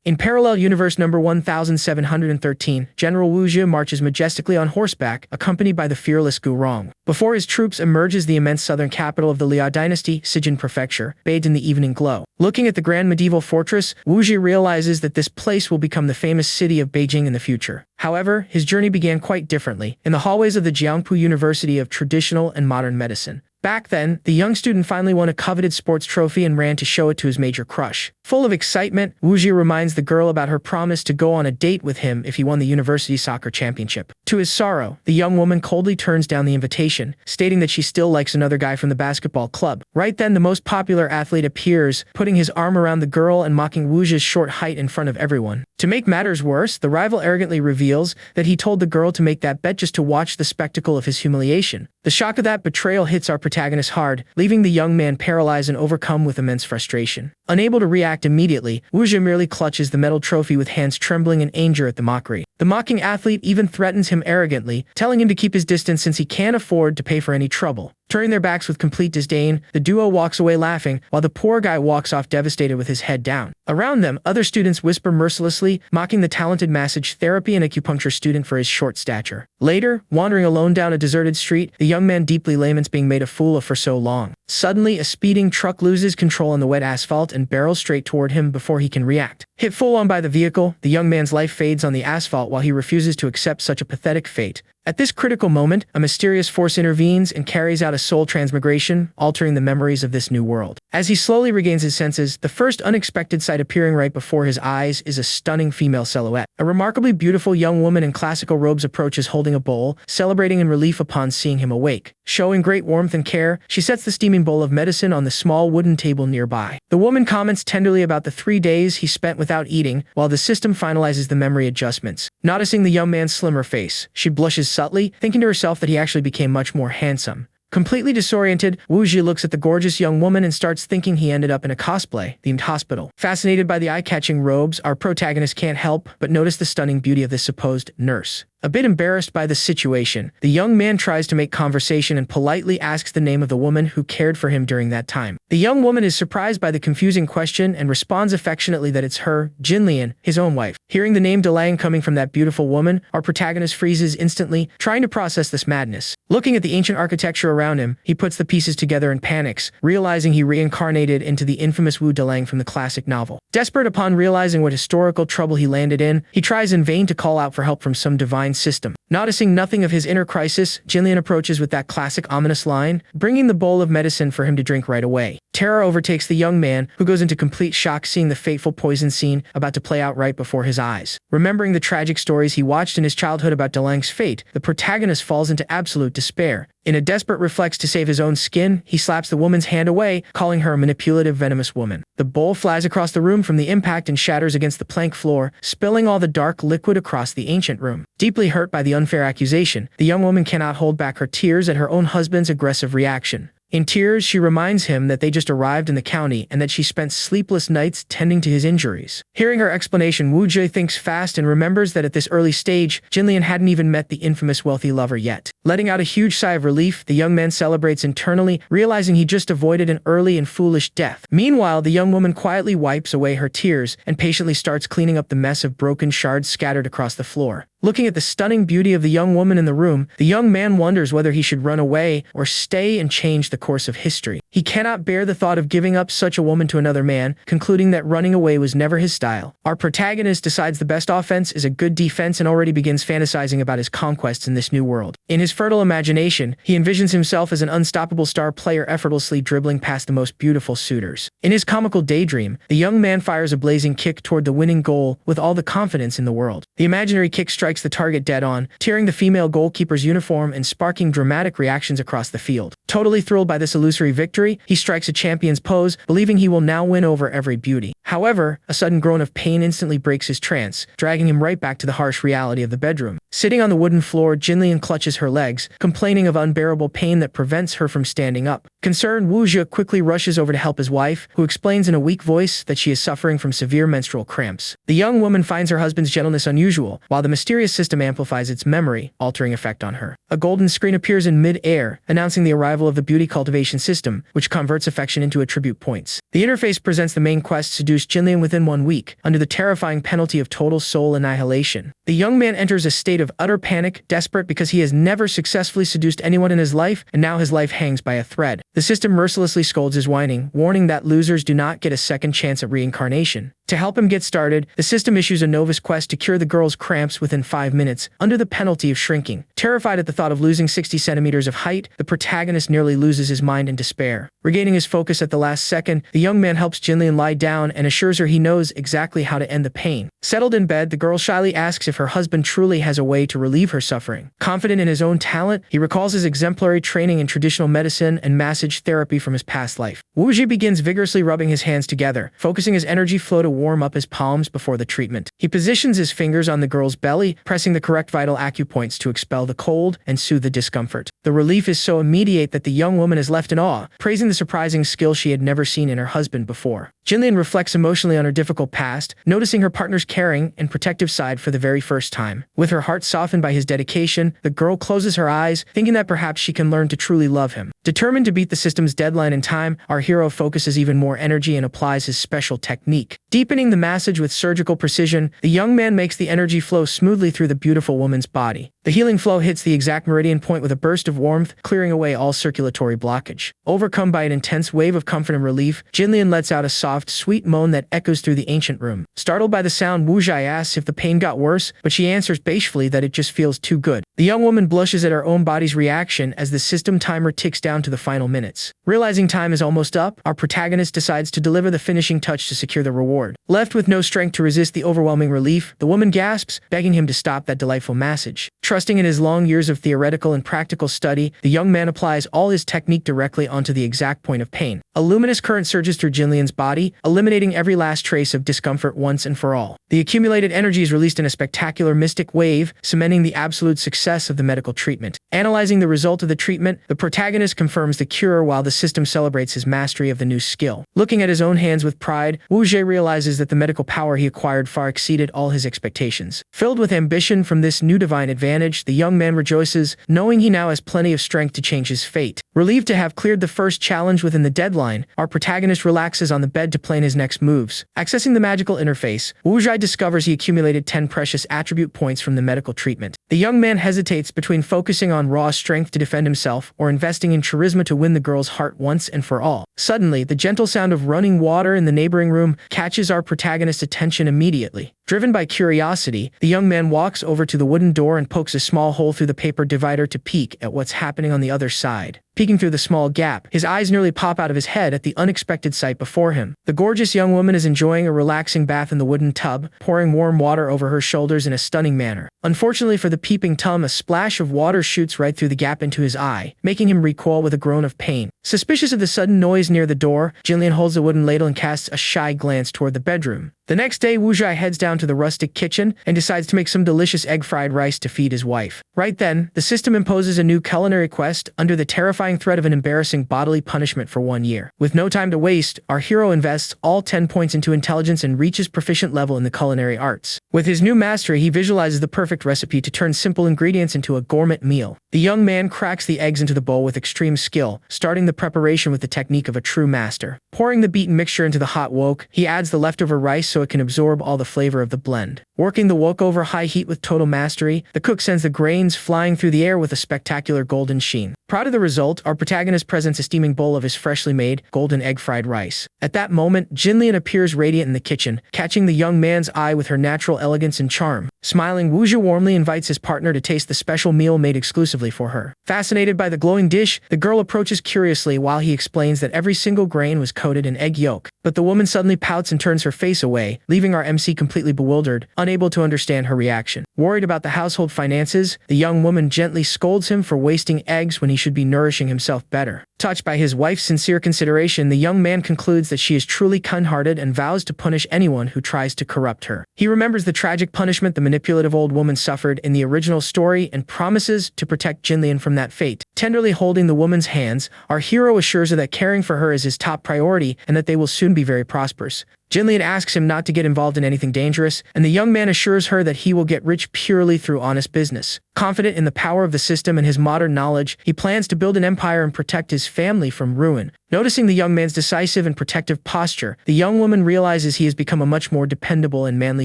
In parallel universe number 1713, General Wu Zhi marches majestically on horseback, accompanied by the fearless Gu Rong. Before his troops emerges the immense southern capital of the Liao dynasty, Sijin Prefecture, bathed in the evening glow. Looking at the grand medieval fortress, Wu Zhi realizes that this place will become the famous city of Beijing in the future. However, his journey began quite differently, in the hallways of the Jiangpu University of Traditional and Modern Medicine. Back then, the young student finally won a coveted sports trophy and ran to show it to his major crush. Full of excitement, Wu Zhi reminds the girl about her promise to go on a date with him if he won the university soccer championship. To his sorrow, the young woman coldly turns down the invitation, stating that she still likes another guy from the basketball club. Right then, the most popular athlete appears, putting his arm around the girl and mocking Wu Zhi's short height in front of everyone. To make matters worse, the rival arrogantly reveals that he told the girl to make that bet just to watch the spectacle of his humiliation. The shock of that betrayal hits our protagonist hard, leaving the young man paralyzed and overcome with immense frustration. Unable to react immediately, Wu Zhi merely clutches the metal trophy with hands trembling in anger at the mockery. The mocking athlete even threatens him arrogantly, telling him to keep his distance since he can't afford to pay for any trouble. Turning their backs with complete disdain, the duo walks away laughing, while the poor guy walks off devastated with his head down. Around them, other students whisper mercilessly, mocking the talented massage therapy and acupuncture student for his short stature. Later, wandering alone down a deserted street, the young man deeply laments being made a fool of for so long. Suddenly, a speeding truck loses control on the wet asphalt and barrels straight toward him before he can react. Hit full on by the vehicle, the young man's life fades on the asphalt while he refuses to accept such a pathetic fate. At this critical moment, a mysterious force intervenes and carries out a soul transmigration, altering the memories of this new world. As he slowly regains his senses, the first unexpected sight appearing right before his eyes is a stunning female silhouette. A remarkably beautiful young woman in classical robes approaches holding a bowl, celebrating in relief upon seeing him awake. Showing great warmth and care, she sets the steaming bowl of medicine on the small wooden table nearby. The woman comments tenderly about the 3 days he spent without eating, while the system finalizes the memory adjustments. Noticing the young man's slimmer face, she blushes subtly, thinking to herself that he actually became much more handsome. Completely disoriented, Wu Zhi looks at the gorgeous young woman and starts thinking he ended up in a cosplay-themed hospital. Fascinated by the eye-catching robes, our protagonist can't help but notice the stunning beauty of this supposed nurse. A bit embarrassed by the situation, the young man tries to make conversation and politely asks the name of the woman who cared for him during that time. The young woman is surprised by the confusing question and responds affectionately that it's her, Jinlian, his own wife. Hearing the name Delang coming from that beautiful woman, our protagonist freezes instantly, trying to process this madness. Looking at the ancient architecture around him, he puts the pieces together and panics, realizing he reincarnated into the infamous Wu Delang from the classic novel. Desperate upon realizing what historical trouble he landed in, he tries in vain to call out for help from some divine system. Noticing nothing of his inner crisis, Jinlian approaches with that classic ominous line, bringing the bowl of medicine for him to drink right away. Terror overtakes the young man, who goes into complete shock seeing the fateful poison scene about to play out right before his eyes. Remembering the tragic stories he watched in his childhood about Delang's fate, the protagonist falls into absolute despair. In a desperate reflex to save his own skin, he slaps the woman's hand away, calling her a manipulative, venomous woman. The bowl flies across the room from the impact and shatters against the plank floor, spilling all the dark liquid across the ancient room. Deeply hurt by the unfair accusation, the young woman cannot hold back her tears at her own husband's aggressive reaction. In tears, she reminds him that they just arrived in the county and that she spent sleepless nights tending to his injuries. Hearing her explanation, Wu Zhi thinks fast and remembers that at this early stage, Jinlian hadn't even met the infamous wealthy lover yet. Letting out a huge sigh of relief, the young man celebrates internally, realizing he just avoided an early and foolish death. Meanwhile, the young woman quietly wipes away her tears and patiently starts cleaning up the mess of broken shards scattered across the floor. Looking at the stunning beauty of the young woman in the room, the young man wonders whether he should run away or stay and change the course of history. He cannot bear the thought of giving up such a woman to another man, concluding that running away was never his style. Our protagonist decides the best offense is a good defense and already begins fantasizing about his conquests in this new world. In his fertile imagination, he envisions himself as an unstoppable star player effortlessly dribbling past the most beautiful suitors. In his comical daydream, the young man fires a blazing kick toward the winning goal with all the confidence in the world. The imaginary kick strikes the target dead on, tearing the female goalkeeper's uniform and sparking dramatic reactions across the field. Totally thrilled by this illusory victory, he strikes a champion's pose, believing he will now win over every beauty. However, a sudden groan of pain instantly breaks his trance, dragging him right back to the harsh reality of the bedroom. Sitting on the wooden floor, Jinlian clutches her legs, complaining of unbearable pain that prevents her from standing up. Concerned, Wu Zhi quickly rushes over to help his wife, who explains in a weak voice that she is suffering from severe menstrual cramps. The young woman finds her husband's gentleness unusual, while the mysterious mysterious system amplifies its memory-altering effect on her. A golden screen appears in mid-air, announcing the arrival of the beauty cultivation system, which converts affection into attribute points. The interface presents the main quest: seduce Jinlian within 1 week, under the terrifying penalty of total soul annihilation. The young man enters a state of utter panic, desperate because he has never successfully seduced anyone in his life, and now his life hangs by a thread. The system mercilessly scolds his whining, warning that losers do not get a second chance at reincarnation. To help him get started, the system issues a novice quest to cure the girl's cramps within 5 minutes, under the penalty of shrinking. Terrified at the thought of losing 60 centimeters of height, the protagonist nearly loses his mind in despair. Regaining his focus at the last second, the young man helps Jinlian lie down and assures her he knows exactly how to end the pain. Settled in bed, the girl shyly asks if her husband truly has a way to relieve her suffering. Confident in his own talent, he recalls his exemplary training in traditional medicine and massage therapy from his past life. Wu Ji begins vigorously rubbing his hands together, focusing his energy flow to warm up his palms before the treatment. He positions his fingers on the girl's belly, pressing the correct vital acupoints to expel the cold and soothe the discomfort. The relief is so immediate that the young woman is left in awe, praising the surprising skill she had never seen in her husband before. Jinlian reflects emotionally on her difficult past, noticing her partner's caring and protective side for the very first time. With her heart softened by his dedication, the girl closes her eyes, thinking that perhaps she can learn to truly love him. Determined to beat the system's deadline in time, our hero focuses even more energy and applies his special technique. Deepening the massage with surgical precision, the young man makes the energy flow smoothly through the beautiful woman's body. The healing flow hits the exact meridian point with a burst of warmth, clearing away all circulatory blockage. Overcome by an intense wave of comfort and relief, Jinlian lets out a soft, sweet moan that echoes through the ancient room. Startled by the sound, Wu Zhai asks if the pain got worse, but she answers bashfully that it just feels too good. The young woman blushes at her own body's reaction as the system timer ticks down to the final minutes. Realizing time is almost up, our protagonist decides to deliver the finishing touch to secure the reward. Left with no strength to resist the overwhelming relief, the woman gasps, begging him to stop that delightful massage. Trusting in his long years of theoretical and practical study, the young man applies all his technique directly onto the exact point of pain. A luminous current surges through Jinlian's body, eliminating every last trace of discomfort once and for all. The accumulated energy is released in a spectacular mystic wave, cementing the absolute success of the medical treatment. Analyzing the result of the treatment, the protagonist confirms the cure while the system celebrates his mastery of the new skill. Looking at his own hands with pride, Wu Zhe realizes that the medical power he acquired far exceeded all his expectations. Filled with ambition from this new divine advantage, the young man rejoices, knowing he now has plenty of strength to change his fate. Relieved to have cleared the first challenge within the deadline, our protagonist relaxes on the bed to plan his next moves. Accessing the magical interface, Wu Zhai discovers he accumulated 10 precious attribute points from the medical treatment. The young man hesitates between focusing on raw strength to defend himself or investing in charisma to win the girl's heart once and for all. Suddenly, the gentle sound of running water in the neighboring room catches our protagonist's attention immediately. Driven by curiosity, the young man walks over to the wooden door and pokes a small hole through the paper divider to peek at what's happening on the other side. Peeking through the small gap, his eyes nearly pop out of his head at the unexpected sight before him. The gorgeous young woman is enjoying a relaxing bath in the wooden tub, pouring warm water over her shoulders in a stunning manner. Unfortunately for the peeping Tom, a splash of water shoots right through the gap into his eye, making him recoil with a groan of pain. Suspicious of the sudden noise near the door, Jinlian holds the wooden ladle and casts a shy glance toward the bedroom. The next day, Wu Zhai heads down to the rustic kitchen and decides to make some delicious egg-fried rice to feed his wife. Right then, the system imposes a new culinary quest under the terrifying threat of an embarrassing bodily punishment for 1 year. With no time to waste, our hero invests all 10 points into intelligence and reaches proficient level in the culinary arts. With his new mastery, he visualizes the perfect recipe to turn simple ingredients into a gourmet meal. The young man cracks the eggs into the bowl with extreme skill, starting the preparation with the technique of a true master. Pouring the beaten mixture into the hot wok, he adds the leftover rice so it can absorb all the flavor of the blend. Working the wok over high heat with total mastery, the cook sends the grains flying through the air with a spectacular golden sheen. Proud of the result, our protagonist presents a steaming bowl of his freshly made golden egg-fried rice. At that moment, Jinlian appears radiant in the kitchen, catching the young man's eye with her natural elegance and charm. Smiling, Wu Zhi warmly invites his partner to taste the special meal made exclusively for her. Fascinated by the glowing dish, the girl approaches curiously while he explains that every single grain was coated in egg yolk. But the woman suddenly pouts and turns her face away, leaving our MC completely bewildered, unable to understand her reaction. Worried about the household finances, the young woman gently scolds him for wasting eggs when he should be nourishing himself better. Touched by his wife's sincere consideration, the young man concludes that she is truly kind-hearted and vows to punish anyone who tries to corrupt her. He remembers the tragic punishment the manipulative old woman suffered in the original story and promises to protect Jinlian from that fate. Tenderly holding the woman's hands, our hero assures her that caring for her is his top priority and that they will soon be very prosperous. Jinlian asks him not to get involved in anything dangerous, and the young man assures her that he will get rich purely through honest business. Confident in the power of the system and his modern knowledge, he plans to build an empire and protect his family from ruin. Noticing the young man's decisive and protective posture, the young woman realizes he has become a much more dependable and manly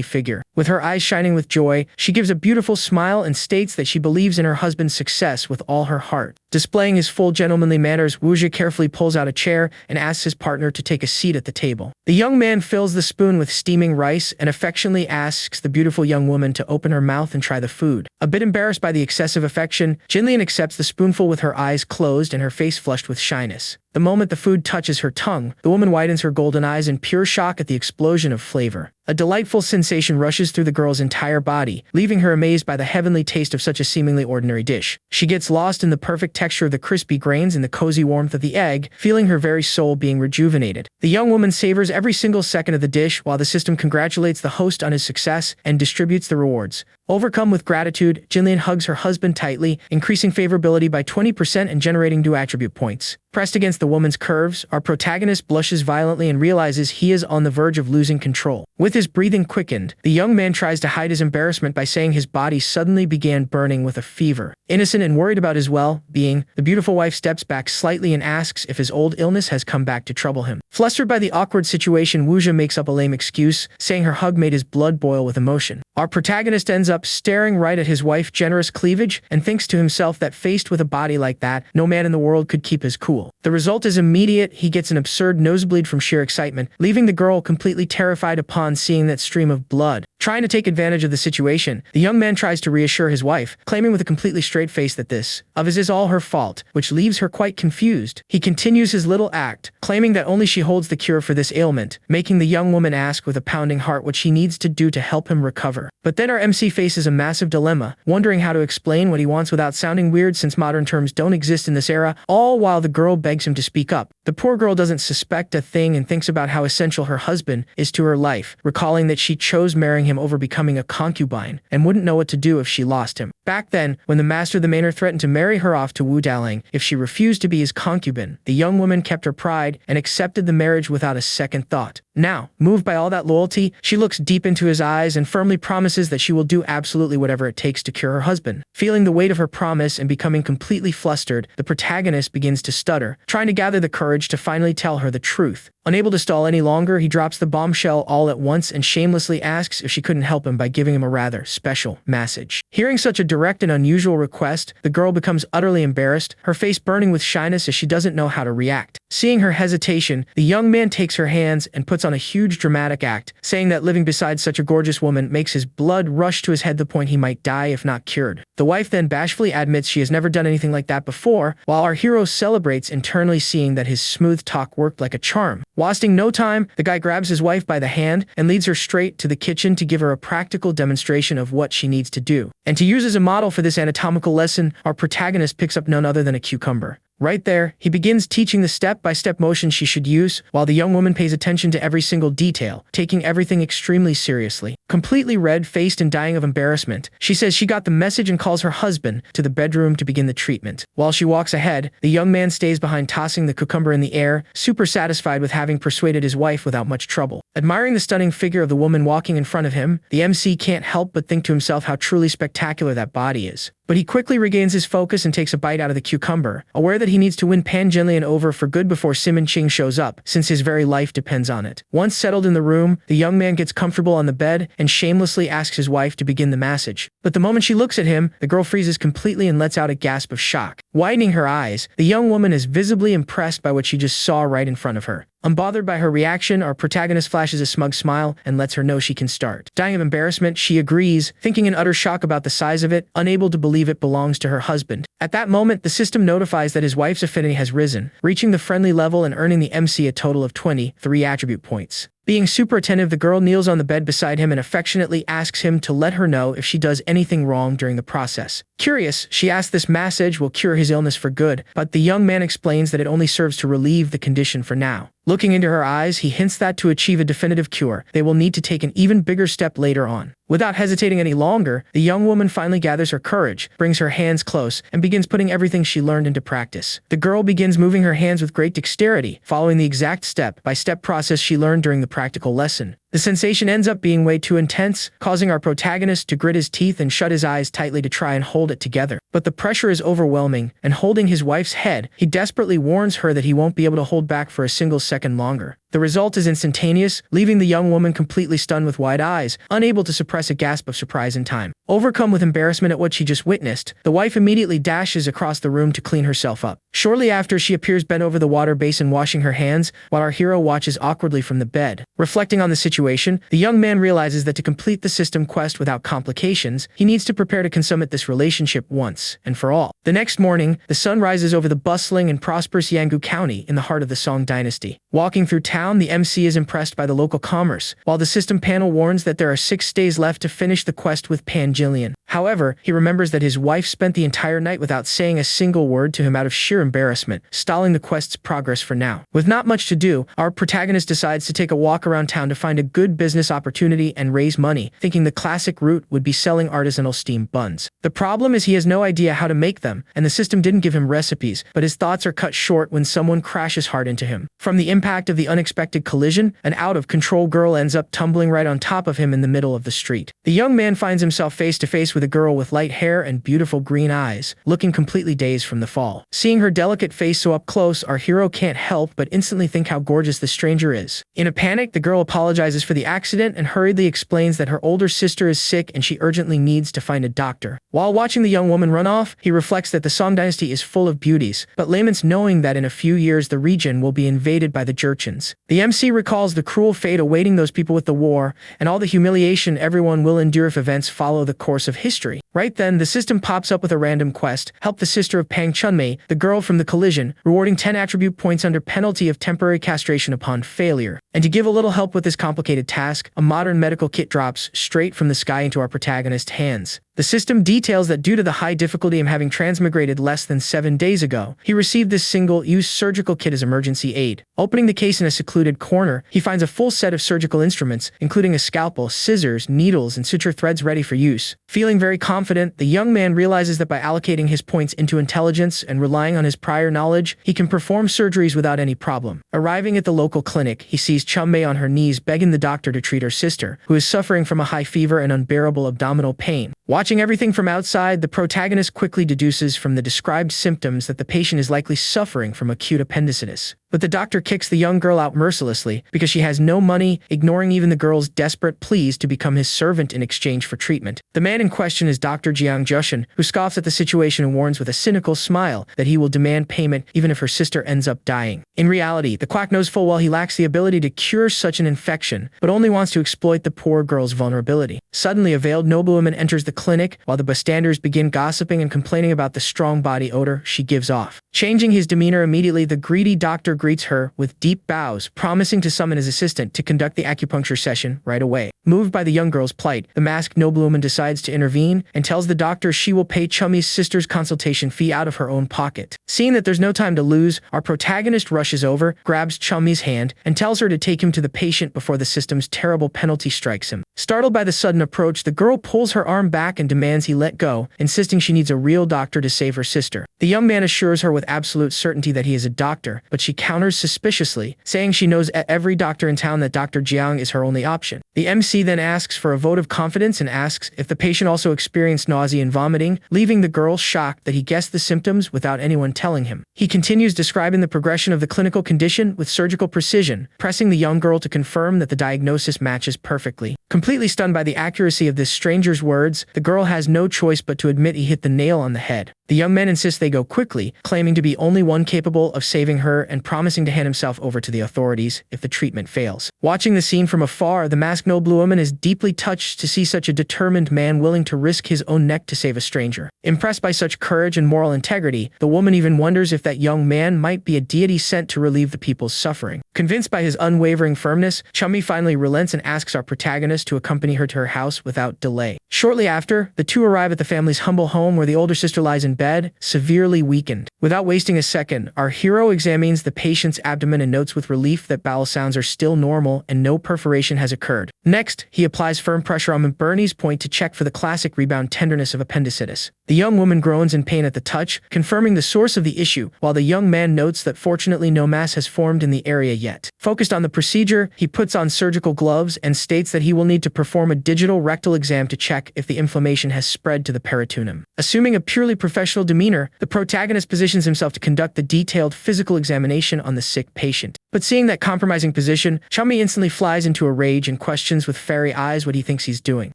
figure. With her eyes shining with joy, she gives a beautiful smile and states that she believes in her husband's success with all her heart. Displaying his full gentlemanly manners, Wuxia carefully pulls out a chair and asks his partner to take a seat at the table. The young man fills the spoon with steaming rice and affectionately asks the beautiful young woman to open her mouth and try the food. A bit embarrassed by the excessive affection, Jinlian accepts the spoonful with her eyes closed and her face flushed with shyness. The moment the food touches her tongue, the woman widens her golden eyes in pure shock at the explosion of flavor. A delightful sensation rushes through the girl's entire body, leaving her amazed by the heavenly taste of such a seemingly ordinary dish. She gets lost in the perfect texture of the crispy grains and the cozy warmth of the egg, feeling her very soul being rejuvenated. The young woman savors every single second of the dish while the system congratulates the host on his success and distributes the rewards. Overcome with gratitude, Jinlian hugs her husband tightly, increasing favorability by 20% and generating new attribute points. Pressed against the woman's curves, our protagonist blushes violently and realizes he is on the verge of losing control. With his breathing quickened, the young man tries to hide his embarrassment by saying his body suddenly began burning with a fever. Innocent and worried about his well-being, the beautiful wife steps back slightly and asks if his old illness has come back to trouble him. Flustered by the awkward situation, Wuxia makes up a lame excuse, saying her hug made his blood boil with emotion. Our protagonist ends up staring right at his wife's generous cleavage and thinks to himself that faced with a body like that, no man in the world could keep his cool. The result is immediate. He gets an absurd nosebleed from sheer excitement, leaving the girl completely terrified upon seeing that stream of blood. Trying to take advantage of the situation, the young man tries to reassure his wife, claiming with a completely straight face that this is all her fault, which leaves her quite confused. He continues his little act, claiming that only she holds the cure for this ailment, making the young woman ask with a pounding heart what she needs to do to help him recover. But then our MC faces a massive dilemma, wondering how to explain what he wants without sounding weird since modern terms don't exist in this era, all while the girl begs him to speak up. The poor girl doesn't suspect a thing and thinks about how essential her husband is to her life, recalling that she chose marrying him over becoming a concubine and wouldn't know what to do if she lost him. Back then, when the master of the manor threatened to marry her off to Wu Daling if she refused to be his concubine, the young woman kept her pride and accepted the marriage without a second thought. Now, moved by all that loyalty, she looks deep into his eyes and firmly promises that she will do absolutely whatever it takes to cure her husband. Feeling the weight of her promise and becoming completely flustered, the protagonist begins to stutter, trying to gather the courage to finally tell her the truth. Unable to stall any longer, he drops the bombshell all at once and shamelessly asks if she couldn't help him by giving him a rather special message. Hearing such a direct and unusual request, the girl becomes utterly embarrassed, her face burning with shyness as she doesn't know how to react. Seeing her hesitation, the young man takes her hands and puts on a huge dramatic act, saying that living beside such a gorgeous woman makes his blood rush to his head to the point he might die if not cured. The wife then bashfully admits she has never done anything like that before, while our hero celebrates internally seeing that his smooth talk worked like a charm. Wasting no time, the guy grabs his wife by the hand and leads her straight to the kitchen to give her a practical demonstration of what she needs to do. And to use as a model for this anatomical lesson, our protagonist picks up none other than a cucumber. Right there, he begins teaching the step-by-step motion she should use, while the young woman pays attention to every single detail, taking everything extremely seriously. Completely red-faced and dying of embarrassment, she says she got the message and calls her husband to the bedroom to begin the treatment. While she walks ahead, the young man stays behind tossing the cucumber in the air, super satisfied with having persuaded his wife without much trouble. Admiring the stunning figure of the woman walking in front of him, the MC can't help but think to himself how truly spectacular that body is. But he quickly regains his focus and takes a bite out of the cucumber, aware that he needs to win Pan Jinlian over for good before Simon Ching shows up, since his very life depends on it. Once settled in the room, the young man gets comfortable on the bed and shamelessly asks his wife to begin the massage. But the moment she looks at him, the girl freezes completely and lets out a gasp of shock. Widening her eyes, the young woman is visibly impressed by what she just saw right in front of her. Unbothered by her reaction, our protagonist flashes a smug smile and lets her know she can start. Dying of embarrassment, she agrees, thinking in utter shock about the size of it, unable to believe it belongs to her husband. At that moment, the system notifies that his wife's affinity has risen, reaching the friendly level and earning the MC a total of 23 attribute points. Being super attentive, the girl kneels on the bed beside him and affectionately asks him to let her know if she does anything wrong during the process. Curious, she asks this massage will cure his illness for good, but the young man explains that it only serves to relieve the condition for now. Looking into her eyes, he hints that to achieve a definitive cure, they will need to take an even bigger step later on. Without hesitating any longer, the young woman finally gathers her courage, brings her hands close, and begins putting everything she learned into practice. The girl begins moving her hands with great dexterity, following the exact step-by-step process she learned during the practical lesson. The sensation ends up being way too intense, causing our protagonist to grit his teeth and shut his eyes tightly to try and hold it together. But the pressure is overwhelming, and holding his wife's head, he desperately warns her that he won't be able to hold back for a single second longer. The result is instantaneous, leaving the young woman completely stunned with wide eyes, unable to suppress a gasp of surprise in time. Overcome with embarrassment at what she just witnessed, the wife immediately dashes across the room to clean herself up. Shortly after, she appears bent over the water basin washing her hands, while our hero watches awkwardly from the bed. Reflecting on the situation, the young man realizes that to complete the system quest without complications, he needs to prepare to consummate this relationship once and for all. The next morning, the sun rises over the bustling and prosperous Yanggu County in the heart of the Song Dynasty. Walking through town, the MC is impressed by the local commerce, while the system panel warns that there are 6 days left to finish the quest with Pangillion. However, he remembers that his wife spent the entire night without saying a single word to him out of sheer embarrassment, stalling the quest's progress for now. With not much to do, our protagonist decides to take a walk around town to find a good business opportunity and raise money, thinking the classic route would be selling artisanal steamed buns. The problem is he has no idea how to make them, and the system didn't give him recipes, but his thoughts are cut short when someone crashes hard into him. From the impact of the unexpected collision, an out-of-control girl ends up tumbling right on top of him in the middle of the street. The young man finds himself face to face with a girl with light hair and beautiful green eyes, looking completely dazed from the fall. Seeing her delicate face so up close, our hero can't help but instantly think how gorgeous the stranger is. In a panic, the girl apologizes for the accident and hurriedly explains that her older sister is sick and she urgently needs to find a doctor. While watching the young woman run off, he reflects that the Song Dynasty is full of beauties, but laments knowing that in a few years the region will be invaded by the Jurchens. The MC recalls the cruel fate awaiting those people with the war, and all the humiliation everyone will endure if events follow the course of history. Right then, the system pops up with a random quest: help the sister of Pang Chunmei, the girl from the collision, rewarding 10 attribute points under penalty of temporary castration upon failure. And to give a little help with this complicated task, a modern medical kit drops straight from the sky into our protagonist's hands. The system details that due to the high difficulty of having transmigrated less than 7 days ago, he received this single-use surgical kit as emergency aid. Opening the case in a secluded corner, he finds a full set of surgical instruments, including a scalpel, scissors, needles, and suture threads ready for use. Feeling very confident, the young man realizes that by allocating his points into intelligence and relying on his prior knowledge, he can perform surgeries without any problem. Arriving at the local clinic, he sees Chunmei on her knees begging the doctor to treat her sister, who is suffering from a high fever and unbearable abdominal pain. Watching everything from outside, the protagonist quickly deduces from the described symptoms that the patient is likely suffering from acute appendicitis. But the doctor kicks the young girl out mercilessly because she has no money, ignoring even the girl's desperate pleas to become his servant in exchange for treatment. The man in question is Dr. Jiang Jushin, who scoffs at the situation and warns with a cynical smile that he will demand payment even if her sister ends up dying. In reality, the quack knows full well he lacks the ability to cure such an infection, but only wants to exploit the poor girl's vulnerability. Suddenly, a veiled noblewoman enters the clinic, while the bystanders begin gossiping and complaining about the strong body odor she gives off. Changing his demeanor immediately, the greedy doctor greets her with deep bows, promising to summon his assistant to conduct the acupuncture session right away. Moved by the young girl's plight, the masked noblewoman decides to intervene and tells the doctor she will pay Chummi's sister's consultation fee out of her own pocket. Seeing that there's no time to lose, our protagonist rushes over, grabs Chummi's hand, and tells her to take him to the patient before the system's terrible penalty strikes him. Startled by the sudden approach, the girl pulls her arm back and demands he let go, insisting she needs a real doctor to save her sister. The young man assures her with absolute certainty that he is a doctor, but she counters suspiciously, saying she knows every doctor in town that Dr. Jiang is her only option. The MC then asks for a vote of confidence and asks if the patient also experienced nausea and vomiting, leaving the girl shocked that he guessed the symptoms without anyone telling him. He continues describing the progression of the clinical condition with surgical precision, pressing the young girl to confirm that the diagnosis matches perfectly. Completely stunned by the accuracy of this stranger's words, the girl has no choice but to admit he hit the nail on the head. The young man insists they go quickly, claiming to be only one capable of saving her and promising to hand himself over to the authorities if the treatment fails. Watching the scene from afar, the masked noblewoman is deeply touched to see such a determined man willing to risk his own neck to save a stranger. Impressed by such courage and moral integrity, the woman even wonders if that young man might be a deity sent to relieve the people's suffering. Convinced by his unwavering firmness, Chummi finally relents and asks our protagonist promise to accompany her to her house without delay. Shortly after, the two arrive at the family's humble home where the older sister lies in bed, severely weakened. Without wasting a second, our hero examines the patient's abdomen and notes with relief that bowel sounds are still normal and no perforation has occurred. Next, he applies firm pressure on Bernie's point to check for the classic rebound tenderness of appendicitis. The young woman groans in pain at the touch, confirming the source of the issue, while the young man notes that fortunately no mass has formed in the area yet. Focused on the procedure, he puts on surgical gloves and states that he will need to perform a digital rectal exam to check if the inflammation has spread to the peritoneum. Assuming a purely professional demeanor, the protagonist positions himself to conduct the detailed physical examination on the sick patient. But seeing that compromising position, Chummy instantly flies into a rage and questions with fairy eyes what he thinks he's doing.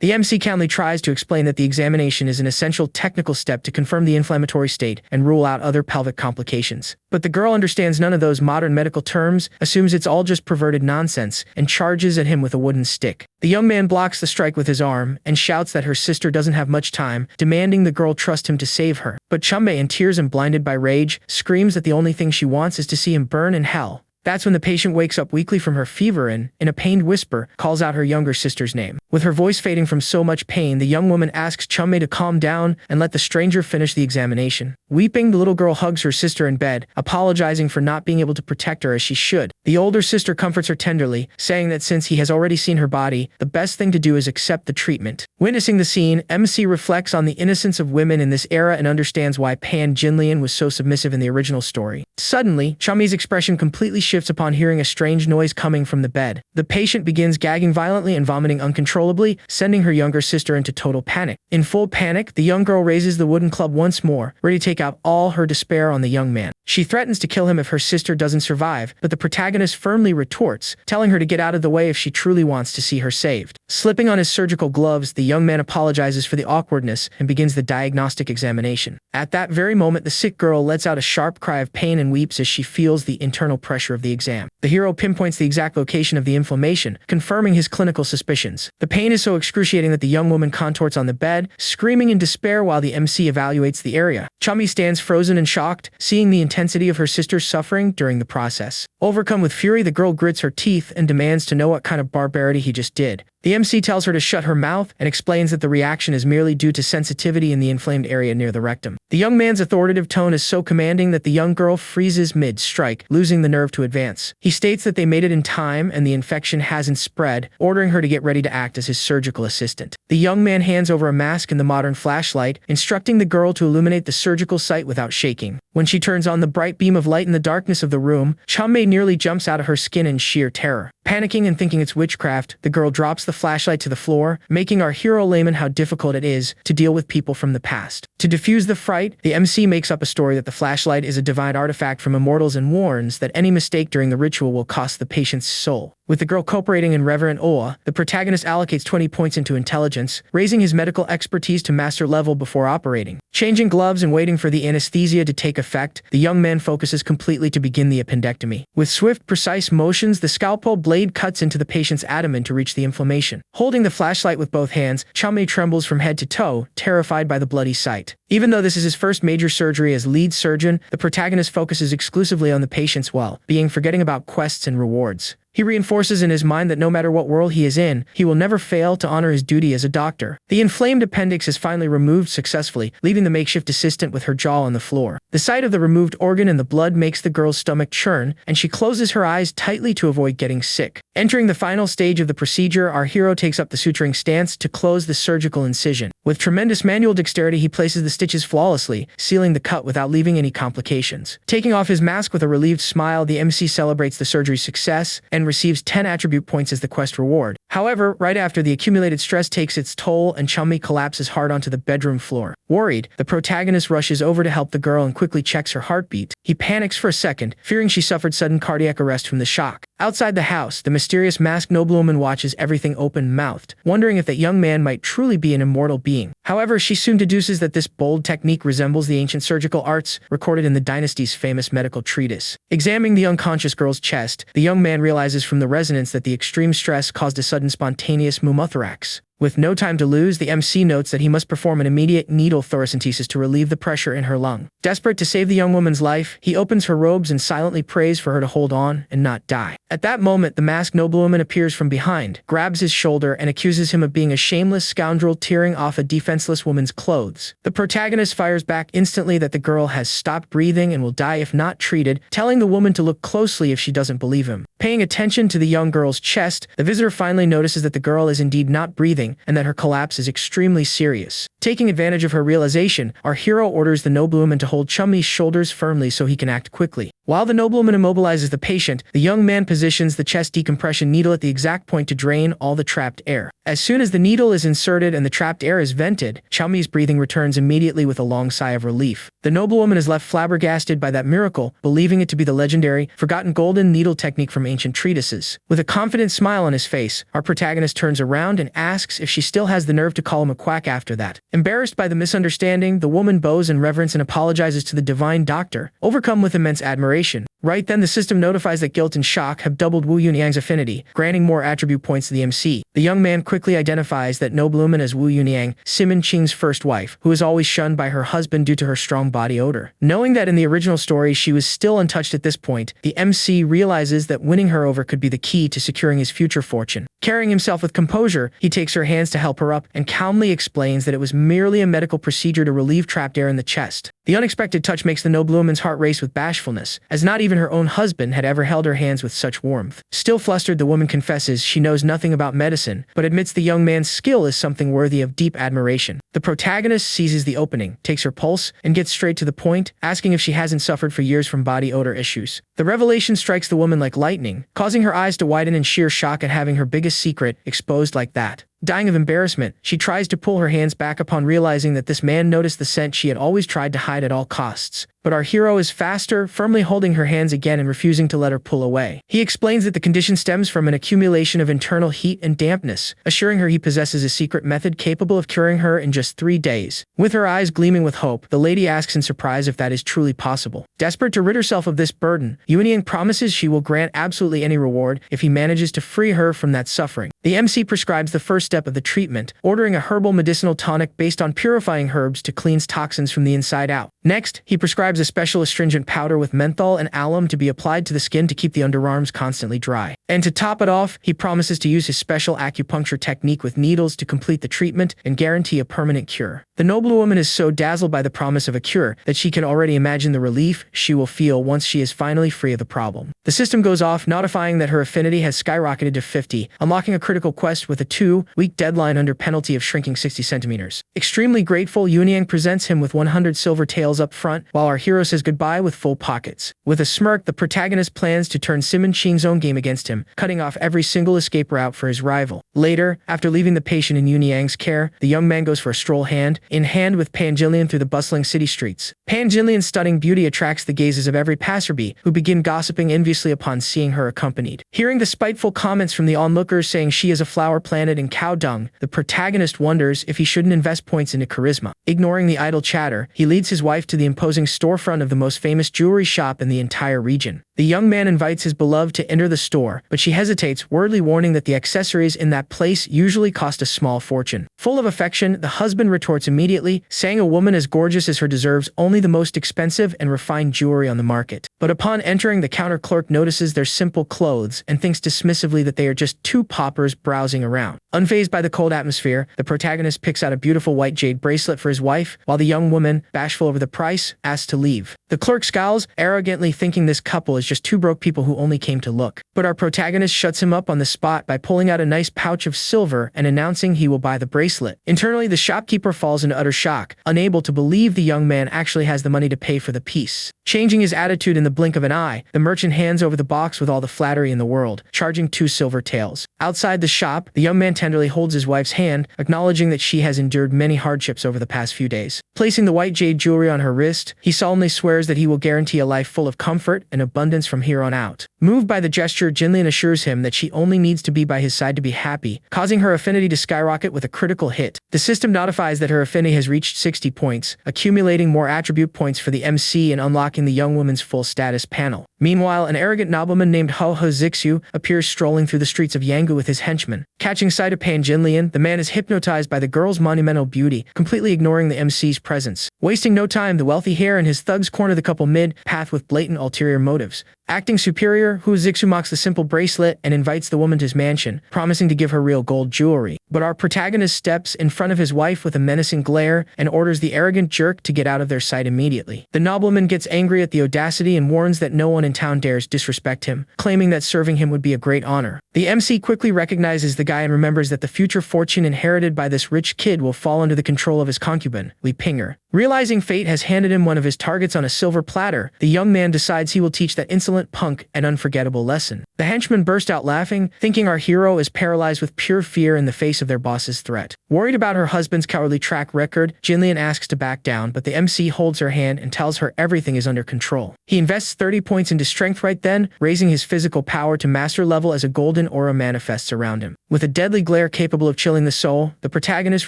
The MC calmly tries to explain that the examination is an essential technical step to confirm the inflammatory state and rule out other pelvic complications. But the girl understands none of those modern medical terms, assumes it's all just perverted nonsense, and charges at him with a wooden stick. The young man blocks the strike with his arm and shouts that her sister doesn't have much time, demanding the girl trust him to save her. But Chumbe, in tears and blinded by rage, screams that the only thing she wants is to see him burn in hell. That's when the patient wakes up weakly from her fever and, in a pained whisper, calls out her younger sister's name. With her voice fading from so much pain, the young woman asks Chumbe to calm down and let the stranger finish the examination. Weeping, the little girl hugs her sister in bed, apologizing for not being able to protect her as she should. The older sister comforts her tenderly, saying that since he has already seen her body, the best thing to do is accept the treatment. Witnessing the scene, MC reflects on the innocence of women in this era and understands why Pan Jinlian was so submissive in the original story. Suddenly, Chumme's expression completely shifts upon hearing a strange noise coming from the bed. The patient begins gagging violently and vomiting uncontrollably, sending her younger sister into total panic. In full panic, the young girl raises the wooden club once more, ready to take out all her despair on the young man. She threatens to kill him if her sister doesn't survive, but the protagonist firmly retorts, telling her to get out of the way if she truly wants to see her saved. Slipping on his surgical gloves, the young man apologizes for the awkwardness and begins the diagnostic examination. At that very moment, the sick girl lets out a sharp cry of pain and weeps as she feels the internal pressure of the exam. The hero pinpoints the exact location of the inflammation, confirming his clinical suspicions. The pain is so excruciating that the young woman contorts on the bed, screaming in despair while the MC evaluates the area. Chummy stands frozen and shocked, seeing the intensity of her sister's suffering during the process. Overcome with fury, the girl grits her teeth and demands to know what kind of barbarity he just did. The MC tells her to shut her mouth and explains that the reaction is merely due to sensitivity in the inflamed area near the rectum. The young man's authoritative tone is so commanding that the young girl freezes mid-strike, losing the nerve to advance. He states that they made it in time and the infection hasn't spread, ordering her to get ready to act as his surgical assistant. The young man hands over a mask and the modern flashlight, instructing the girl to illuminate the surgical site without shaking. When she turns on the bright beam of light in the darkness of the room, Chumbe nearly jumps out of her skin in sheer terror. Panicking and thinking it's witchcraft, the girl drops the flashlight to the floor, making our hero layman how difficult it is to deal with people from the past. To diffuse the fright, the MC makes up a story that the flashlight is a divine artifact from immortals and warns that any mistake during the ritual will cost the patient's soul. With the girl cooperating in reverent awe, the protagonist allocates 20 points into intelligence, raising his medical expertise to master level before operating. Changing gloves and waiting for the anesthesia to take effect, the young man focuses completely to begin the appendectomy. With swift, precise motions, the scalpel blade cuts into the patient's abdomen to reach the inflammation. Holding the flashlight with both hands, Chummy trembles from head to toe, terrified by the bloody sight. Even though this is his first major surgery as lead surgeon, the protagonist focuses exclusively on the patient's well-being, forgetting about quests and rewards. He reinforces in his mind that no matter what world he is in, he will never fail to honor his duty as a doctor. The inflamed appendix is finally removed successfully, leaving the makeshift assistant with her jaw on the floor. The sight of the removed organ and the blood makes the girl's stomach churn, and she closes her eyes tightly to avoid getting sick. Entering the final stage of the procedure, our hero takes up the suturing stance to close the surgical incision. With tremendous manual dexterity, he places the stitches flawlessly, sealing the cut without leaving any complications. Taking off his mask with a relieved smile, the MC celebrates the surgery's success and receives 10 attribute points as the quest reward. However, right after, the accumulated stress takes its toll and Chummy collapses hard onto the bedroom floor. Worried, the protagonist rushes over to help the girl and quickly checks her heartbeat. He panics for a second, fearing she suffered sudden cardiac arrest from the shock. Outside the house, the mysterious masked noblewoman watches everything open-mouthed, wondering if that young man might truly be an immortal being. However, she soon deduces that this bold technique resembles the ancient surgical arts recorded in the dynasty's famous medical treatise. Examining the unconscious girl's chest, the young man realizes from the resonance that the extreme stress caused a sudden spontaneous pneumothorax. With no time to lose, the MC notes that he must perform an immediate needle thoracentesis to relieve the pressure in her lung. Desperate to save the young woman's life, he opens her robes and silently prays for her to hold on and not die. At that moment, the masked noblewoman appears from behind, grabs his shoulder, and accuses him of being a shameless scoundrel tearing off a defenseless woman's clothes. The protagonist fires back instantly that the girl has stopped breathing and will die if not treated, telling the woman to look closely if she doesn't believe him. Paying attention to the young girl's chest, the visitor finally notices that the girl is indeed not breathing and that her collapse is extremely serious. Taking advantage of her realization, our hero orders the noblewoman to hold Chummi's shoulders firmly so he can act quickly. While the noblewoman immobilizes the patient, the young man positions the chest decompression needle at the exact point to drain all the trapped air. As soon as the needle is inserted and the trapped air is vented, Chummi's breathing returns immediately with a long sigh of relief. The noblewoman is left flabbergasted by that miracle, believing it to be the legendary, forgotten golden needle technique from ancient treatises. With a confident smile on his face, our protagonist turns around and asks if she still has the nerve to call him a quack after that. Embarrassed by the misunderstanding, the woman bows in reverence and apologizes to the divine doctor, overcome with immense admiration. Right then, the system notifies that guilt and shock have doubled Wu Yunyang's affinity, granting more attribute points to the MC. The young man quickly identifies that noblewoman as Wu Yunyang, Simon Qing's first wife, who is always shunned by her husband due to her strong body odor. Knowing that in the original story she was still untouched at this point, the MC realizes that winning her over could be the key to securing his future fortune. Carrying himself with composure, he takes her hands to help her up and calmly explains that it was merely a medical procedure to relieve trapped air in the chest. The unexpected touch makes the noblewoman's heart race with bashfulness, as not even her own husband had ever held her hands with such warmth. Still flustered, the woman confesses she knows nothing about medicine, but admits the young man's skill is something worthy of deep admiration. The protagonist seizes the opening, takes her pulse, and gets straight to the point, asking if she hasn't suffered for years from body odor issues. The revelation strikes the woman like lightning, causing her eyes to widen in sheer shock at having her biggest secret exposed like that. Dying of embarrassment, she tries to pull her hands back upon realizing that this man noticed the scent she had always tried to hide at all costs. But our hero is faster, firmly holding her hands again and refusing to let her pull away. He explains that the condition stems from an accumulation of internal heat and dampness, assuring her he possesses a secret method capable of curing her in just 3 days. With her eyes gleaming with hope, the lady asks in surprise if that is truly possible. Desperate to rid herself of this burden, Yuanyang promises she will grant absolutely any reward if he manages to free her from that suffering. The MC prescribes the first step of the treatment, ordering a herbal medicinal tonic based on purifying herbs to cleanse toxins from the inside out. Next, he prescribes a special astringent powder with menthol and alum to be applied to the skin to keep the underarms constantly dry. And to top it off, he promises to use his special acupuncture technique with needles to complete the treatment and guarantee a permanent cure. The noblewoman is so dazzled by the promise of a cure that she can already imagine the relief she will feel once she is finally free of the problem. The system goes off, notifying that her affinity has skyrocketed to 50, unlocking a critical quest with a 2-week deadline under penalty of shrinking 60 centimeters. Extremely grateful, Yuanyang presents him with 100 silver taels up front, while our hero says goodbye with full pockets. With a smirk, the protagonist plans to turn Simon Qing's own game against him, cutting off every single escape route for his rival. Later, after leaving the patient in Yuanyang's care, the young man goes for a stroll hand in hand with Pangilian through the bustling city streets. Pangilian's stunning beauty attracts the gazes of every passerby, who begin gossiping enviously upon seeing her accompanied. Hearing the spiteful comments from the onlookers saying she is a flower planted in cow dung, the protagonist wonders if he shouldn't invest points into charisma. Ignoring the idle chatter, he leads his wife to the imposing storefront of the most famous jewelry shop in the entire region. The young man invites his beloved to enter the store, but she hesitates, wordly warning that the accessories in that place usually cost a small fortune. Full of affection, the husband retorts immediately, saying a woman as gorgeous as her deserves only the most expensive and refined jewelry on the market. But upon entering, the counter clerk notices their simple clothes and thinks dismissively that they are just two paupers browsing around. Unfazed by the cold atmosphere, the protagonist picks out a beautiful white jade bracelet for his wife, while the young woman, bashful over the price, asks to leave. The clerk scowls, arrogantly thinking this couple is just two broke people who only came to look. But our protagonist shuts him up on the spot by pulling out a nice pouch of silver and announcing he will buy the bracelet. Internally, the shopkeeper falls into utter shock, unable to believe the young man actually has the money to pay for the piece. Changing his attitude in the blink of an eye, the merchant hands over the box with all the flattery in the world, charging 2 silver taels. Outside the shop, the young man tenderly holds his wife's hand, acknowledging that she has endured many hardships over the past few days. Placing the white jade jewelry on her wrist, he solemnly swears that he will guarantee a life full of comfort and abundance from here on out. Moved by the gesture, Jinlian assures him that she only needs to be by his side to be happy, causing her affinity to skyrocket with a critical hit. The system notifies that her affinity has reached 60 points, accumulating more attribute points for the MC and unlocking the young woman's full status panel. Meanwhile, an arrogant nobleman named Ho Ho Zixu appears strolling through the streets of Yanggu with his henchmen. Catching sight of Pan Jinlian, the man is hypnotized by the girl's monumental beauty, completely ignoring the MC's presence. Wasting no time, the wealthy heir and his thugs corner the couple mid-path with blatant ulterior motives. Acting superior, Hu Zixu mocks the simple bracelet and invites the woman to his mansion, promising to give her real gold jewelry. But our protagonist steps in front of his wife with a menacing glare and orders the arrogant jerk to get out of their sight immediately. The nobleman gets angry at the audacity and warns that no one in town dares disrespect him, claiming that serving him would be a great honor. The MC quickly recognizes the guy and remembers that the future fortune inherited by this rich kid will fall under the control of his concubine, Li Pinger. Realizing fate has handed him one of his targets on a silver platter, the young man decides he will teach that insolent punk an unforgettable lesson. The henchmen burst out laughing, thinking our hero is paralyzed with pure fear in the face of their boss's threat. Worried about her husband's cowardly track record, Jinlian asks to back down, but the MC holds her hand and tells her everything is under control. He invests 30 points into strength right then, raising his physical power to master level as a golden aura manifests around him. With a deadly glare capable of chilling the soul, the protagonist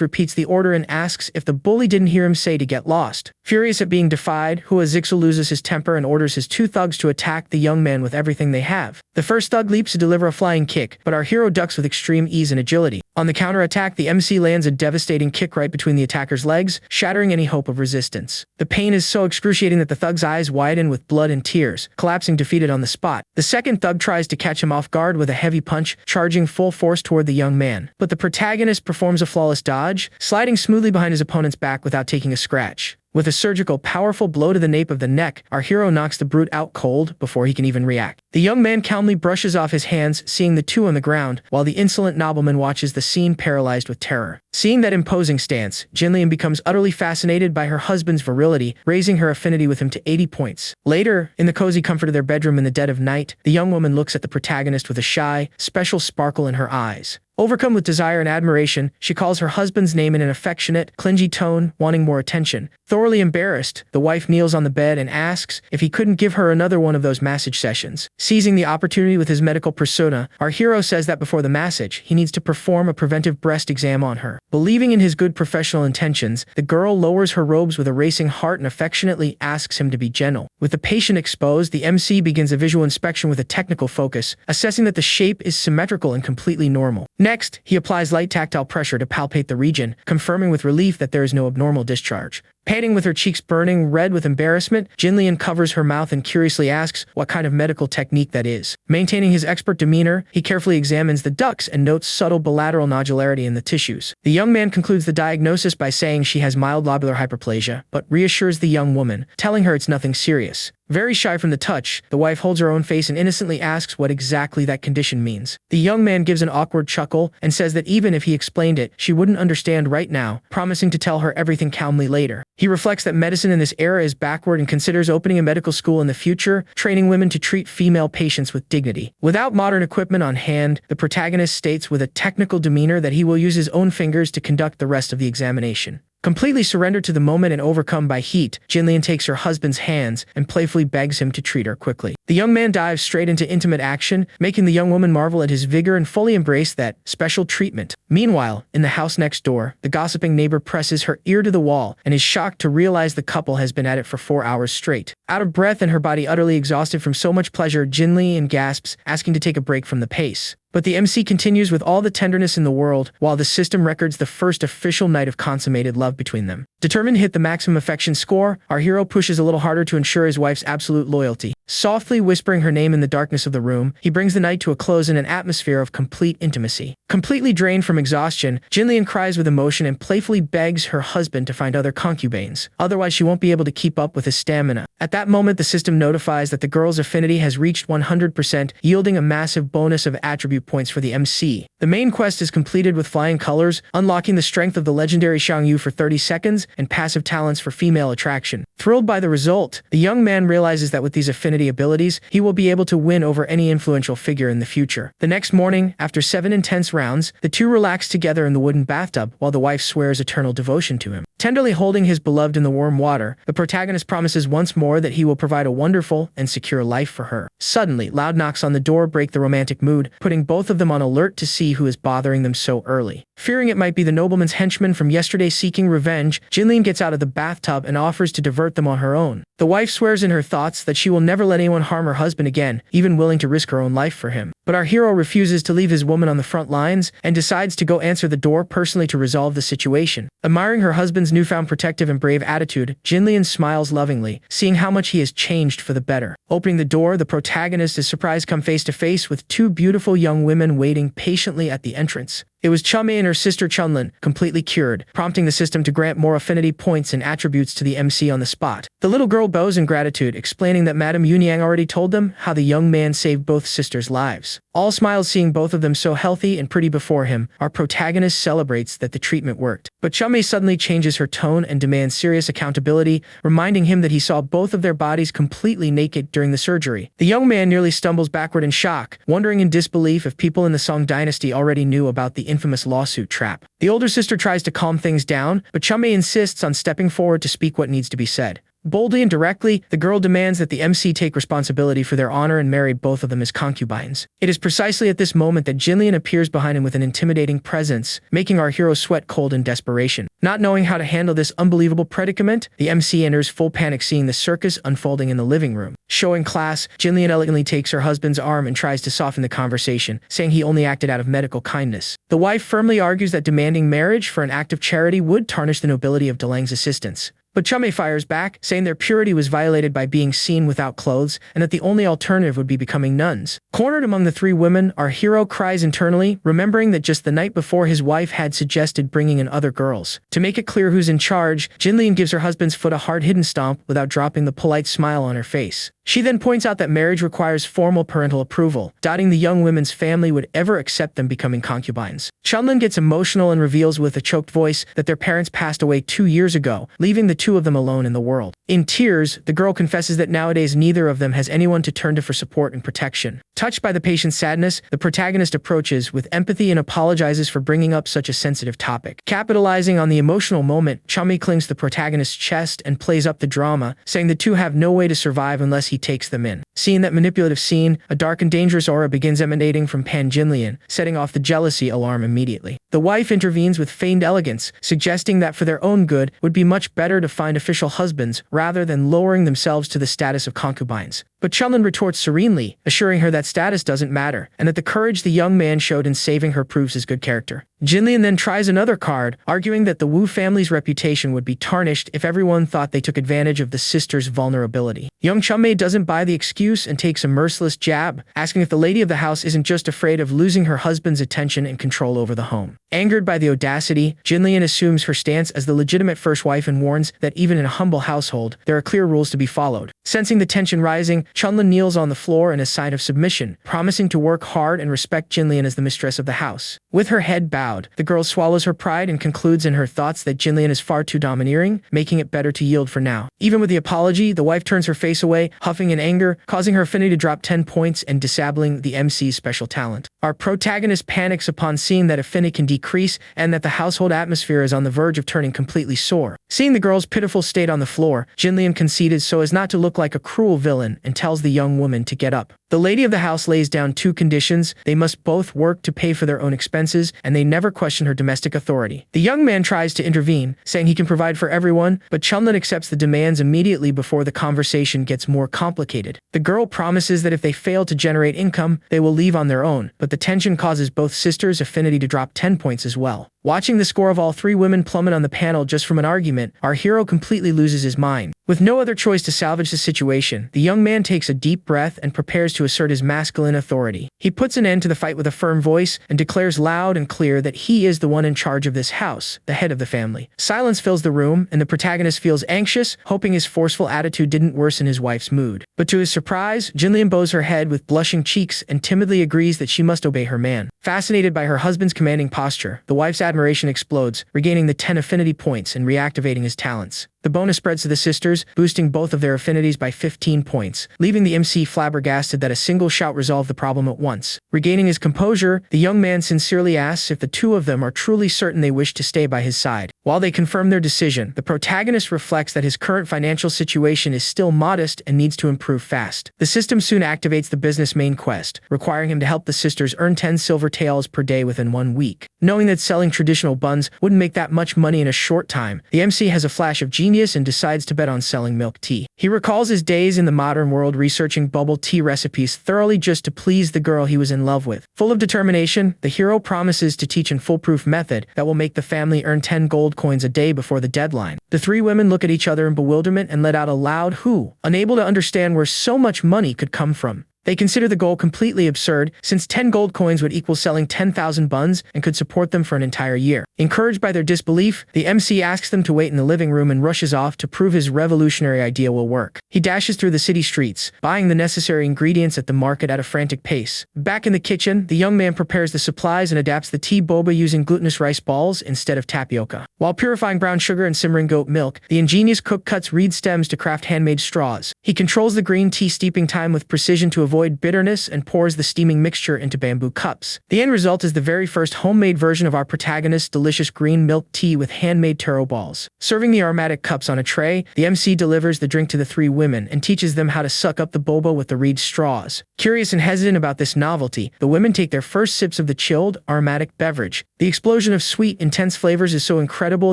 repeats the order and asks if the bully didn't hear him say to get lost. Furious at being defied, Hua Zixu loses his temper and orders his two thugs to attack the young man with everything they have. The first thug leaps to deliver a flying kick, but our hero ducks with extreme ease and agility. On the counterattack, the MC lands a devastating kick right between the attacker's legs, shattering any hope of resistance. The pain is so excruciating that the thug's eyes widen with blood and tears, collapsing defeated on the spot. The second thug tries to catch him off guard with a heavy punch, charging full force toward the young man. But the protagonist performs a flawless dodge, sliding smoothly behind his opponent's back without taking a scratch. With a surgical, powerful blow to the nape of the neck, our hero knocks the brute out cold before he can even react. The young man calmly brushes off his hands, seeing the two on the ground, while the insolent nobleman watches the scene paralyzed with terror. Seeing that imposing stance, Jinlian becomes utterly fascinated by her husband's virility, raising her affinity with him to 80 points. Later, in the cozy comfort of their bedroom in the dead of night, the young woman looks at the protagonist with a shy, special sparkle in her eyes. Overcome with desire and admiration, she calls her husband's name in an affectionate, clingy tone, wanting more attention. Thoroughly embarrassed, the wife kneels on the bed and asks if he couldn't give her another one of those massage sessions. Seizing the opportunity with his medical persona, our hero says that before the massage, he needs to perform a preventive breast exam on her. Believing in his good professional intentions, the girl lowers her robes with a racing heart and affectionately asks him to be gentle. With the patient exposed, the MC begins a visual inspection with a technical focus, assessing that the shape is symmetrical and completely normal. Next, he applies light tactile pressure to palpate the region, confirming with relief that there is no abnormal discharge. Panting with her cheeks burning red with embarrassment, Jinlian covers her mouth and curiously asks what kind of medical technique that is. Maintaining his expert demeanor, he carefully examines the ducts and notes subtle bilateral nodularity in the tissues. The young man concludes the diagnosis by saying she has mild lobular hyperplasia, but reassures the young woman, telling her it's nothing serious. Very shy from the touch, the wife holds her own face and innocently asks what exactly that condition means. The young man gives an awkward chuckle and says that even if he explained it, she wouldn't understand right now, promising to tell her everything calmly later. He reflects that medicine in this era is backward and considers opening a medical school in the future, training women to treat female patients with dignity. Without modern equipment on hand, the protagonist states with a technical demeanor that he will use his own fingers to conduct the rest of the examination. Completely surrendered to the moment and overcome by heat, Jinlian takes her husband's hands and playfully begs him to treat her quickly. The young man dives straight into intimate action, making the young woman marvel at his vigor and fully embrace that special treatment. Meanwhile, in the house next door, the gossiping neighbor presses her ear to the wall and is shocked to realize the couple has been at it for 4 hours straight. Out of breath and her body utterly exhausted from so much pleasure, Jinlian gasps, asking to take a break from the pace. But the MC continues with all the tenderness in the world, while the system records the first official night of consummated love between them. Determined to hit the maximum affection score, our hero pushes a little harder to ensure his wife's absolute loyalty. Softly whispering her name in the darkness of the room, he brings the night to a close in an atmosphere of complete intimacy. Completely drained from exhaustion, Jinlian cries with emotion and playfully begs her husband to find other concubines, otherwise she won't be able to keep up with his stamina. At that moment, the system notifies that the girl's affinity has reached 100%, yielding a massive bonus of attribute points for the MC. The main quest is completed with flying colors, unlocking the strength of the legendary Xiangyu for 30 seconds and passive talents for female attraction. Thrilled by the result, the young man realizes that with these affinity abilities, he will be able to win over any influential figure in the future. The next morning, after 7 intense rounds, the two relax together in the wooden bathtub while the wife swears eternal devotion to him. Tenderly holding his beloved in the warm water, the protagonist promises once more that he will provide a wonderful and secure life for her. Suddenly, loud knocks on the door break the romantic mood, putting both of them on alert to see who is bothering them so early. Fearing it might be the nobleman's henchman from yesterday seeking revenge, Jinlian gets out of the bathtub and offers to divert them on her own. The wife swears in her thoughts that she will never let anyone harm her husband again, even willing to risk her own life for him. But our hero refuses to leave his woman on the front lines and decides to go answer the door personally to resolve the situation. Admiring her husband's newfound protective and brave attitude, Jinlian smiles lovingly, seeing how much he has changed for the better. Opening the door, the protagonist is surprised to come face to face with two beautiful young women waiting patiently at the entrance. It was Chumei and her sister Chunlin, completely cured, prompting the system to grant more affinity points and attributes to the MC on the spot. The little girl bows in gratitude, explaining that Madame Yunyang already told them how the young man saved both sisters' lives. All smiles seeing both of them so healthy and pretty before him, our protagonist celebrates that the treatment worked. But Chumei suddenly changes her tone and demands serious accountability, reminding him that he saw both of their bodies completely naked during the surgery. The young man nearly stumbles backward in shock, wondering in disbelief if people in the Song dynasty already knew about the infamous lawsuit trap. The older sister tries to calm things down, but Chumei insists on stepping forward to speak what needs to be said. Boldly and directly, the girl demands that the MC take responsibility for their honor and marry both of them as concubines. It is precisely at this moment that Jinlian appears behind him with an intimidating presence, making our hero sweat cold in desperation. Not knowing how to handle this unbelievable predicament, the MC enters full panic seeing the circus unfolding in the living room. Showing class, Jinlian elegantly takes her husband's arm and tries to soften the conversation, saying he only acted out of medical kindness. The wife firmly argues that demanding marriage for an act of charity would tarnish the nobility of Delang's assistants. But Chumei fires back, saying their purity was violated by being seen without clothes, and that the only alternative would be becoming nuns. Cornered among the three women, our hero cries internally, remembering that just the night before his wife had suggested bringing in other girls. To make it clear who's in charge, Jinlian gives her husband's foot a hard-hidden stomp without dropping the polite smile on her face. She then points out that marriage requires formal parental approval, doubting the young women's family would ever accept them becoming concubines. Chunlin gets emotional and reveals with a choked voice that their parents passed away 2 years ago, leaving the two of them alone in the world. In tears, the girl confesses that nowadays neither of them has anyone to turn to for support and protection. Touched by the patient's sadness, the protagonist approaches with empathy and apologizes for bringing up such a sensitive topic. Capitalizing on the emotional moment, Chumei clings to the protagonist's chest and plays up the drama, saying the two have no way to survive unless he takes them in. Seeing that manipulative scene, a dark and dangerous aura begins emanating from Pan Jinlian, setting off the jealousy alarm immediately. The wife intervenes with feigned elegance, suggesting that for their own good would be much better to find official husbands rather than lowering themselves to the status of concubines. But Chunlin retorts serenely, assuring her that status doesn't matter, and that the courage the young man showed in saving her proves his good character. Jinlian then tries another card, arguing that the Wu family's reputation would be tarnished if everyone thought they took advantage of the sister's vulnerability. Young Chumei doesn't buy the excuse and takes a merciless jab, asking if the lady of the house isn't just afraid of losing her husband's attention and control over the home. Angered by the audacity, Jinlian assumes her stance as the legitimate first wife and warns that even in a humble household, there are clear rules to be followed. Sensing the tension rising, Chunlin kneels on the floor in a sign of submission, promising to work hard and respect Jinlian as the mistress of the house. With her head bowed, the girl swallows her pride and concludes in her thoughts that Jinlian is far too domineering, making it better to yield for now. Even with the apology, the wife turns her face away, huffing in anger, causing her affinity to drop 10 points and disabling the MC's special talent. Our protagonist panics upon seeing that affinity can decrease and that the household atmosphere is on the verge of turning completely sore. Seeing the girl's pitiful state on the floor, Jinlian conceded so as not to look like a cruel villain and tells the young woman to get up. The lady of the house lays down 2 conditions: they must both work to pay for their own expenses, and they never question her domestic authority. The young man tries to intervene, saying he can provide for everyone, but Chunlin accepts the demands immediately before the conversation gets more complicated. The girl promises that if they fail to generate income, they will leave on their own, but the tension causes both sisters' affinity to drop 10 points as well. Watching the score of all 3 women plummet on the panel just from an argument, our hero completely loses his mind. With no other choice to salvage the situation, the young man takes a deep breath and prepares to assert his masculine authority. He puts an end to the fight with a firm voice and declares loud and clear that he is the one in charge of this house, the head of the family. Silence fills the room, and the protagonist feels anxious, hoping his forceful attitude didn't worsen his wife's mood. But to his surprise, Jinlian bows her head with blushing cheeks and timidly agrees that she must obey her man. Fascinated by her husband's commanding posture, the wife's admiration explodes, regaining the 10 affinity points and reactivating his talents. The bonus spreads to the sisters, boosting both of their affinities by 15 points, leaving the MC flabbergasted that a single shout resolved the problem at once. Regaining his composure, the young man sincerely asks if the two of them are truly certain they wish to stay by his side. While they confirm their decision, the protagonist reflects that his current financial situation is still modest and needs to improve fast. The system soon activates the business main quest, requiring him to help the sisters earn 10 silver taels per day within 1 week. Knowing that selling traditional buns wouldn't make that much money in a short time, the MC has a flash of genius genius and decides to bet on selling milk tea. He recalls his days in the modern world researching bubble tea recipes thoroughly just to please the girl he was in love with. Full of determination, the hero promises to teach a foolproof method that will make the family earn 10 gold coins a day before the deadline. The three women look at each other in bewilderment and let out a loud hoo, unable to understand where so much money could come from. They consider the goal completely absurd, since 10 gold coins would equal selling 10,000 buns and could support them for an entire year. Encouraged by their disbelief, the MC asks them to wait in the living room and rushes off to prove his revolutionary idea will work. He dashes through the city streets, buying the necessary ingredients at the market at a frantic pace. Back in the kitchen, the young man prepares the supplies and adapts the tea boba using glutinous rice balls instead of tapioca. While purifying brown sugar and simmering goat milk, the ingenious cook cuts reed stems to craft handmade straws. He controls the green tea steeping time with precision to avoid bitterness and pours the steaming mixture into bamboo cups. The end result is the very first homemade version of our protagonist's delicious green milk tea with handmade taro balls. Serving the aromatic cups on a tray, the MC delivers the drink to the three women and teaches them how to suck up the boba with the reed straws. Curious and hesitant about this novelty, the women take their first sips of the chilled, aromatic beverage. The explosion of sweet, intense flavors is so incredible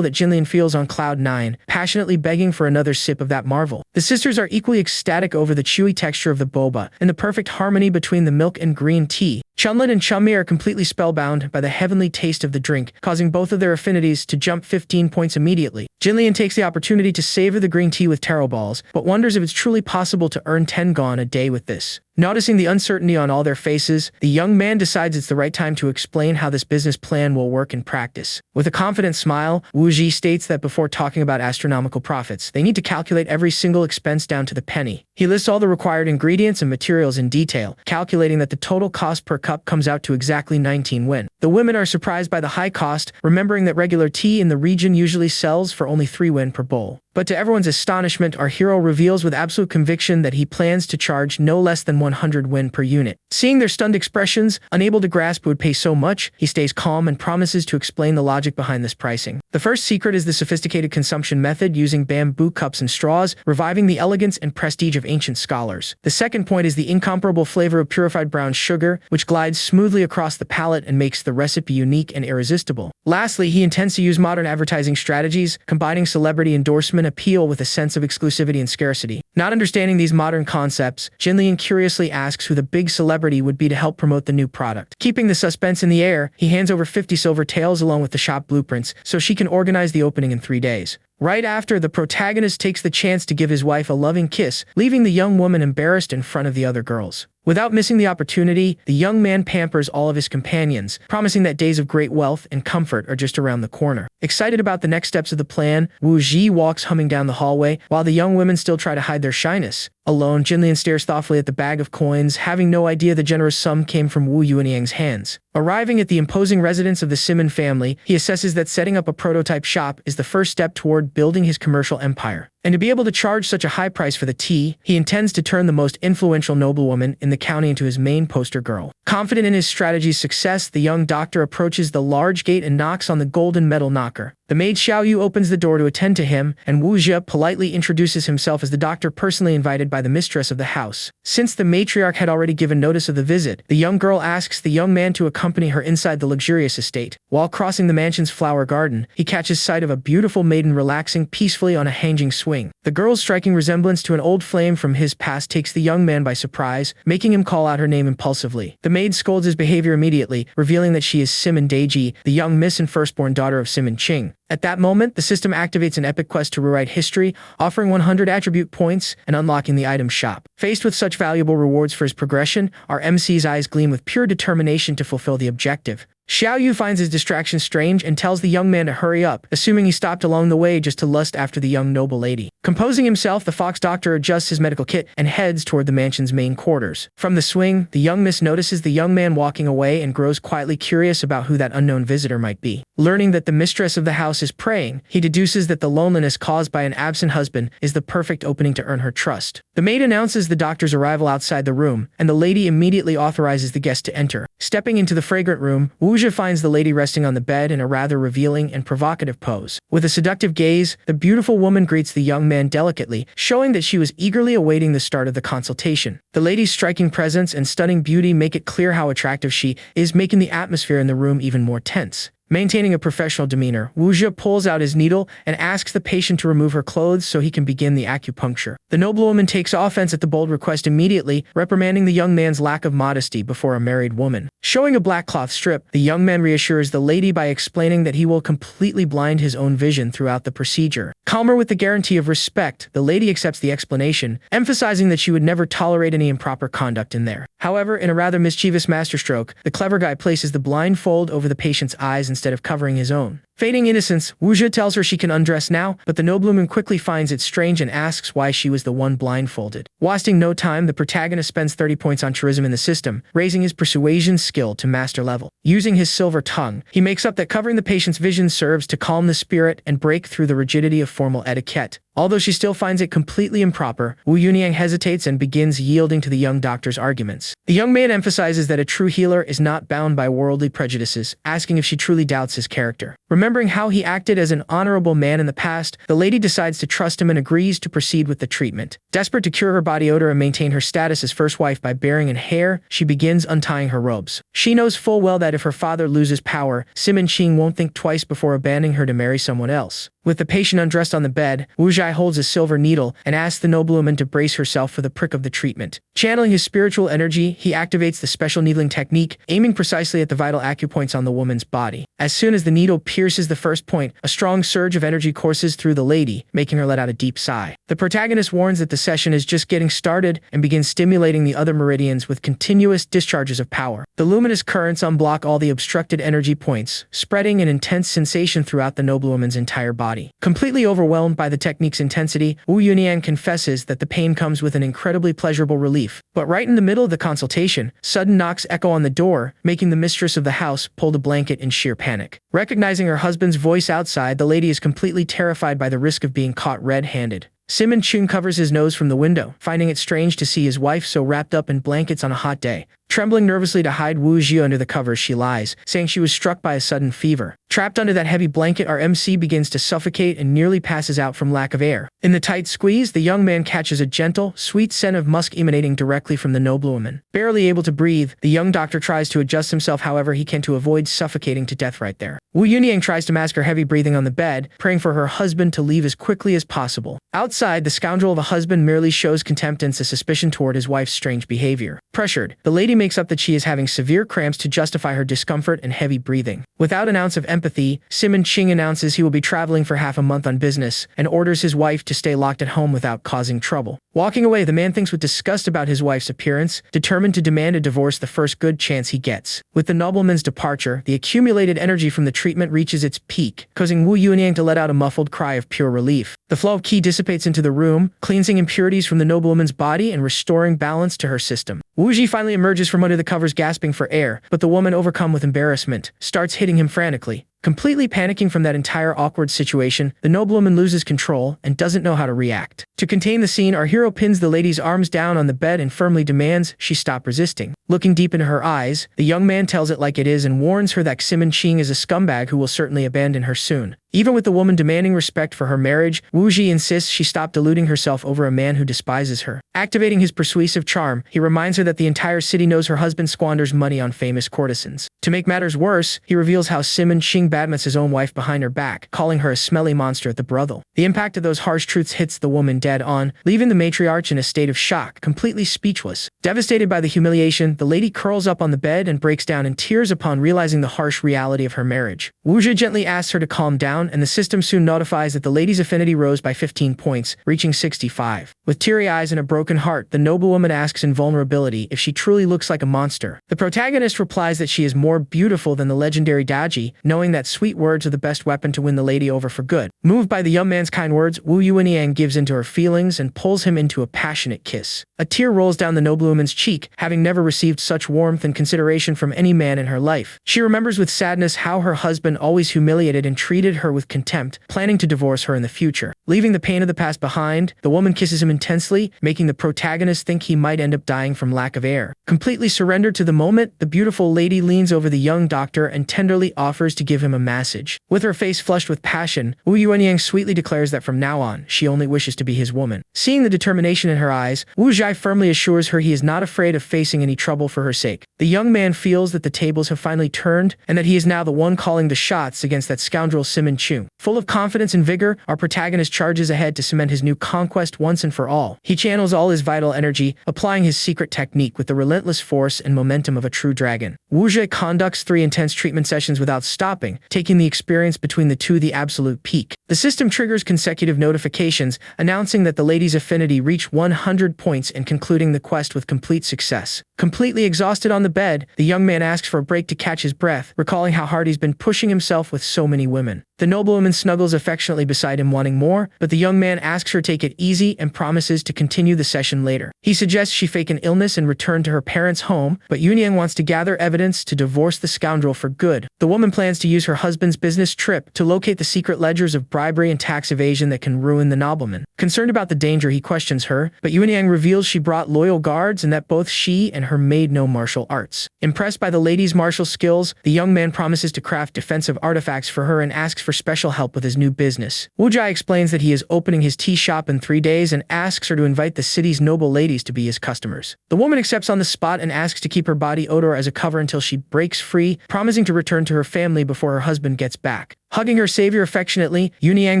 that Jinlian feels on cloud 9, passionately begging for another sip of that marvel. The sisters are equally ecstatic over the chewy texture of the boba and the perfect harmony between the milk and green tea. Chunlin and Chummi are completely spellbound by the heavenly taste of the drink, causing both of their affinities to jump 15 points immediately. Jinlian takes the opportunity to savor the green tea with taro balls, but wonders if it's truly possible to earn 10 gon a day with this. Noticing the uncertainty on all their faces, the young man decides it's the right time to explain how this business plan will work in practice. With a confident smile, Wu Ji states that before talking about astronomical profits, they need to calculate every single expense down to the penny. He lists all the required ingredients and materials in detail, calculating that the total cost per cup comes out to exactly 19 won. The women are surprised by the high cost, remembering that regular tea in the region usually sells for only 3 won per bowl. But to everyone's astonishment, our hero reveals with absolute conviction that he plans to charge no less than 100 won per unit. Seeing their stunned expressions, unable to grasp who would pay so much, he stays calm and promises to explain the logic behind this pricing. The first secret is the sophisticated consumption method using bamboo cups and straws, reviving the elegance and prestige of ancient scholars. The second point is the incomparable flavor of purified brown sugar, which glides smoothly across the palate and makes the recipe unique and irresistible. Lastly, he intends to use modern advertising strategies, combining celebrity endorsement appeal with a sense of exclusivity and scarcity. Not understanding these modern concepts, Jinlian curiously asks who the big celebrity would be to help promote the new product. Keeping the suspense in the air, he hands over 50 silver taels along with the shop blueprints so she can organize the opening in 3 days. Right after, the protagonist takes the chance to give his wife a loving kiss, leaving the young woman embarrassed in front of the other girls. Without missing the opportunity, the young man pampers all of his companions, promising that days of great wealth and comfort are just around the corner. Excited about the next steps of the plan, Wu Ji walks humming down the hallway, while the young women still try to hide their shyness. Alone, Jinlian stares thoughtfully at the bag of coins, having no idea the generous sum came from Wu Yuanyang's hands. Arriving at the imposing residence of the Simon family, he assesses that setting up a prototype shop is the first step toward building his commercial empire. And to be able to charge such a high price for the tea, he intends to turn the most influential noblewoman in the county into his main poster girl. Confident in his strategy's success, the young doctor approaches the large gate and knocks on the golden metal knocker. The maid Xiaoyu opens the door to attend to him, and Wu Jie politely introduces himself as the doctor personally invited by the mistress of the house. Since the matriarch had already given notice of the visit, the young girl asks the young man to accompany her inside the luxurious estate. While crossing the mansion's flower garden, he catches sight of a beautiful maiden relaxing peacefully on a hanging swing. The girl's striking resemblance to an old flame from his past takes the young man by surprise, making him call out her name impulsively. The maid scolds his behavior immediately, revealing that she is Simon Deji, the young miss and firstborn daughter of Simon Qing. At that moment, the system activates an epic quest to rewrite history, offering 100 attribute points and unlocking the item shop. Faced with such valuable rewards for his progression, our MC's eyes gleam with pure determination to fulfill the objective. Xiaoyu finds his distraction strange and tells the young man to hurry up, assuming he stopped along the way just to lust after the young noble lady. Composing himself, the fox doctor adjusts his medical kit and heads toward the mansion's main quarters. From the swing, the young miss notices the young man walking away and grows quietly curious about who that unknown visitor might be. Learning that the mistress of the house is praying, he deduces that the loneliness caused by an absent husband is the perfect opening to earn her trust. The maid announces the doctor's arrival outside the room, and the lady immediately authorizes the guest to enter. Stepping into the fragrant room, Wu Jie finds the lady resting on the bed in a rather revealing and provocative pose. With a seductive gaze, the beautiful woman greets the young man delicately, showing that she was eagerly awaiting the start of the consultation. The lady's striking presence and stunning beauty make it clear how attractive she is, making the atmosphere in the room even more tense. Maintaining a professional demeanor, Wuxia pulls out his needle and asks the patient to remove her clothes so he can begin the acupuncture. The noblewoman takes offense at the bold request immediately, reprimanding the young man's lack of modesty before a married woman. Showing a black cloth strip, the young man reassures the lady by explaining that he will completely blind his own vision throughout the procedure. Calmer with the guarantee of respect, the lady accepts the explanation, emphasizing that she would never tolerate any improper conduct in there. However, in a rather mischievous masterstroke, the clever guy places the blindfold over the patient's eyes instead of covering his own. Feigning innocence, Wuxia tells her she can undress now, but the noblewoman quickly finds it strange and asks why she was the one blindfolded. Wasting no time, the protagonist spends 30 points on charisma in the system, raising his persuasion skill to master level. Using his silver tongue, he makes up that covering the patient's vision serves to calm the spirit and break through the rigidity of formal etiquette. Although she still finds it completely improper, Wu Yunyang hesitates and begins yielding to the young doctor's arguments. The young man emphasizes that a true healer is not bound by worldly prejudices, asking if she truly doubts his character. Remembering how he acted as an honorable man in the past, the lady decides to trust him and agrees to proceed with the treatment. Desperate to cure her body odor and maintain her status as first wife by bearing in hair, she begins untying her robes. She knows full well that if her father loses power, Simon Ching won't think twice before abandoning her to marry someone else. With the patient undressed on the bed, Wu Zhai holds a silver needle and asks the noblewoman to brace herself for the prick of the treatment. Channeling his spiritual energy, he activates the special needling technique, aiming precisely at the vital acupoints on the woman's body. As soon as the needle pierces the first point, a strong surge of energy courses through the lady, making her let out a deep sigh. The protagonist warns that the session is just getting started and begins stimulating the other meridians with continuous discharges of power. The luminous currents unblock all the obstructed energy points, spreading an intense sensation throughout the noblewoman's entire body. Completely overwhelmed by the technique's intensity, Wu Yunyang confesses that the pain comes with an incredibly pleasurable relief. But right in the middle of the consultation, sudden knocks echo on the door, making the mistress of the house pull the blanket in sheer panic. Recognizing her husband's voice outside, the lady is completely terrified by the risk of being caught red-handed. Simon Chun covers his nose from the window, finding it strange to see his wife so wrapped up in blankets on a hot day. Trembling nervously to hide Wu Zhi under the covers, she lies, saying she was struck by a sudden fever. Trapped under that heavy blanket, our MC begins to suffocate and nearly passes out from lack of air. In the tight squeeze, the young man catches a gentle, sweet scent of musk emanating directly from the noblewoman. Barely able to breathe, the young doctor tries to adjust himself however he can to avoid suffocating to death right there. Wu Yunyang tries to mask her heavy breathing on the bed, praying for her husband to leave as quickly as possible. Outside, the scoundrel of a husband merely shows contempt and suspicion toward his wife's strange behavior. Pressured, the lady makes up that she is having severe cramps to justify her discomfort and heavy breathing. Without an ounce of empathy, Simon Ching announces he will be traveling for half a month on business and orders his wife to stay locked at home without causing trouble. Walking away, the man thinks with disgust about his wife's appearance, determined to demand a divorce the first good chance he gets. With the nobleman's departure, the accumulated energy from the treatment reaches its peak, causing Wu Yunyang to let out a muffled cry of pure relief. The flow of qi dissipates into the room, cleansing impurities from the noblewoman's body and restoring balance to her system. Wu Zhi finally emerges from under the covers gasping for air, but the woman, overcome with embarrassment, starts hitting him frantically. Completely panicking from that entire awkward situation, the noblewoman loses control and doesn't know how to react. To contain the scene, our hero pins the lady's arms down on the bed and firmly demands she stop resisting. Looking deep into her eyes, the young man tells it like it is and warns her that Simon Ching is a scumbag who will certainly abandon her soon. Even with the woman demanding respect for her marriage, Wu Zhi insists she stop deluding herself over a man who despises her. Activating his persuasive charm, he reminds her that the entire city knows her husband squanders money on famous courtesans. To make matters worse, he reveals how Simon Ching badmouths his own wife behind her back, calling her a smelly monster at the brothel. The impact of those harsh truths hits the woman dead on, leaving the matriarch in a state of shock, completely speechless. Devastated by the humiliation, the lady curls up on the bed and breaks down in tears upon realizing the harsh reality of her marriage. Wu Zhi gently asks her to calm down, and the system soon notifies that the lady's affinity rose by 15 points, reaching 65. With teary eyes and a broken heart, the noblewoman asks in vulnerability if she truly looks like a monster. The protagonist replies that she is more beautiful than the legendary Daji, knowing that sweet words are the best weapon to win the lady over for good. Moved by the young man's kind words, Wu Yunyang gives into her feelings and pulls him into a passionate kiss. A tear rolls down the noblewoman's cheek, having never received such warmth and consideration from any man in her life. She remembers with sadness how her husband always humiliated and treated her with contempt, planning to divorce her in the future. Leaving the pain of the past behind, the woman kisses him intensely, making the protagonist think he might end up dying from lack of air. Completely surrendered to the moment, the beautiful lady leans over the young doctor and tenderly offers to give him a massage. With her face flushed with passion, Wu Yuanyang sweetly declares that from now on, she only wishes to be his woman. Seeing the determination in her eyes, Wu Zhai firmly assures her he is not afraid of facing any trouble for her sake. The young man feels that the tables have finally turned, and that he is now the one calling the shots against that scoundrel Simon Chung. Full of confidence and vigor, our protagonist charges ahead to cement his new conquest once and for all. He channels all his vital energy, applying his secret technique with the relentless force and momentum of a true dragon. Wu Zhai conducts 3 intense treatment sessions without stopping, taking the experience between the two the absolute peak. The system triggers consecutive notifications, announcing that the lady's affinity reached 100 points and concluding the quest with complete success. Completely exhausted on the bed, the young man asks for a break to catch his breath, recalling how hard he's been pushing himself with so many women. The noblewoman snuggles affectionately beside him, wanting more, but the young man asks her to take it easy and promises to continue the session later. He suggests she fake an illness and return to her parents' home, but Yuanyang wants to gather evidence to divorce the scoundrel for good. The woman plans to use her husband's business trip to locate the secret ledgers of bribery and tax evasion that can ruin the nobleman. Concerned about the danger, he questions her, but Yuanyang reveals she brought loyal guards and that both she and her maid know martial arts. Impressed by the lady's martial skills, the young man promises to craft defensive artifacts for her and asks for special help with his new business. Wu Zhai explains that he is opening his tea shop in 3 days and asks her to invite the city's noble ladies to be his customers. The woman accepts on the spot and asks to keep her body odor as a cover until she breaks free, promising to return to her family before her husband gets back. Hugging her savior affectionately, Yuanyang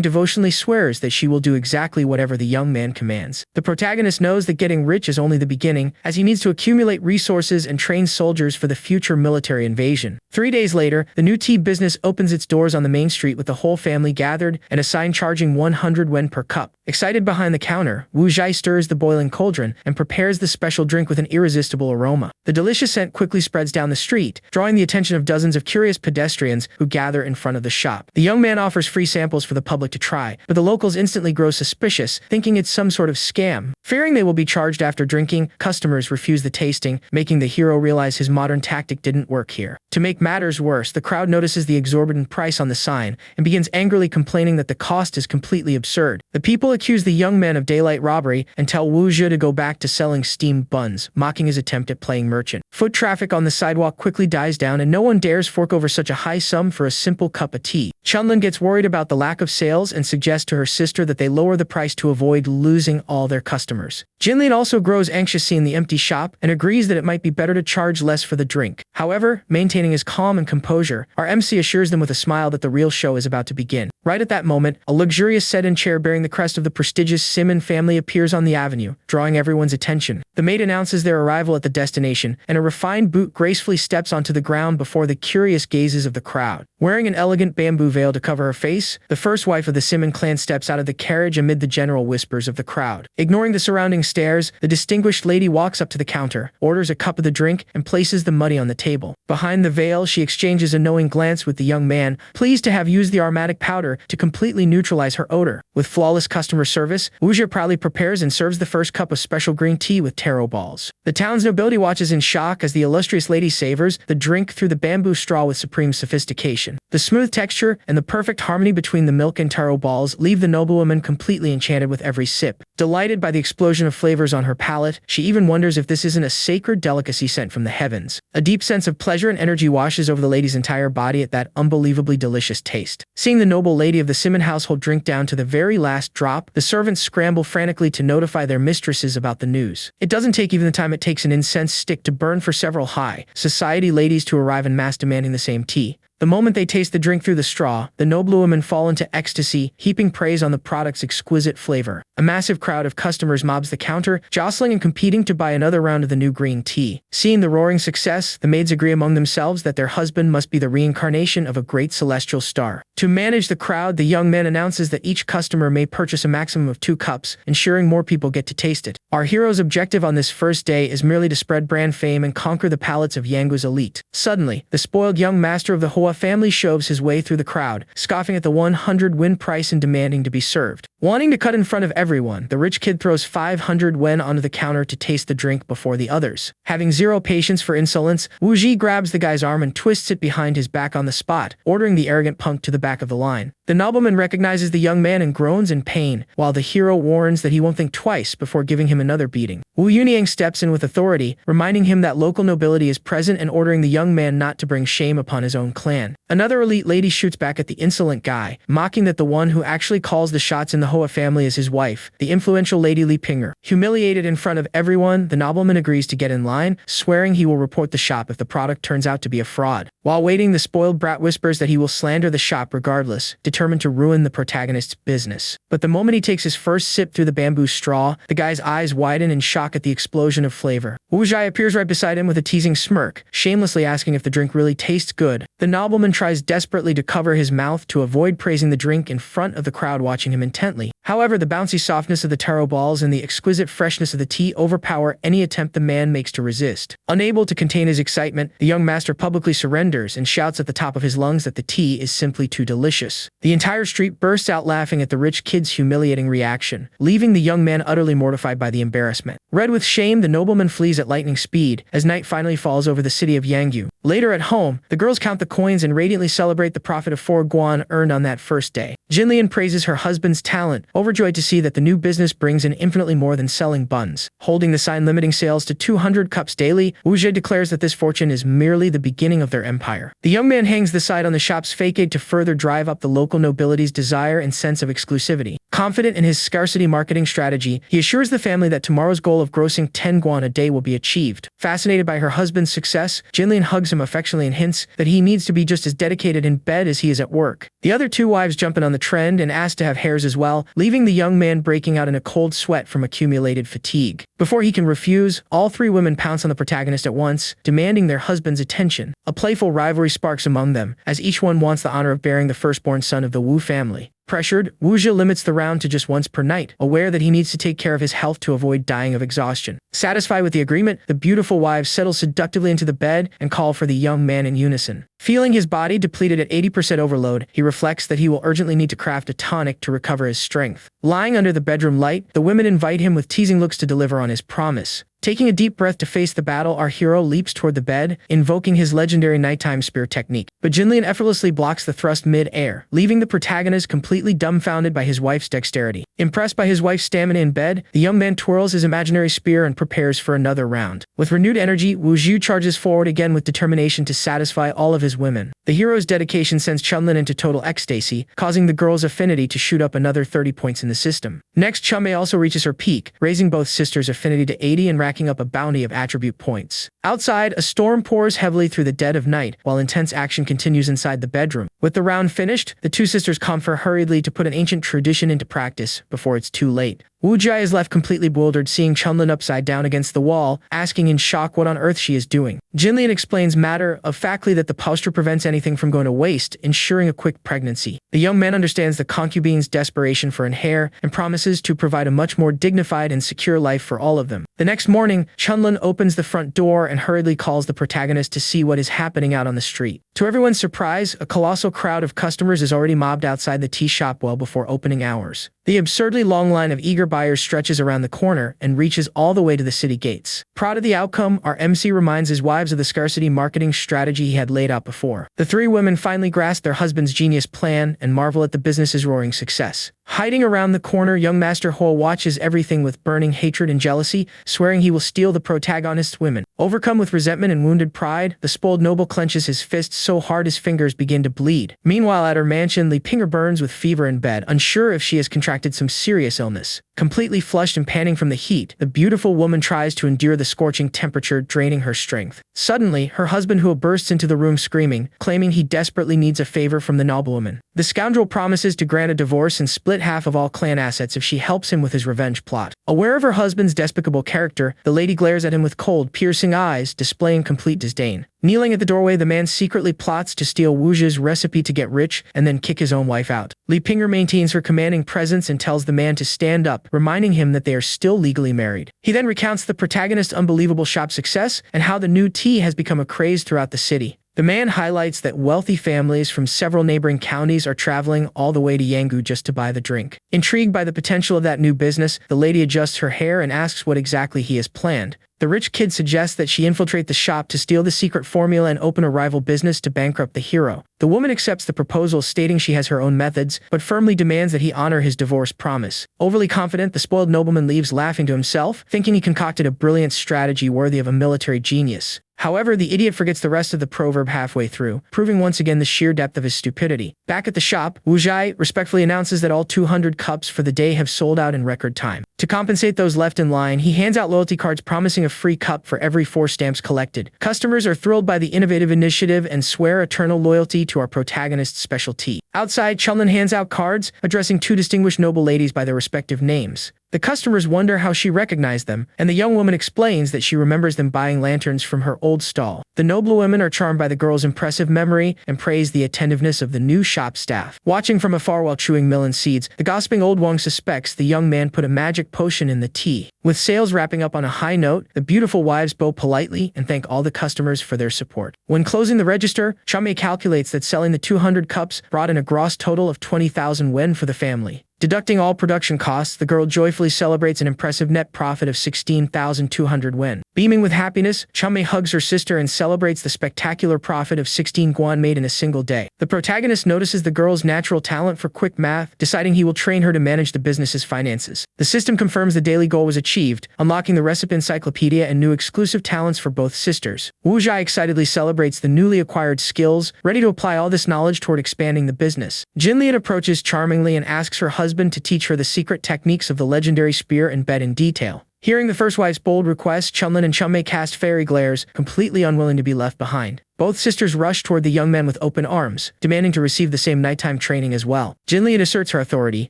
devotionally swears that she will do exactly whatever the young man commands. The protagonist knows that getting rich is only the beginning, as he needs to accumulate resources and train soldiers for the future military invasion. 3 days later, the new tea business opens its doors on the main street with the whole family gathered and a sign charging 100 yen per cup. Excited behind the counter, Wu Zhai stirs the boiling cauldron and prepares the special drink with an irresistible aroma. The delicious scent quickly spreads down the street, drawing the attention of dozens of curious pedestrians who gather in front of the shop. The young man offers free samples for the public to try, but the locals instantly grow suspicious, thinking it's some sort of scam. Fearing they will be charged after drinking, customers refuse the tasting, making the hero realize his modern tactic didn't work here. To make matters worse, the crowd notices the exorbitant price on the sign and begins angrily complaining that the cost is completely absurd. The people accuse the young man of daylight robbery and tell Wu Zhi to go back to selling steamed buns, mocking his attempt at playing merchant. Foot traffic on the sidewalk quickly dies down and no one dares fork over such a high sum for a simple cup of tea. Chunlin gets worried about the lack of sales and suggests to her sister that they lower the price to avoid losing all their customers. Jinlian also grows anxious seeing the empty shop and agrees that it might be better to charge less for the drink. However, maintaining his calm and composure, our MC assures them with a smile that the real show is about to begin. Right at that moment, a luxurious sedan chair bearing the crest of the prestigious Simon family appears on the avenue, drawing everyone's attention. The maid announces their arrival at the destination, and a refined boot gracefully steps onto the ground before the curious gazes of the crowd. Wearing an elegant bamboo veil to cover her face, the first wife of the Simon clan steps out of the carriage amid the general whispers of the crowd. Ignoring the surrounding stares, the distinguished lady walks up to the counter, orders a cup of the drink, and places the money on the table. Behind the veil, she exchanges a knowing glance with the young man, pleased to have used the aromatic powder to completely neutralize her odor. With flawless customer service, Wu Zhi proudly prepares and serves the first cup of special green tea with taro balls. The town's nobility watches in shock as the illustrious lady savors the drink through the bamboo straw with supreme sophistication. The smooth texture and the perfect harmony between the milk and taro balls leave the noblewoman completely enchanted with every sip. Delighted by the explosion of flavors on her palate, she even wonders if this isn't a sacred delicacy sent from the heavens. A deep sense of pleasure and energy washes over the lady's entire body at that unbelievably delicious taste. Seeing the noble lady of the Simon household drink down to the very last drop, the servants scramble frantically to notify their mistresses about the news. It doesn't take even the time it takes an incense stick to burn for several high society ladies to arrive en masse demanding the same tea. The moment they taste the drink through the straw, the noblewomen fall into ecstasy, heaping praise on the product's exquisite flavor. A massive crowd of customers mobs the counter, jostling and competing to buy another round of the new green tea. Seeing the roaring success, the maids agree among themselves that their husband must be the reincarnation of a great celestial star. To manage the crowd, the young man announces that each customer may purchase a maximum of 2 cups, ensuring more people get to taste it. Our hero's objective on this first day is merely to spread brand fame and conquer the palates of Yangu's elite. Suddenly, the spoiled young master of the Hoa family shoves his way through the crowd, scoffing at the 100 win price and demanding to be served. Wanting to cut in front of everyone, the rich kid throws 500 wen onto the counter to taste the drink before the others. Having zero patience for insolence, Wu Ji grabs the guy's arm and twists it behind his back on the spot, ordering the arrogant punk to the back of the line. The nobleman recognizes the young man and groans in pain, while the hero warns that he won't think twice before giving him another beating. Wu Yunyang steps in with authority, reminding him that local nobility is present and ordering the young man not to bring shame upon his own clan. Another elite lady shoots back at the insolent guy, mocking that the one who actually calls the shots in the Hoa family is his wife, the influential Lady Li Pinger. Humiliated in front of everyone, the nobleman agrees to get in line, swearing he will report the shop if the product turns out to be a fraud. While waiting, the spoiled brat whispers that he will slander the shop regardless, determined to ruin the protagonist's business. But the moment he takes his first sip through the bamboo straw, the guy's eyes widen in shock at the explosion of flavor. Wu Zhai appears right beside him with a teasing smirk, shamelessly asking if the drink really tastes good. The nobleman tries desperately to cover his mouth to avoid praising the drink in front of the crowd watching him intently. However, the bouncy softness of the taro balls and the exquisite freshness of the tea overpower any attempt the man makes to resist. Unable to contain his excitement, the young master publicly surrenders and shouts at the top of his lungs that the tea is simply too delicious. The entire street bursts out laughing at the rich kid's humiliating reaction, leaving the young man utterly mortified by the embarrassment. Red with shame, the nobleman flees at lightning speed as night finally falls over the city of Yangyu. Later at home, the girls count the coins and radiantly celebrate the profit of 4 guan earned on that first day. Jinlian praises her husband's talent, overjoyed to see that the new business brings in infinitely more than selling buns. Holding the sign limiting sales to 200 cups daily, Wu Zhe declares that this fortune is merely the beginning of their empire. The young man hangs the side on the shop's facade to further drive up the local nobility's desire and sense of exclusivity. Confident in his scarcity marketing strategy, he assures the family that tomorrow's goal of grossing 10 guan a day will be achieved. Fascinated by her husband's success, Jinlian hugs him affectionately and hints that he needs to be just as dedicated in bed as he is at work. The other two wives jump in on the trend and ask to have hairs as well, leaving the young man breaking out in a cold sweat from accumulated fatigue. Before he can refuse, all 3 women pounce on the protagonist at once, demanding their husband's attention. A playful rivalry sparks among them, as each one wants the honor of bearing the firstborn son of the Wu family. Pressured, Wu Zhe limits the round to just once per night, aware that he needs to take care of his health to avoid dying of exhaustion. Satisfied with the agreement, the beautiful wives settle seductively into the bed and call for the young man in unison. Feeling his body depleted at 80% overload, he reflects that he will urgently need to craft a tonic to recover his strength. Lying under the bedroom light, the women invite him with teasing looks to deliver on his promise. Taking a deep breath to face the battle, our hero leaps toward the bed, invoking his legendary nighttime spear technique. But Jinlian effortlessly blocks the thrust mid-air, leaving the protagonist completely dumbfounded by his wife's dexterity. Impressed by his wife's stamina in bed, the young man twirls his imaginary spear and prepares for another round. With renewed energy, Wu Zhu charges forward again with determination to satisfy all of his women. The hero's dedication sends Chunlin into total ecstasy, causing the girl's affinity to shoot up another 30 points in the system. Next, Chunmei also reaches her peak, raising both sisters' affinity to 80 and racking up a bounty of attribute points. Outside, a storm pours heavily through the dead of night, while intense action continues inside the bedroom. With the round finished, the two sisters confer hurriedly to put an ancient tradition into practice before it's too late. Wu Jai is left completely bewildered, seeing Chunlin upside down against the wall, asking in shock what on earth she is doing. Jinlian explains matter-of-factly that the posture prevents anything from going to waste, ensuring a quick pregnancy. The young man understands the concubine's desperation for an heir and promises to provide a much more dignified and secure life for all of them. The next morning, Chunlin opens the front door and hurriedly calls the protagonist to see what is happening out on the street. To everyone's surprise, a colossal crowd of customers is already mobbed outside the tea shop well before opening hours. The absurdly long line of eager buyers stretches around the corner and reaches all the way to the city gates. Proud of the outcome, our MC reminds his wives of the scarcity marketing strategy he had laid out before. The three women finally grasp their husband's genius plan and marvel at the business's roaring success. Hiding around the corner, young Master Ho watches everything with burning hatred and jealousy, swearing he will steal the protagonist's women. Overcome with resentment and wounded pride, the spoiled noble clenches his fists so hard his fingers begin to bleed. Meanwhile, at her mansion, Li Pinger burns with fever in bed, unsure if she has contracted some serious illness. Completely flushed and panting from the heat, the beautiful woman tries to endure the scorching temperature, draining her strength. Suddenly, her husband Huo bursts into the room screaming, claiming he desperately needs a favor from the noblewoman. The scoundrel promises to grant a divorce and split half of all clan assets if she helps him with his revenge plot. Aware of her husband's despicable character, the lady glares at him with cold, piercing eyes, displaying complete disdain. Kneeling at the doorway, the man secretly plots to steal Wu Zhe's recipe to get rich and then kick his own wife out. Li Pinger maintains her commanding presence and tells the man to stand up, reminding him that they are still legally married. He then recounts the protagonist's unbelievable shop success and how the new tea has become a craze throughout the city. The man highlights that wealthy families from several neighboring counties are traveling all the way to Yangu just to buy the drink. Intrigued by the potential of that new business, the lady adjusts her hair and asks what exactly he has planned. The rich kid suggests that she infiltrate the shop to steal the secret formula and open a rival business to bankrupt the hero. The woman accepts the proposal, stating she has her own methods, but firmly demands that he honor his divorce promise. Overly confident, the spoiled nobleman leaves laughing to himself, thinking he concocted a brilliant strategy worthy of a military genius. However, the idiot forgets the rest of the proverb halfway through, proving once again the sheer depth of his stupidity. Back at the shop, Wu Zhai respectfully announces that all 200 cups for the day have sold out in record time. To compensate those left in line, he hands out loyalty cards promising a free cup for every 4 stamps collected. Customers are thrilled by the innovative initiative and swear eternal loyalty to our protagonist's specialty. Outside, Chunlin hands out cards addressing 2 distinguished noble ladies by their respective names. The customers wonder how she recognized them, and the young woman explains that she remembers them buying lanterns from her old stall. The noble women are charmed by the girl's impressive memory and praise the attentiveness of the new shop staff. Watching from afar while chewing melon seeds, the gossiping old Wong suspects the young man put a magic potion in the tea. With sales wrapping up on a high note, the beautiful wives bow politely and thank all the customers for their support. When closing the register, Chunmei calculates that selling the 200 cups brought in a gross total of 20,000 wen for the family. Deducting all production costs, the girl joyfully celebrates an impressive net profit of 16,200 wen. Beaming with happiness, Chunmei hugs her sister and celebrates the spectacular profit of 16 guan made in a single day. The protagonist notices the girl's natural talent for quick math, deciding he will train her to manage the business's finances. The system confirms the daily goal was achieved, unlocking the recipe encyclopedia and new exclusive talents for both sisters. Wu Zhai excitedly celebrates the newly acquired skills, ready to apply all this knowledge toward expanding the business. Jinlian approaches charmingly and asks her husband to teach her the secret techniques of the legendary spear and bed in detail. Hearing the first wife's bold request, Chunlin and Chunmei cast fairy glares, completely unwilling to be left behind. Both sisters rush toward the young man with open arms, demanding to receive the same nighttime training as well. Jinlian asserts her authority,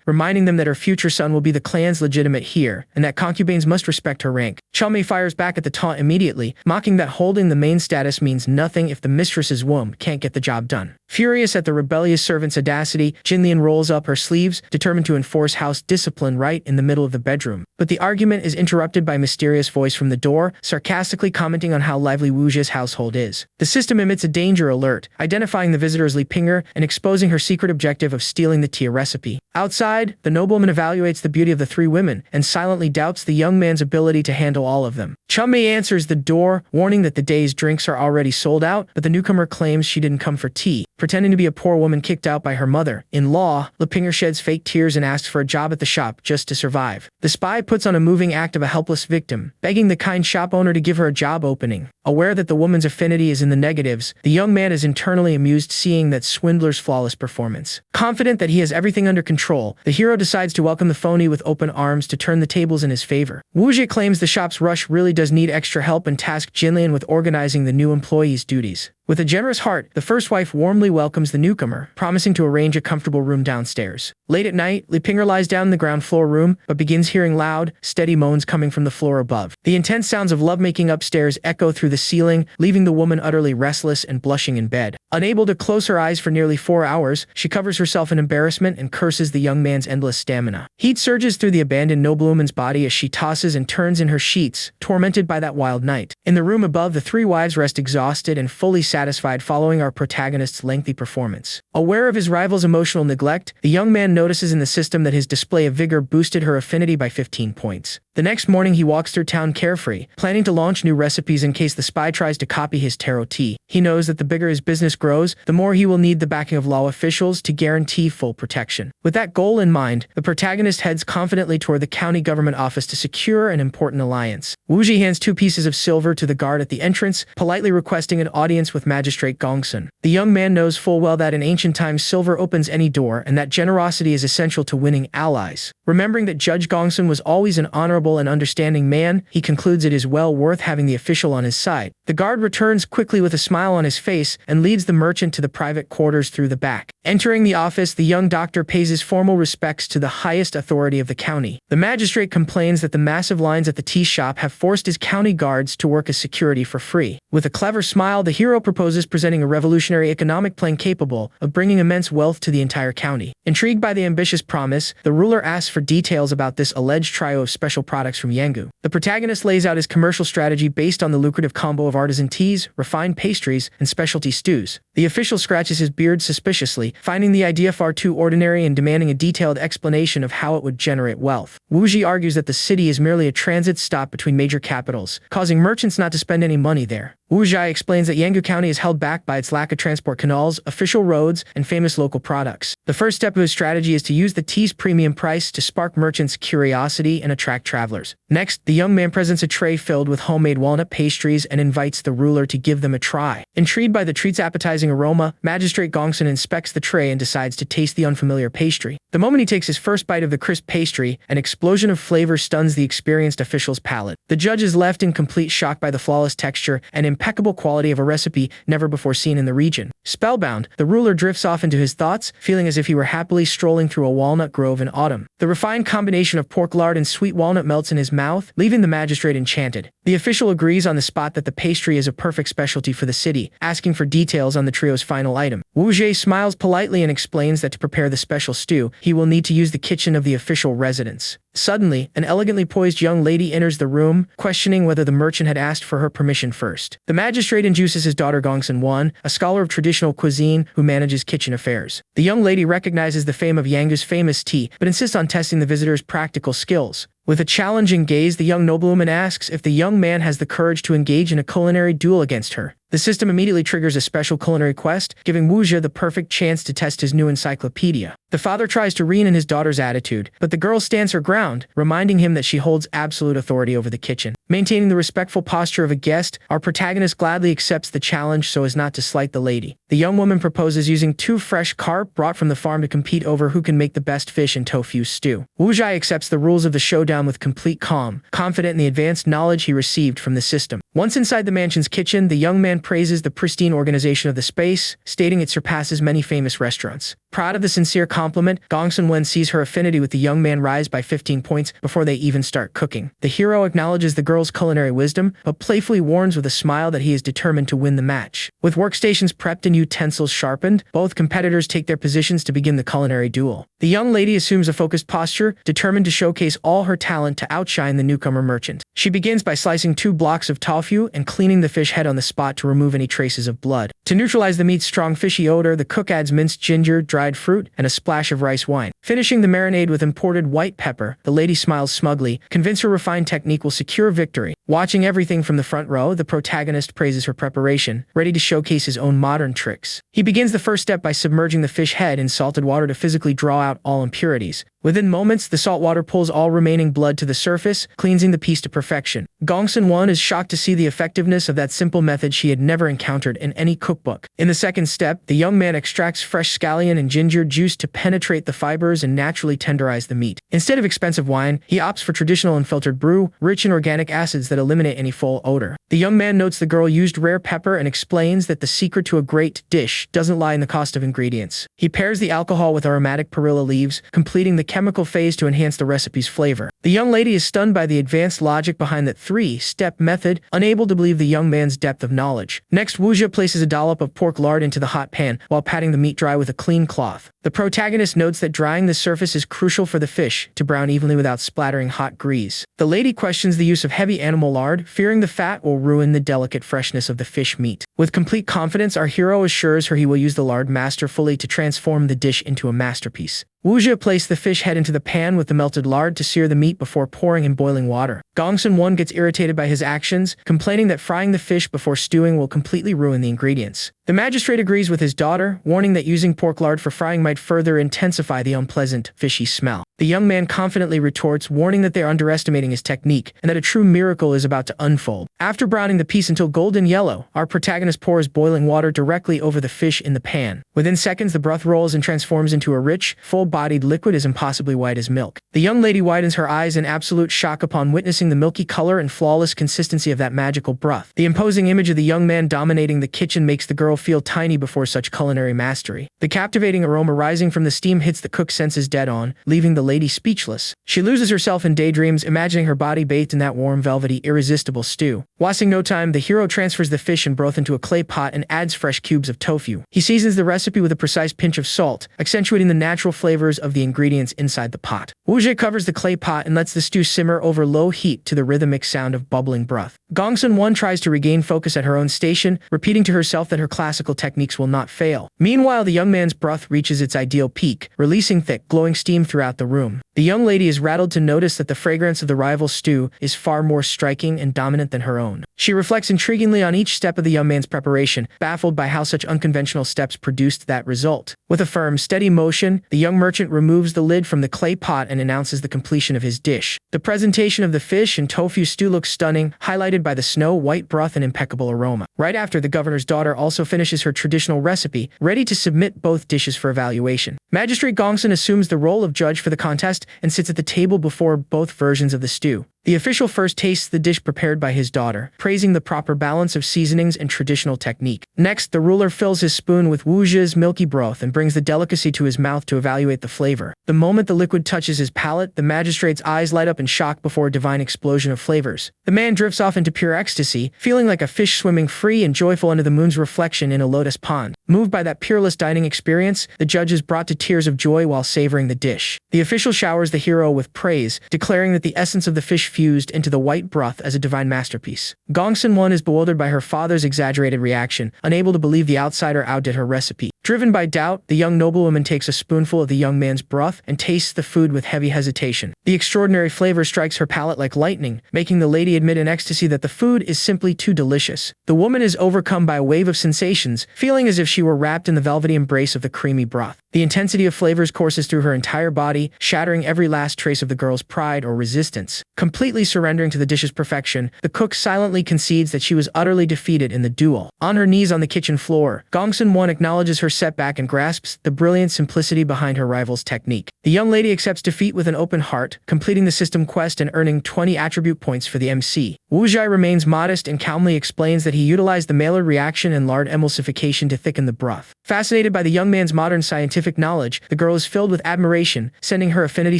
reminding them that her future son will be the clan's legitimate heir, and that concubines must respect her rank. Chunmei fires back at the taunt immediately, mocking that holding the main status means nothing if the mistress's womb can't get the job done. Furious at the rebellious servant's audacity, Jinlian rolls up her sleeves, determined to enforce house discipline right in the middle of the bedroom. But the argument is interrupted by a mysterious voice from the door, sarcastically commenting on how lively Wu Zhi's household is. The system emits a danger alert, identifying the visitor as Li Pinger and exposing her secret objective of stealing the tea recipe. Outside, the nobleman evaluates the beauty of the 3 women and silently doubts the young man's ability to handle all of them. Chunmei answers the door, warning that the day's drinks are already sold out, but the newcomer claims she didn't come for tea. Pretending to be a poor woman kicked out by her mother-in-law, Li Pinger sheds fake tears and asks for a job at the shop just to survive. The spy puts on a moving act of a helpless victim, begging the kind shop owner to give her a job opening. Aware that the woman's affinity is in the negatives, the young man is internally amused seeing that swindler's flawless performance. Confident that he has everything under control, the hero decides to welcome the phony with open arms to turn the tables in his favor. Wu Zhi claims the shop's rush really does need extra help and tasks Jinlian with organizing the new employee's duties. With a generous heart, the first wife warmly welcomes the newcomer, promising to arrange a comfortable room downstairs. Late at night, Li Pinger lies down in the ground floor room, but begins hearing loud, steady moans coming from the floor above. The intense sounds of lovemaking upstairs echo through the ceiling, leaving the woman utterly restless and blushing in bed. Unable to close her eyes for nearly 4 hours, she covers herself in embarrassment and curses the young man's endless stamina. Heat surges through the abandoned noblewoman's body as she tosses and turns in her sheets, tormented by that wild night. In the room above, the 3 wives rest exhausted and fully satisfied following our protagonist's lengthy performance. Aware of his rival's emotional neglect, the young man notices in the system that his display of vigor boosted her affinity by 15 points. The next morning he walks through town carefree, planning to launch new recipes in case the spy tries to copy his taro tea. He knows that the bigger his business grows, the more he will need the backing of law officials to guarantee full protection. With that goal in mind, the protagonist heads confidently toward the county government office to secure an important alliance. Wu Zhi hands 2 pieces of silver to the guard at the entrance, politely requesting an audience with Magistrate Gongsun. The young man knows full well that in ancient times silver opens any door and that generosity is essential to winning allies. Remembering that Judge Gongsun was always an honorable and understanding man, he concludes it is well worth having the official on his side. The guard returns quickly with a smile on his face and leads the merchant to the private quarters through the back. Entering the office, the young doctor pays his formal respects to the highest authority of the county. The magistrate complains that the massive lines at the tea shop have forced his county guards to work as security for free. With a clever smile, the hero proposes presenting a revolutionary economic plan capable of bringing immense wealth to the entire county. Intrigued by the ambitious promise, the ruler asks for details about this alleged trio of special products from Yangu. The protagonist lays out his commercial strategy based on the lucrative combo of artisan teas, refined pastries, pastries, and specialty stews. The official scratches his beard suspiciously, finding the idea far too ordinary and demanding a detailed explanation of how it would generate wealth. Wuji argues that the city is merely a transit stop between major capitals, causing merchants not to spend any money there. Wu Zhai explains that Yanggu County is held back by its lack of transport canals, official roads, and famous local products. The first step of his strategy is to use the tea's premium price to spark merchants' curiosity and attract travelers. Next, the young man presents a tray filled with homemade walnut pastries and invites the ruler to give them a try. Intrigued by the treat's appetizing aroma, Magistrate Gongsun inspects the tray and decides to taste the unfamiliar pastry. The moment he takes his first bite of the crisp pastry, an explosion of flavor stuns the experienced official's palate. The judge is left in complete shock by the flawless texture and impeccable quality of a recipe never before seen in the region. Spellbound, the ruler drifts off into his thoughts, feeling as if he were happily strolling through a walnut grove in autumn. The refined combination of pork lard and sweet walnut melts in his mouth, leaving the magistrate enchanted. The official agrees on the spot that the pastry is a perfect specialty for the city, asking for details on the trio's final item. Wu Zhe smiles politely and explains that to prepare the special stew, he will need to use the kitchen of the official residence. Suddenly, an elegantly poised young lady enters the room, questioning whether the merchant had asked for her permission first. The magistrate induces his daughter Gongsun Wan, a scholar of traditional cuisine who manages kitchen affairs. The young lady recognizes the fame of Yanggu's famous tea, but insists on testing the visitor's practical skills. With a challenging gaze, the young noblewoman asks if the young man has the courage to engage in a culinary duel against her. The system immediately triggers a special culinary quest, giving Wu Zhe the perfect chance to test his new encyclopedia. The father tries to rein in his daughter's attitude, but the girl stands her ground, reminding him that she holds absolute authority over the kitchen. Maintaining the respectful posture of a guest, our protagonist gladly accepts the challenge so as not to slight the lady. The young woman proposes using 2 fresh carp brought from the farm to compete over who can make the best fish and tofu stew. Wu Zhai accepts the rules of the showdown with complete calm, confident in the advanced knowledge he received from the system. Once inside the mansion's kitchen, the young man praises the pristine organization of the space, stating it surpasses many famous restaurants. Proud of the sincere compliment, Gongsun Wen sees her affinity with the young man rise by 15 points before they even start cooking. The hero acknowledges the girl's culinary wisdom, but playfully warns with a smile that he is determined to win the match. With workstations prepped and utensils sharpened, both competitors take their positions to begin the culinary duel. The young lady assumes a focused posture, determined to showcase all her talent to outshine the newcomer merchant. She begins by slicing 2 blocks of tofu and cleaning the fish head on the spot to remove any traces of blood. To neutralize the meat's strong fishy odor, the cook adds minced ginger, dried fruit, and a splash of rice wine. Finishing the marinade with imported white pepper, the lady smiles smugly, convinced her refined technique will secure victory. Watching everything from the front row, the protagonist praises her preparation, ready to showcase his own modern tricks. He begins the first step by submerging the fish head in salted water to physically draw out all impurities. Within moments, the salt water pulls all remaining blood to the surface, cleansing the piece to perfection. Gongsun Wan is shocked to see the effectiveness of that simple method she had never encountered in any cookbook. In the second step, the young man extracts fresh scallion and ginger juice to penetrate the fibers and naturally tenderize the meat. Instead of expensive wine, he opts for traditional unfiltered brew, rich in organic acids that eliminate any foul odor. The young man notes the girl used rare pepper and explains that the secret to a great dish doesn't lie in the cost of ingredients. He pairs the alcohol with aromatic perilla leaves, completing the chemical phase to enhance the recipe's flavor. The young lady is stunned by the advanced logic behind that 3-step method, unable to believe the young man's depth of knowledge. Next, Wu Zhe places a dollop of pork lard into the hot pan while patting the meat dry with a clean cloth. The protagonist notes that drying the surface is crucial for the fish to brown evenly without splattering hot grease. The lady questions the use of heavy animal lard, fearing the fat will ruin the delicate freshness of the fish meat. With complete confidence, our hero assures her he will use the lard masterfully to transform the dish into a masterpiece. Wu Zhe placed the fish head into the pan with the melted lard to sear the meat before pouring in boiling water. Gongsun Wan gets irritated by his actions, complaining that frying the fish before stewing will completely ruin the ingredients. The magistrate agrees with his daughter, warning that using pork lard for frying might further intensify the unpleasant, fishy smell. The young man confidently retorts, warning that they are underestimating his technique and that a true miracle is about to unfold. After browning the piece until golden yellow, our protagonist pours boiling water directly over the fish in the pan. Within seconds, the broth rolls and transforms into a rich, full-bodied liquid as impossibly white as milk. The young lady widens her eyes in absolute shock upon witnessing the milky color and flawless consistency of that magical broth. The imposing image of the young man dominating the kitchen makes the girl feel tiny before such culinary mastery. The captivating aroma rising from the steam hits the cook's senses dead on, leaving the lady speechless. She loses herself in daydreams, imagining her body bathed in that warm, velvety, irresistible stew. Wasting no time, the hero transfers the fish and broth into a clay pot and adds fresh cubes of tofu. He seasons the recipe with a precise pinch of salt, accentuating the natural flavors of the ingredients inside the pot. Wu Zhe covers the clay pot and lets the stew simmer over low heat heat to the rhythmic sound of bubbling broth. Gongsun-won tries to regain focus at her own station, repeating to herself that her classical techniques will not fail. Meanwhile, the young man's broth reaches its ideal peak, releasing thick, glowing steam throughout the room. The young lady is rattled to notice that the fragrance of the rival's stew is far more striking and dominant than her own. She reflects intriguingly on each step of the young man's preparation, baffled by how such unconventional steps produced that result. With a firm, steady motion, the young merchant removes the lid from the clay pot and announces the completion of his dish. The presentation of the fish and tofu stew looks stunning, highlighted by the snow-white broth and impeccable aroma. Right after, the governor's daughter also finishes her traditional recipe, ready to submit both dishes for evaluation. Magistrate Gongsun assumes the role of judge for the contest and sits at the table before both versions of the stew. The official first tastes the dish prepared by his daughter, praising the proper balance of seasonings and traditional technique. Next, the ruler fills his spoon with Wujia's milky broth and brings the delicacy to his mouth to evaluate the flavor. The moment the liquid touches his palate, the magistrate's eyes light up in shock before a divine explosion of flavors. The man drifts off into pure ecstasy, feeling like a fish swimming free and joyful under the moon's reflection in a lotus pond. Moved by that peerless dining experience, the judge is brought to tears of joy while savoring the dish. The official showers the hero with praise, declaring that the essence of the fish fused into the white broth as a divine masterpiece. Gongsun-won is bewildered by her father's exaggerated reaction, unable to believe the outsider outdid her recipe. Driven by doubt, the young noblewoman takes a spoonful of the young man's broth and tastes the food with heavy hesitation. The extraordinary flavor strikes her palate like lightning, making the lady admit in ecstasy that the food is simply too delicious. The woman is overcome by a wave of sensations, feeling as if she were wrapped in the velvety embrace of the creamy broth. The intensity of flavors courses through her entire body, shattering every last trace of the girl's pride or resistance. Completely surrendering to the dish's perfection, the cook silently concedes that she was utterly defeated in the duel. On her knees on the kitchen floor, Gongsun-won acknowledges her setback and grasps the brilliant simplicity behind her rival's technique. The young lady accepts defeat with an open heart, completing the system quest and earning 20 attribute points for the MC. Wu Zhai remains modest and calmly explains that he utilized the Maillard reaction and lard emulsification to thicken the broth. Fascinated by the young man's modern scientific knowledge, the girl is filled with admiration, sending her affinity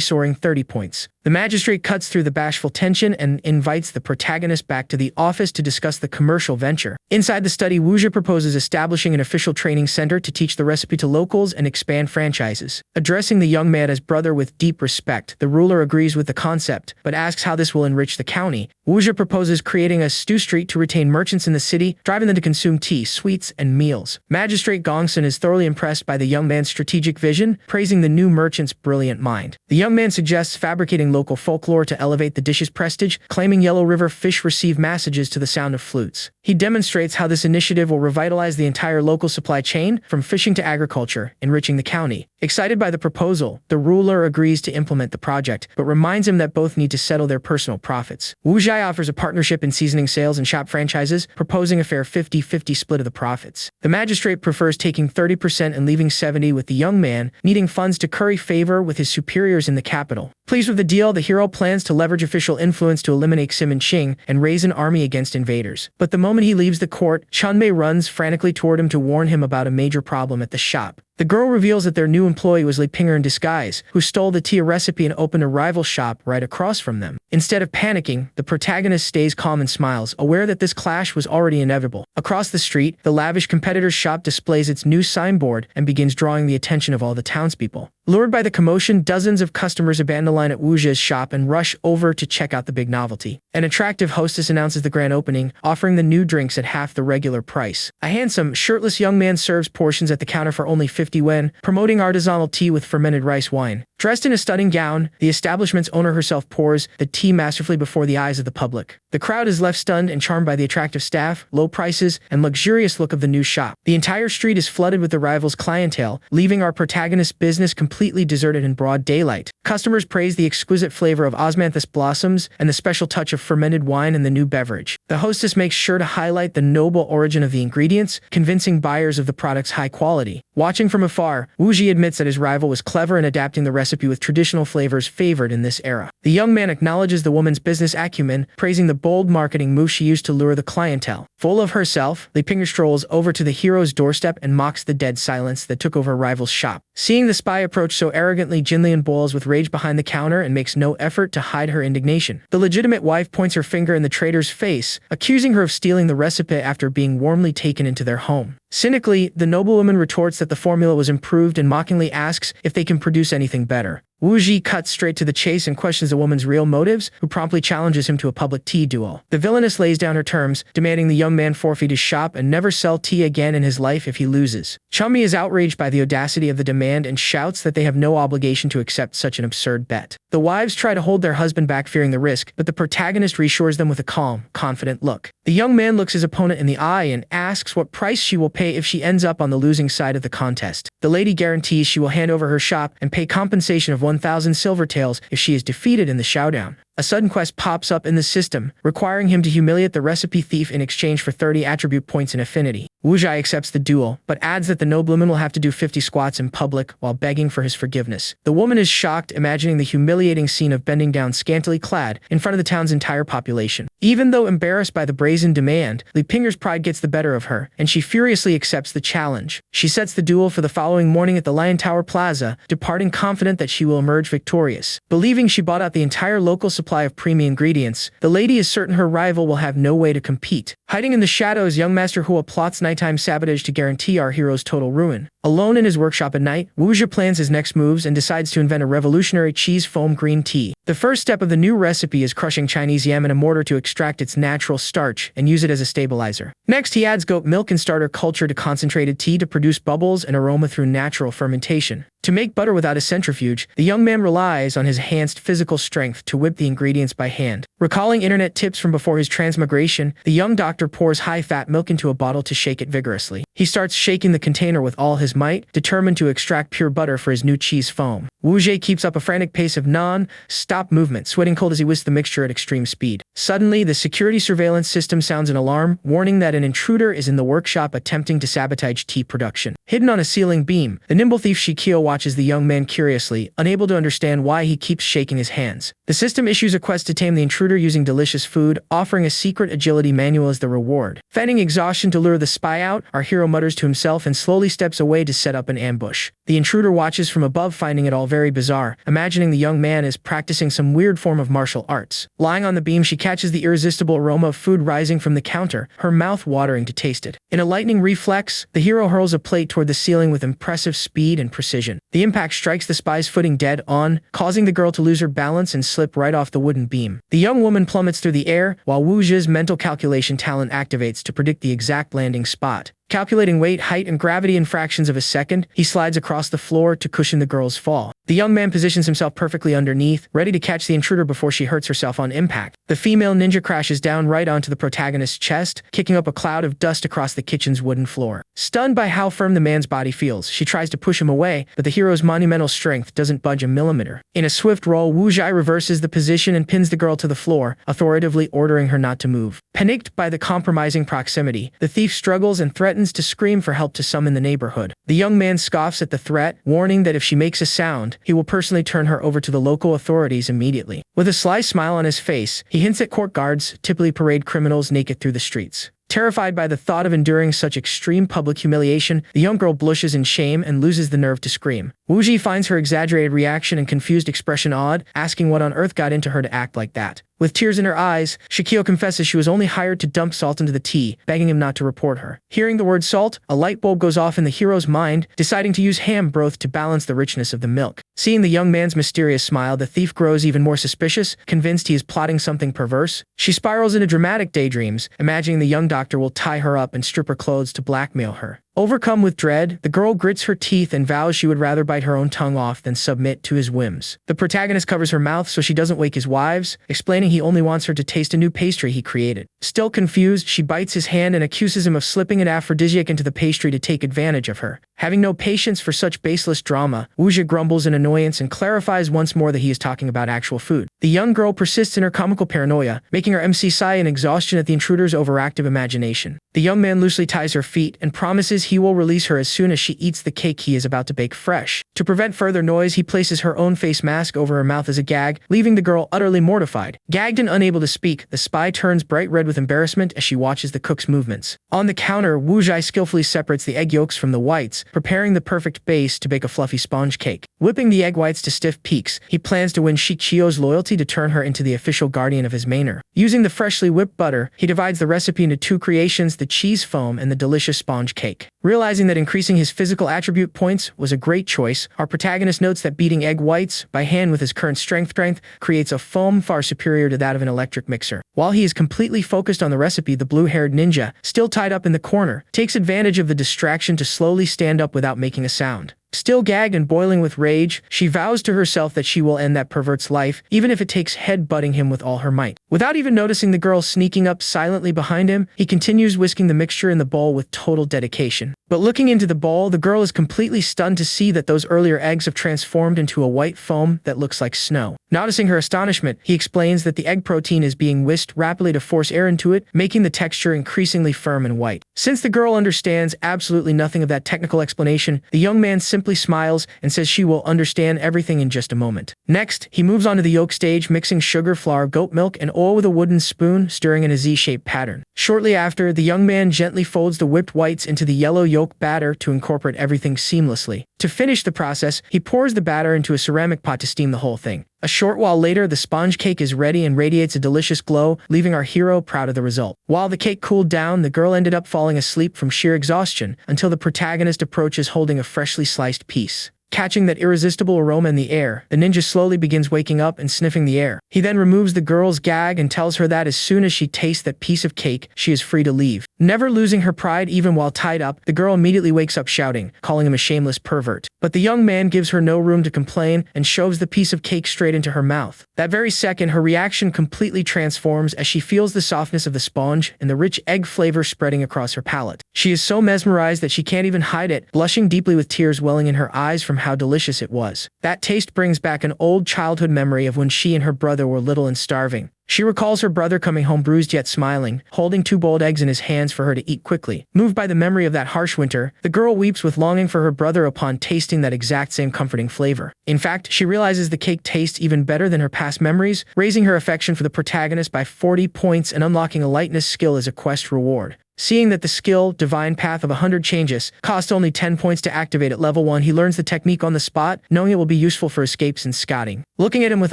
soaring 30 points. The magistrate cuts through the bashful tension and invites the protagonist back to the office to discuss the commercial venture. Inside the study, Wu Zhi proposes establishing an official training center to teach the recipe to locals and expand franchises. Addressing the young man as brother with deep respect, the ruler agrees with the concept, but asks how this will enrich the county. Wu Zhi proposes creating a stew street to retain merchants in the city, driving them to consume tea, sweets, and meals. Magistrate Gongsun is thoroughly impressed by the young man's strategic vision, praising the new merchant's brilliant mind. The young man suggests fabricating local folklore to elevate the dish's prestige, claiming Yellow River fish receive messages to the sound of flutes. He demonstrates how this initiative will revitalize the entire local supply chain, from fishing to agriculture, enriching the county. Excited by the proposal, the ruler agrees to implement the project, but reminds him that both need to settle their personal profits. Wu Zhai offers a partnership in seasoning sales and shop franchises, proposing a fair 50-50 split of the profits. The magistrate prefers taking 30% and leaving 70% with the young man, needing funds to curry favor with his superiors in the capital. Pleased with the deal, the hero plans to leverage official influence to eliminate Sim and Qing and raise an army against invaders. But the moment he leaves the court, Chunmei runs frantically toward him to warn him about a major problem at the shop. The girl reveals that their new employee was Li Pinger in disguise, who stole the tea recipe and opened a rival shop right across from them. Instead of panicking, the protagonist stays calm and smiles, aware that this clash was already inevitable. Across the street, the lavish competitor's shop displays its new signboard and begins drawing the attention of all the townspeople. Lured by the commotion, dozens of customers abandon the line at Wu Zhi's shop and rush over to check out the big novelty. An attractive hostess announces the grand opening, offering the new drinks at half the regular price. A handsome, shirtless young man serves portions at the counter for only 50 yen, promoting artisanal tea with fermented rice wine. Dressed in a stunning gown, the establishment's owner herself pours the tea masterfully before the eyes of the public. The crowd is left stunned and charmed by the attractive staff, low prices, and luxurious look of the new shop. The entire street is flooded with the rival's clientele, leaving our protagonist's business completely deserted in broad daylight. Customers praise the exquisite flavor of osmanthus blossoms and the special touch of fermented wine in the new beverage. The hostess makes sure to highlight the noble origin of the ingredients, convincing buyers of the product's high quality. Watching from afar, Wu Zhi admits that his rival was clever in adapting the recipe with traditional flavors favored in this era. The young man acknowledges the woman's business acumen, praising the bold marketing move she used to lure the clientele. Full of herself, Li Pinger strolls over to the hero's doorstep and mocks the dead silence that took over rival's shop. Seeing the spy approach so arrogantly, Jinlian boils with rage behind the counter and makes no effort to hide her indignation. The legitimate wife points her finger in the traitor's face, accusing her of stealing the recipe after being warmly taken into their home. Cynically, the noblewoman retorts that the formula was improved and mockingly asks if they can produce anything better. Wu Ji cuts straight to the chase and questions the woman's real motives, who promptly challenges him to a public tea duel. The villainess lays down her terms, demanding the young man forfeit his shop and never sell tea again in his life if he loses. Chummy is outraged by the audacity of the demand and shouts that they have no obligation to accept such an absurd bet. The wives try to hold their husband back, fearing the risk, but the protagonist reassures them with a calm, confident look. The young man looks his opponent in the eye and asks what price she will pay if she ends up on the losing side of the contest. The lady guarantees she will hand over her shop and pay compensation of 1,000 silver taels if she is defeated in the showdown. A sudden quest pops up in the system, requiring him to humiliate the recipe thief in exchange for 30 attribute points in affinity. Wu Ji accepts the duel, but adds that the nobleman will have to do 50 squats in public while begging for his forgiveness. The woman is shocked, imagining the humiliating scene of bending down scantily clad in front of the town's entire population. Even though embarrassed by the brazen demand, Li Pinger's pride gets the better of her, and she furiously accepts the challenge. She sets the duel for the following morning at the Lion Tower Plaza, departing confident that she will emerge victorious. Believing she bought out the entire local supply of premium ingredients, the lady is certain her rival will have no way to compete. Hiding in the shadows, young Master Hua plots nighttime sabotage to guarantee our hero's total ruin. Alone in his workshop at night, Wu Ji plans his next moves and decides to invent a revolutionary cheese foam green tea. The first step of the new recipe is crushing Chinese yam in a mortar to extract its natural starch and use it as a stabilizer. Next, he adds goat milk and starter culture to concentrated tea to produce bubbles and aroma through natural fermentation. To make butter without a centrifuge, the young man relies on his enhanced physical strength to whip the ingredients by hand. Recalling internet tips from before his transmigration, the young doctor pours high-fat milk into a bottle to shake it vigorously. He starts shaking the container with all his might, determined to extract pure butter for his new cheese foam. Wu Ji keeps up a frantic pace of non-stop movement, sweating cold as he whisks the mixture at extreme speed. Suddenly, the security surveillance system sounds an alarm, warning that an intruder is in the workshop attempting to sabotage tea production. Hidden on a ceiling beam, the nimble thief Shikio watches the young man curiously, unable to understand why he keeps shaking his hands. The system issues a quest to tame the intruder using delicious food, offering a secret agility manual as the reward. Feigning exhaustion to lure the spy out, our hero mutters to himself and slowly steps away to set up an ambush. The intruder watches from above, finding it all very bizarre, imagining the young man is practicing some weird form of martial arts. Lying on the beam, she catches the irresistible aroma of food rising from the counter, her mouth watering to taste it. In a lightning reflex, the hero hurls a plate toward the ceiling with impressive speed and precision. The impact strikes the spy's footing dead on, causing the girl to lose her balance and slip right off the wooden beam. The young woman plummets through the air, while Wu Ji's mental calculation talent activates to predict the exact landing spot. Calculating weight, height, and gravity in fractions of a second, he slides across the floor to cushion the girl's fall. The young man positions himself perfectly underneath, ready to catch the intruder before she hurts herself on impact. The female ninja crashes down right onto the protagonist's chest, kicking up a cloud of dust across the kitchen's wooden floor. Stunned by how firm the man's body feels, she tries to push him away, but the hero's monumental strength doesn't budge a millimeter. In a swift roll, Wu Ji reverses the position and pins the girl to the floor, authoritatively ordering her not to move. Panicked by the compromising proximity, the thief struggles and threatens to scream for help to summon the neighborhood. The young man scoffs at the threat, warning that if she makes a sound, he will personally turn her over to the local authorities immediately. With a sly smile on his face, he hints at court guards typically parade criminals naked through the streets. Terrified by the thought of enduring such extreme public humiliation, the young girl blushes in shame and loses the nerve to scream. Wu Ji finds her exaggerated reaction and confused expression odd, asking what on earth got into her to act like that. With tears in her eyes, Shikio confesses she was only hired to dump salt into the tea, begging him not to report her. Hearing the word salt, a light bulb goes off in the hero's mind, deciding to use ham broth to balance the richness of the milk. Seeing the young man's mysterious smile, the thief grows even more suspicious, convinced he is plotting something perverse. She spirals into dramatic daydreams, imagining the young doctor will tie her up and strip her clothes to blackmail her. Overcome with dread, the girl grits her teeth and vows she would rather bite her own tongue off than submit to his whims. The protagonist covers her mouth so she doesn't wake his wives, explaining he only wants her to taste a new pastry he created. Still confused, she bites his hand and accuses him of slipping an aphrodisiac into the pastry to take advantage of her. Having no patience for such baseless drama, Wu Ji grumbles in annoyance and clarifies once more that he is talking about actual food. The young girl persists in her comical paranoia, making her MC sigh in exhaustion at the intruder's overactive imagination. The young man loosely ties her feet and promises he will release her as soon as she eats the cake he is about to bake fresh. To prevent further noise, he places her own face mask over her mouth as a gag, leaving the girl utterly mortified. Gagged and unable to speak, the spy turns bright red with embarrassment as she watches the cook's movements. On the counter, Wu Ji skillfully separates the egg yolks from the whites, preparing the perfect base to bake a fluffy sponge cake. Whipping the egg whites to stiff peaks, he plans to win Shikio's loyalty to turn her into the official guardian of his manor. Using the freshly whipped butter, he divides the recipe into two creations, the cheese foam and the delicious sponge cake. Realizing that increasing his physical attribute points was a great choice, our protagonist notes that beating egg whites by hand with his current strength creates a foam far superior to that of an electric mixer. While he is completely focused on the recipe, the blue-haired ninja, still tied up in the corner, takes advantage of the distraction to slowly stand up without making a sound. Still gagged and boiling with rage, she vows to herself that she will end that pervert's life, even if it takes head-butting him with all her might. Without even noticing the girl sneaking up silently behind him, he continues whisking the mixture in the bowl with total dedication. But looking into the bowl, the girl is completely stunned to see that those earlier eggs have transformed into a white foam that looks like snow. Noticing her astonishment, he explains that the egg protein is being whisked rapidly to force air into it, making the texture increasingly firm and white. Since the girl understands absolutely nothing of that technical explanation, the young man simply smiles and says she will understand everything in just a moment. Next, he moves on to the yolk stage, mixing sugar, flour, goat milk, and oil with a wooden spoon, stirring in a Z-shaped pattern. Shortly after, the young man gently folds the whipped whites into the yellow yolk batter to incorporate everything seamlessly. To finish the process, he pours the batter into a ceramic pot to steam the whole thing. A short while later, the sponge cake is ready and radiates a delicious glow, leaving our hero proud of the result. While the cake cooled down, the girl ended up falling asleep from sheer exhaustion until the protagonist approaches holding a freshly sliced piece. Catching that irresistible aroma in the air, the ninja slowly begins waking up and sniffing the air. He then removes the girl's gag and tells her that as soon as she tastes that piece of cake, she is free to leave. Never losing her pride even while tied up, the girl immediately wakes up shouting, calling him a shameless pervert. But the young man gives her no room to complain and shoves the piece of cake straight into her mouth. That very second, her reaction completely transforms as she feels the softness of the sponge and the rich egg flavor spreading across her palate. She is so mesmerized that she can't even hide it, blushing deeply with tears welling in her eyes from how delicious it was. That taste brings back an old childhood memory of when she and her brother were little and starving. She recalls her brother coming home bruised yet smiling, holding 2 boiled eggs in his hands for her to eat quickly. Moved by the memory of that harsh winter, the girl weeps with longing for her brother upon tasting that exact same comforting flavor. In fact, she realizes the cake tastes even better than her past memories, raising her affection for the protagonist by 40 points and unlocking a lightness skill as a quest reward. Seeing that the skill, Divine Path of 100 Changes, cost only 10 points to activate at level 1, he learns the technique on the spot, knowing it will be useful for escapes and scouting. Looking at him with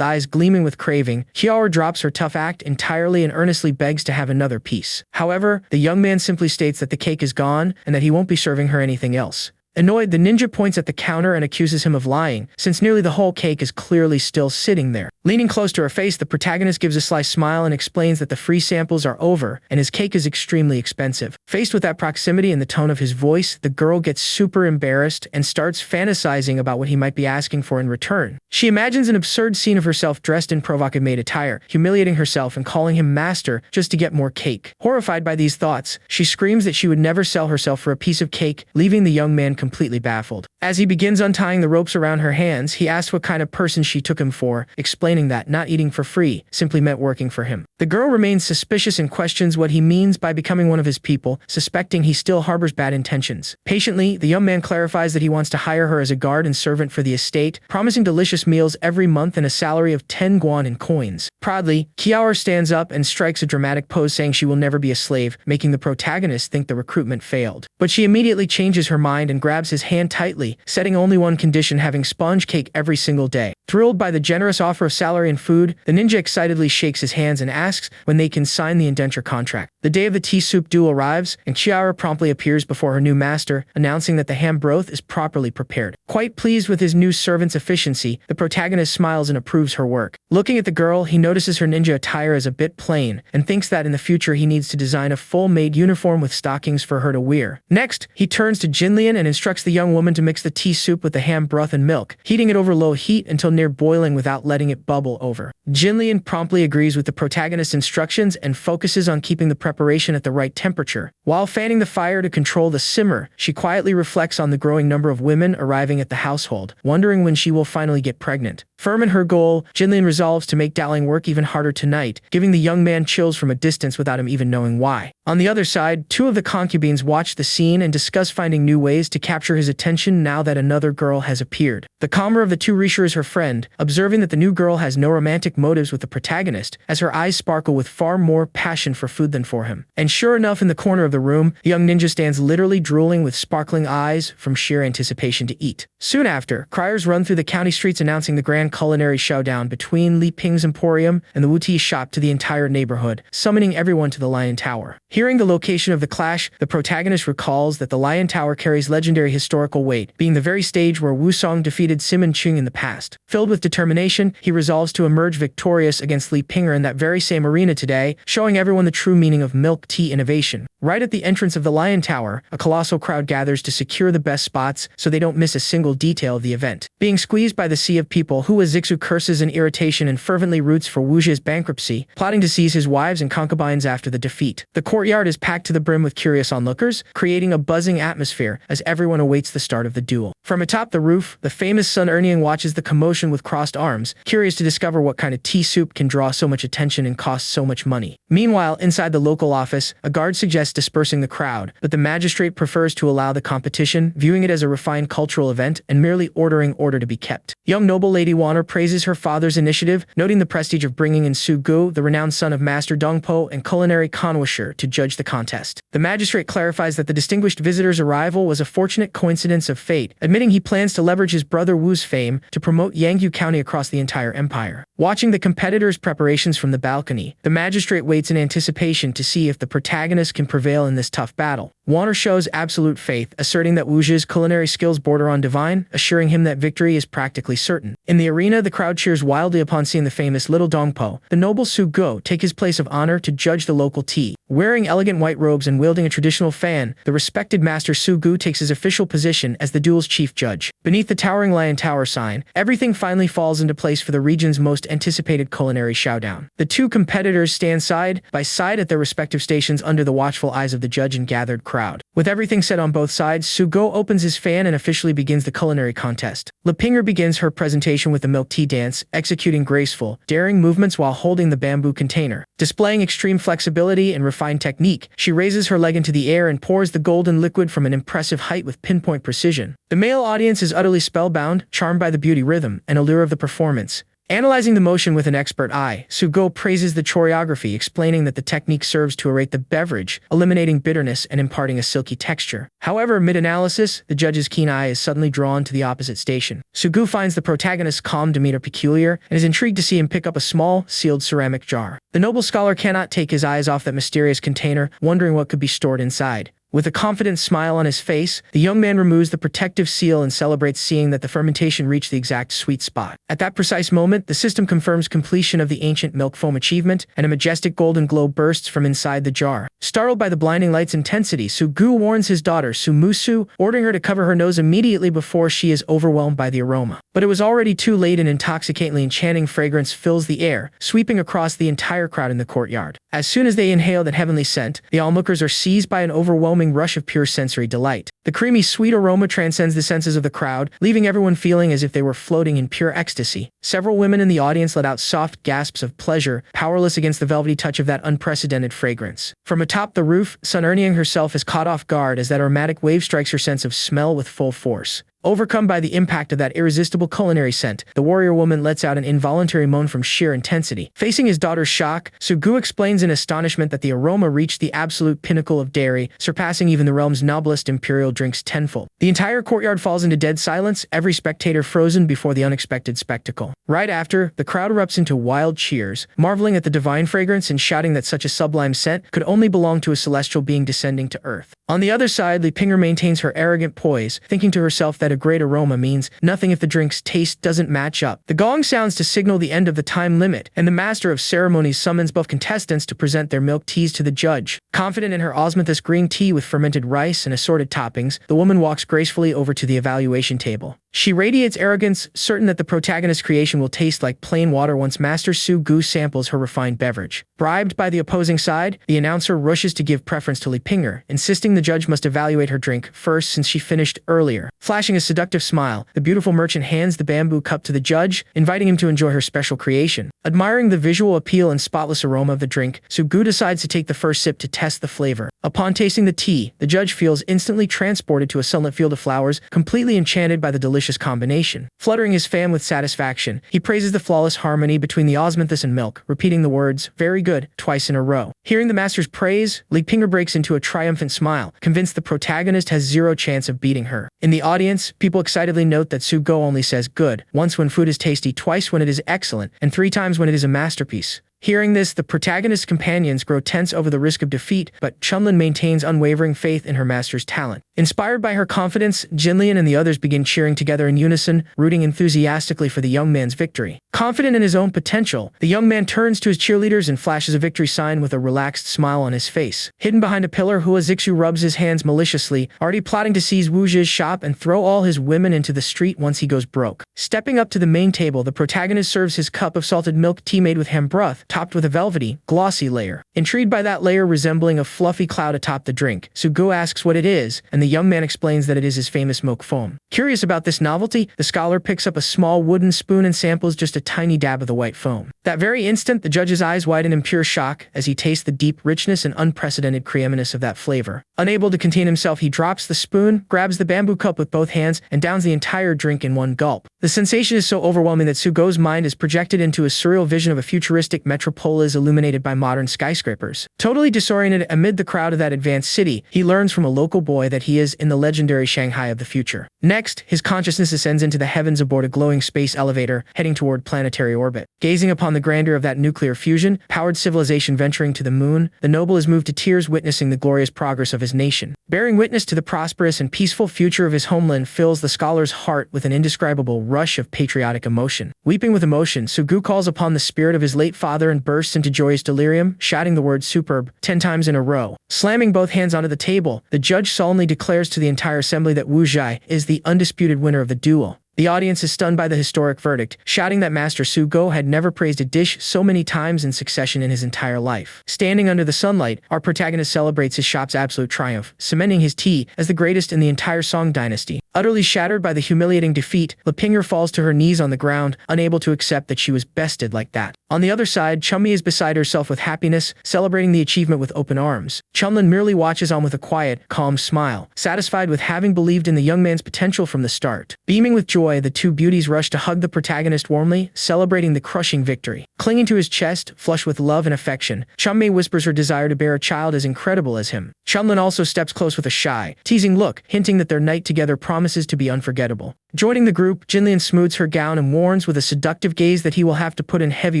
eyes gleaming with craving, Kiara drops her tough act entirely and earnestly begs to have another piece. However, the young man simply states that the cake is gone and that he won't be serving her anything else. Annoyed, the ninja points at the counter and accuses him of lying, since nearly the whole cake is clearly still sitting there. Leaning close to her face, the protagonist gives a sly smile and explains that the free samples are over and his cake is extremely expensive. Faced with that proximity and the tone of his voice, the girl gets super embarrassed and starts fantasizing about what he might be asking for in return. She imagines an absurd scene of herself dressed in provocative maid attire, humiliating herself and calling him master just to get more cake. Horrified by these thoughts, she screams that she would never sell herself for a piece of cake, leaving the young man completely baffled. As he begins untying the ropes around her hands, he asks what kind of person she took him for, explaining that not eating for free simply meant working for him. The girl remains suspicious and questions what he means by becoming one of his people, suspecting he still harbors bad intentions. Patiently, the young man clarifies that he wants to hire her as a guard and servant for the estate, promising delicious meals every month and a salary of 10 guan in coins. Proudly, Kiara stands up and strikes a dramatic pose saying she will never be a slave, making the protagonist think the recruitment failed. But she immediately changes her mind and grabs his hand tightly, setting only one condition: having sponge cake every single day. Thrilled by the generous offer of salary and food, the ninja excitedly shakes his hands and asks when they can sign the indenture contract. The day of the tea soup duel arrives, and Kiara promptly appears before her new master, announcing that the ham broth is properly prepared. Quite pleased with his new servant's efficiency, the protagonist smiles and approves her work. Looking at the girl, he notices her ninja attire is a bit plain, and thinks that in the future he needs to design a full-made uniform with stockings for her to wear. Next, he turns to Jinlian and instructs the young woman to mix the tea soup with the ham broth and milk, heating it over low heat until near boiling without letting it bubble over. Jinlian promptly agrees with the protagonist's instructions and focuses on keeping the preparation at the right temperature. While fanning the fire to control the simmer, she quietly reflects on the growing number of women arriving at the household, wondering when she will finally get pregnant. Firm in her goal, Jinlian resolves to make Dowling work even harder tonight, giving the young man chills from a distance without him even knowing why. On the other side, 2 of the concubines watch the scene and discuss finding new ways to capture his attention now that another girl has appeared. The calmer of the 2 reassures her friend, observing that the new girl has no romantic motives with the protagonist, as her eyes sparkle with far more passion for food than for him. And sure enough, in the corner of the room, the young ninja stands literally drooling with sparkling eyes from sheer anticipation to eat. Soon after, criers run through the county streets announcing the grand grand culinary showdown between Li Ping's emporium and the Wuti shop to the entire neighborhood, summoning everyone to the Lion Tower. Hearing the location of the clash, the protagonist recalls that the Lion Tower carries legendary historical weight, being the very stage where Wu Song defeated Simon Chung in the past. Filled with determination, he resolves to emerge victorious against Li Pinger in that very same arena today, showing everyone the true meaning of milk tea innovation. Right at the entrance of the Lion Tower, a colossal crowd gathers to secure the best spots so they don't miss a single detail of the event. Being squeezed by the sea of people, Hua Zixu curses in irritation and fervently roots for Wu Zhe's bankruptcy, plotting to seize his wives and concubines after the defeat. The courtyard is packed to the brim with curious onlookers, creating a buzzing atmosphere as everyone awaits the start of the duel. From atop the roof, the famous Sun Erniang watches the commotion with crossed arms, curious to discover what kind of tea soup can draw so much attention and cost so much money. Meanwhile, inside the local office, a guard suggests dispersing the crowd, but the magistrate prefers to allow the competition, viewing it as a refined cultural event and merely ordering order to be kept. Young noble Lady Wanner praises her father's initiative, noting the prestige of bringing in Su Gu, the renowned son of Master Dongpo and culinary connoisseur, to judge the contest. The magistrate clarifies that the distinguished visitor's arrival was a fortunate coincidence of fate, admitting he plans to leverage his brother Wu's fame to promote Yangyu County across the entire empire. Watching the competitors' preparations from the balcony, the magistrate waits in anticipation to see if the protagonist can prevail in this tough battle. Wanner shows absolute faith, asserting that Wu Zhe's culinary skills border on divine, assuring him that victory is practically certain. In the arena, the crowd cheers wildly upon seeing the famous Little Dongpo, the noble Su Go, take his place of honor to judge the local tea. Wearing elegant white robes and wielding a traditional fan, the respected Master Su Gu takes his official position as the duel's chief judge. Beneath the towering Lion Tower sign, everything finally falls into place for the region's most anticipated culinary showdown. The two competitors stand side by side at their respective stations under the watchful eyes of the judge and gathered crowd. With everything set on both sides, Su Go opens his fan and officially begins the culinary contest. Li Pinger begins her presentation with the milk tea dance, executing graceful, daring movements while holding the bamboo container. Displaying extreme flexibility and refined technique, she raises her leg into the air and pours the golden liquid from an impressive height with pinpoint precision. The male audience is utterly spellbound, charmed by the beauty, rhythm, and allure of the performance. Analyzing the motion with an expert eye, Su Go praises the choreography, explaining that the technique serves to aerate the beverage, eliminating bitterness and imparting a silky texture. However, mid-analysis, the judge's keen eye is suddenly drawn to the opposite station. Su Go finds the protagonist's calm demeanor peculiar and is intrigued to see him pick up a small, sealed ceramic jar. The noble scholar cannot take his eyes off that mysterious container, wondering what could be stored inside. With a confident smile on his face, the young man removes the protective seal and celebrates seeing that the fermentation reached the exact sweet spot. At that precise moment, the system confirms completion of the ancient milk foam achievement, and a majestic golden glow bursts from inside the jar. Startled by the blinding light's intensity, Su Gu warns his daughter Su Musu, ordering her to cover her nose immediately before she is overwhelmed by the aroma. But it was already too late. An intoxicatingly enchanting fragrance fills the air, sweeping across the entire crowd in the courtyard. As soon as they inhale that heavenly scent, the onlookers are seized by an overwhelming rush of pure sensory delight. The creamy, sweet aroma transcends the senses of the crowd, leaving everyone feeling as if they were floating in pure ecstasy. Several women in the audience let out soft gasps of pleasure, powerless against the velvety touch of that unprecedented fragrance. From atop the roof, Sun Erniang herself is caught off guard as that aromatic wave strikes her sense of smell with full force. Overcome by the impact of that irresistible culinary scent, the warrior woman lets out an involuntary moan from sheer intensity. Facing his daughter's shock, Su Gu explains in astonishment that the aroma reached the absolute pinnacle of dairy, surpassing even the realm's noblest imperial drinks tenfold. The entire courtyard falls into dead silence, every spectator frozen before the unexpected spectacle. Right after, the crowd erupts into wild cheers, marveling at the divine fragrance and shouting that such a sublime scent could only belong to a celestial being descending to earth. On the other side, Li Pinger maintains her arrogant poise, thinking to herself that a great aroma means nothing if the drink's taste doesn't match up. The gong sounds to signal the end of the time limit, and the master of ceremonies summons both contestants to present their milk teas to the judge. Confident in her osmanthus green tea with fermented rice and assorted toppings, the woman walks gracefully over to the evaluation table. She radiates arrogance, certain that the protagonist's creation will taste like plain water once Master Su Gu samples her refined beverage. Bribed by the opposing side, the announcer rushes to give preference to Li Pinger, insisting the judge must evaluate her drink first since she finished earlier. Flashing a seductive smile, the beautiful merchant hands the bamboo cup to the judge, inviting him to enjoy her special creation. Admiring the visual appeal and spotless aroma of the drink, Su Gu decides to take the first sip to test the flavor. Upon tasting the tea, the judge feels instantly transported to a sunlit field of flowers, completely enchanted by the delicious combination. Fluttering his fan with satisfaction, he praises the flawless harmony between the osmanthus and milk, repeating the words, "Very good," twice in a row. Hearing the master's praise, Li Pinger breaks into a triumphant smile, smile, convinced the protagonist has zero chance of beating her. In the audience, people excitedly note that Sugo only says good once when food is tasty, twice when it is excellent, and 3 times when it is a masterpiece. Hearing this, the protagonist's companions grow tense over the risk of defeat, but Chunlin maintains unwavering faith in her master's talent. Inspired by her confidence, Jinlian and the others begin cheering together in unison, rooting enthusiastically for the young man's victory. Confident in his own potential, the young man turns to his cheerleaders and flashes a victory sign with a relaxed smile on his face. Hidden behind a pillar, Hua Zixu rubs his hands maliciously, already plotting to seize Wu Zhi's shop and throw all his women into the street once he goes broke. Stepping up to the main table, the protagonist serves his cup of salted milk tea made with ham broth, topped with a velvety, glossy layer. Intrigued by that layer resembling a fluffy cloud atop the drink, Sugo asks what it is, and the young man explains that it is his famous milk foam. Curious about this novelty, the scholar picks up a small wooden spoon and samples just a tiny dab of the white foam. That very instant, the judge's eyes widen in pure shock as he tastes the deep richness and unprecedented creaminess of that flavor. Unable to contain himself, he drops the spoon, grabs the bamboo cup with both hands, and downs the entire drink in one gulp. The sensation is so overwhelming that Sugo's mind is projected into a surreal vision of a futuristic metropolis illuminated by modern skyscrapers. Totally disoriented amid the crowd of that advanced city, he learns from a local boy that he is in the legendary Shanghai of the future. Next, his consciousness ascends into the heavens aboard a glowing space elevator, heading toward planetary orbit. Gazing upon the grandeur of that nuclear fusion-powered civilization venturing to the moon, the noble is moved to tears witnessing the glorious progress of his nation. Bearing witness to the prosperous and peaceful future of his homeland fills the scholar's heart with an indescribable rush of patriotic emotion. Weeping with emotion, Sugu calls upon the spirit of his late father and bursts into joyous delirium, shouting the word superb 10 times in a row. Slamming both hands onto the table, the judge solemnly declares to the entire assembly that Wu Zhi is the undisputed winner of the duel. The audience is stunned by the historic verdict, shouting that Master Sugo had never praised a dish so many times in succession in his entire life. Standing under the sunlight, our protagonist celebrates his shop's absolute triumph, cementing his tea as the greatest in the entire Song dynasty. Utterly shattered by the humiliating defeat, Lipinger falls to her knees on the ground, unable to accept that she was bested like that. On the other side, Chunmi is beside herself with happiness, celebrating the achievement with open arms. Chunlin merely watches on with a quiet, calm smile, satisfied with having believed in the young man's potential from the start. Beaming with joy, the two beauties rush to hug the protagonist warmly, celebrating the crushing victory. Clinging to his chest, flushed with love and affection, Chunmi whispers her desire to bear a child as incredible as him. Chunlin also steps close with a shy, teasing look, hinting that their night together promises to be unforgettable. Joining the group, Jinlian smooths her gown and warns with a seductive gaze that he will have to put in heavy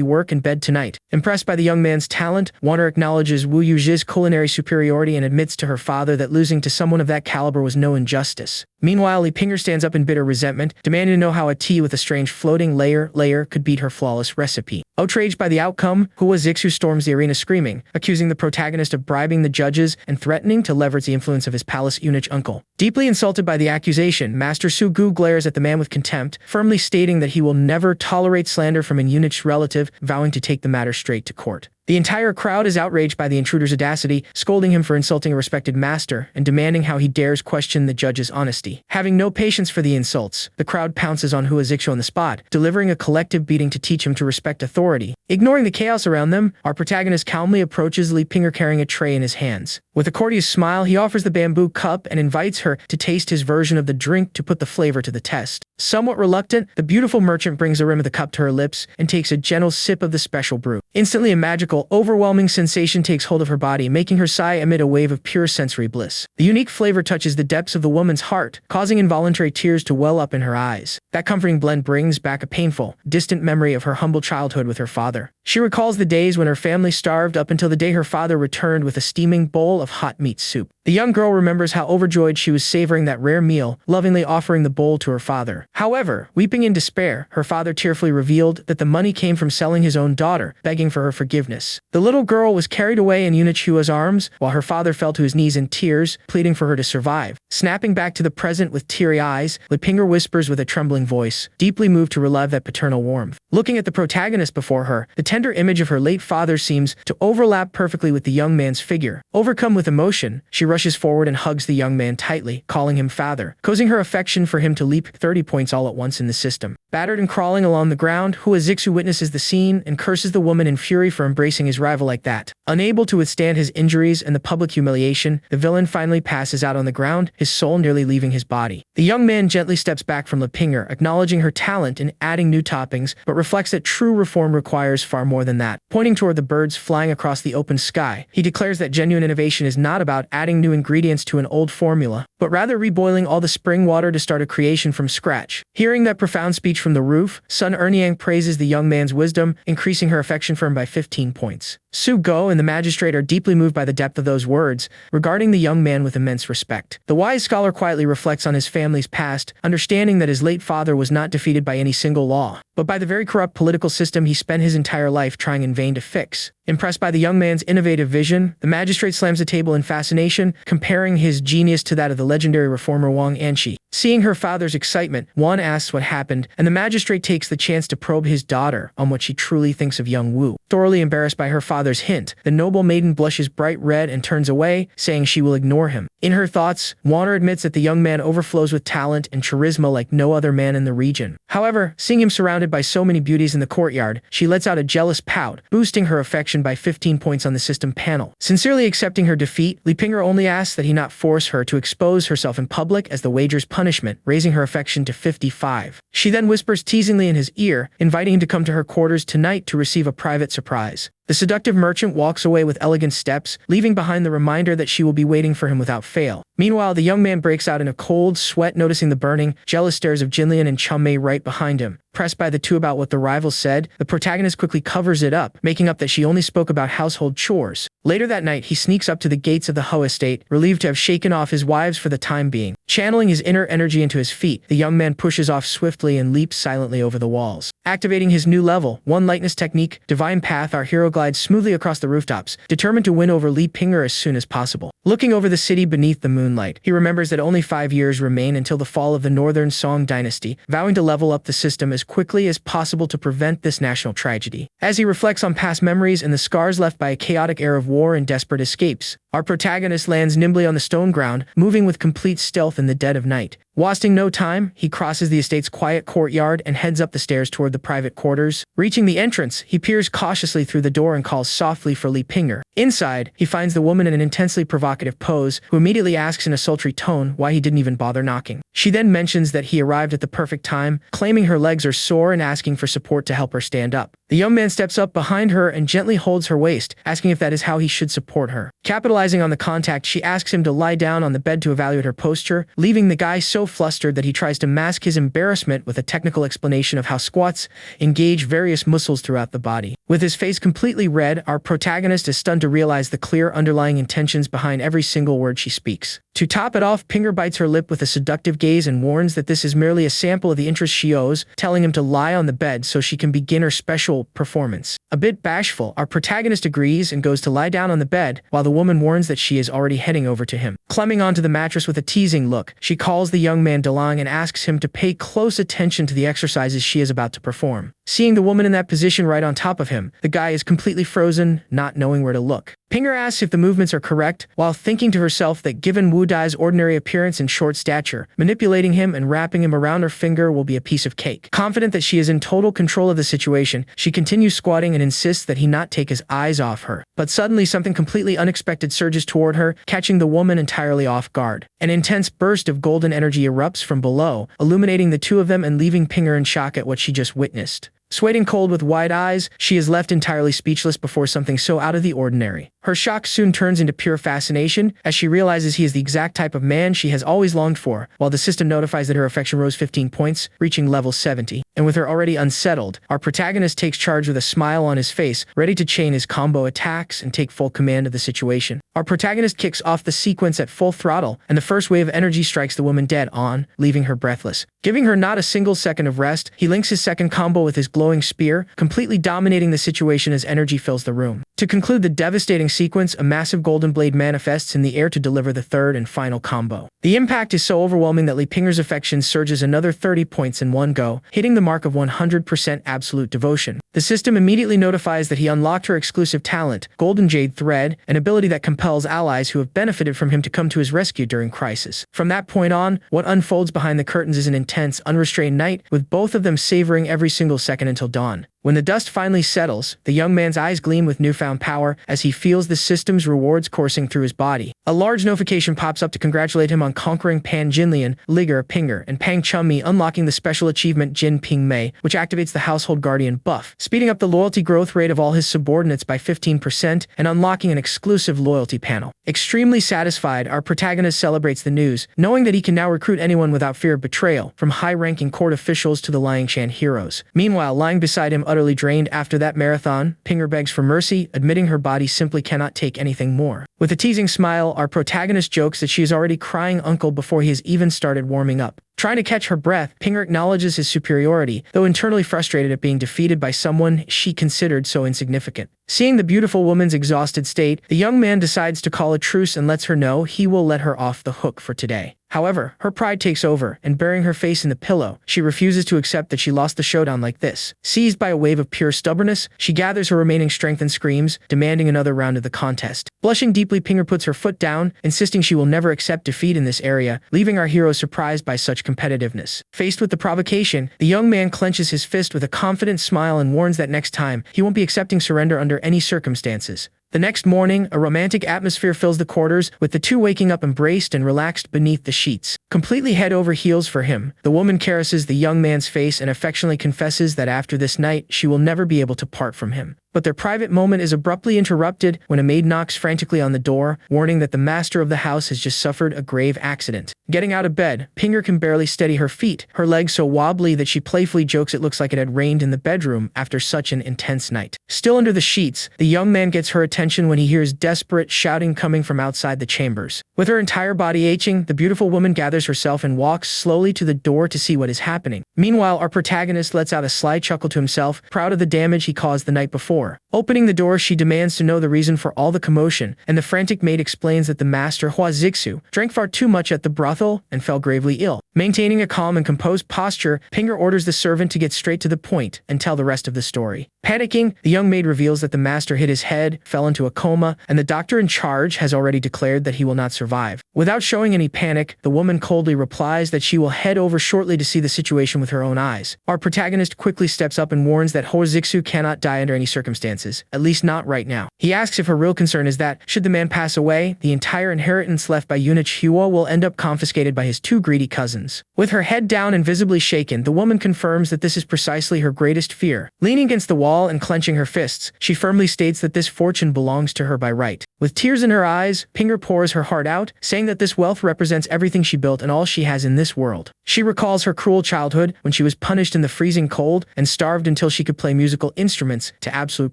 work in bed tonight. Impressed by the young man's talent, Wanner acknowledges Wu Yuzhi's culinary superiority and admits to her father that losing to someone of that caliber was no injustice. Meanwhile, Lipinger stands up in bitter resentment, demanding to know how a tea with a strange floating layer could beat her flawless recipe. Outraged by the outcome, Hua Zixu storms the arena screaming, accusing the protagonist of bribing the judges and threatening to leverage the influence of his palace eunuch uncle. Deeply insulted by the accusation, Master Sugu glares at the man with contempt, firmly stating that he will never tolerate slander from an eunuch's relative, vowing to take the matter straight to court. The entire crowd is outraged by the intruder's audacity, scolding him for insulting a respected master and demanding how he dares question the judge's honesty. Having no patience for the insults, the crowd pounces on Hua Zixu on the spot, delivering a collective beating to teach him to respect authority. Ignoring the chaos around them, our protagonist calmly approaches Lipinger carrying a tray in his hands. With a courteous smile, he offers the bamboo cup and invites her to taste his version of the drink to put the flavor to the test. Somewhat reluctant, the beautiful merchant brings the rim of the cup to her lips and takes a gentle sip of the special brew. Instantly, a magical, overwhelming sensation takes hold of her body, making her sigh amid a wave of pure sensory bliss. The unique flavor touches the depths of the woman's heart, causing involuntary tears to well up in her eyes. That comforting blend brings back a painful, distant memory of her humble childhood with her father. She recalls the days when her family starved up until the day her father returned with a steaming bowl of hot meat soup. The young girl remembers how overjoyed she was savoring that rare meal, lovingly offering the bowl to her father. However, weeping in despair, her father tearfully revealed that the money came from selling his own daughter, begging for her forgiveness. The little girl was carried away in eunuch Hua's arms, while her father fell to his knees in tears, pleading for her to survive. Snapping back to the present with teary eyes, Lipinger whispers with a trembling voice, deeply moved to relive that paternal warmth. Looking at the protagonist before her, the tender image of her late father seems to overlap perfectly with the young man's figure. Overcome with emotion, she rushes forward and hugs the young man tightly, calling him father, causing her affection for him to leap 30 points all at once in the system. Battered and crawling along the ground, Hua Zixu witnesses the scene and curses the woman in fury for embracing his rival like that. Unable to withstand his injuries and the public humiliation, the villain finally passes out on the ground, his soul nearly leaving his body. The young man gently steps back from Lipinger, acknowledging her talent and adding new toppings, but reflects that true reform requires far more than that. Pointing toward the birds flying across the open sky, he declares that genuine innovation is not about adding new ingredients to an old formula, but rather reboiling all the spring water to start a creation from scratch. Hearing that profound speech from the roof, Sun Erniang praises the young man's wisdom, increasing her affection for him by 15 points. Su Go and the magistrate are deeply moved by the depth of those words, regarding the young man with immense respect. The wise scholar quietly reflects on his family's past, understanding that his late father was not defeated by any single law, but by the very corrupt political system he spent his entire life trying in vain to fix. Impressed by the young man's innovative vision, the magistrate slams the table in fascination, comparing his genius to that of the legendary reformer Wang Anshi. Seeing her father's excitement, Wan asks what happened, and the magistrate takes the chance to probe his daughter on what she truly thinks of young Wu. Thoroughly embarrassed by her father's hint, the noble maiden blushes bright red and turns away, saying she will ignore him. In her thoughts, Wanner admits that the young man overflows with talent and charisma like no other man in the region. However, seeing him surrounded by so many beauties in the courtyard, she lets out a jealous pout, boosting her affection by 15 points on the system panel. Sincerely accepting her defeat, Lipinger only asks that he not force her to expose herself in public as the wager's punishment, raising her affection to 55. She then whispers teasingly in his ear, inviting him to come to her quarters tonight to receive a private surprise. The seductive merchant walks away with elegant steps, leaving behind the reminder that she will be waiting for him without fail. Meanwhile, the young man breaks out in a cold sweat, noticing the burning, jealous stares of Jinlian and Chunmei right behind him. Pressed by the two about what the rivals said, the protagonist quickly covers it up, making up that she only spoke about household chores. Later that night, he sneaks up to the gates of the Ho estate, relieved to have shaken off his wives for the time being. Channeling his inner energy into his feet, the young man pushes off swiftly and leaps silently over the walls. Activating his new level, One Lightness technique, Divine Path, our hero glides smoothly across the rooftops, determined to win over Lipinger as soon as possible. Looking over the city beneath the moonlight, he remembers that only 5 years remain until the fall of the Northern Song dynasty, vowing to level up the system as quickly as possible to prevent this national tragedy. As he reflects on past memories and the scars left by a chaotic era of war and desperate escapes, our protagonist lands nimbly on the stone ground, moving with complete stealth in the dead of night. Wasting no time, he crosses the estate's quiet courtyard and heads up the stairs toward the private quarters. Reaching the entrance, he peers cautiously through the door and calls softly for Lipinger. Inside, he finds the woman in an intensely provocative pose, who immediately asks in a sultry tone why he didn't even bother knocking. She then mentions that he arrived at the perfect time, claiming her legs are sore and asking for support to help her stand up. The young man steps up behind her and gently holds her waist, asking if that is how he should support her. Capitalizing on the contact, she asks him to lie down on the bed to evaluate her posture, leaving the guy so flustered that he tries to mask his embarrassment with a technical explanation of how squats engage various muscles throughout the body. With his face completely red, our protagonist is stunned to realize the clear underlying intentions behind every single word she speaks. To top it off, Pinger bites her lip with a seductive gaze and warns that this is merely a sample of the interest she owes, telling him to lie on the bed so she can begin her special performance. A bit bashful, our protagonist agrees and goes to lie down on the bed, while the woman warns that she is already heading over to him. Climbing onto the mattress with a teasing look, she calls the young man DeLong and asks him to pay close attention to the exercises she is about to perform. Seeing the woman in that position right on top of him, the guy is completely frozen, not knowing where to look. Pinger asks if the movements are correct, while thinking to herself that given Wu Dai's ordinary appearance and short stature, manipulating him and wrapping him around her finger will be a piece of cake. Confident that she is in total control of the situation, she continues squatting and insists that he not take his eyes off her. But suddenly something completely unexpected surges toward her, catching the woman entirely off guard. An intense burst of golden energy erupts from below, illuminating the two of them and leaving Pinger in shock at what she just witnessed. Sweating cold with wide eyes, she is left entirely speechless before something so out of the ordinary. Her shock soon turns into pure fascination, as she realizes he is the exact type of man she has always longed for, while the system notifies that her affection rose 15 points, reaching level 70. And with her already unsettled, our protagonist takes charge with a smile on his face, ready to chain his combo attacks and take full command of the situation. Our protagonist kicks off the sequence at full throttle, and the first wave of energy strikes the woman dead on, leaving her breathless. Giving her not a single second of rest, he links his second combo with his glowing spear, completely dominating the situation as energy fills the room. To conclude the devastating sequence, a massive golden blade manifests in the air to deliver the third and final combo. The impact is so overwhelming that Lipinger's affection surges another 30 points in one go, hitting the mark of 100% absolute devotion. The system immediately notifies that he unlocked her exclusive talent, Golden Jade Thread, an ability that compels allies who have benefited from him to come to his rescue during crisis. From that point on, what unfolds behind the curtains is an intense, unrestrained night, with both of them savoring every single second until dawn. When the dust finally settles, the young man's eyes gleam with newfound power as he feels the system's rewards coursing through his body. A large notification pops up to congratulate him on conquering Pan Jinlian, Liger Pinger, and Pang Chunmi, unlocking the special achievement Jin Ping Mei, which activates the Household Guardian buff, speeding up the loyalty growth rate of all his subordinates by 15% and unlocking an exclusive loyalty panel. Extremely satisfied, our protagonist celebrates the news, knowing that he can now recruit anyone without fear of betrayal, from high-ranking court officials to the Liangshan heroes. Meanwhile, lying beside him utterly drained after that marathon, Pinger begs for mercy, admitting her body simply cannot take anything more. With a teasing smile, our protagonist jokes that she is already crying uncle before he has even started warming up. Trying to catch her breath, Pinger acknowledges his superiority, though internally frustrated at being defeated by someone she considered so insignificant. Seeing the beautiful woman's exhausted state, the young man decides to call a truce and lets her know he will let her off the hook for today. However, her pride takes over, and burying her face in the pillow, she refuses to accept that she lost the showdown like this. Seized by a wave of pure stubbornness, she gathers her remaining strength and screams, demanding another round of the contest. Blushing deeply, Pinger puts her foot down, insisting she will never accept defeat in this area, leaving our hero surprised by such competitiveness. Faced with the provocation, the young man clenches his fist with a confident smile and warns that next time, he won't be accepting surrender under any circumstances. The next morning, a romantic atmosphere fills the quarters, with the two waking up embraced and relaxed beneath the sheets. Completely head over heels for him, the woman caresses the young man's face and affectionately confesses that after this night, she will never be able to part from him. But their private moment is abruptly interrupted when a maid knocks frantically on the door, warning that the master of the house has just suffered a grave accident. Getting out of bed, Pinger can barely steady her feet, her legs so wobbly that she playfully jokes it looks like it had rained in the bedroom after such an intense night. Still under the sheets, the young man gets her attention when he hears desperate shouting coming from outside the chambers. With her entire body aching, the beautiful woman gathers herself and walks slowly to the door to see what is happening. Meanwhile, our protagonist lets out a sly chuckle to himself, proud of the damage he caused the night before. Opening the door, she demands to know the reason for all the commotion, and the frantic maid explains that the master, Hua Zixu, drank far too much at the brothel and fell gravely ill. Maintaining a calm and composed posture, Pinger orders the servant to get straight to the point and tell the rest of the story. Panicking, the young maid reveals that the master hit his head, fell into a coma, and the doctor in charge has already declared that he will not survive. Without showing any panic, the woman coldly replies that she will head over shortly to see the situation with her own eyes. Our protagonist quickly steps up and warns that Hua Zixu cannot die under any circumstances, at least not right now. He asks if her real concern is that, should the man pass away, the entire inheritance left by eunuch Hua will end up confiscated by his two greedy cousins. With her head down and visibly shaken, the woman confirms that this is precisely her greatest fear. Leaning against the wall and clenching her fists, she firmly states that this fortune belongs to her by right. With tears in her eyes, Pinger pours her heart out, saying that this wealth represents everything she built and all she has in this world. She recalls her cruel childhood when she was punished in the freezing cold and starved until she could play musical instruments to absolute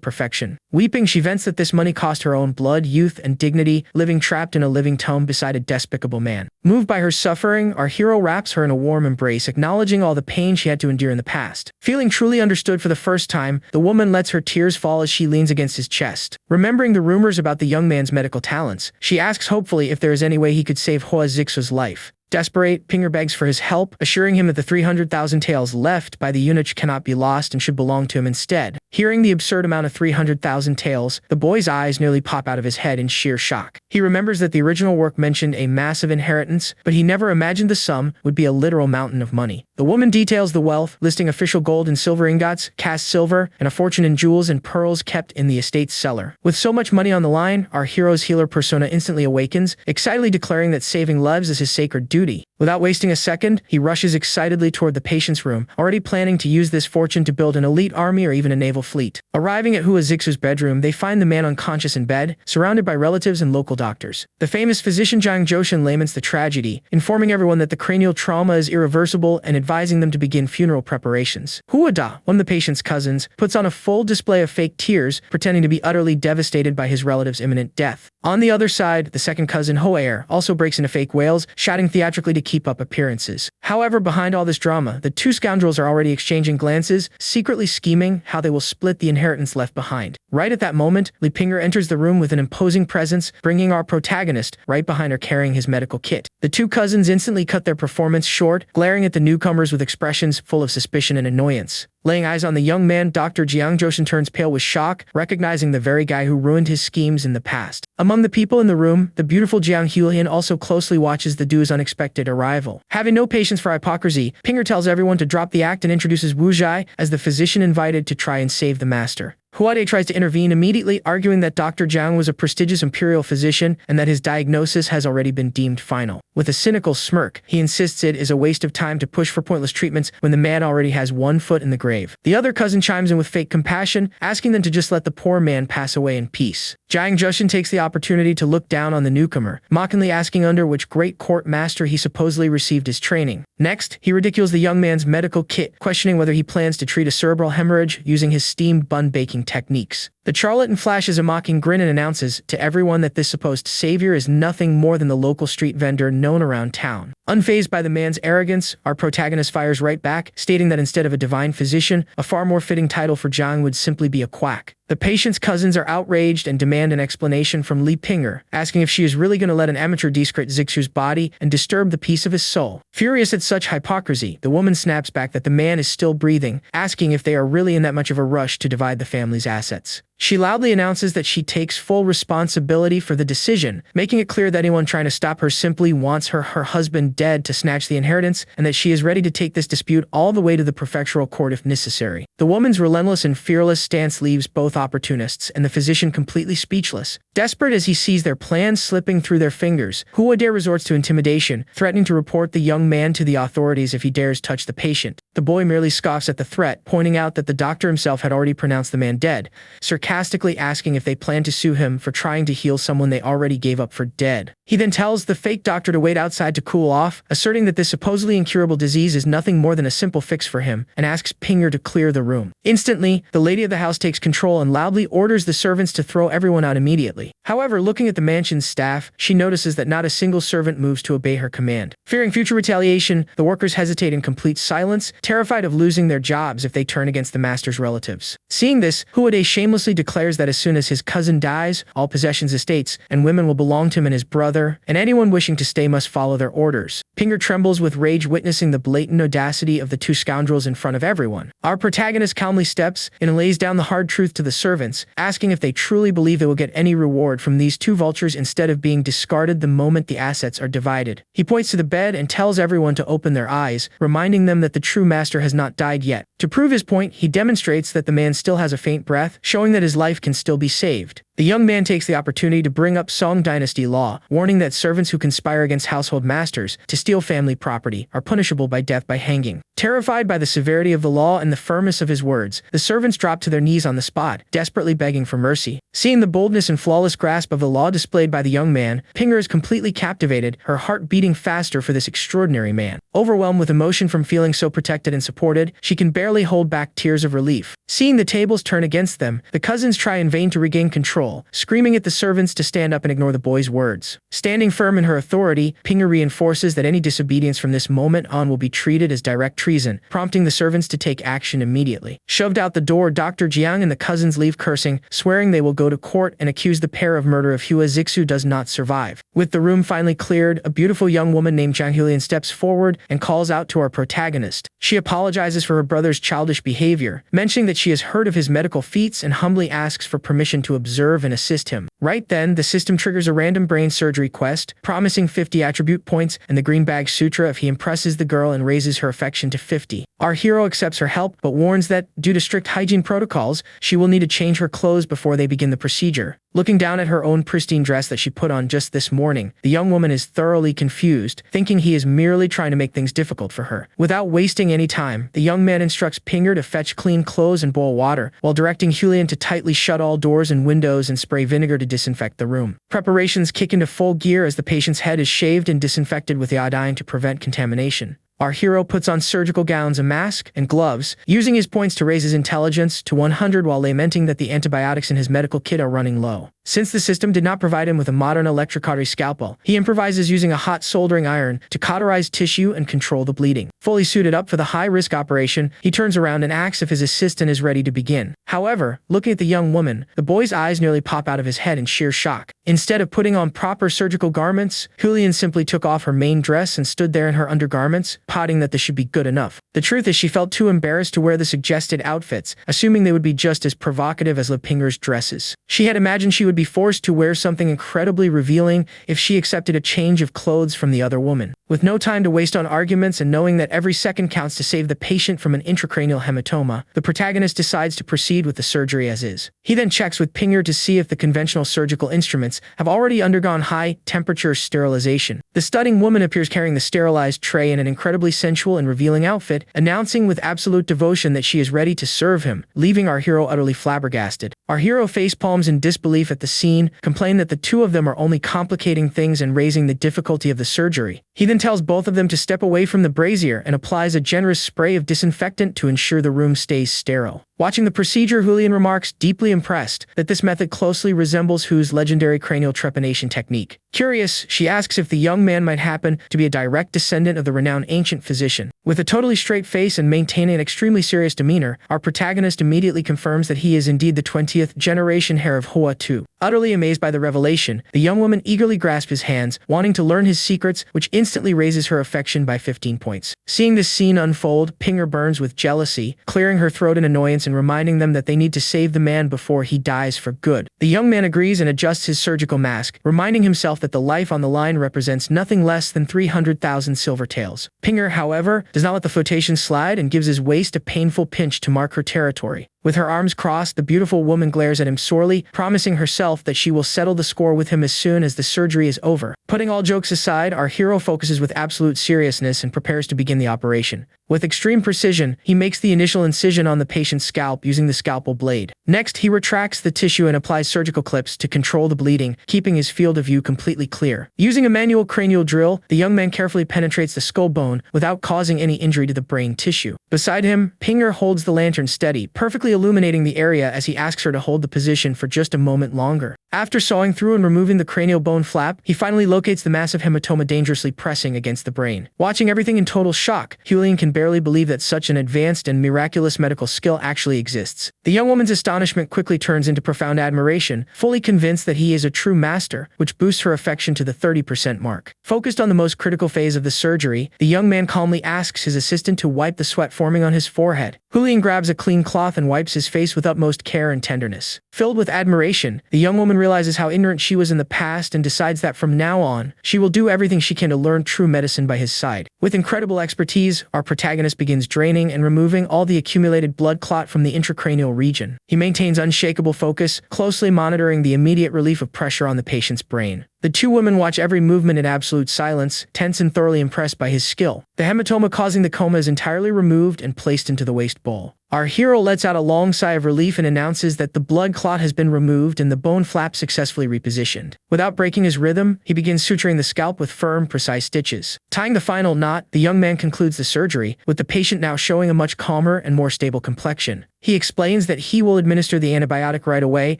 perfection. Weeping, she vents that this money cost her own blood, youth, and dignity, living trapped in a living tomb beside a despicable man. Moved by her suffering, our hero wraps her in a warm embrace, acknowledging all the pain she had to endure in the past. Feeling truly understood for the first time, the woman lets her tears fall as she leans against his chest. Remembering the rumors about the young man's medical talents, she asks hopefully if there is any way he could save Hua Zixu's life. Desperate, Pinger begs for his help, assuring him that the 300,000 taels left by the eunuch cannot be lost and should belong to him instead. Hearing the absurd amount of 300,000 taels, the boy's eyes nearly pop out of his head in sheer shock. He remembers that the original work mentioned a massive inheritance, but he never imagined the sum would be a literal mountain of money. The woman details the wealth, listing official gold and silver ingots, cast silver, and a fortune in jewels and pearls kept in the estate's cellar. With so much money on the line, our hero's healer persona instantly awakens, excitedly declaring that saving lives is his sacred duty. Without wasting a second, he rushes excitedly toward the patient's room, already planning to use this fortune to build an elite army or even a naval fleet. Arriving at Hua Zixu's bedroom, they find the man unconscious in bed, surrounded by relatives and local doctors. The famous physician Jiang Zhoushan laments the tragedy, informing everyone that the cranial trauma is irreversible and advising them to begin funeral preparations. Hua Da, one of the patient's cousins, puts on a full display of fake tears, pretending to be utterly devastated by his relative's imminent death. On the other side, the second cousin Hoaer also breaks into fake wails, shouting theatrically to keep up appearances. However, behind all this drama, the two scoundrels are already exchanging glances, secretly scheming how they will split the inheritance left behind. Right at that moment, Li Pinger enters the room with an imposing presence, bringing our protagonist right behind her carrying his medical kit. The two cousins instantly cut their performance short, glaring at the newcomers with expressions full of suspicion and annoyance. Laying eyes on the young man, Dr. Jiang Joshin turns pale with shock, recognizing the very guy who ruined his schemes in the past. Among the people in the room, the beautiful Jiang Hulian also closely watches the duo's unexpected arrival. Having no patience for hypocrisy, Pinger tells everyone to drop the act and introduces Wu Zhai as the physician invited to try and save the master. Huade tries to intervene immediately, arguing that Dr. Jiang was a prestigious imperial physician and that his diagnosis has already been deemed final. With a cynical smirk, he insists it is a waste of time to push for pointless treatments when the man already has one foot in the grave. The other cousin chimes in with fake compassion, asking them to just let the poor man pass away in peace. Jiang Jushin takes the opportunity to look down on the newcomer, mockingly asking under which great court master he supposedly received his training. Next, he ridicules the young man's medical kit, questioning whether he plans to treat a cerebral hemorrhage using his steamed bun baking techniques. The charlatan flashes a mocking grin and announces to everyone that this supposed savior is nothing more than the local street vendor known around town. Unfazed by the man's arrogance, our protagonist fires right back, stating that instead of a divine physician, a far more fitting title for Jiang would simply be a quack. The patient's cousins are outraged and demand an explanation from Li Pinger, asking if she is really going to let an amateur desecrate Zixu's body and disturb the peace of his soul. Furious at such hypocrisy, the woman snaps back that the man is still breathing, asking if they are really in that much of a rush to divide the family's assets. She loudly announces that she takes full responsibility for the decision, making it clear that anyone trying to stop her simply wants her husband dead to snatch the inheritance, and that she is ready to take this dispute all the way to the prefectural court if necessary. The woman's relentless and fearless stance leaves both opportunists and the physician completely speechless. Desperate as he sees their plans slipping through their fingers, Huade resorts to intimidation, threatening to report the young man to the authorities if he dares touch the patient. The boy merely scoffs at the threat, pointing out that the doctor himself had already pronounced the man dead, sarcastically asking if they plan to sue him for trying to heal someone they already gave up for dead. He then tells the fake doctor to wait outside to cool off, asserting that this supposedly incurable disease is nothing more than a simple fix for him, and asks Pinger to clear the room. Instantly, the lady of the house takes control and loudly orders the servants to throw everyone out immediately. However, looking at the mansion's staff, she notices that not a single servant moves to obey her command. Fearing future retaliation, the workers hesitate in complete silence, terrified of losing their jobs if they turn against the master's relatives. Seeing this, Huade shamelessly declares that as soon as his cousin dies, all possessions, estates, and women will belong to him and his brother, and anyone wishing to stay must follow their orders. Pinger trembles with rage witnessing the blatant audacity of the two scoundrels in front of everyone. Our protagonist calmly steps in and lays down the hard truth to the servants, asking if they truly believe they will get any reward from these two vultures instead of being discarded the moment the assets are divided. He points to the bed and tells everyone to open their eyes, reminding them that the true master has not died yet. To prove his point, he demonstrates that the man still has a faint breath, showing that his life can still be saved. The young man takes the opportunity to bring up Song Dynasty law, warning that servants who conspire against household masters to steal family property are punishable by death by hanging. Terrified by the severity of the law and the firmness of his words, the servants drop to their knees on the spot, desperately begging for mercy. Seeing the boldness and flawless grasp of the law displayed by the young man, Pinger is completely captivated, her heart beating faster for this extraordinary man. Overwhelmed with emotion from feeling so protected and supported, she can barely hold back tears of relief. Seeing the tables turn against them, the cousins try in vain to regain control, screaming at the servants to stand up and ignore the boy's words. Standing firm in her authority, Pinger reinforces that any disobedience from this moment on will be treated as direct treason, prompting the servants to take action immediately. Shoved out the door, Dr. Jiang and the cousins leave cursing, swearing they will go to court and accuse the pair of murder if Hua Zixu does not survive. With the room finally cleared, a beautiful young woman named Jiang Hulian steps forward and calls out to our protagonist. She apologizes for her brother's childish behavior, mentioning that she has heard of his medical feats and humbly asks for permission to observe and assist him. Right then, the system triggers a random brain surgery quest, promising 50 attribute points and the green bag sutra if he impresses the girl and raises her affection to 50. Our hero accepts her help, but warns that, due to strict hygiene protocols, she will need to change her clothes before they begin the procedure. Looking down at her own pristine dress that she put on just this morning, the young woman is thoroughly confused, thinking he is merely trying to make things difficult for her. Without wasting any time, the young man instructs Pinger to fetch clean clothes and boil water, while directing Hulian to tightly shut all doors and windows and spray vinegar to disinfect the room. Preparations kick into full gear as the patient's head is shaved and disinfected with iodine to prevent contamination. Our hero puts on surgical gowns, a mask, and gloves, using his points to raise his intelligence to 100 while lamenting that the antibiotics in his medical kit are running low. Since the system did not provide him with a modern electrocautery scalpel, he improvises using a hot soldering iron to cauterize tissue and control the bleeding. Fully suited up for the high-risk operation, he turns around and asks if his assistant is ready to begin. However, looking at the young woman, the boy's eyes nearly pop out of his head in sheer shock. Instead of putting on proper surgical garments, Julian simply took off her main dress and stood there in her undergarments, pouting that this should be good enough. The truth is she felt too embarrassed to wear the suggested outfits, assuming they would be just as provocative as Lepinger's dresses. She had imagined she would be forced to wear something incredibly revealing if she accepted a change of clothes from the other woman. With no time to waste on arguments and knowing that every second counts to save the patient from an intracranial hematoma, the protagonist decides to proceed with the surgery as is. He then checks with Pinger to see if the conventional surgical instruments have already undergone high-temperature sterilization. The stunning woman appears carrying the sterilized tray in an incredibly sensual and revealing outfit, announcing with absolute devotion that she is ready to serve him, leaving our hero utterly flabbergasted. Our hero facepalms in disbelief at the scene, complaining that the two of them are only complicating things and raising the difficulty of the surgery. He then tells both of them to step away from the brazier and applies a generous spray of disinfectant to ensure the room stays sterile. Watching the procedure, Julian remarks, deeply impressed, that this method closely resembles Hu's legendary cranial trepanation technique. Curious, she asks if the young man might happen to be a direct descendant of the renowned ancient physician. With a totally straight face and maintaining an extremely serious demeanor, our protagonist immediately confirms that he is indeed the 20th generation heir of Hua II. Utterly amazed by the revelation, the young woman eagerly grasps his hands, wanting to learn his secrets, which instantly raises her affection by 15 points. Seeing this scene unfold, Pinger burns with jealousy, clearing her throat in annoyance and reminding them that they need to save the man before he dies for good. The young man agrees and adjusts his surgical mask, reminding himself that the life on the line represents nothing less than 300,000 silver taels. Pinger, however, does not let the flotation slide and gives his waist a painful pinch to mark her territory. With her arms crossed, the beautiful woman glares at him sorely, promising herself that she will settle the score with him as soon as the surgery is over. Putting all jokes aside, our hero focuses with absolute seriousness and prepares to begin the operation. With extreme precision, he makes the initial incision on the patient's scalp using the scalpel blade. Next, he retracts the tissue and applies surgical clips to control the bleeding, keeping his field of view completely clear. Using a manual cranial drill, the young man carefully penetrates the skull bone without causing any injury to the brain tissue. Beside him, Pinger holds the lantern steady, perfectly illuminating the area as he asks her to hold the position for just a moment longer. After sawing through and removing the cranial bone flap, he finally locates the massive hematoma dangerously pressing against the brain. Watching everything in total shock, Julian can barely believe that such an advanced and miraculous medical skill actually exists. The young woman's astonishment quickly turns into profound admiration, fully convinced that he is a true master, which boosts her affection to the 30% mark. Focused on the most critical phase of the surgery, the young man calmly asks his assistant to wipe the sweat forming on his forehead. Julian grabs a clean cloth and wipes his face with utmost care and tenderness. Filled with admiration, the young woman realizes how ignorant she was in the past and decides that from now on, she will do everything she can to learn true medicine by his side. With incredible expertise, our protagonist begins draining and removing all the accumulated blood clot from the intracranial region. He maintains unshakable focus, closely monitoring the immediate relief of pressure on the patient's brain. The two women watch every movement in absolute silence, tense and thoroughly impressed by his skill. The hematoma causing the coma is entirely removed and placed into the waste bowl. Our hero lets out a long sigh of relief and announces that the blood clot has been removed and the bone flap successfully repositioned. Without breaking his rhythm, he begins suturing the scalp with firm, precise stitches. Tying the final knot, the young man concludes the surgery, with the patient now showing a much calmer and more stable complexion. He explains that he will administer the antibiotic right away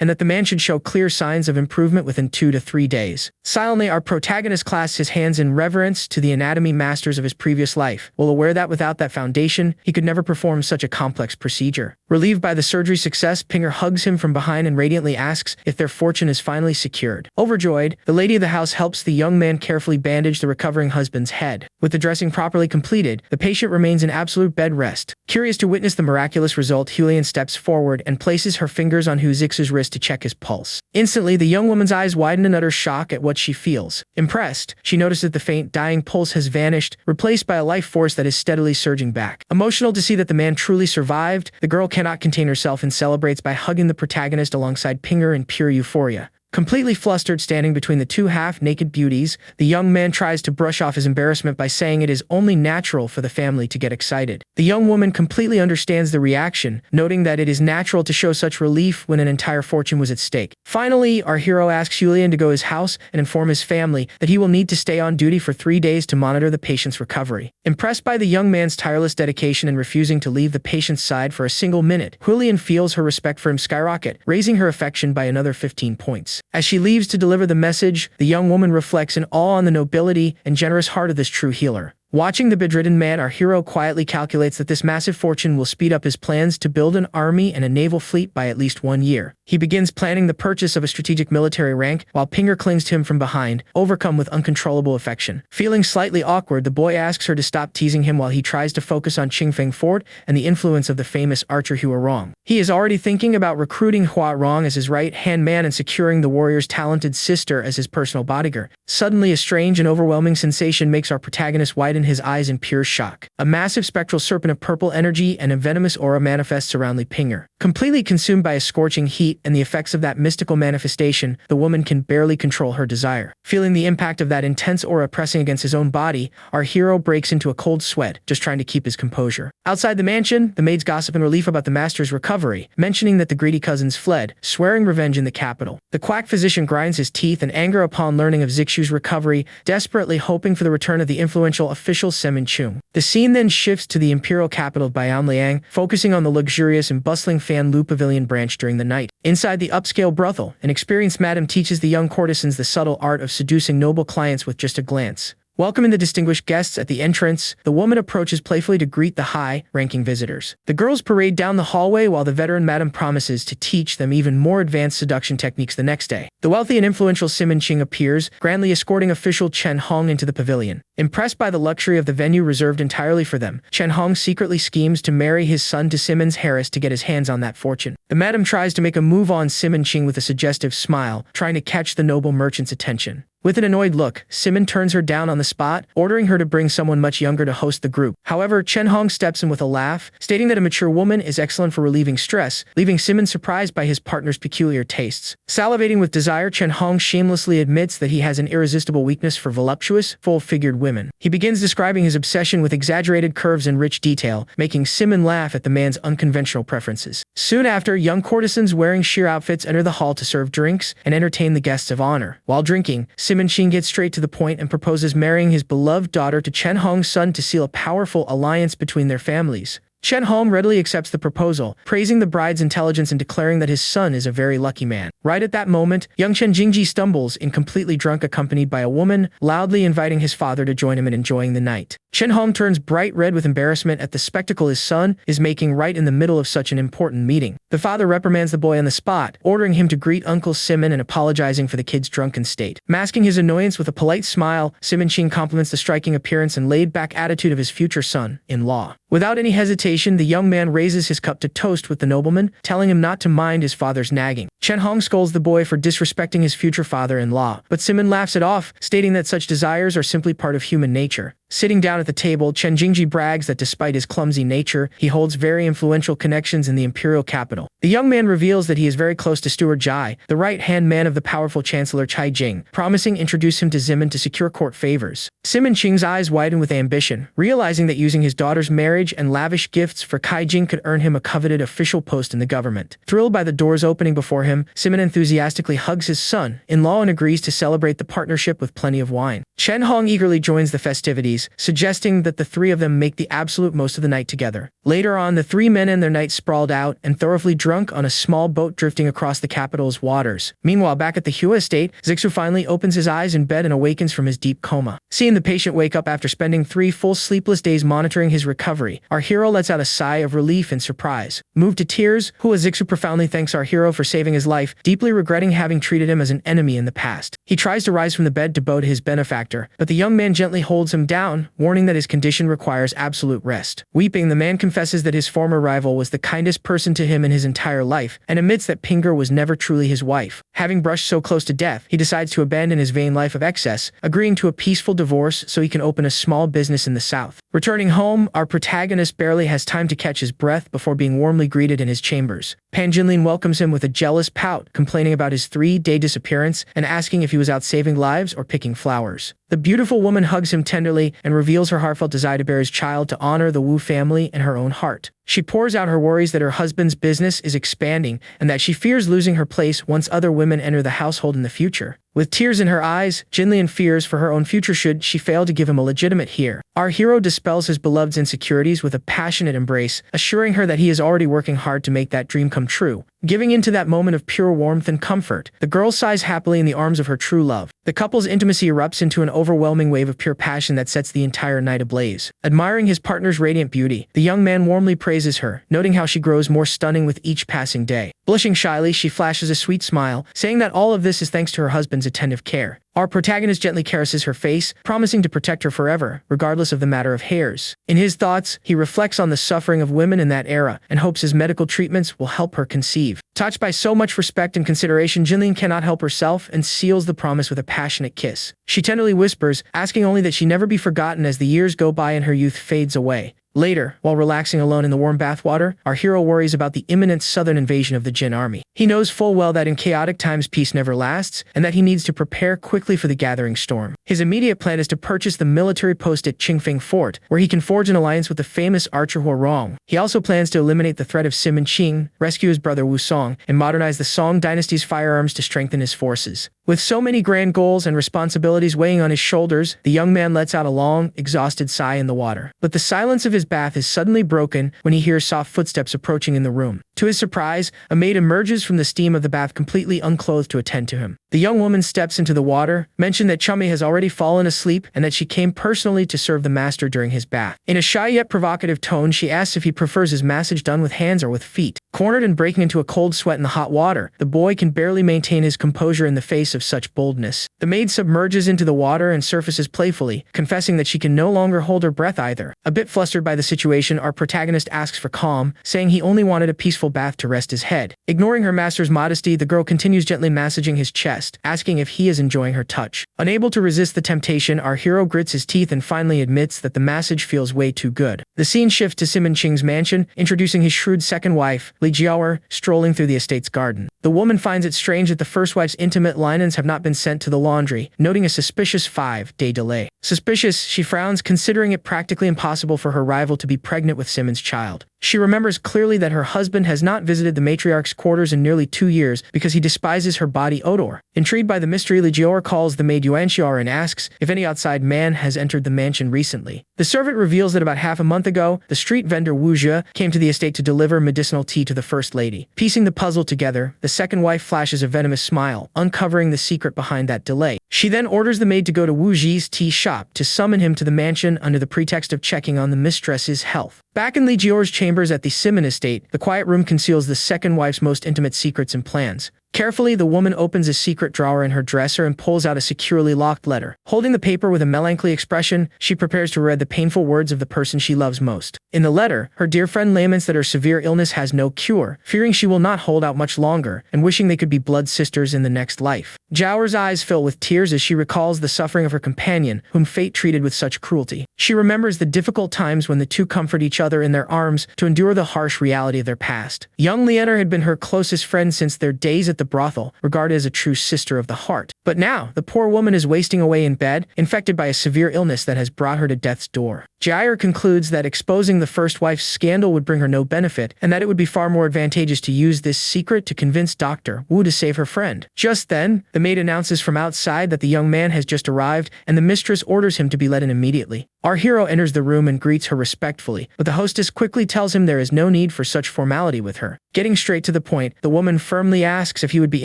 and that the man should show clear signs of improvement within 2 to 3 days. Silently, our protagonist clasps his hands in reverence to the anatomy masters of his previous life, well aware that without that foundation, he could never perform such a complex procedure. Relieved by the surgery's success, Pinger hugs him from behind and radiantly asks if their fortune is finally secured. Overjoyed, the lady of the house helps the young man carefully bandage the recovering husband's head. With the dressing properly completed, the patient remains in absolute bed rest. Curious to witness the miraculous result, Julian steps forward and places her fingers on Hu Zix's wrist to check his pulse. Instantly, the young woman's eyes widen in utter shock at what she feels. Impressed, she notices that the faint, dying pulse has vanished, replaced by a life force that is steadily surging back. Emotional to see that the man truly survived, the girl cannot contain herself and celebrates by hugging the protagonist alongside Pinger in pure euphoria. Completely flustered standing between the two half-naked beauties, the young man tries to brush off his embarrassment by saying it is only natural for the family to get excited. The young woman completely understands the reaction, noting that it is natural to show such relief when an entire fortune was at stake. Finally, our hero asks Julian to go to his house and inform his family that he will need to stay on duty for 3 days to monitor the patient's recovery. Impressed by the young man's tireless dedication and refusing to leave the patient's side for a single minute, Julian feels her respect for him skyrocket, raising her affection by another 15 points. face. As she leaves to deliver the message, the young woman reflects in awe on the nobility and generous heart of this true healer. Watching the bedridden man, our hero quietly calculates that this massive fortune will speed up his plans to build an army and a naval fleet by at least 1 year. He begins planning the purchase of a strategic military rank, while Pinger clings to him from behind, overcome with uncontrollable affection. Feeling slightly awkward, the boy asks her to stop teasing him while he tries to focus on Qingfeng Fort and the influence of the famous archer Hua Rong. He is already thinking about recruiting Hua Rong as his right-hand man and securing the warrior's talented sister as his personal bodyguard. Suddenly, a strange and overwhelming sensation makes our protagonist widen his eyes in pure shock. A massive spectral serpent of purple energy and a venomous aura manifests around Li Pinger. Completely consumed by a scorching heat and the effects of that mystical manifestation, the woman can barely control her desire. Feeling the impact of that intense aura pressing against his own body, our hero breaks into a cold sweat, just trying to keep his composure. Outside the mansion, the maids gossip in relief about the master's recovery, mentioning that the greedy cousins fled, swearing revenge in the capital. The quack physician grinds his teeth in anger upon learning of Zixu's recovery, desperately hoping for the return of the influential official Semin Chung. The scene then shifts to the imperial capital of Bayanliang, focusing on the luxurious and bustling Fan Lu Pavilion branch during the night. Inside the upscale brothel, an experienced madam teaches the young courtesans the subtle art of seducing noble clients with just a glance. Welcoming the distinguished guests at the entrance, the woman approaches playfully to greet the high-ranking visitors. The girls parade down the hallway while the veteran madam promises to teach them even more advanced seduction techniques the next day. The wealthy and influential Simin Ching appears, grandly escorting official Chen Hong into the pavilion. Impressed by the luxury of the venue reserved entirely for them, Chen Hong secretly schemes to marry his son to Simmons Harris to get his hands on that fortune. The madam tries to make a move on Simin Ching with a suggestive smile, trying to catch the noble merchant's attention. With an annoyed look, Simon turns her down on the spot, ordering her to bring someone much younger to host the group. However, Chen Hong steps in with a laugh, stating that a mature woman is excellent for relieving stress, leaving Simon surprised by his partner's peculiar tastes. Salivating with desire, Chen Hong shamelessly admits that he has an irresistible weakness for voluptuous, full-figured women. He begins describing his obsession with exaggerated curves and rich detail, making Simon laugh at the man's unconventional preferences. Soon after, young courtesans wearing sheer outfits enter the hall to serve drinks and entertain the guests of honor. While drinking, Simon Ching gets straight to the point and proposes marrying his beloved daughter to Chen Hong's son to seal a powerful alliance between their families. Chen Hong readily accepts the proposal, praising the bride's intelligence and declaring that his son is a very lucky man. Right at that moment, young Chen Jingji stumbles in completely drunk accompanied by a woman, loudly inviting his father to join him in enjoying the night. Chen Hong turns bright red with embarrassment at the spectacle his son is making right in the middle of such an important meeting. The father reprimands the boy on the spot, ordering him to greet Uncle Simon and apologizing for the kid's drunken state. Masking his annoyance with a polite smile, Simon Ching compliments the striking appearance and laid-back attitude of his future son-in-law. Without any hesitation, the young man raises his cup to toast with the nobleman, telling him not to mind his father's nagging. Chen Hong scolds the boy for disrespecting his future father-in-law, but Simon laughs it off, stating that such desires are simply part of human nature. Sitting down at the table, Chen Jingji brags that despite his clumsy nature, he holds very influential connections in the imperial capital. The young man reveals that he is very close to Steward Jai, the right-hand man of the powerful Chancellor Cai Jing, promising to introduce him to Zimin to secure court favors. Simon Ching's eyes widen with ambition, realizing that using his daughter's marriage and lavish gifts for Cai Jing could earn him a coveted official post in the government. Thrilled by the doors opening before him, Simon enthusiastically hugs his son-in-law and agrees to celebrate the partnership with plenty of wine. Chen Hong eagerly joins the festivities, suggesting that the three of them make the absolute most of the night together. Later on, the three men end their night sprawled out and thoroughly drunk on a small boat drifting across the capital's waters. Meanwhile, back at the Hua estate, Zixu finally opens his eyes in bed and awakens from his deep coma. Seeing the patient wake up after spending 3 full sleepless days monitoring his recovery, our hero lets out a sigh of relief and surprise. Moved to tears, Hua Zixu profoundly thanks our hero for saving his life, deeply regretting having treated him as an enemy in the past. He tries to rise from the bed to bow to his benefactor, but the young man gently holds him down, warning that his condition requires absolute rest. Weeping, the man confesses that his former rival was the kindest person to him in his entire life, and admits that Pinger was never truly his wife. Having brushed so close to death, he decides to abandon his vain life of excess, agreeing to a peaceful divorce so he can open a small business in the south. Returning home, our protagonist barely has time to catch his breath before being warmly greeted in his chambers. Pan Jinlin welcomes him with a jealous pout, complaining about his 3-day disappearance and asking if he was out saving lives or picking flowers. The beautiful woman hugs him tenderly and reveals her heartfelt desire to bear his child to honor the Wu family and her own heart. She pours out her worries that her husband's business is expanding and that she fears losing her place once other women enter the household in the future. With tears in her eyes, Jinlian fears for her own future should she fail to give him a legitimate heir. Our hero dispels his beloved's insecurities with a passionate embrace, assuring her that he is already working hard to make that dream come true. Giving into that moment of pure warmth and comfort, the girl sighs happily in the arms of her true love. The couple's intimacy erupts into an overwhelming wave of pure passion that sets the entire night ablaze. Admiring his partner's radiant beauty, the young man warmly praises her, noting how she grows more stunning with each passing day. Blushing shyly, she flashes a sweet smile, saying that all of this is thanks to her husband's attentive care. Our protagonist gently caresses her face, promising to protect her forever, regardless of the matter of hairs. In his thoughts, he reflects on the suffering of women in that era and hopes his medical treatments will help her conceive. Touched by so much respect and consideration, Jinlian cannot help herself and seals the promise with a passionate kiss. She tenderly whispers, asking only that she never be forgotten as the years go by and her youth fades away. Later, while relaxing alone in the warm bathwater, our hero worries about the imminent southern invasion of the Jin army. He knows full well that in chaotic times peace never lasts, and that he needs to prepare quickly for the gathering storm. His immediate plan is to purchase the military post at Qingfeng Fort, where he can forge an alliance with the famous archer Huarong. He also plans to eliminate the threat of Simon Qing, rescue his brother Wu Song, and modernize the Song dynasty's firearms to strengthen his forces. With so many grand goals and responsibilities weighing on his shoulders, the young man lets out a long, exhausted sigh in the water. But the silence of his bath is suddenly broken when he hears soft footsteps approaching in the room. To his surprise, a maid emerges from the steam of the bath completely unclothed to attend to him. The young woman steps into the water, mentioned that Chummy has already fallen asleep and that she came personally to serve the master during his bath. In a shy yet provocative tone, she asks if he prefers his massage done with hands or with feet. Cornered and breaking into a cold sweat in the hot water, the boy can barely maintain his composure in the face of such boldness. The maid submerges into the water and surfaces playfully, confessing that she can no longer hold her breath either. A bit flustered by the situation, our protagonist asks for calm, saying he only wanted a peaceful bath to rest his head. Ignoring her master's modesty, the girl continues gently massaging his chest, asking if he is enjoying her touch. Unable to resist the temptation, our hero grits his teeth and finally admits that the massage feels way too good. The scene shifts to Simon Qing's mansion, introducing his shrewd second wife, Li Jiaoer, strolling through the estate's garden. The woman finds it strange that the first wife's intimate linens have not been sent to the laundry, noting a suspicious 5-day delay. Suspicious, she frowns, considering it practically impossible for her rival to be pregnant with Simon's child. She remembers clearly that her husband has not visited the matriarch's quarters in nearly 2 years because he despises her body odor. Intrigued by the mystery, Li Jiaoer calls the maid Yuanxiao and asks if any outside man has entered the mansion recently. The servant reveals that about half a month ago, the street vendor Wu Zhe came to the estate to deliver medicinal tea to the first lady. Piecing the puzzle together, the second wife flashes a venomous smile, uncovering the secret behind that delay. She then orders the maid to go to Wu Zhe's tea shop to summon him to the mansion under the pretext of checking on the mistress's health. Back in Li Jiaoer's chambers at the Simon estate, the quiet room conceals the second wife's most intimate secrets and plans. Carefully, the woman opens a secret drawer in her dresser and pulls out a securely locked letter. Holding the paper with a melancholy expression, she prepares to read the painful words of the person she loves most. In the letter, her dear friend laments that her severe illness has no cure, fearing she will not hold out much longer, and wishing they could be blood sisters in the next life. Jiaoer's eyes fill with tears as she recalls the suffering of her companion, whom fate treated with such cruelty. She remembers the difficult times when the two comfort each other in their arms to endure the harsh reality of their past. Young Lianer had been her closest friend since their days at the brothel, regarded as a true sister of the heart. But now, the poor woman is wasting away in bed, infected by a severe illness that has brought her to death's door. Jiaer concludes that exposing the first wife's scandal would bring her no benefit, and that it would be far more advantageous to use this secret to convince Dr. Wu to save her friend. Just then, the maid announces from outside that the young man has just arrived, and the mistress orders him to be let in immediately. Our hero enters the room and greets her respectfully, but the hostess quickly tells him there is no need for such formality with her. Getting straight to the point, the woman firmly asks if he would be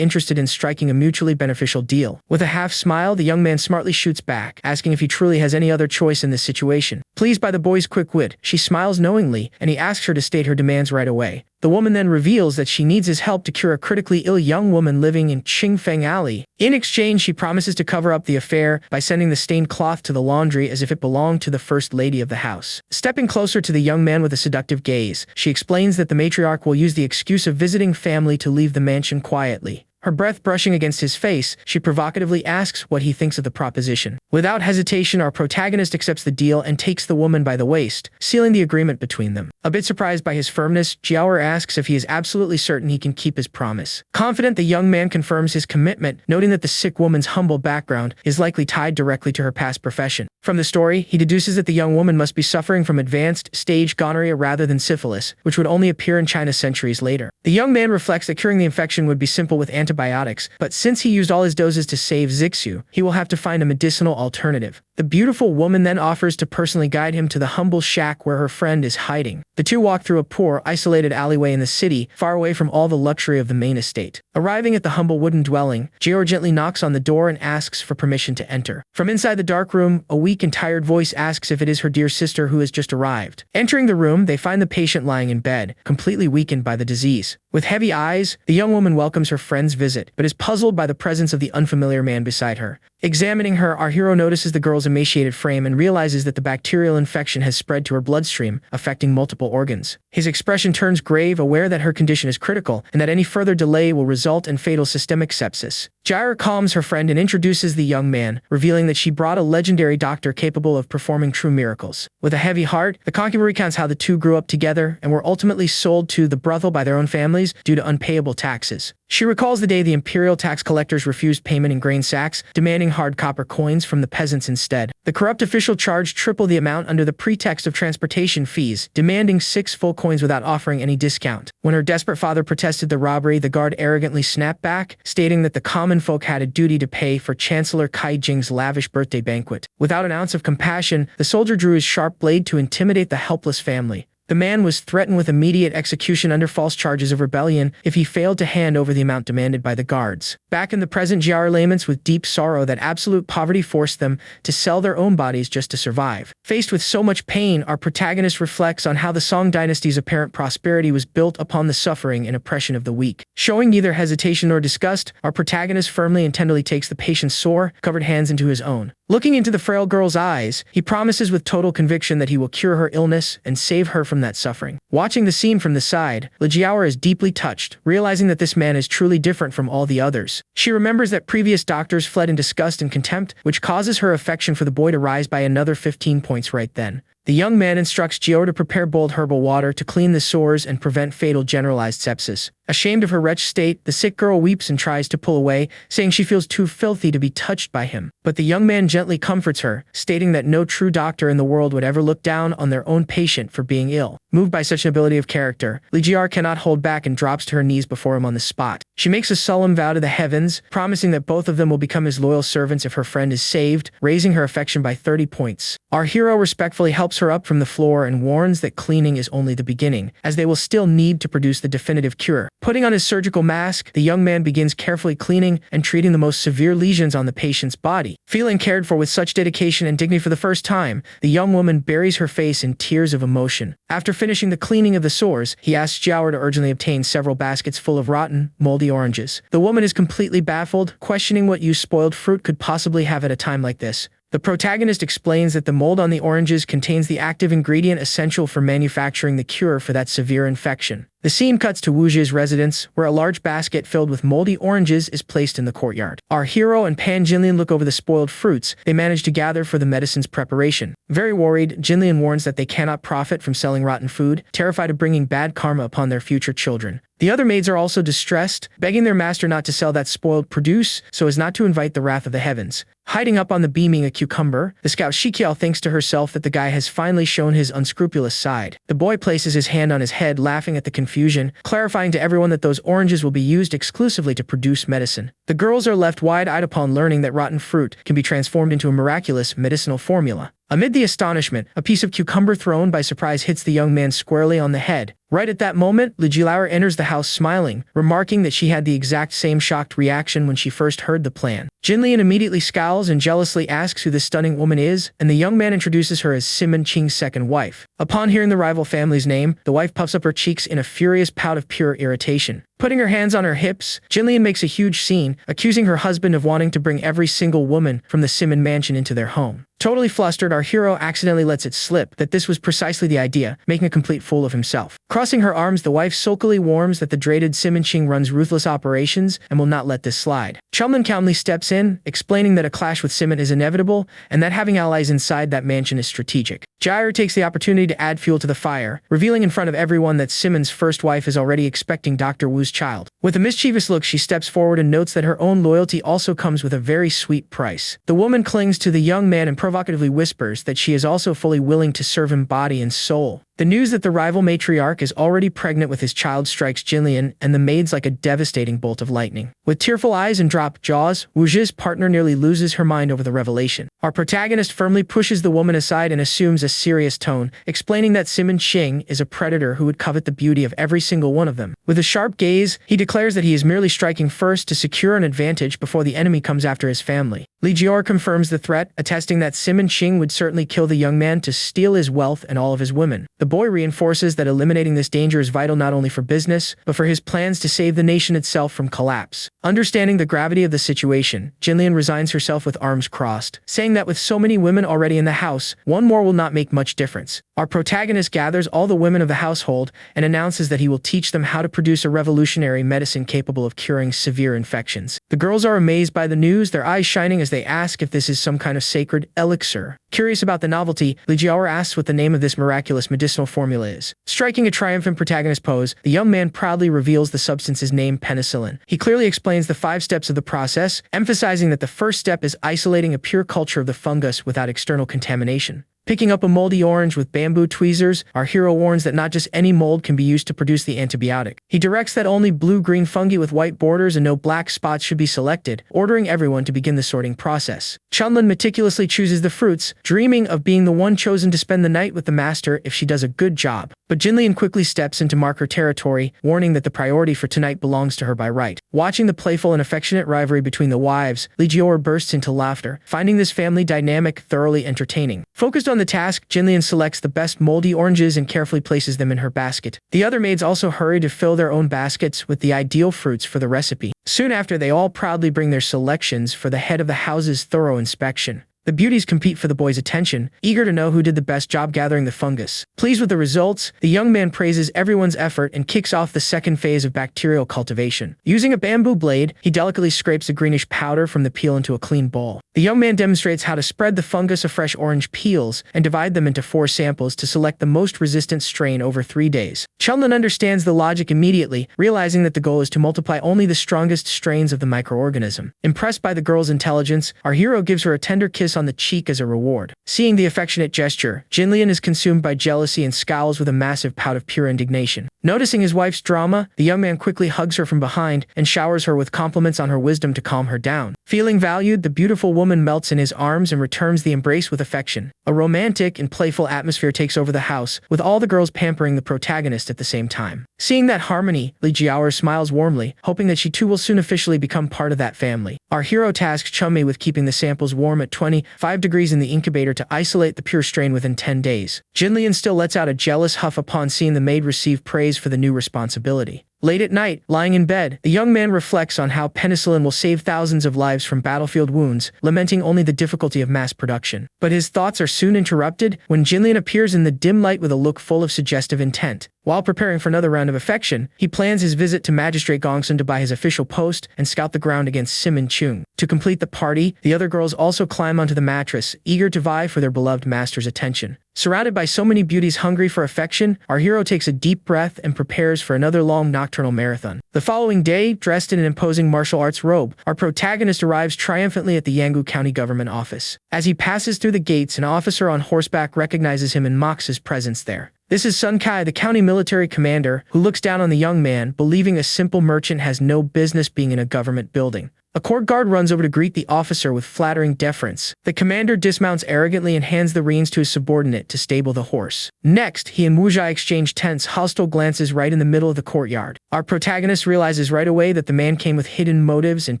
interested in striking a mutually beneficial deal. With a half smile, the young man smartly shoots back, asking if he truly has any other choice in this situation. Pleased by the boy's quick wit, she smiles knowingly, and he asks her to state her demands right away. The woman then reveals that she needs his help to cure a critically ill young woman living in Qingfeng Alley. In exchange, she promises to cover up the affair by sending the stained cloth to the laundry as if it belonged to the first lady of the house. Stepping closer to the young man with a seductive gaze, she explains that the matriarch will use the excuse of visiting family to leave the mansion quietly. Her breath brushing against his face, she provocatively asks what he thinks of the proposition. Without hesitation, our protagonist accepts the deal and takes the woman by the waist, sealing the agreement between them. A bit surprised by his firmness, Jiaoer asks if he is absolutely certain he can keep his promise. Confident, the young man confirms his commitment, noting that the sick woman's humble background is likely tied directly to her past profession. From the story, he deduces that the young woman must be suffering from advanced stage gonorrhea rather than syphilis, which would only appear in China centuries later. The young man reflects that curing the infection would be simple with antibiotics, but since he used all his doses to save Zixu, he will have to find a medicinal alternative. The beautiful woman then offers to personally guide him to the humble shack where her friend is hiding. The two walk through a poor, isolated alleyway in the city, far away from all the luxury of the main estate. Arriving at the humble wooden dwelling, Jiaoer gently knocks on the door and asks for permission to enter. From inside the dark room, a weak and tired voice asks if it is her dear sister who has just arrived. Entering the room, they find the patient lying in bed, completely weakened by the disease. With heavy eyes, the young woman welcomes her friend's visit, but is puzzled by the presence of the unfamiliar man beside her. Examining her, our hero notices the girl's emaciated frame and realizes that the bacterial infection has spread to her bloodstream, affecting multiple organs. His expression turns grave, aware that her condition is critical and that any further delay will result in fatal systemic sepsis. Jiaoer calms her friend and introduces the young man, revealing that she brought a legendary doctor capable of performing true miracles. With a heavy heart, the concubine recounts how the two grew up together and were ultimately sold to the brothel by their own families due to unpayable taxes. She recalls the day the imperial tax collectors refused payment in grain sacks, demanding hard copper coins from the peasants instead. The corrupt official charged triple the amount under the pretext of transportation fees, demanding 6 full coins without offering any discount. When her desperate father protested the robbery, the guard arrogantly snapped back, stating that the common folk had a duty to pay for Chancellor Kai Jing's lavish birthday banquet. Without an ounce of compassion, the soldier drew his sharp blade to intimidate the helpless family. The man was threatened with immediate execution under false charges of rebellion if he failed to hand over the amount demanded by the guards. Back in the present, Jiaoer laments with deep sorrow that absolute poverty forced them to sell their own bodies just to survive. Faced with so much pain, our protagonist reflects on how the Song dynasty's apparent prosperity was built upon the suffering and oppression of the weak. Showing neither hesitation nor disgust, our protagonist firmly and tenderly takes the patient's sore, covered hands into his own. Looking into the frail girl's eyes, he promises with total conviction that he will cure her illness and save her from that suffering. Watching the scene from the side, Jiaoer is deeply touched, realizing that this man is truly different from all the others. She remembers that previous doctors fled in disgust and contempt, which causes her affection for the boy to rise by another 15 points right then. The young man instructs Jiaoer to prepare bold herbal water to clean the sores and prevent fatal generalized sepsis. Ashamed of her wretched state, the sick girl weeps and tries to pull away, saying she feels too filthy to be touched by him. But the young man gently comforts her, stating that no true doctor in the world would ever look down on their own patient for being ill. Moved by such nobility of character, Jiaoer cannot hold back and drops to her knees before him on the spot. She makes a solemn vow to the heavens, promising that both of them will become his loyal servants if her friend is saved, raising her affection by 30 points. Our hero respectfully helps her up from the floor and warns that cleaning is only the beginning, as they will still need to produce the definitive cure. Putting on his surgical mask, the young man begins carefully cleaning and treating the most severe lesions on the patient's body. Feeling cared for with such dedication and dignity for the first time, the young woman buries her face in tears of emotion. After finishing the cleaning of the sores, he asks Jiaoer to urgently obtain several baskets full of rotten, moldy oranges. The woman is completely baffled, questioning what use spoiled fruit could possibly have at a time like this. The protagonist explains that the mold on the oranges contains the active ingredient essential for manufacturing the cure for that severe infection. The scene cuts to Wu Zhi's residence, where a large basket filled with moldy oranges is placed in the courtyard. Our hero and Pan Jinlian look over the spoiled fruits they manage to gather for the medicine's preparation. Very worried, Jinlian warns that they cannot profit from selling rotten food, terrified of bringing bad karma upon their future children. The other maids are also distressed, begging their master not to sell that spoiled produce so as not to invite the wrath of the heavens. Hiding up on the beaming a cucumber, the scout Shikiao thinks to herself that the guy has finally shown his unscrupulous side. The boy places his hand on his head, laughing at the confusion, clarifying to everyone that those oranges will be used exclusively to produce medicine. The girls are left wide-eyed upon learning that rotten fruit can be transformed into a miraculous medicinal formula. Amid the astonishment, a piece of cucumber thrown by surprise hits the young man squarely on the head. Right at that moment, Jiaoer enters the house smiling, remarking that she had the exact same shocked reaction when she first heard the plan. Jinlian immediately scowls and jealously asks who this stunning woman is, and the young man introduces her as Simon Qing's second wife. Upon hearing the rival family's name, the wife puffs up her cheeks in a furious pout of pure irritation. Putting her hands on her hips, Jinlian makes a huge scene, accusing her husband of wanting to bring every single woman from the Simon mansion into their home. Totally flustered, our hero accidentally lets it slip that this was precisely the idea, making a complete fool of himself. Crossing her arms, the wife sulkily warns that the dreaded Simin-Ching runs ruthless operations and will not let this slide. Chumlin calmly steps in, explaining that a clash with Simin is inevitable and that having allies inside that mansion is strategic. Jair takes the opportunity to add fuel to the fire, revealing in front of everyone that Simon's first wife is already expecting Dr. Wu's child. With a mischievous look, she steps forward and notes that her own loyalty also comes with a very sweet price. The woman clings to the young man and provocatively whispers that she is also fully willing to serve him body and soul. The news that the rival matriarch is already pregnant with his child strikes Jinlian and the maids like a devastating bolt of lightning. With tearful eyes and dropped jaws, Wu Zhi's partner nearly loses her mind over the revelation. Our protagonist firmly pushes the woman aside and assumes a serious tone, explaining that Simin-Ching is a predator who would covet the beauty of every single one of them. With a sharp gaze, he declares that he is merely striking first to secure an advantage before the enemy comes after his family. Li Jior confirms the threat, attesting that Simin-Ching would certainly kill the young man to steal his wealth and all of his women. The boy reinforces that eliminating this danger is vital not only for business, but for his plans to save the nation itself from collapse. Understanding the gravity of the situation, Jinlian resigns herself with arms crossed, saying that with so many women already in the house, one more will not make much difference. Our protagonist gathers all the women of the household and announces that he will teach them how to produce a revolutionary medicine capable of curing severe infections. The girls are amazed by the news, their eyes shining as they ask if this is some kind of sacred elixir. Curious about the novelty, Li Jiao asks what the name of this miraculous medicinal formula is. Striking a triumphant protagonist pose, the young man proudly reveals the substance's name, penicillin. He clearly explains the 5 steps of the process, emphasizing that the first step is isolating a pure culture of the fungus without external contamination. Picking up a moldy orange with bamboo tweezers, our hero warns that not just any mold can be used to produce the antibiotic. He directs that only blue-green fungi with white borders and no black spots should be selected, ordering everyone to begin the sorting process. Chunlin meticulously chooses the fruits, dreaming of being the one chosen to spend the night with the master if she does a good job. But Jinlian quickly steps in to mark her territory, warning that the priority for tonight belongs to her by right. Watching the playful and affectionate rivalry between the wives, Li Jior bursts into laughter, finding this family dynamic thoroughly entertaining. Focused on the task, Jinlian selects the best moldy oranges and carefully places them in her basket. The other maids also hurry to fill their own baskets with the ideal fruits for the recipe. Soon after, they all proudly bring their selections for the head of the house's thorough inspection. The beauties compete for the boy's attention, eager to know who did the best job gathering the fungus. Pleased with the results, the young man praises everyone's effort and kicks off the second phase of bacterial cultivation. Using a bamboo blade, he delicately scrapes the greenish powder from the peel into a clean bowl. The young man demonstrates how to spread the fungus of fresh orange peels and divide them into 4 samples to select the most resistant strain over 3 days. Chunlin understands the logic immediately, realizing that the goal is to multiply only the strongest strains of the microorganism. Impressed by the girl's intelligence, our hero gives her a tender kiss on the cheek as a reward. Seeing the affectionate gesture, Jinlian is consumed by jealousy and scowls with a massive pout of pure indignation. Noticing his wife's drama, the young man quickly hugs her from behind and showers her with compliments on her wisdom to calm her down. Feeling valued, the beautiful woman melts in his arms and returns the embrace with affection. A romantic and playful atmosphere takes over the house, with all the girls pampering the protagonist at the same time. Seeing that harmony, Li Jiao smiles warmly, hoping that she too will soon officially become part of that family. Our hero tasks Chummi with keeping the samples warm at 25 degrees in the incubator to isolate the pure strain within 10 days. Jinlian still lets out a jealous huff upon seeing the maid receive praise for the new responsibility. Late at night, lying in bed, the young man reflects on how penicillin will save thousands of lives from battlefield wounds, lamenting only the difficulty of mass production. But his thoughts are soon interrupted when Jinlian appears in the dim light with a look full of suggestive intent. While preparing for another round of affection, he plans his visit to Magistrate Gongsun to buy his official post and scout the ground against Simin-Chung. To complete the party, the other girls also climb onto the mattress, eager to vie for their beloved master's attention. Surrounded by so many beauties hungry for affection, our hero takes a deep breath and prepares for another long nocturnal marathon. The following day, dressed in an imposing martial arts robe, our protagonist arrives triumphantly at the Yanggu County Government Office. As he passes through the gates, an officer on horseback recognizes him and mocks his presence there. This is Sun Kai, the county military commander, who looks down on the young man, believing a simple merchant has no business being in a government building. A court guard runs over to greet the officer with flattering deference. The commander dismounts arrogantly and hands the reins to his subordinate to stable the horse. Next, he and Wu Zhi exchange tense, hostile glances right in the middle of the courtyard. Our protagonist realizes right away that the man came with hidden motives and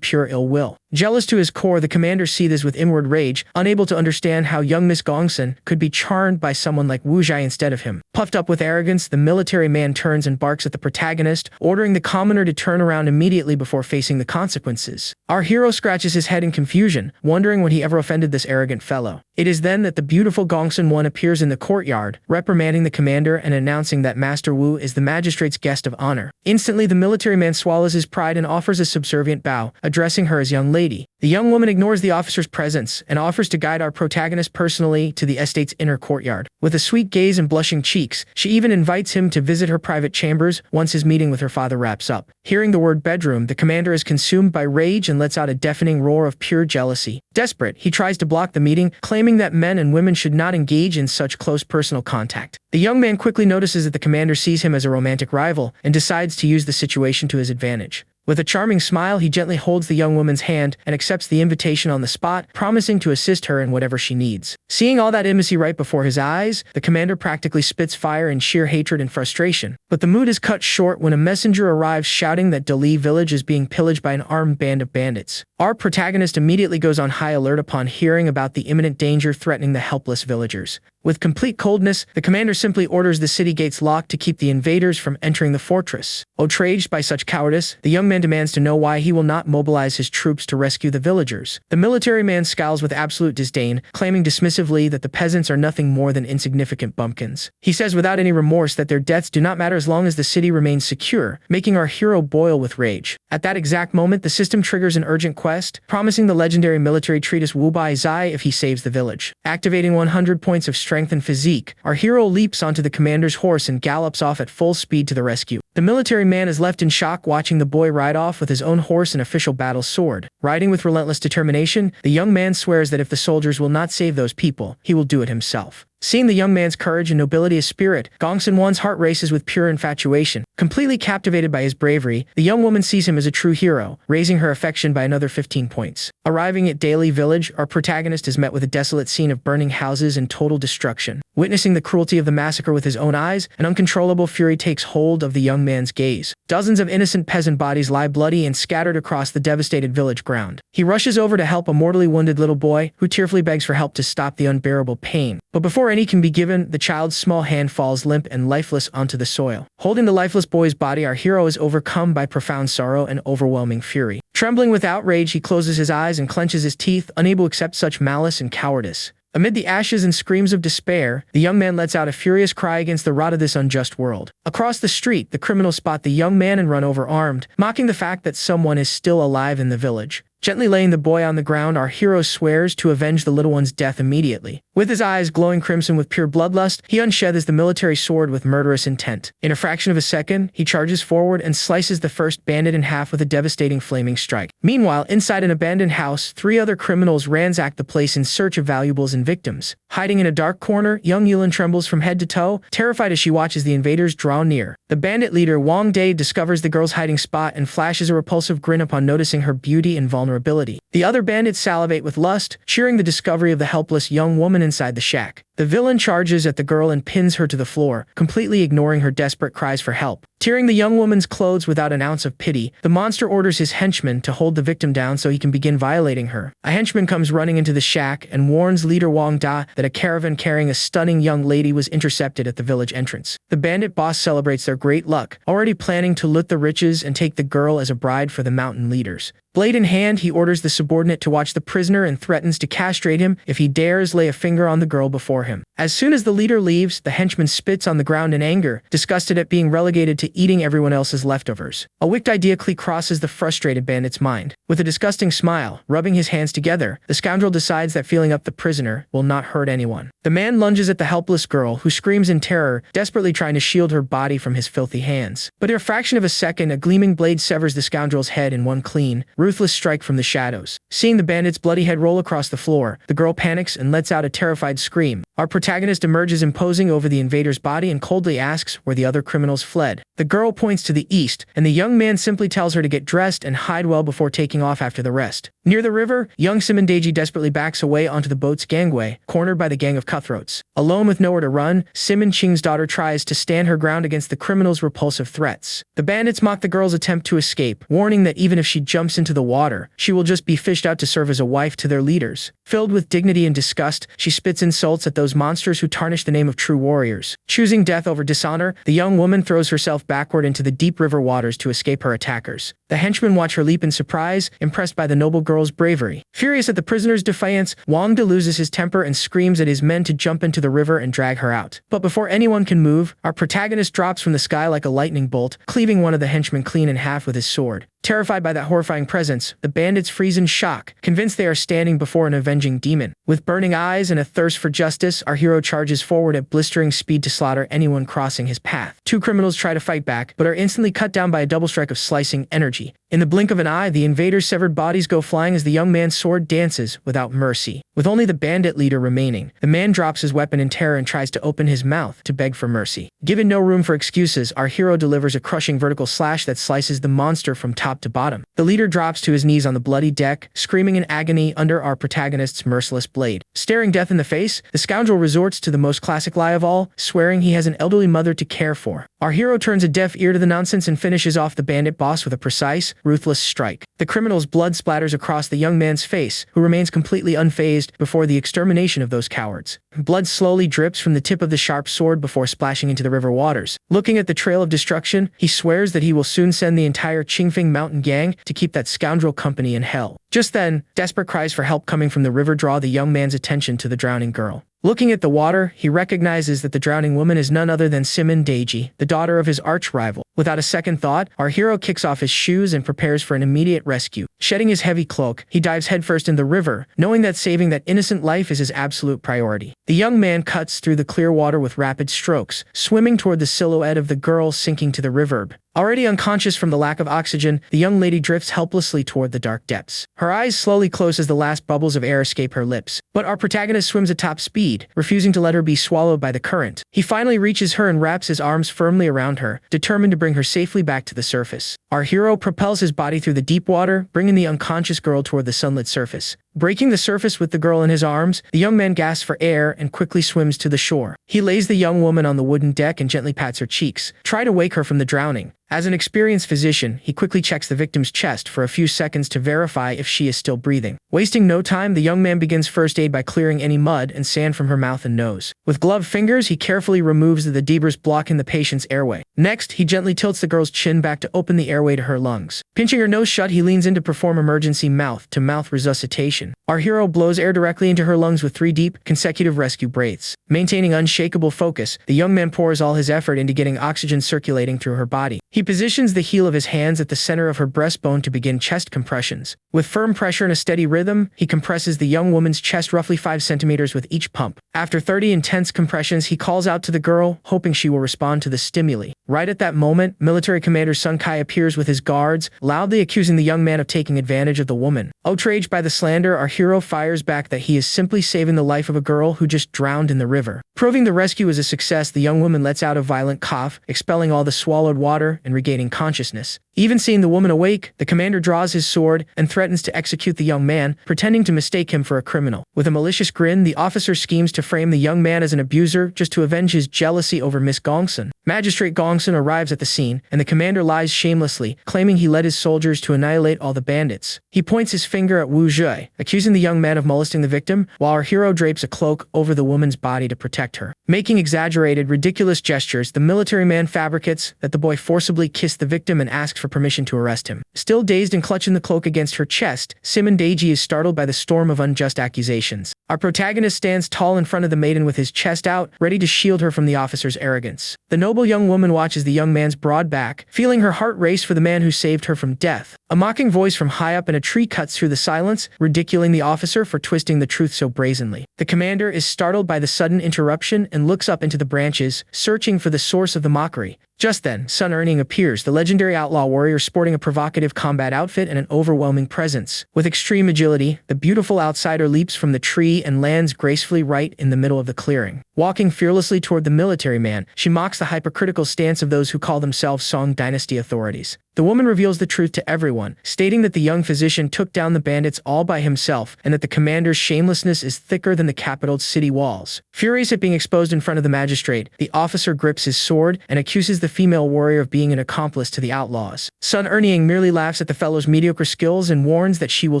pure ill will. Jealous to his core, the commander seethes with inward rage, unable to understand how young Miss Gongsun could be charmed by someone like Wu Zhi instead of him. Puffed up with arrogance, the military man turns and barks at the protagonist, ordering the commoner to turn around immediately before facing the consequences. Our hero scratches his head in confusion, wondering when he ever offended this arrogant fellow. It is then that the beautiful Gongsun-won appears in the courtyard, reprimanding the commander and announcing that Master Wu is the magistrate's guest of honor. Instantly, the military man swallows his pride and offers a subservient bow, addressing her as young lady. The young woman ignores the officer's presence and offers to guide our protagonist personally to the estate's inner courtyard. With a sweet gaze and blushing cheeks, she even invites him to visit her private chambers once his meeting with her father wraps up. Hearing the word bedroom, the commander is consumed by rage and lets out a deafening roar of pure jealousy. Desperate, he tries to block the meeting, claiming that men and women should not engage in such close personal contact. The young man quickly notices that the commander sees him as a romantic rival and decides to use the situation to his advantage. With a charming smile, he gently holds the young woman's hand and accepts the invitation on the spot, promising to assist her in whatever she needs. Seeing all that intimacy right before his eyes, the commander practically spits fire in sheer hatred and frustration. But the mood is cut short when a messenger arrives shouting that Dali village is being pillaged by an armed band of bandits. Our protagonist immediately goes on high alert upon hearing about the imminent danger threatening the helpless villagers. With complete coldness, the commander simply orders the city gates locked to keep the invaders from entering the fortress. Outraged by such cowardice, the young man demands to know why he will not mobilize his troops to rescue the villagers. The military man scowls with absolute disdain, claiming dismissively that the peasants are nothing more than insignificant bumpkins. He says without any remorse that their deaths do not matter as long as the city remains secure, making our hero boil with rage. At that exact moment, the system triggers an urgent quest, promising the legendary military treatise Wu Bai Zai if he saves the village. Activating 100 points of strength and physique, our hero leaps onto the commander's horse and gallops off at full speed to the rescue. The military man is left in shock watching the boy ride off with his own horse and official battle sword. Riding with relentless determination, the young man swears that if the soldiers will not save those people, he will do it himself. Seeing the young man's courage and nobility of spirit, Gongsun-won's heart races with pure infatuation. Completely captivated by his bravery, the young woman sees him as a true hero, raising her affection by another 15 points. Arriving at Dali village, our protagonist is met with a desolate scene of burning houses and total destruction. Witnessing the cruelty of the massacre with his own eyes, an uncontrollable fury takes hold of the young man's gaze. Dozens of innocent peasant bodies lie bloody and scattered across the devastated village ground. He rushes over to help a mortally wounded little boy, who tearfully begs for help to stop the unbearable pain. But before any can be given, the child's small hand falls limp and lifeless onto the soil. Holding the lifeless boy's body, our hero is overcome by profound sorrow and overwhelming fury. Trembling with outrage, he closes his eyes and clenches his teeth, unable to accept such malice and cowardice. Amid the ashes and screams of despair, the young man lets out a furious cry against the rot of this unjust world. Across the street, the criminals spot the young man and run over armed, mocking the fact that someone is still alive in the village. Gently laying the boy on the ground, our hero swears to avenge the little one's death immediately. With his eyes glowing crimson with pure bloodlust, he unsheathes the military sword with murderous intent. In a fraction of a second, he charges forward and slices the first bandit in half with a devastating flaming strike. Meanwhile, inside an abandoned house, 3 other criminals ransack the place in search of valuables and victims. Hiding in a dark corner, young Yulin trembles from head to toe, terrified as she watches the invaders draw near. The bandit leader Wang Day discovers the girl's hiding spot and flashes a repulsive grin upon noticing her beauty and vulnerability. The other bandits salivate with lust, cheering the discovery of the helpless young woman inside the shack. The villain charges at the girl and pins her to the floor, completely ignoring her desperate cries for help. Tearing the young woman's clothes without an ounce of pity, the monster orders his henchman to hold the victim down so he can begin violating her. A henchman comes running into the shack and warns leader Wang Da that a caravan carrying a stunning young lady was intercepted at the village entrance. The bandit boss celebrates their great luck, already planning to loot the riches and take the girl as a bride for the mountain leaders. Blade in hand, he orders the subordinate to watch the prisoner and threatens to castrate him if he dares lay a finger on the girl before him. As soon as the leader leaves, the henchman spits on the ground in anger, disgusted at being relegated to eating everyone else's leftovers. A wicked idea crosses the frustrated bandit's mind. With a disgusting smile, rubbing his hands together, the scoundrel decides that feeling up the prisoner will not hurt anyone. The man lunges at the helpless girl, who screams in terror, desperately trying to shield her body from his filthy hands. But in a fraction of a second, a gleaming blade severs the scoundrel's head in one clean, ruthless strike from the shadows. Seeing the bandit's bloody head roll across the floor, the girl panics and lets out a terrified scream. Our protagonist emerges imposing over the invader's body and coldly asks where the other criminals fled. The girl points to the east, and the young man simply tells her to get dressed and hide well before taking off after the rest. Near the river, young Simondaiji desperately backs away onto the boat's gangway, cornered by the gang of cutthroats. Alone with nowhere to run, Simon Ching's daughter tries to stand her ground against the criminals' repulsive threats. The bandits mock the girl's attempt to escape, warning that even if she jumps into the water, she will just be fished out to serve as a wife to their leaders. Filled with dignity and disgust, she spits insults at those monsters who tarnish the name of true warriors. Choosing death over dishonor, the young woman throws herself backward into the deep river waters to escape her attackers. The henchmen watch her leap in surprise, eyes, impressed by the noble girl's bravery. Furious at the prisoner's defiance, Wang De loses his temper and screams at his men to jump into the river and drag her out. But before anyone can move, our protagonist drops from the sky like a lightning bolt, cleaving one of the henchmen clean in half with his sword. Terrified by that horrifying presence, the bandits freeze in shock, convinced they are standing before an avenging demon. With burning eyes and a thirst for justice, our hero charges forward at blistering speed to slaughter anyone crossing his path. Two criminals try to fight back, but are instantly cut down by a double strike of slicing energy. In the blink of an eye, the invaders' severed bodies go flying as the young man's sword dances without mercy. With only the bandit leader remaining, the man drops his weapon in terror and tries to open his mouth to beg for mercy. Given no room for excuses, our hero delivers a crushing vertical slash that slices the monster from top to bottom. The leader drops to his knees on the bloody deck, screaming in agony under our protagonist's merciless blade. Staring death in the face, the scoundrel resorts to the most classic lie of all, swearing he has an elderly mother to care for. Our hero turns a deaf ear to the nonsense and finishes off the bandit boss with a precise, ruthless strike. The criminal's blood splatters across the young man's face, who remains completely unfazed before the extermination of those cowards. Blood slowly drips from the tip of the sharp sword before splashing into the river waters. Looking at the trail of destruction, he swears that he will soon send the entire Qingfeng mountain gang to keep that scoundrel company in hell. Just then, desperate cries for help coming from the river draw the young man's attention to the drowning girl. Looking at the water, he recognizes that the drowning woman is none other than Simon Deji, the daughter of his arch-rival. Without a second thought, our hero kicks off his shoes and prepares for an immediate rescue. Shedding his heavy cloak, he dives headfirst in the river, knowing that saving that innocent life is his absolute priority. The young man cuts through the clear water with rapid strokes, swimming toward the silhouette of the girl sinking to the river. Already unconscious from the lack of oxygen, the young lady drifts helplessly toward the dark depths. Her eyes slowly close as the last bubbles of air escape her lips. But our protagonist swims at top speed, refusing to let her be swallowed by the current. He finally reaches her and wraps his arms firmly around her, determined to bring her safely back to the surface. Our hero propels his body through the deep water, bringing the unconscious girl toward the sunlit surface. Breaking the surface with the girl in his arms, the young man gasps for air and quickly swims to the shore. He lays the young woman on the wooden deck and gently pats her cheeks, trying to wake her from the drowning. As an experienced physician, he quickly checks the victim's chest for a few seconds to verify if she is still breathing. Wasting no time, the young man begins first aid by clearing any mud and sand from her mouth and nose. With gloved fingers, he carefully removes the debris blocking the patient's airway. Next, he gently tilts the girl's chin back to open the airway to her lungs. Pinching her nose shut, he leans in to perform emergency mouth-to-mouth resuscitation. Our hero blows air directly into her lungs with 3 deep, consecutive rescue breaths. Maintaining unshakable focus, the young man pours all his effort into getting oxygen circulating through her body. He positions the heel of his hands at the center of her breastbone to begin chest compressions. With firm pressure and a steady rhythm, he compresses the young woman's chest roughly 5 centimeters with each pump. After 30 intense compressions, he calls out to the girl, hoping she will respond to the stimuli. Right at that moment, military commander Sun Kai appears with his guards, loudly accusing the young man of taking advantage of the woman. Outraged by the slander, our hero fires back that he is simply saving the life of a girl who just drowned in the river. Proving the rescue is a success, the young woman lets out a violent cough, expelling all the swallowed water and regaining consciousness. Even seeing the woman awake, the commander draws his sword and threatens to execute the young man, pretending to mistake him for a criminal. With a malicious grin, the officer schemes to frame the young man as an abuser just to avenge his jealousy over Miss Gongsun. Magistrate Gongsun arrives at the scene, and the commander lies shamelessly, claiming he led his soldiers to annihilate all the bandits. He points his finger at Wu Zhui, accusing the young man of molesting the victim, while our hero drapes a cloak over the woman's body to protect her. Making exaggerated, ridiculous gestures, the military man fabricates that the boy forcibly kissed the victim and asks for permission to arrest him. Still dazed and clutching the cloak against her chest, Simon Deji is startled by the storm of unjust accusations. Our protagonist stands tall in front of the maiden with his chest out, ready to shield her from the officer's arrogance. The noble young woman watches the young man's broad back, feeling her heart race for the man who saved her from death. A mocking voice from high up in a tree cuts through the silence, ridiculing the officer for twisting the truth so brazenly. The commander is startled by the sudden interruption and looks up into the branches, searching for the source of the mockery. Just then, Sun Erning appears, the legendary outlaw warrior sporting a provocative combat outfit and an overwhelming presence. With extreme agility, the beautiful outsider leaps from the tree and lands gracefully right in the middle of the clearing. Walking fearlessly toward the military man, she mocks the hypocritical stance of those who call themselves Song Dynasty authorities. The woman reveals the truth to everyone, stating that the young physician took down the bandits all by himself and that the commander's shamelessness is thicker than the capital's city walls. Furious at being exposed in front of the magistrate, the officer grips his sword and accuses the female warrior of being an accomplice to the outlaws. Sun Erning merely laughs at the fellow's mediocre skills and warns that she will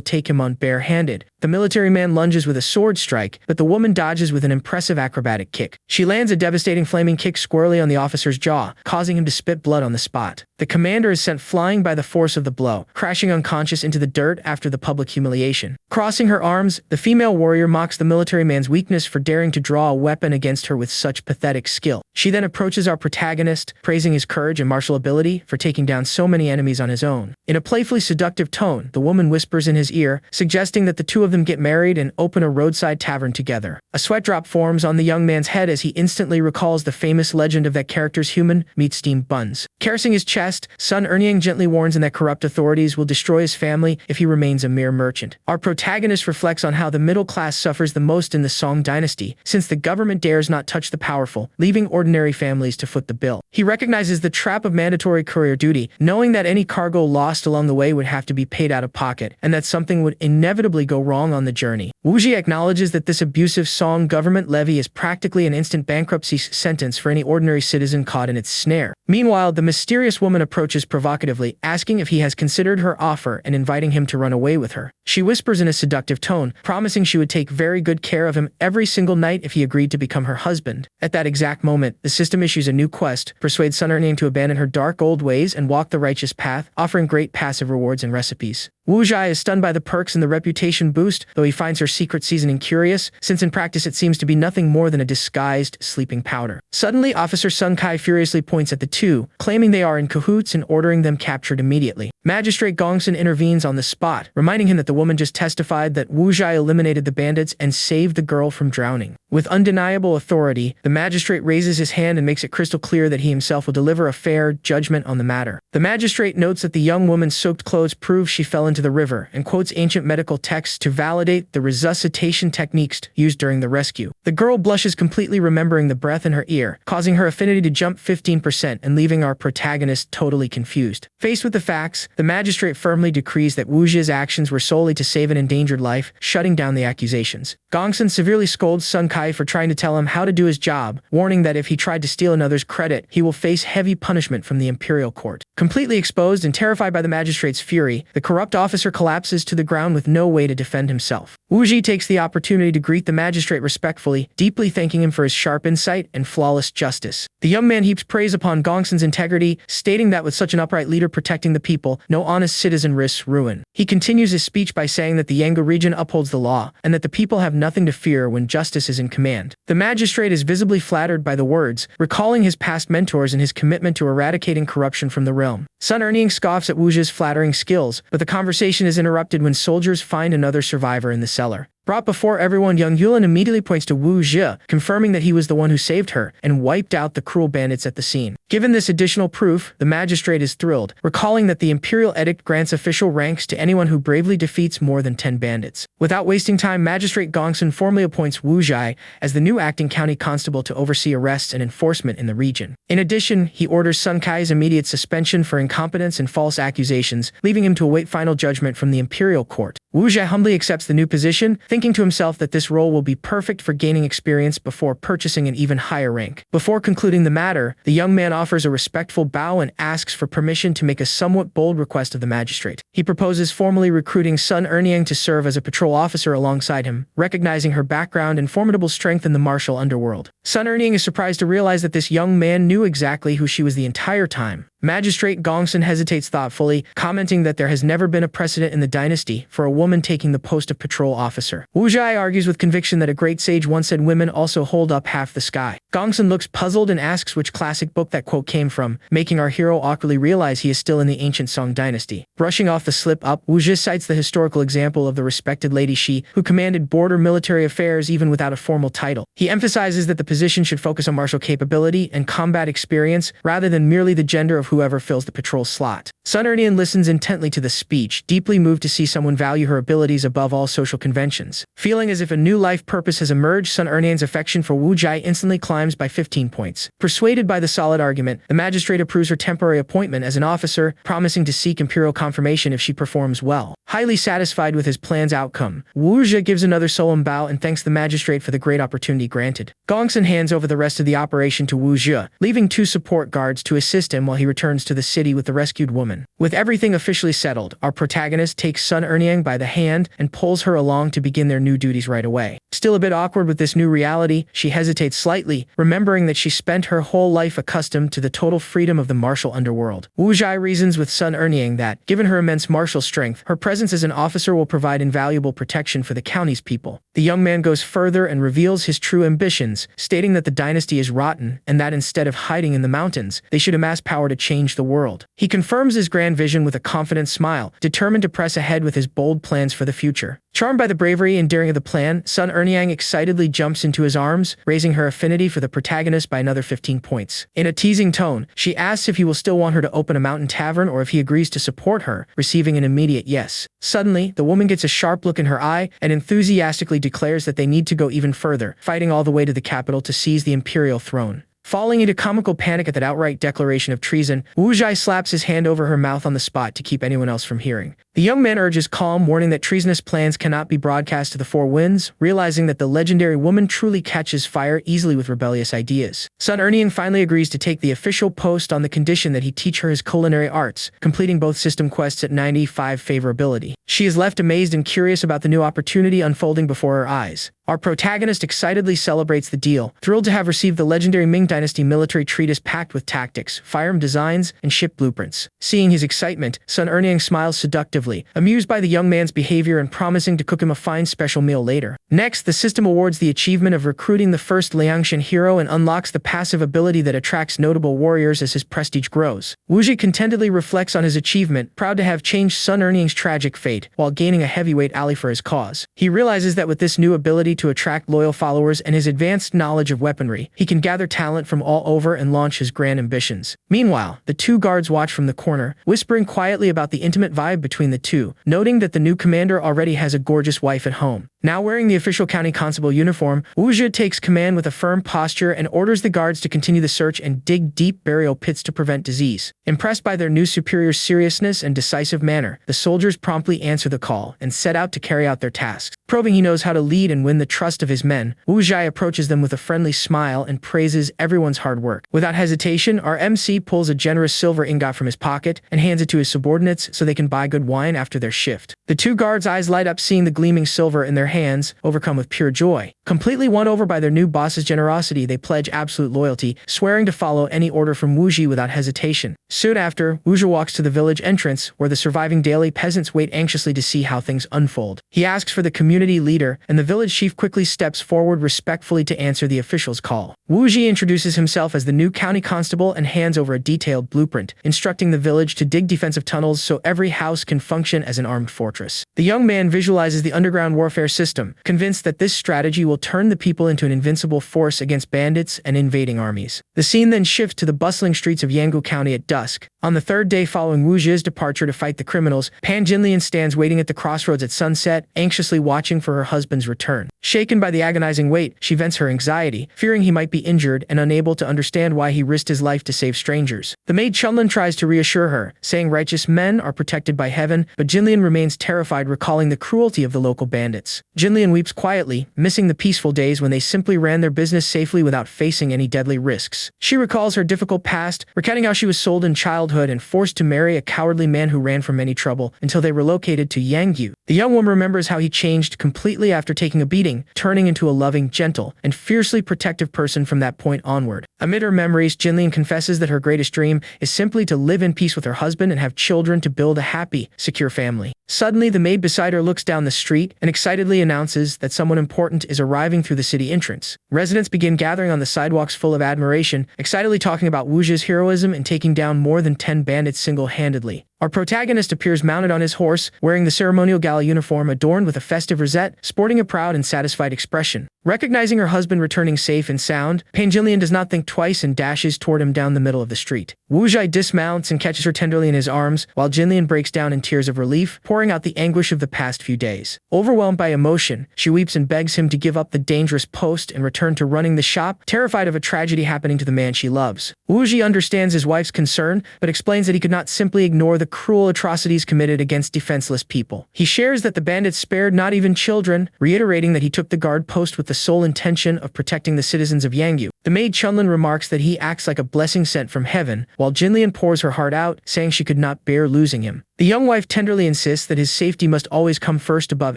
take him on bare-handed. The military man lunges with a sword strike, but the woman dodges with an impressive acrobatic kick. She lands a devastating flaming kick squarely on the officer's jaw, causing him to spit blood on the spot. The commander is sent flying by the force of the blow, crashing unconscious into the dirt after the public humiliation. Crossing her arms, the female warrior mocks the military man's weakness for daring to draw a weapon against her with such pathetic skill. She then approaches our protagonist, praising his courage and martial ability for taking down so many enemies on his own. In a playfully seductive tone, the woman whispers in his ear, suggesting that the two of them get married and open a roadside tavern together. A sweat drop forms on the young man's head as he instantly recalls the famous legend of that character's human meat steamed buns. Caressing his chest, Sun Erniang gently warns him that corrupt authorities will destroy his family if he remains a mere merchant. Our protagonist reflects on how the middle class suffers the most in the Song dynasty, since the government dares not touch the powerful, leaving ordinary families to foot the bill. He recognizes the trap of mandatory courier duty, knowing that any cargo lost along the way would have to be paid out of pocket, and that something would inevitably go wrong on the journey. Wu Ji acknowledges that this abusive Song government levy is practically an instant bankruptcy sentence for any ordinary citizen caught in its snare. Meanwhile, the mysterious woman approaches provocatively, asking if he has considered her offer and inviting him to run away with her. She whispers in a seductive tone, promising she would take very good care of him every single night if he agreed to become her husband. At that exact moment, the system issues a new quest, persuade Sun Erniang to abandon her dark old ways and walk the righteous path, offering great passive rewards and recipes. Wu Zhai is stunned by the perks and the reputation boost, though he finds her secret seasoning curious, since in practice it seems to be nothing more than a disguised sleeping powder. Suddenly, Officer Sun Kai furiously points at the two, claiming they are in cahoots and ordering them captured immediately. Magistrate Gongsun intervenes on the spot, reminding him that the woman just testified that Wu Zhai eliminated the bandits and saved the girl from drowning. With undeniable authority, the magistrate raises his hand and makes it crystal clear that he himself will deliver a fair judgment on the matter. The magistrate notes that the young woman's soaked clothes prove she fell into the river and quotes ancient medical texts to validate the resuscitation techniques used during the rescue. The girl blushes, completely remembering the breath in her ear, causing her affinity to jump 15% and leaving our protagonist totally confused. Faced with the facts, the magistrate firmly decrees that Wu Zhi's actions were solely to save an endangered life, shutting down the accusations. Gongsun severely scolds Sun Kai for trying to tell him how to do his job, warning that if he tried to steal another's credit, he will face heavy punishment from the imperial court. Completely exposed and terrified by the magistrate's fury, the corrupt officer collapses to the ground with no way to defend himself. Wu Zhi takes the opportunity to greet the magistrate respectfully, deeply thanking him for his sharp insight and flawless justice. The young man heaps praise upon Gongsun's integrity, stating that with such an upright leader protecting the people, no honest citizen risks ruin. He continues his speech by saying that the Yanggu region upholds the law, and that the people have nothing to fear when justice is in command. The magistrate is visibly flattered by the words, recalling his past mentors and his commitment to eradicating corruption from the realm. Sun Erniang scoffs at Wu Zhi's flattering skills, but the conversation is interrupted when soldiers find another survivor in the cellar. Brought before everyone, young Yulin immediately points to Wu Zhi, confirming that he was the one who saved her and wiped out the cruel bandits at the scene. Given this additional proof, the magistrate is thrilled, recalling that the imperial edict grants official ranks to anyone who bravely defeats more than 10 bandits. Without wasting time, Magistrate Gongsun formally appoints Wu Zhi as the new acting county constable to oversee arrests and enforcement in the region. In addition, he orders Sun Kai's immediate suspension for incompetence and false accusations, leaving him to await final judgment from the imperial court. Wu Zhi humbly accepts the new position, thinking to himself that this role will be perfect for gaining experience before purchasing an even higher rank. Before concluding the matter, the young man offers a respectful bow and asks for permission to make a somewhat bold request of the magistrate. He proposes formally recruiting Sun Erniang to serve as a patrol officer alongside him, recognizing her background and formidable strength in the martial underworld. Sun Erniang is surprised to realize that this young man knew exactly who she was the entire time. Magistrate Gongsun hesitates thoughtfully, commenting that there has never been a precedent in the dynasty for a woman taking the post of patrol officer. Wu Zhi argues with conviction that a great sage once said women also hold up half the sky. Gongsun looks puzzled and asks which classic book that quote came from, making our hero awkwardly realize he is still in the ancient Song dynasty. Brushing off the slip-up, Wu Zhi cites the historical example of the respected Lady Shi, who commanded border military affairs even without a formal title. He emphasizes that the position should focus on martial capability and combat experience, rather than merely the gender of whoever fills the patrol slot. Sun Erniang listens intently to the speech, deeply moved to see someone value her abilities above all social conventions. Feeling as if a new life purpose has emerged, Sun Erniang's affection for Wu Zhi instantly climbs by 15 points. Persuaded by the solid argument, the magistrate approves her temporary appointment as an officer, promising to seek imperial confirmation if she performs well. Highly satisfied with his plan's outcome, Wu Zhi gives another solemn bow and thanks the magistrate for the great opportunity granted. Gongsun hands over the rest of the operation to Wu Zhi, leaving 2 support guards to assist him while he returns returns to the city with the rescued woman. With everything officially settled, our protagonist takes Sun Erniang by the hand and pulls her along to begin their new duties right away. Still a bit awkward with this new reality, she hesitates slightly, remembering that she spent her whole life accustomed to the total freedom of the martial underworld. Wu Zhai reasons with Sun Erniang that, given her immense martial strength, her presence as an officer will provide invaluable protection for the county's people. The young man goes further and reveals his true ambitions, stating that the dynasty is rotten and that instead of hiding in the mountains, they should amass power to change the world. He confirms his grand vision with a confident smile, determined to press ahead with his bold plans for the future. Charmed by the bravery and daring of the plan, Sun Erniang excitedly jumps into his arms, raising her affinity for the protagonist by another 15 points. In a teasing tone, she asks if he will still want her to open a mountain tavern or if he agrees to support her, receiving an immediate yes. Suddenly, the woman gets a sharp look in her eye and enthusiastically declares that they need to go even further, fighting all the way to the capital to seize the imperial throne. Falling into comical panic at that outright declaration of treason, Wu Zhai slaps his hand over her mouth on the spot to keep anyone else from hearing. The young man urges calm, warning that treasonous plans cannot be broadcast to the four winds, realizing that the legendary woman truly catches fire easily with rebellious ideas. Sun Erniang finally agrees to take the official post on the condition that he teach her his culinary arts, completing both system quests at 95 favorability. She is left amazed and curious about the new opportunity unfolding before her eyes. Our protagonist excitedly celebrates the deal, thrilled to have received the legendary Ming Dynasty military treatise packed with tactics, firearm designs, and ship blueprints. Seeing his excitement, Sun Erniang smiles seductively, amused by the young man's behavior and promising to cook him a fine special meal later. Next, the system awards the achievement of recruiting the first Liangshan hero and unlocks the passive ability that attracts notable warriors as his prestige grows. Wu Zhi contentedly reflects on his achievement, proud to have changed Sun Erniang's tragic fate, while gaining a heavyweight ally for his cause. He realizes that with this new ability to attract loyal followers and his advanced knowledge of weaponry, he can gather talent from all over and launch his grand ambitions. Meanwhile, the two guards watch from the corner, whispering quietly about the intimate vibe between the two, noting that the new commander already has a gorgeous wife at home. Now wearing the official county constable uniform, Wu Zhi takes command with a firm posture and orders the guards to continue the search and dig deep burial pits to prevent disease. Impressed by their new superior's seriousness and decisive manner, the soldiers promptly answer the call and set out to carry out their tasks. Proving he knows how to lead and win the trust of his men, Wu Zhi approaches them with a friendly smile and praises everyone's hard work. Without hesitation, our MC pulls a generous silver ingot from his pocket and hands it to his subordinates so they can buy good wine after their shift. The two guards' eyes light up seeing the gleaming silver in their hands, overcome with pure joy. Completely won over by their new boss's generosity, they pledge absolute loyalty, swearing to follow any order from Wu Zhi without hesitation. Soon after, Wu Zhi walks to the village entrance, where the surviving daily peasants wait anxiously to see how things unfold. He asks for the community leader, and the village chief quickly steps forward respectfully to answer the official's call. Wu Zhi introduces himself as the new county constable and hands over a detailed blueprint, instructing the village to dig defensive tunnels so every house can function as an armed fortress. The young man visualizes the underground warfare system, convinced that this strategy will turn the people into an invincible force against bandits and invading armies. The scene then shifts to the bustling streets of Yanggu County at dusk. On the third day following Wu Zhi's departure to fight the criminals, Pan Jinlian stands waiting at the crossroads at sunset, anxiously watching for her husband's return. Shaken by the agonizing wait, she vents her anxiety, fearing he might be injured and unable to understand why he risked his life to save strangers. The maid Chunlin tries to reassure her, saying righteous men are protected by heaven, but Jinlian remains terrified, recalling the cruelty of the local bandits. Jinlian weeps quietly, missing the peaceful days when they simply ran their business safely without facing any deadly risks. She recalls her difficult past, recounting how she was sold in childhood and forced to marry a cowardly man who ran from any trouble until they relocated to Yanggu. The young woman remembers how he changed completely after taking a beating, turning into a loving, gentle, and fiercely protective person from that point onward. Amid her memories, Jinlian confesses that her greatest dream is simply to live in peace with her husband and have children to build a happy, secure family. Suddenly, the maid beside her looks down the street and excitedly announces that someone important is arriving through the city entrance. Residents begin gathering on the sidewalks full of admiration, excitedly talking about Wu Zhi's heroism and taking down more than 10 bandits single-handedly. Our protagonist appears mounted on his horse, wearing the ceremonial gala uniform adorned with a festive rosette, sporting a proud and satisfied expression. Recognizing her husband returning safe and sound, Pan Jinlian does not think twice and dashes toward him down the middle of the street. Wu Zhi dismounts and catches her tenderly in his arms, while Jinlian breaks down in tears of relief, pouring out the anguish of the past few days. Overwhelmed by emotion, she weeps and begs him to give up the dangerous post and return to running the shop, terrified of a tragedy happening to the man she loves. Wu Zhi understands his wife's concern, but explains that he could not simply ignore the cruel atrocities committed against defenseless people. He shares that the bandits spared not even children, reiterating that he took the guard post with the sole intention of protecting the citizens of Yanggu. The maid Chunlin remarks that he acts like a blessing sent from heaven, while Jinlian pours her heart out, saying she could not bear losing him. The young wife tenderly insists that his safety must always come first above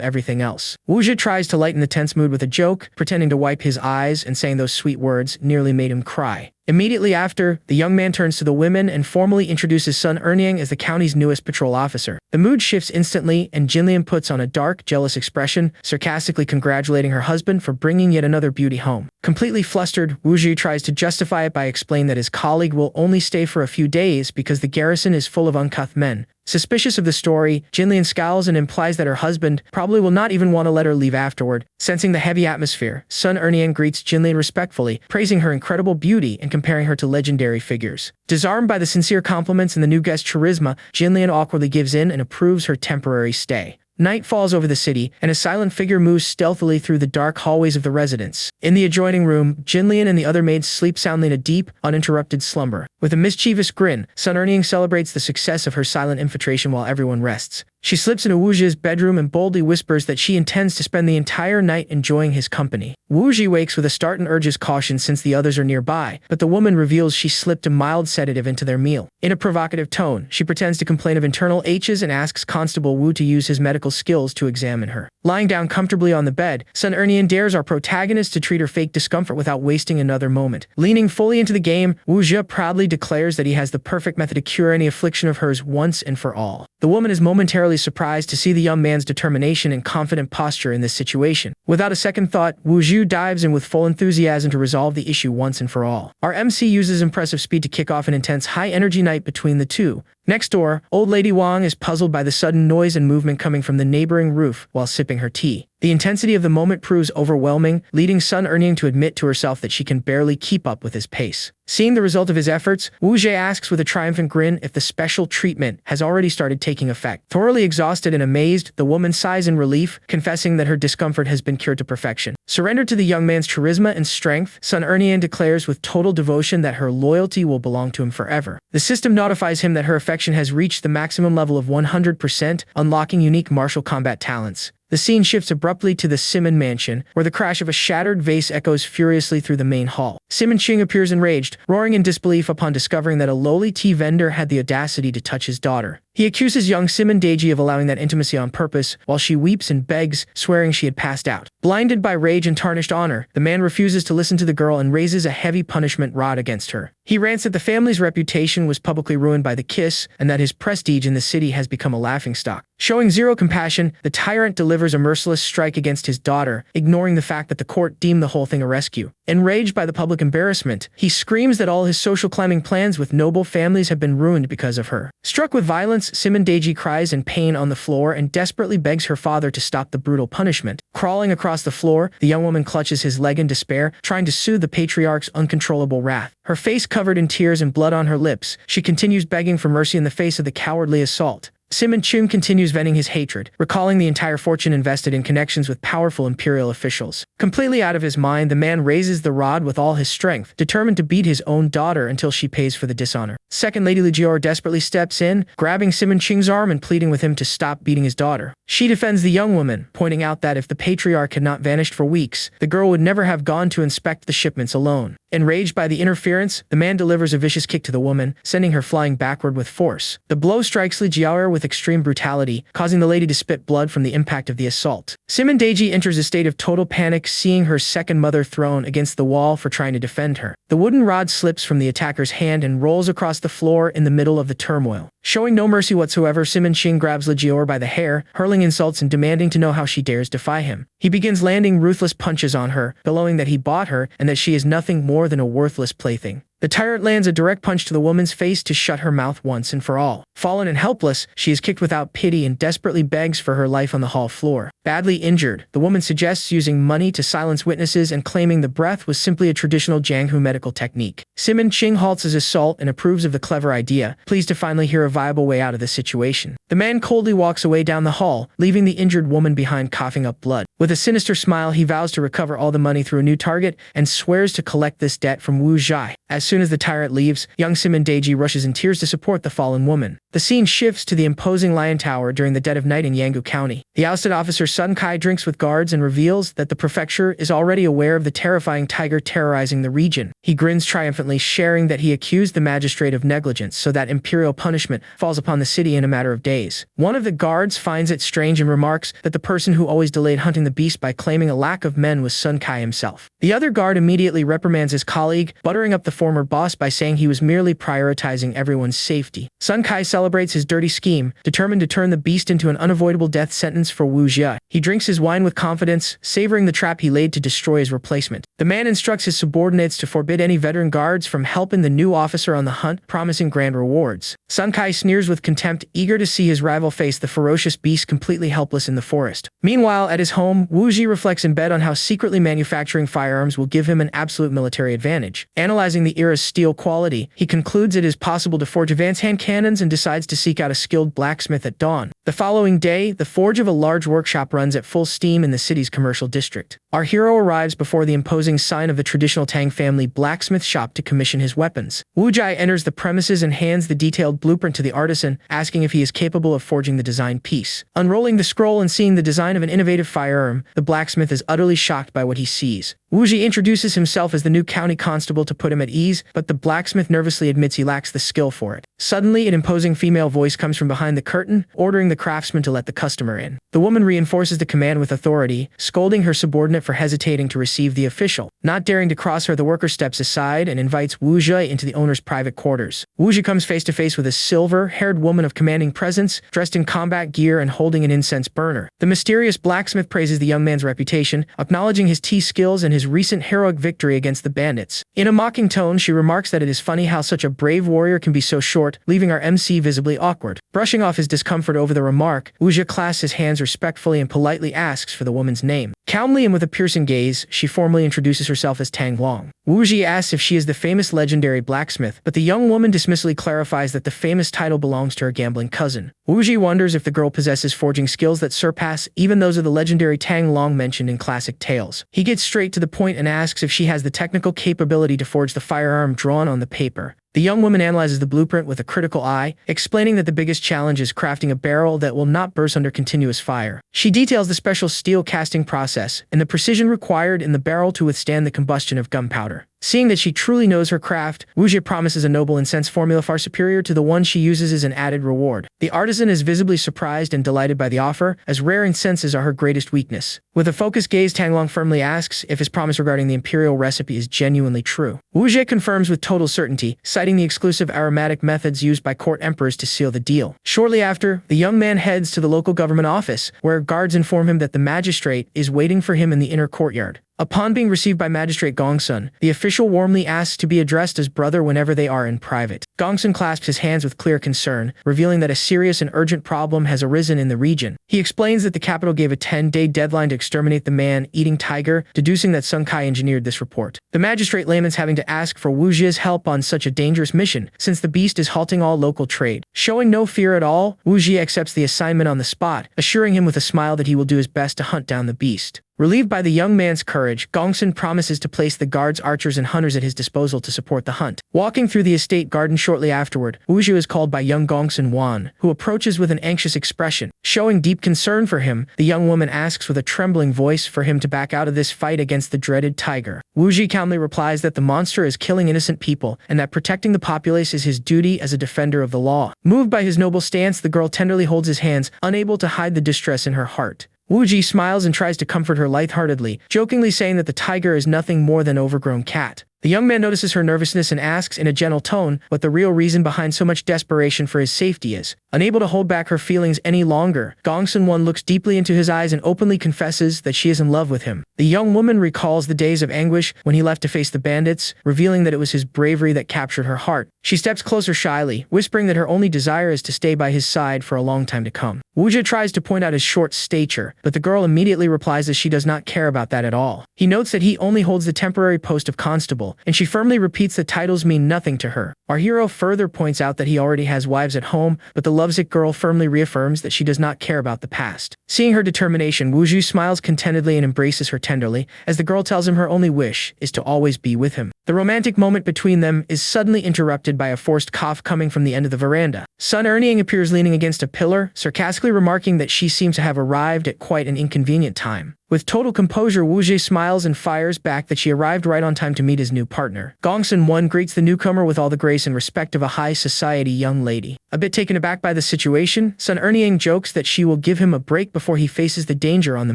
everything else. Wuzhe tries to lighten the tense mood with a joke, pretending to wipe his eyes and saying those sweet words nearly made him cry. Immediately after, the young man turns to the women and formally introduces Sun Erniang as the county's newest patrol officer. The mood shifts instantly, and Jinlian puts on a dark, jealous expression, sarcastically congratulating her husband for bringing yet another beauty home. Completely flustered, Wuzhe tries to justify it by explaining that his colleague will only stay for a few days because the garrison is full of uncouth men. Suspicious of the story, Jinlian scowls and implies that her husband probably will not even want to let her leave afterward. Sensing the heavy atmosphere, Sun Erniang greets Jinlian respectfully, praising her incredible beauty and comparing her to legendary figures. Disarmed by the sincere compliments and the new guest's charisma, Jinlian awkwardly gives in and approves her temporary stay. Night falls over the city, and a silent figure moves stealthily through the dark hallways of the residence. In the adjoining room, Jinlian and the other maids sleep soundly in a deep, uninterrupted slumber. With a mischievous grin, Sun Erniang celebrates the success of her silent infiltration while everyone rests. She slips into Wuzhe's bedroom and boldly whispers that she intends to spend the entire night enjoying his company. Wuzhe wakes with a start and urges caution since the others are nearby, but the woman reveals she slipped a mild sedative into their meal. In a provocative tone, she pretends to complain of internal H's and asks Constable Wu to use his medical skills to examine her. Lying down comfortably on the bed, Sun Erniang dares our protagonist to treat her fake discomfort without wasting another moment. Leaning fully into the game, Wuzhe proudly declares that he has the perfect method to cure any affliction of hers once and for all. The woman is momentarily surprised to see the young man's determination and confident posture in this situation. Without a second thought, Wuzhe dives in with full enthusiasm to resolve the issue once and for all. Our MC uses impressive speed to kick off an intense high-energy night between the two. Next door, Old Lady Wang is puzzled by the sudden noise and movement coming from the neighboring roof while sipping her tea. The intensity of the moment proves overwhelming, leading Sun Erniang to admit to herself that she can barely keep up with his pace. Seeing the result of his efforts, Wuzhe asks with a triumphant grin if the special treatment has already started taking effect. Thoroughly exhausted and amazed, the woman sighs in relief, confessing that her discomfort has been cured to perfection. Surrendered to the young man's charisma and strength, Sun Erniang declares with total devotion that her loyalty will belong to him forever. The system notifies him that her affection has reached the maximum level of 100%, unlocking unique martial combat talents. The scene shifts abruptly to the Simon mansion, where the crash of a shattered vase echoes furiously through the main hall. Simon Ching appears enraged, roaring in disbelief upon discovering that a lowly tea vendor had the audacity to touch his daughter. He accuses young Simon Deji of allowing that intimacy on purpose, while she weeps and begs, swearing she had passed out. Blinded by rage and tarnished honor, the man refuses to listen to the girl and raises a heavy punishment rod against her. He rants that the family's reputation was publicly ruined by the kiss, and that his prestige in the city has become a laughingstock. Showing zero compassion, the tyrant delivers a merciless strike against his daughter, ignoring the fact that the court deemed the whole thing a rescue. Enraged by the public embarrassment, he screams that all his social climbing plans with noble families have been ruined because of her. Struck with violence, Simon Deji cries in pain on the floor and desperately begs her father to stop the brutal punishment. Crawling across the floor, the young woman clutches his leg in despair, trying to soothe the patriarch's uncontrollable wrath. Her face covered in tears and blood on her lips, she continues begging for mercy in the face of the cowardly assault. Simon Chung continues venting his hatred, recalling the entire fortune invested in connections with powerful imperial officials. Completely out of his mind, the man raises the rod with all his strength, determined to beat his own daughter until she pays for the dishonor. Second Lady Ligior desperately steps in, grabbing Simon Ching's arm and pleading with him to stop beating his daughter. She defends the young woman, pointing out that if the patriarch had not vanished for weeks, the girl would never have gone to inspect the shipments alone. Enraged by the interference, the man delivers a vicious kick to the woman, sending her flying backward with force. The blow strikes Ligior with extreme brutality, causing the lady to spit blood from the impact of the assault. Simon Deji enters a state of total panic, seeing her second mother thrown against the wall for trying to defend her. The wooden rod slips from the attacker's hand and rolls across the floor in the middle of the turmoil. Showing no mercy whatsoever, Simon Ching grabs Ligior by the hair, hurling insults and demanding to know how she dares defy him. He begins landing ruthless punches on her, bellowing that he bought her and that she is nothing more than a worthless plaything. The tyrant lands a direct punch to the woman's face to shut her mouth once and for all. Fallen and helpless, she is kicked without pity and desperately begs for her life on the hall floor. Badly injured, the woman suggests using money to silence witnesses and claiming the breath was simply a traditional Jianghu medical technique. Simon Ching halts his assault and approves of the clever idea, pleased to finally hear a viable way out of this situation. The man coldly walks away down the hall, leaving the injured woman behind coughing up blood. With a sinister smile, he vows to recover all the money through a new target and swears to collect this debt from Wu Zhai. As soon as the tyrant leaves, young Simon Daiji rushes in tears to support the fallen woman. The scene shifts to the imposing Lion Tower during the dead of night in Yanggu County. The ousted officer Sun Kai drinks with guards and reveals that the prefecture is already aware of the terrifying tiger terrorizing the region. He grins triumphantly, sharing that he accused the magistrate of negligence so that imperial punishment falls upon the city in a matter of days. One of the guards finds it strange and remarks that the person who always delayed hunting the beast by claiming a lack of men was Sun Kai himself. The other guard immediately reprimands his colleague, buttering up the former boss by saying he was merely prioritizing everyone's safety. Sun Kai celebrates his dirty scheme, determined to turn the beast into an unavoidable death sentence for Wu Jie. He drinks his wine with confidence, savoring the trap he laid to destroy his replacement. The man instructs his subordinates to forbid any veteran guards from helping the new officer on the hunt, promising grand rewards. Sun Kai sneers with contempt, eager to see his rival face the ferocious beast completely helpless in the forest. Meanwhile, at his home, Wu Jie reflects in bed on how secretly manufacturing firearms will give him an absolute military advantage. Analyzing the era's steel quality, he concludes it is possible to forge advanced hand cannons and decides to seek out a skilled blacksmith at dawn. The following day, the forge of a large workshop runs at full steam in the city's commercial district. Our hero arrives before the imposing sign of the traditional Tang family blacksmith shop to commission his weapons. Wu Jie enters the premises and hands the detailed blueprint to the artisan, asking if he is capable of forging the designed piece. Unrolling the scroll and seeing the design of an innovative firearm, the blacksmith is utterly shocked by what he sees. Wu Jie introduces himself as the new county constable to put him at ease, but the blacksmith nervously admits he lacks the skill for it. Suddenly, an imposing female voice comes from behind the curtain, ordering the craftsman to let the customer in. The woman reinforces the command with authority, scolding her subordinate for hesitating to receive the official. Not daring to cross her, the worker steps aside and invites Wu Jie into the owner's private quarters. Wu Jie comes face to face with a silver-haired woman of commanding presence, dressed in combat gear and holding an incense burner. The mysterious blacksmith praises the young man's reputation, acknowledging his tea skills and his recent heroic victory against the bandits. In a mocking tone, she remarks that it is funny how such a brave warrior can be so short, leaving our MC visibly awkward. Brushing off his discomfort over the remark, Wu Jie clasps his hands respectfully and politely asks for the woman's name. Calmly and with a piercing gaze, she formally introduces herself as Tang Long. Wu Jie asks if she is the famous legendary blacksmith, but the young woman dismissively clarifies that the famous title belongs to her gambling cousin. Wu Jie wonders if the girl possesses forging skills that surpass even those of the legendary Tang Long mentioned in classic tales. He gets straight to the point and asks if she has the technical capability to forge the firearm drawn on the paper. The young woman analyzes the blueprint with a critical eye, explaining that the biggest challenge is crafting a barrel that will not burst under continuous fire. She details the special steel casting process and the precision required in the barrel to withstand the combustion of gunpowder. Seeing that she truly knows her craft, Wu Jie promises a noble incense formula far superior to the one she uses as an added reward. The artisan is visibly surprised and delighted by the offer, as rare incenses are her greatest weakness. With a focused gaze, Tang Long firmly asks if his promise regarding the imperial recipe is genuinely true. Wu Jie confirms with total certainty, citing the exclusive aromatic methods used by court emperors to seal the deal. Shortly after, the young man heads to the local government office, where guards inform him that the magistrate is waiting for him in the inner courtyard. Upon being received by Magistrate Gongsun, the official warmly asks to be addressed as brother whenever they are in private. Gongsun clasps his hands with clear concern, revealing that a serious and urgent problem has arisen in the region. He explains that the capital gave a 10-day deadline to exterminate the man-eating tiger, deducing that Sun Kai engineered this report. The magistrate laments having to ask for Wu Jie's help on such a dangerous mission, since the beast is halting all local trade. Showing no fear at all, Wu Jie accepts the assignment on the spot, assuring him with a smile that he will do his best to hunt down the beast. Relieved by the young man's courage, Gongsun promises to place the guards, archers, and hunters at his disposal to support the hunt. Walking through the estate garden shortly afterward, Wu Jie is called by young Gongsun Wan, who approaches with an anxious expression. Showing deep concern for him, the young woman asks with a trembling voice for him to back out of this fight against the dreaded tiger. Wu Jie calmly replies that the monster is killing innocent people, and that protecting the populace is his duty as a defender of the law. Moved by his noble stance, the girl tenderly holds his hands, unable to hide the distress in her heart. Wu Jie smiles and tries to comfort her lightheartedly, jokingly saying that the tiger is nothing more than an overgrown cat. The young man notices her nervousness and asks in a gentle tone what the real reason behind so much desperation for his safety is. Unable to hold back her feelings any longer, Gongsun Wan looks deeply into his eyes and openly confesses that she is in love with him. The young woman recalls the days of anguish when he left to face the bandits, revealing that it was his bravery that captured her heart. She steps closer shyly, whispering that her only desire is to stay by his side for a long time to come. Wu Jie tries to point out his short stature, but the girl immediately replies that she does not care about that at all. He notes that he only holds the temporary post of constable, title, and she firmly repeats that titles mean nothing to her. Our hero further points out that he already has wives at home, but the lovesick girl firmly reaffirms that she does not care about the past. Seeing her determination, Wooju smiles contentedly and embraces her tenderly, as the girl tells him her only wish is to always be with him. The romantic moment between them is suddenly interrupted by a forced cough coming from the end of the veranda. Sun Erniang appears leaning against a pillar, sarcastically remarking that she seems to have arrived at quite an inconvenient time. With total composure, Wooju smiles and fires back that she arrived right on time to meet his new partner. Gongsun-won greets the newcomer with all the grace and respect of a high society young lady. A bit taken aback by the situation, Sun Erniang jokes that she will give him a break before he faces the danger on the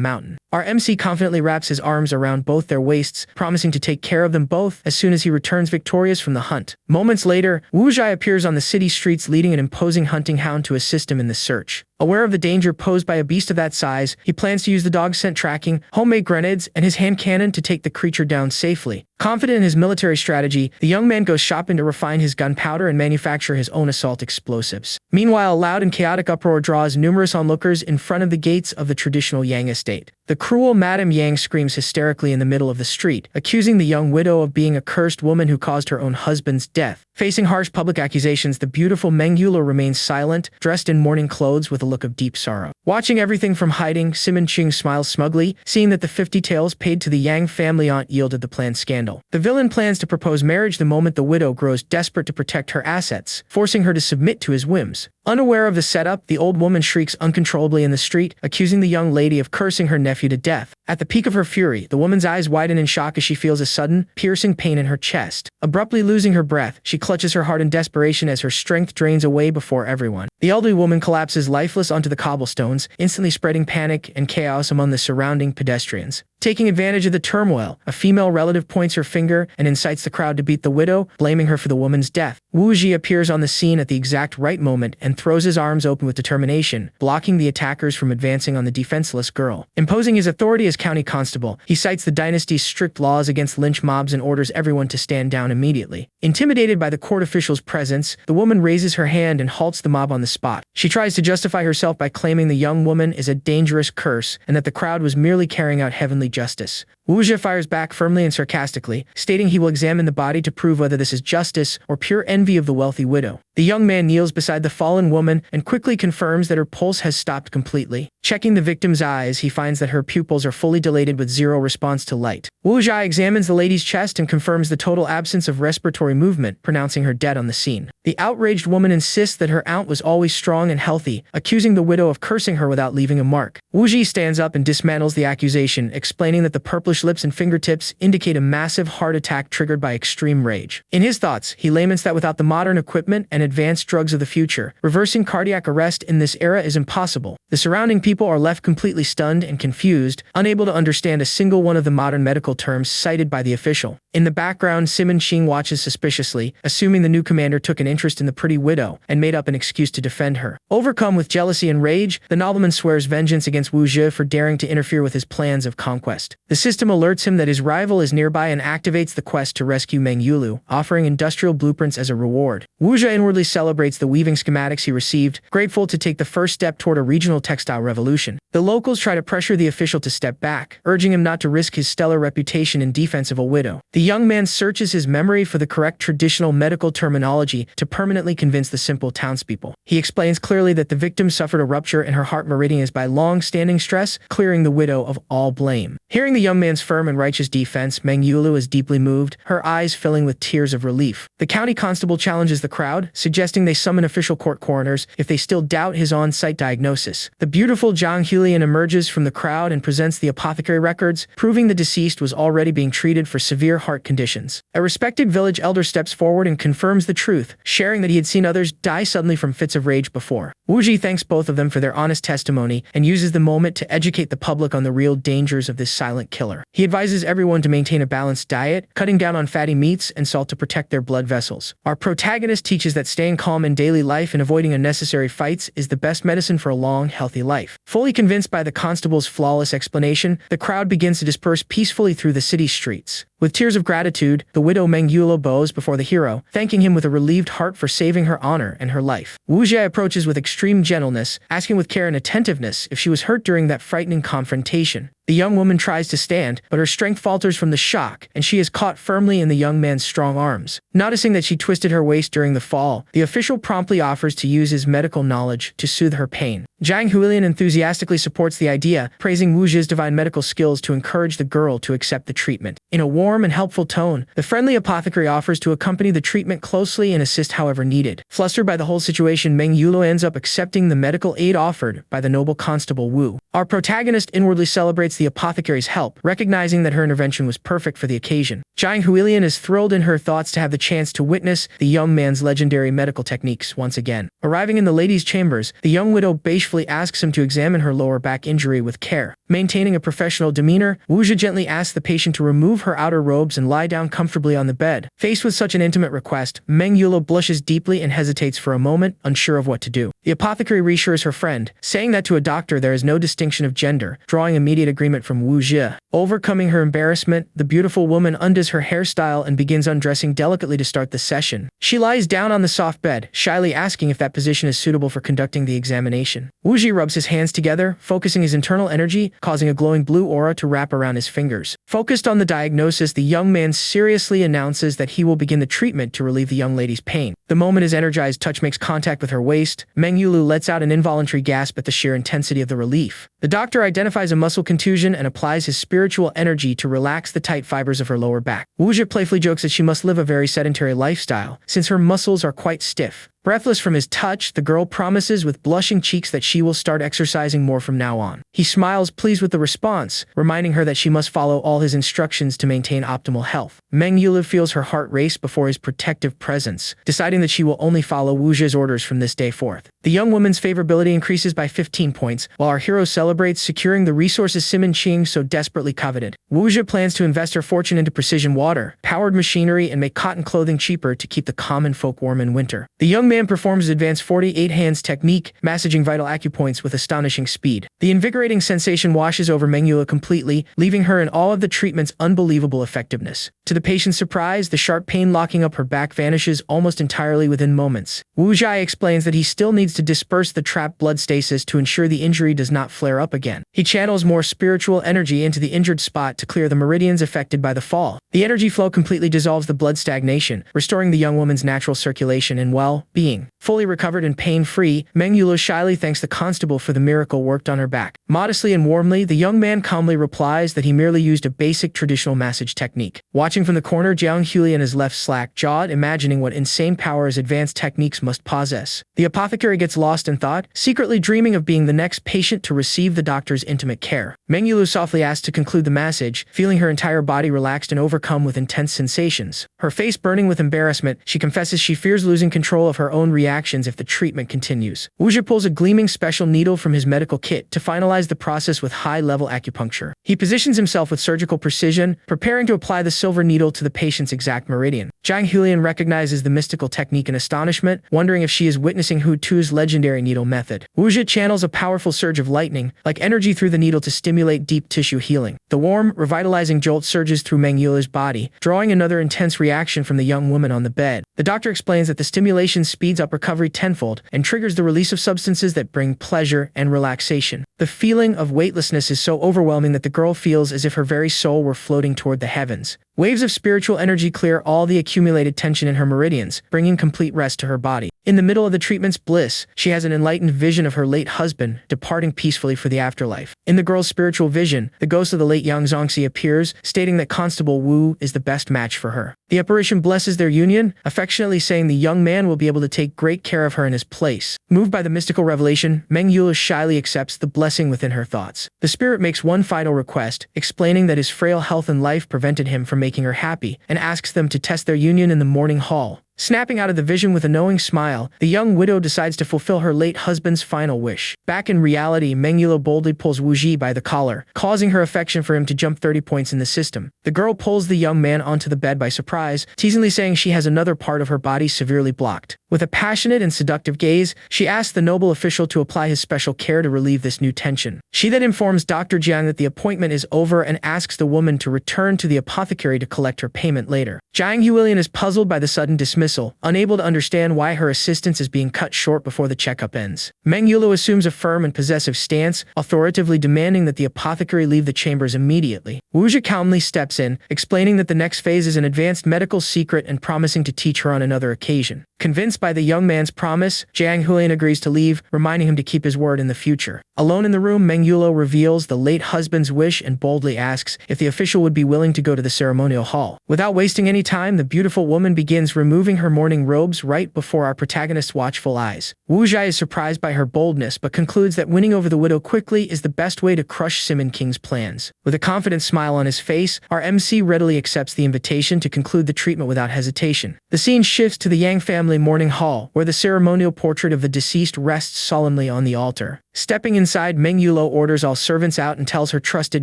mountain. Our MC confidently wraps his arms around both their waists, promising to take care of them both as soon as he returns victorious from the hunt. Moments later, Wujai appears on the city streets leading an imposing hunting hound to assist him in the search. Aware of the danger posed by a beast of that size, he plans to use the dog scent tracking, homemade grenades, and his hand cannon to take the creature down safely. Confident in his military strategy, the young man goes shopping to refine his gunpowder and manufacture his own assault explosives. Meanwhile, a loud and chaotic uproar draws numerous onlookers in front of the gates of the traditional Yang estate. The cruel Madame Yang screams hysterically in the middle of the street, accusing the young widow of being a cursed woman who caused her own husband's death. Facing harsh public accusations, the beautiful Mangyulu remains silent, dressed in mourning clothes with a look of deep sorrow. Watching everything from hiding, Simon Ching smiles smugly, seeing that the 50 taels paid to the Yang family aunt yielded the planned scandal. The villain plans to propose marriage the moment the widow grows desperate to protect her assets, forcing her to submit to his whims. Unaware of the setup, the old woman shrieks uncontrollably in the street, accusing the young lady of cursing her nephew to death. At the peak of her fury, the woman's eyes widen in shock as she feels a sudden, piercing pain in her chest. Abruptly losing her breath, she clutches her heart in desperation as her strength drains away before everyone. The elderly woman collapses lifeless onto the cobblestones, instantly spreading panic and chaos among the surrounding pedestrians. Taking advantage of the turmoil, a female relative points her finger and incites the crowd to beat the widow, blaming her for the woman's death. Wu Ji appears on the scene at the exact right moment and throws his arms open with determination, blocking the attackers from advancing on the defenseless girl. Imposing his authority as county constable, he cites the dynasty's strict laws against lynch mobs and orders everyone to stand down immediately. Intimidated by the court official's presence, the woman raises her hand and halts the mob on the spot. She tries to justify herself by claiming the young woman is a dangerous curse and that the crowd was merely carrying out heavenly justice. Wu Ji fires back firmly and sarcastically, stating he will examine the body to prove whether this is justice or pure envy of the wealthy widow. The young man kneels beside the fallen woman and quickly confirms that her pulse has stopped completely. Checking the victim's eyes, he finds that her pupils are fully dilated with zero response to light. Wu Ji examines the lady's chest and confirms the total absence of respiratory movement, pronouncing her dead on the scene. The outraged woman insists that her aunt was always strong and healthy, accusing the widow of cursing her without leaving a mark. Wu Ji stands up and dismantles the accusation, explaining that the purplish lips and fingertips indicate a massive heart attack triggered by extreme rage. In his thoughts, he laments that without the modern equipment and advanced drugs of the future, reversing cardiac arrest in this era is impossible. The surrounding people are left completely stunned and confused, unable to understand a single one of the modern medical terms cited by the official. In the background, Simon Ching watches suspiciously, assuming the new commander took an interest in the pretty widow and made up an excuse to defend her. Overcome with jealousy and rage, the nobleman swears vengeance against Wu Ji for daring to interfere with his plans of conquest. The system alerts him that his rival is nearby and activates the quest to rescue Meng Yulu, offering industrial blueprints as a reward. Wu Ji inwardly celebrates the weaving schematics he received, grateful to take the first step toward a regional textile revolution. The locals try to pressure the official to step back, urging him not to risk his stellar reputation in defense of a widow. The young man searches his memory for the correct traditional medical terminology to permanently convince the simple townspeople. He explains clearly that the victim suffered a rupture in her heart meridians by long-standing stress, clearing the widow of all blame. Hearing the young man's firm and righteous defense, Meng Yulu is deeply moved, her eyes filling with tears of relief. The county constable challenges the crowd, suggesting they summon official court coroners if they still doubt his on-site diagnosis. The beautiful Zhang Hulian emerges from the crowd and presents the apothecary records, proving the deceased was already being treated for severe heart conditions. A respected village elder steps forward and confirms the truth, sharing that he had seen others die suddenly from fits of rage before. Wu Ji thanks both of them for their honest testimony and uses the moment to educate the public on the real dangers of this silent killer. He advises everyone to maintain a balanced diet, cutting down on fatty meats and salt to protect their blood vessels. Our protagonist teaches that staying calm in daily life and avoiding unnecessary fights is the best medicine for a long, healthy life. Fully convinced by the constable's flawless explanation, the crowd begins to disperse peacefully through the city streets. With tears of gratitude, the widow Meng Yulo bows before the hero, thanking him with a relieved heart for saving her honor and her life. Wu Jie approaches with extreme gentleness, asking with care and attentiveness if she was hurt during that frightening confrontation. The young woman tries to stand, but her strength falters from the shock, and she is caught firmly in the young man's strong arms. Noticing that she twisted her waist during the fall, the official promptly offers to use his medical knowledge to soothe her pain. Zhang Huilian enthusiastically supports the idea, praising Wu Jie's divine medical skills to encourage the girl to accept the treatment. In a warm and helpful tone, the friendly apothecary offers to accompany the treatment closely and assist however needed. Flustered by the whole situation, Meng Yulo ends up accepting the medical aid offered by the noble constable Wu. Our protagonist inwardly celebrates the apothecary's help, recognizing that her intervention was perfect for the occasion. Zhang Huilian is thrilled in her thoughts to have the chance to witness the young man's legendary medical techniques once again. Arriving in the ladies' chambers, the young widow bashfully asks him to examine her lower back injury with care. Maintaining a professional demeanor, Wu Jie gently asks the patient to remove her outer robes and lie down comfortably on the bed. Faced with such an intimate request, Meng Yulo blushes deeply and hesitates for a moment, unsure of what to do. The apothecary reassures her friend, saying that to a doctor there is no distinction of gender, drawing immediate agreement from Wu Jie. Overcoming her embarrassment, the beautiful woman undoes her hairstyle and begins undressing delicately to start the session. She lies down on the soft bed, shyly asking if that position is suitable for conducting the examination. Wu Jie rubs his hands together, focusing his internal energy, causing a glowing blue aura to wrap around his fingers. Focused on the diagnosis, the young man seriously announces that he will begin the treatment to relieve the young lady's pain. The moment his energized touch makes contact with her waist, Meng Yulo lets out an involuntary gasp at the sheer intensity of the relief. The doctor identifies a muscle contusion and applies his spiritual energy to relax the tight fibers of her lower back. Wu Jie playfully jokes that she must live a very sedentary lifestyle, since her muscles are quite stiff. Breathless from his touch, the girl promises with blushing cheeks that she will start exercising more from now on. He smiles, pleased with the response, reminding her that she must follow all his instructions to maintain optimal health. Meng Yulo feels her heart race before his protective presence, deciding that she will only follow Wu Jie's orders from this day forth. The young woman's favorability increases by 15 points, while our hero celebrates securing the resources Simon Ching so desperately coveted. Wu Jie plans to invest her fortune into precision water, powered machinery, and make cotton clothing cheaper to keep the common folk warm in winter. The young man performs his advanced 48 hands technique, massaging vital acupoints with astonishing speed. The invigorating sensation washes over Meng Yulo completely, leaving her in awe of the treatment's unbelievable effectiveness. To the patient's surprise, the sharp pain locking up her back vanishes almost entirely within moments. Wu Jie explains that he still needs to disperse the trapped blood stasis to ensure the injury does not flare up again. He channels more spiritual energy into the injured spot to clear the meridians affected by the fall. The energy flow completely dissolves the blood stagnation, restoring the young woman's natural circulation and well-being. Fully recovered and pain-free, Meng Yulo shyly thanks the constable for the miracle worked on her back. Modestly and warmly, the young man calmly replies that he merely used a basic traditional massage technique. Watching from the corner, Zhang Huilian is left slack-jawed, imagining what insane power his advanced techniques must possess. The apothecary gets lost in thought, secretly dreaming of being the next patient to receive the doctor's intimate care. Meng Yulo softly asks to conclude the massage, feeling her entire body relaxed and overcome with intense sensations. Her face burning with embarrassment, she confesses she fears losing control of her own reactions if the treatment continues. Wu Jie pulls a gleaming special needle from his medical kit to finalize the process with high-level acupuncture. He positions himself with surgical precision, preparing to apply the silver needle to the patient's exact meridian. Zhang Huilian recognizes the mystical technique in astonishment, wondering if she is witnessing Hu Tu's legendary needle method. Wu Jie channels a powerful surge of lightning, like energy through the needle to stimulate deep tissue healing. The warm, revitalizing jolt surges through Meng Yulo's body, drawing another intense reaction from the young woman on the bed. The doctor explains that the stimulation speeds up recovery tenfold and triggers the release of substances that bring pleasure and relaxation. The feeling of weightlessness is so overwhelming that the girl feels as if her very soul were floating toward the heavens. Waves of spiritual energy clear all the accumulated tension in her meridians, bringing complete rest to her body. In the middle of the treatment's bliss, she has an enlightened vision of her late husband, departing peacefully for the afterlife. In the girl's spiritual vision, the ghost of the late Yang Zongxi appears, stating that Constable Wu is the best match for her. The apparition blesses their union, affectionately saying the young man will be able to take great care of her in his place. Moved by the mystical revelation, Meng Yulo shyly accepts the blessing within her thoughts. The spirit makes one final request, explaining that his frail health and life prevented him from making her happy, and asks them to test their union in the morning hall. Snapping out of the vision with a knowing smile, the young widow decides to fulfill her late husband's final wish. Back in reality, Mangyulo boldly pulls Wuji by the collar, causing her affection for him to jump 30 points in the system. The girl pulls the young man onto the bed by surprise, teasingly saying she has another part of her body severely blocked. With a passionate and seductive gaze, she asks the noble official to apply his special care to relieve this new tension. She then informs Dr. Jiang that the appointment is over and asks the woman to return to the apothecary to collect her payment later. Jiang Huilian is puzzled by the sudden dismissal, unable to understand why her assistance is being cut short before the checkup ends. Mangyulo assumes a firm and possessive stance, authoritatively demanding that the apothecary leave the chambers immediately. Wuji calmly steps in, explaining that the next phase is an advanced medical secret and promising to teach her on another occasion. Convinced by the young man's promise, Jiang Huilian agrees to leave, reminding him to keep his word in the future. Alone in the room, Mangyulo reveals the late husband's wish and boldly asks if the official would be willing to go to the ceremonial hall. Without wasting any time, the beautiful woman begins removing her mourning robes right before our protagonist's watchful eyes. Wu Zhai is surprised by her boldness but concludes that winning over the widow quickly is the best way to crush Simon King's plans. With a confident smile on his face, our MC readily accepts the invitation to conclude the treatment without hesitation. The scene shifts to the Yang family mourning hall, where the ceremonial portrait of the deceased rests solemnly on the altar. Stepping inside, Mangyulo orders all servants out and tells her trusted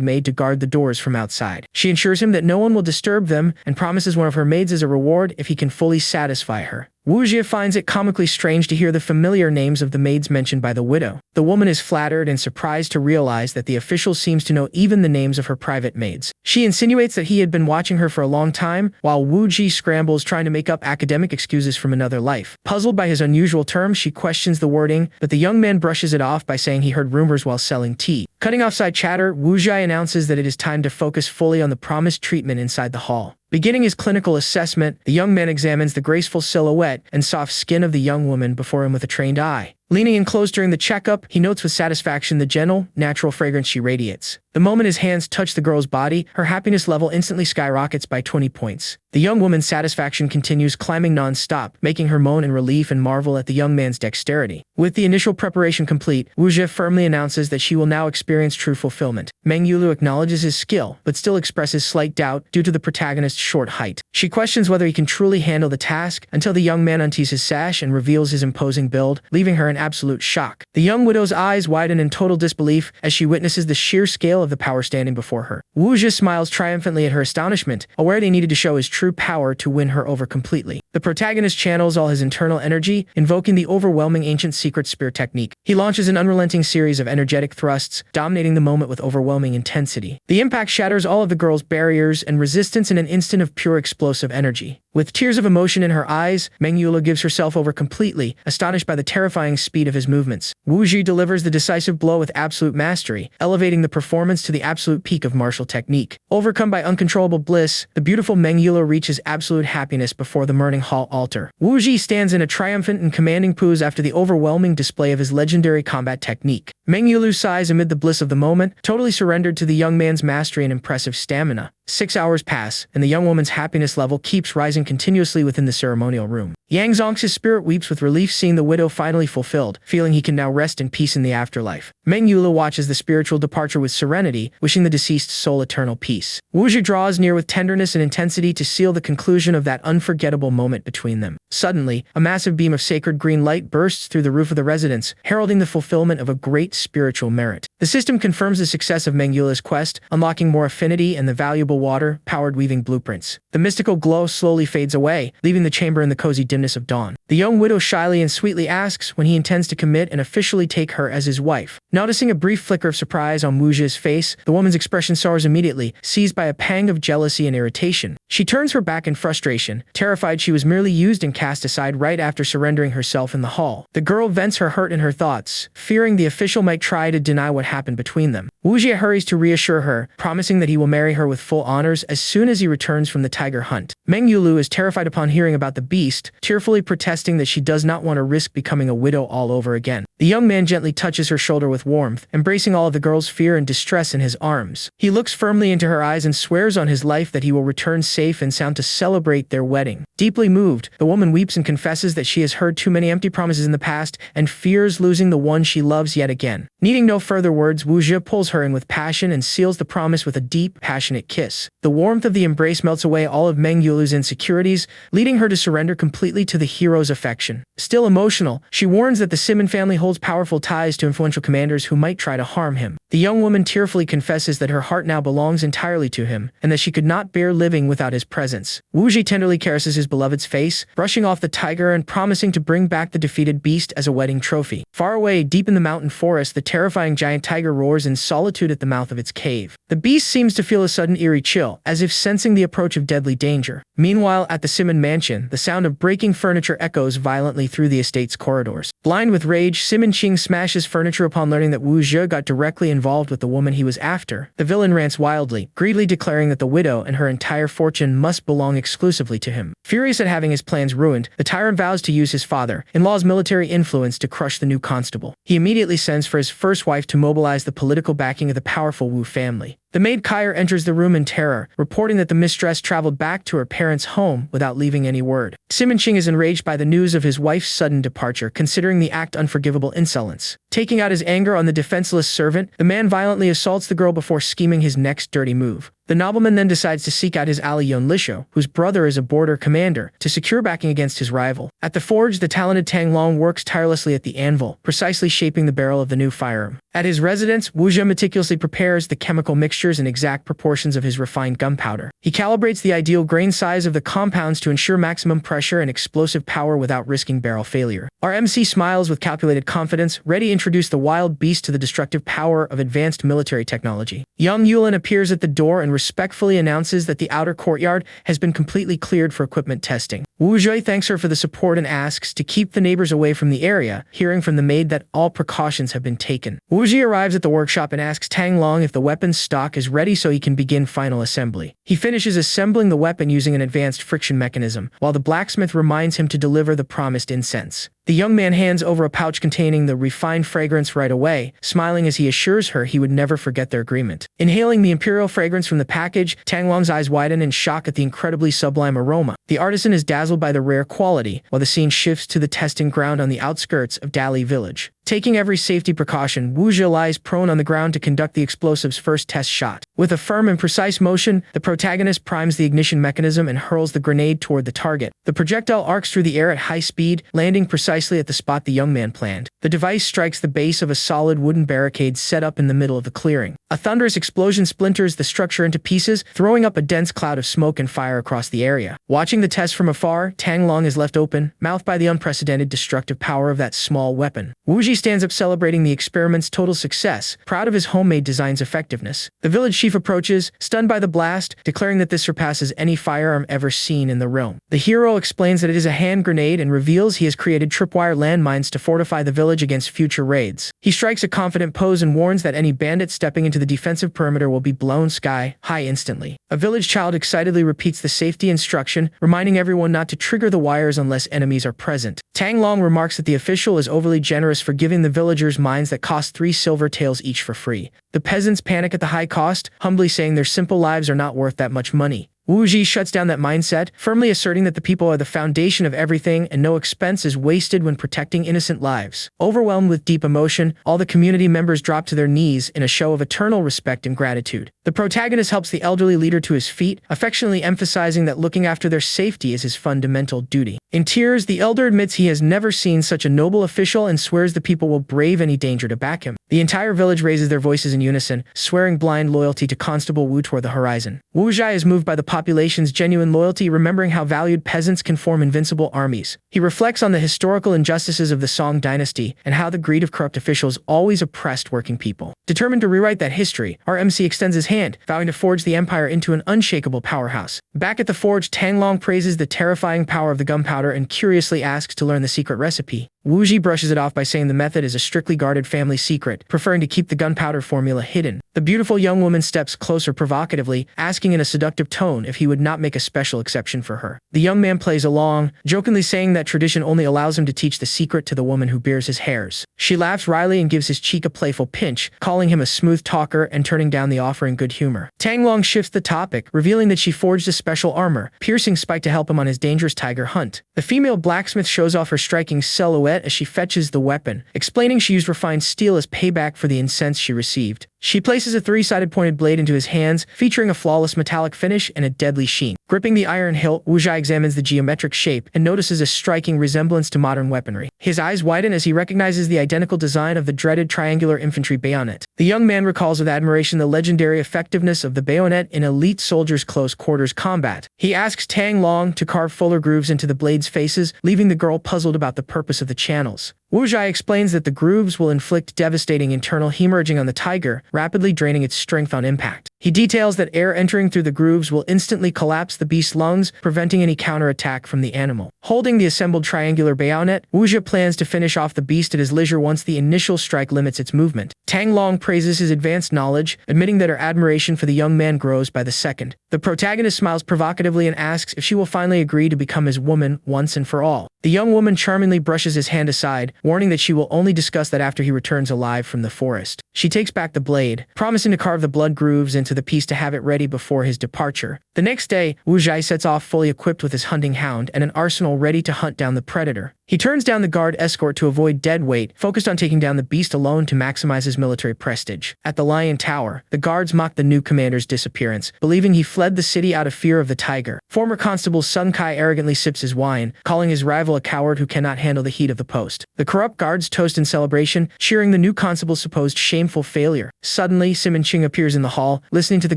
maid to guard the doors from outside. She ensures him that no one will disturb them and promises one of her maids as a reward if he can fully satisfy her. Wu Jie finds it comically strange to hear the familiar names of the maids mentioned by the widow. The woman is flattered and surprised to realize that the official seems to know even the names of her private maids. She insinuates that he had been watching her for a long time, while Wu Ji scrambles trying to make up academic excuses from another life. Puzzled by his unusual terms, she questions the wording, but the young man brushes it off by saying he heard rumors while selling tea. Cutting off side chatter, Wu Jie announces that it is time to focus fully on the promised treatment inside the hall. Beginning his clinical assessment, the young man examines the graceful silhouette and soft skin of the young woman before him with a trained eye. Leaning in close during the checkup, he notes with satisfaction the gentle, natural fragrance she radiates. The moment his hands touch the girl's body, her happiness level instantly skyrockets by 20 points. The young woman's satisfaction continues climbing non-stop, making her moan in relief and marvel at the young man's dexterity. With the initial preparation complete, Wu Jie firmly announces that she will now experience true fulfillment. Mangyulu acknowledges his skill, but still expresses slight doubt due to the protagonist's short height. She questions whether he can truly handle the task until the young man untees his sash and reveals his imposing build, leaving her in absolute shock. The young widow's eyes widen in total disbelief as she witnesses the sheer scale of the power standing before her. Wu Jie smiles triumphantly at her astonishment, aware they needed to show his true power to win her over completely. The protagonist channels all his internal energy, invoking the overwhelming ancient secret spear technique. He launches an unrelenting series of energetic thrusts, dominating the moment with overwhelming intensity. The impact shatters all of the girl's barriers and resistance in an instant of pure explosive energy. With tears of emotion in her eyes, Mangyula gives herself over completely, astonished by the terrifying speed of his movements. Wu Ji delivers the decisive blow with absolute mastery, elevating the performance to the absolute peak of martial technique. Overcome by uncontrollable bliss, the beautiful Mangyula reaches absolute happiness before the Mourning Hall altar. Wu Ji stands in a triumphant and commanding pose after the overwhelming display of his legendary combat technique. Mangyulu sighs amid the bliss of the moment, totally surrendered to the young man's mastery and impressive stamina. 6 hours pass, and the young woman's happiness level keeps rising continuously within the ceremonial room. Yang Zong's spirit weeps with relief seeing the widow finally fulfilled, feeling he can now rest in peace in the afterlife. Meng Yula watches the spiritual departure with serenity, wishing the deceased's soul eternal peace. Wu Zhi draws near with tenderness and intensity to seal the conclusion of that unforgettable moment between them. Suddenly, a massive beam of sacred green light bursts through the roof of the residence, heralding the fulfillment of a great spiritual merit. The system confirms the success of Meng Yula's quest, unlocking more affinity and the valuable water-powered weaving blueprints. The mystical glow slowly fades away, leaving the chamber in the cozy dimness of dawn. The young widow shyly and sweetly asks when he intends to commit and officially take her as his wife. Noticing a brief flicker of surprise on Wu Zhi's face, the woman's expression soars immediately, seized by a pang of jealousy and irritation. She turns her back in frustration, terrified she was merely used and cast aside right after surrendering herself in the hall. The girl vents her hurt in her thoughts, fearing the official might try to deny what happened between them. Wu Zhi hurries to reassure her, promising that he will marry her with full honors as soon as he returns from the tiger hunt. Meng Yulu is terrified upon hearing about the beast, tearfully protesting that she does not want to risk becoming a widow all over again. The young man gently touches her shoulder with warmth, embracing all of the girl's fear and distress in his arms. He looks firmly into her eyes and swears on his life that he will return safe and sound to celebrate their wedding. Deeply moved, the woman weeps and confesses that she has heard too many empty promises in the past and fears losing the one she loves yet again. Needing no further words, Wu Zhi pulls her in with passion and seals the promise with a deep, passionate kiss. The warmth of the embrace melts away all of Meng Yulu's insecurity, insecurities, leading her to surrender completely to the hero's affection. Still emotional, she warns that the Simon family holds powerful ties to influential commanders who might try to harm him. The young woman tearfully confesses that her heart now belongs entirely to him, and that she could not bear living without his presence. Wuji tenderly caresses his beloved's face, brushing off the tiger and promising to bring back the defeated beast as a wedding trophy. Far away, deep in the mountain forest, the terrifying giant tiger roars in solitude at the mouth of its cave. The beast seems to feel a sudden eerie chill, as if sensing the approach of deadly danger. Meanwhile, at the Simon mansion, the sound of breaking furniture echoes violently through the estate's corridors. Blind with rage, Simon Qing smashes furniture upon learning that Wu Zhe got directly involved with the woman he was after. The villain rants wildly, greedily declaring that the widow and her entire fortune must belong exclusively to him. Furious at having his plans ruined, the tyrant vows to use his father-in-law's military influence to crush the new constable. He immediately sends for his first wife to mobilize the political backing of the powerful Wu family. The maid Kair enters the room in terror, reporting that the mistress traveled back to her parents' home without leaving any word. Simon Qing is enraged by the news of his wife's sudden departure, considering the act unforgivable insolence. Taking out his anger on the defenseless servant, the man violently assaults the girl before scheming his next dirty move. The nobleman then decides to seek out his ally Yon Lisho, whose brother is a border commander, to secure backing against his rival. At the forge, the talented Tang Long works tirelessly at the anvil, precisely shaping the barrel of the new firearm. At his residence, Wu Zhe meticulously prepares the chemical mixtures and exact proportions of his refined gunpowder. He calibrates the ideal grain size of the compounds to ensure maximum pressure and explosive power without risking barrel failure. Our MC smiles with calculated confidence, ready to introduce the wild beast to the destructive power of advanced military technology. Young Yulin appears at the door and respectfully announces that the outer courtyard has been completely cleared for equipment testing. Wu Zhe thanks her for the support and asks to keep the neighbors away from the area, hearing from the maid that all precautions have been taken. Wu Zhe arrives at the workshop and asks Tang Long if the weapon's stock is ready so he can begin final assembly. He finishes assembling the weapon using an advanced friction mechanism, while the blacksmith reminds him to deliver the promised incense. The young man hands over a pouch containing the refined fragrance right away, smiling as he assures her he would never forget their agreement. Inhaling the imperial fragrance from the package, Tang Long's eyes widen in shock at the incredibly sublime aroma. The artisan is dazzled by the rare quality, while the scene shifts to the testing ground on the outskirts of Dali village. Taking every safety precaution, Wu Zhe lies prone on the ground to conduct the explosive's first test shot. With a firm and precise motion, the protagonist primes the ignition mechanism and hurls the grenade toward the target. The projectile arcs through the air at high speed, landing precisely at the spot the young man planned. The device strikes the base of a solid wooden barricade set up in the middle of the clearing. A thunderous explosion splinters the structure into pieces, throwing up a dense cloud of smoke and fire across the area. Watching the test from afar, Tang Long is left open, mouthed by the unprecedented destructive power of that small weapon. Wu Zhe stands up celebrating the experiment's total success, proud of his homemade design's effectiveness. The village chief approaches, stunned by the blast, declaring that this surpasses any firearm ever seen in the realm. The hero explains that it is a hand grenade and reveals he has created tripwire landmines to fortify the village against future raids. He strikes a confident pose and warns that any bandit stepping into the defensive perimeter will be blown sky high instantly. A village child excitedly repeats the safety instruction, reminding everyone not to trigger the wires unless enemies are present. Tang Long remarks that the official is overly generous for giving the villagers mines that cost 3 silver taels each for free. The peasants panic at the high cost, humbly saying their simple lives are not worth that much money. Wu Zhe shuts down that mindset, firmly asserting that the people are the foundation of everything and no expense is wasted when protecting innocent lives. Overwhelmed with deep emotion, all the community members drop to their knees in a show of eternal respect and gratitude. The protagonist helps the elderly leader to his feet, affectionately emphasizing that looking after their safety is his fundamental duty. In tears, the elder admits he has never seen such a noble official and swears the people will brave any danger to back him. The entire village raises their voices in unison, swearing blind loyalty to Constable Wu toward the horizon. Wu Zhe is moved by the population's genuine loyalty, remembering how valued peasants can form invincible armies. He reflects on the historical injustices of the Song dynasty and how the greed of corrupt officials always oppressed working people. Determined to rewrite that history, our MC extends his hand, vowing to forge the empire into an unshakable powerhouse. Back at the forge, Tang Long praises the terrifying power of the gunpowder and curiously asks to learn the secret recipe. Wu Zhe brushes it off by saying the method is a strictly guarded family secret, preferring to keep the gunpowder formula hidden. The beautiful young woman steps closer provocatively, asking in a seductive tone if he would not make a special exception for her. The young man plays along, jokingly saying that tradition only allows him to teach the secret to the woman who bears his hairs. She laughs wryly and gives his cheek a playful pinch, calling him a smooth talker and turning down the offer in good humor. Tang Long shifts the topic, revealing that she forged a special armor, piercing spike to help him on his dangerous tiger hunt. The female blacksmith shows off her striking silhouette as she fetches the weapon, explaining she used refined steel as payback for the incense she received. She places a three-sided pointed blade into his hands, featuring a flawless metallic finish and a deadly sheen. Gripping the iron hilt, Wu Zhi examines the geometric shape and notices a striking resemblance to modern weaponry. His eyes widen as he recognizes the identical design of the dreaded triangular infantry bayonet. The young man recalls with admiration the legendary effectiveness of the bayonet in elite soldiers' close quarters combat. He asks Tang Long to carve fuller grooves into the blade's faces, leaving the girl puzzled about the purpose of the channels. Wu Zhi explains that the grooves will inflict devastating internal hemorrhaging on the tiger, rapidly draining its strength on impact. He details that air entering through the grooves will instantly collapse the beast's lungs, preventing any counterattack from the animal. Holding the assembled triangular bayonet, Wu Zhi plans to finish off the beast at his leisure once the initial strike limits its movement. Tang Long praises his advanced knowledge, admitting that her admiration for the young man grows by the second. The protagonist smiles provocatively and asks if she will finally agree to become his woman once and for all. The young woman charmingly brushes his hand aside, warning that she will only discuss that after he returns alive from the forest. She takes back the blade, promising to carve the blood grooves into the piece to have it ready before his departure. The next day, Wu Zhi sets off fully equipped with his hunting hound and an arsenal ready to hunt down the predator. He turns down the guard escort to avoid dead weight, focused on taking down the beast alone to maximize his military prestige. At the Lion Tower, the guards mock the new commander's disappearance, believing he fled the city out of fear of the tiger. Former Constable Sun Kai arrogantly sips his wine, calling his rival a coward who cannot handle the heat of the post. The corrupt guards toast in celebration, cheering the new constable's supposed shameful failure. Suddenly, Simon Ching appears in the hall, listening to the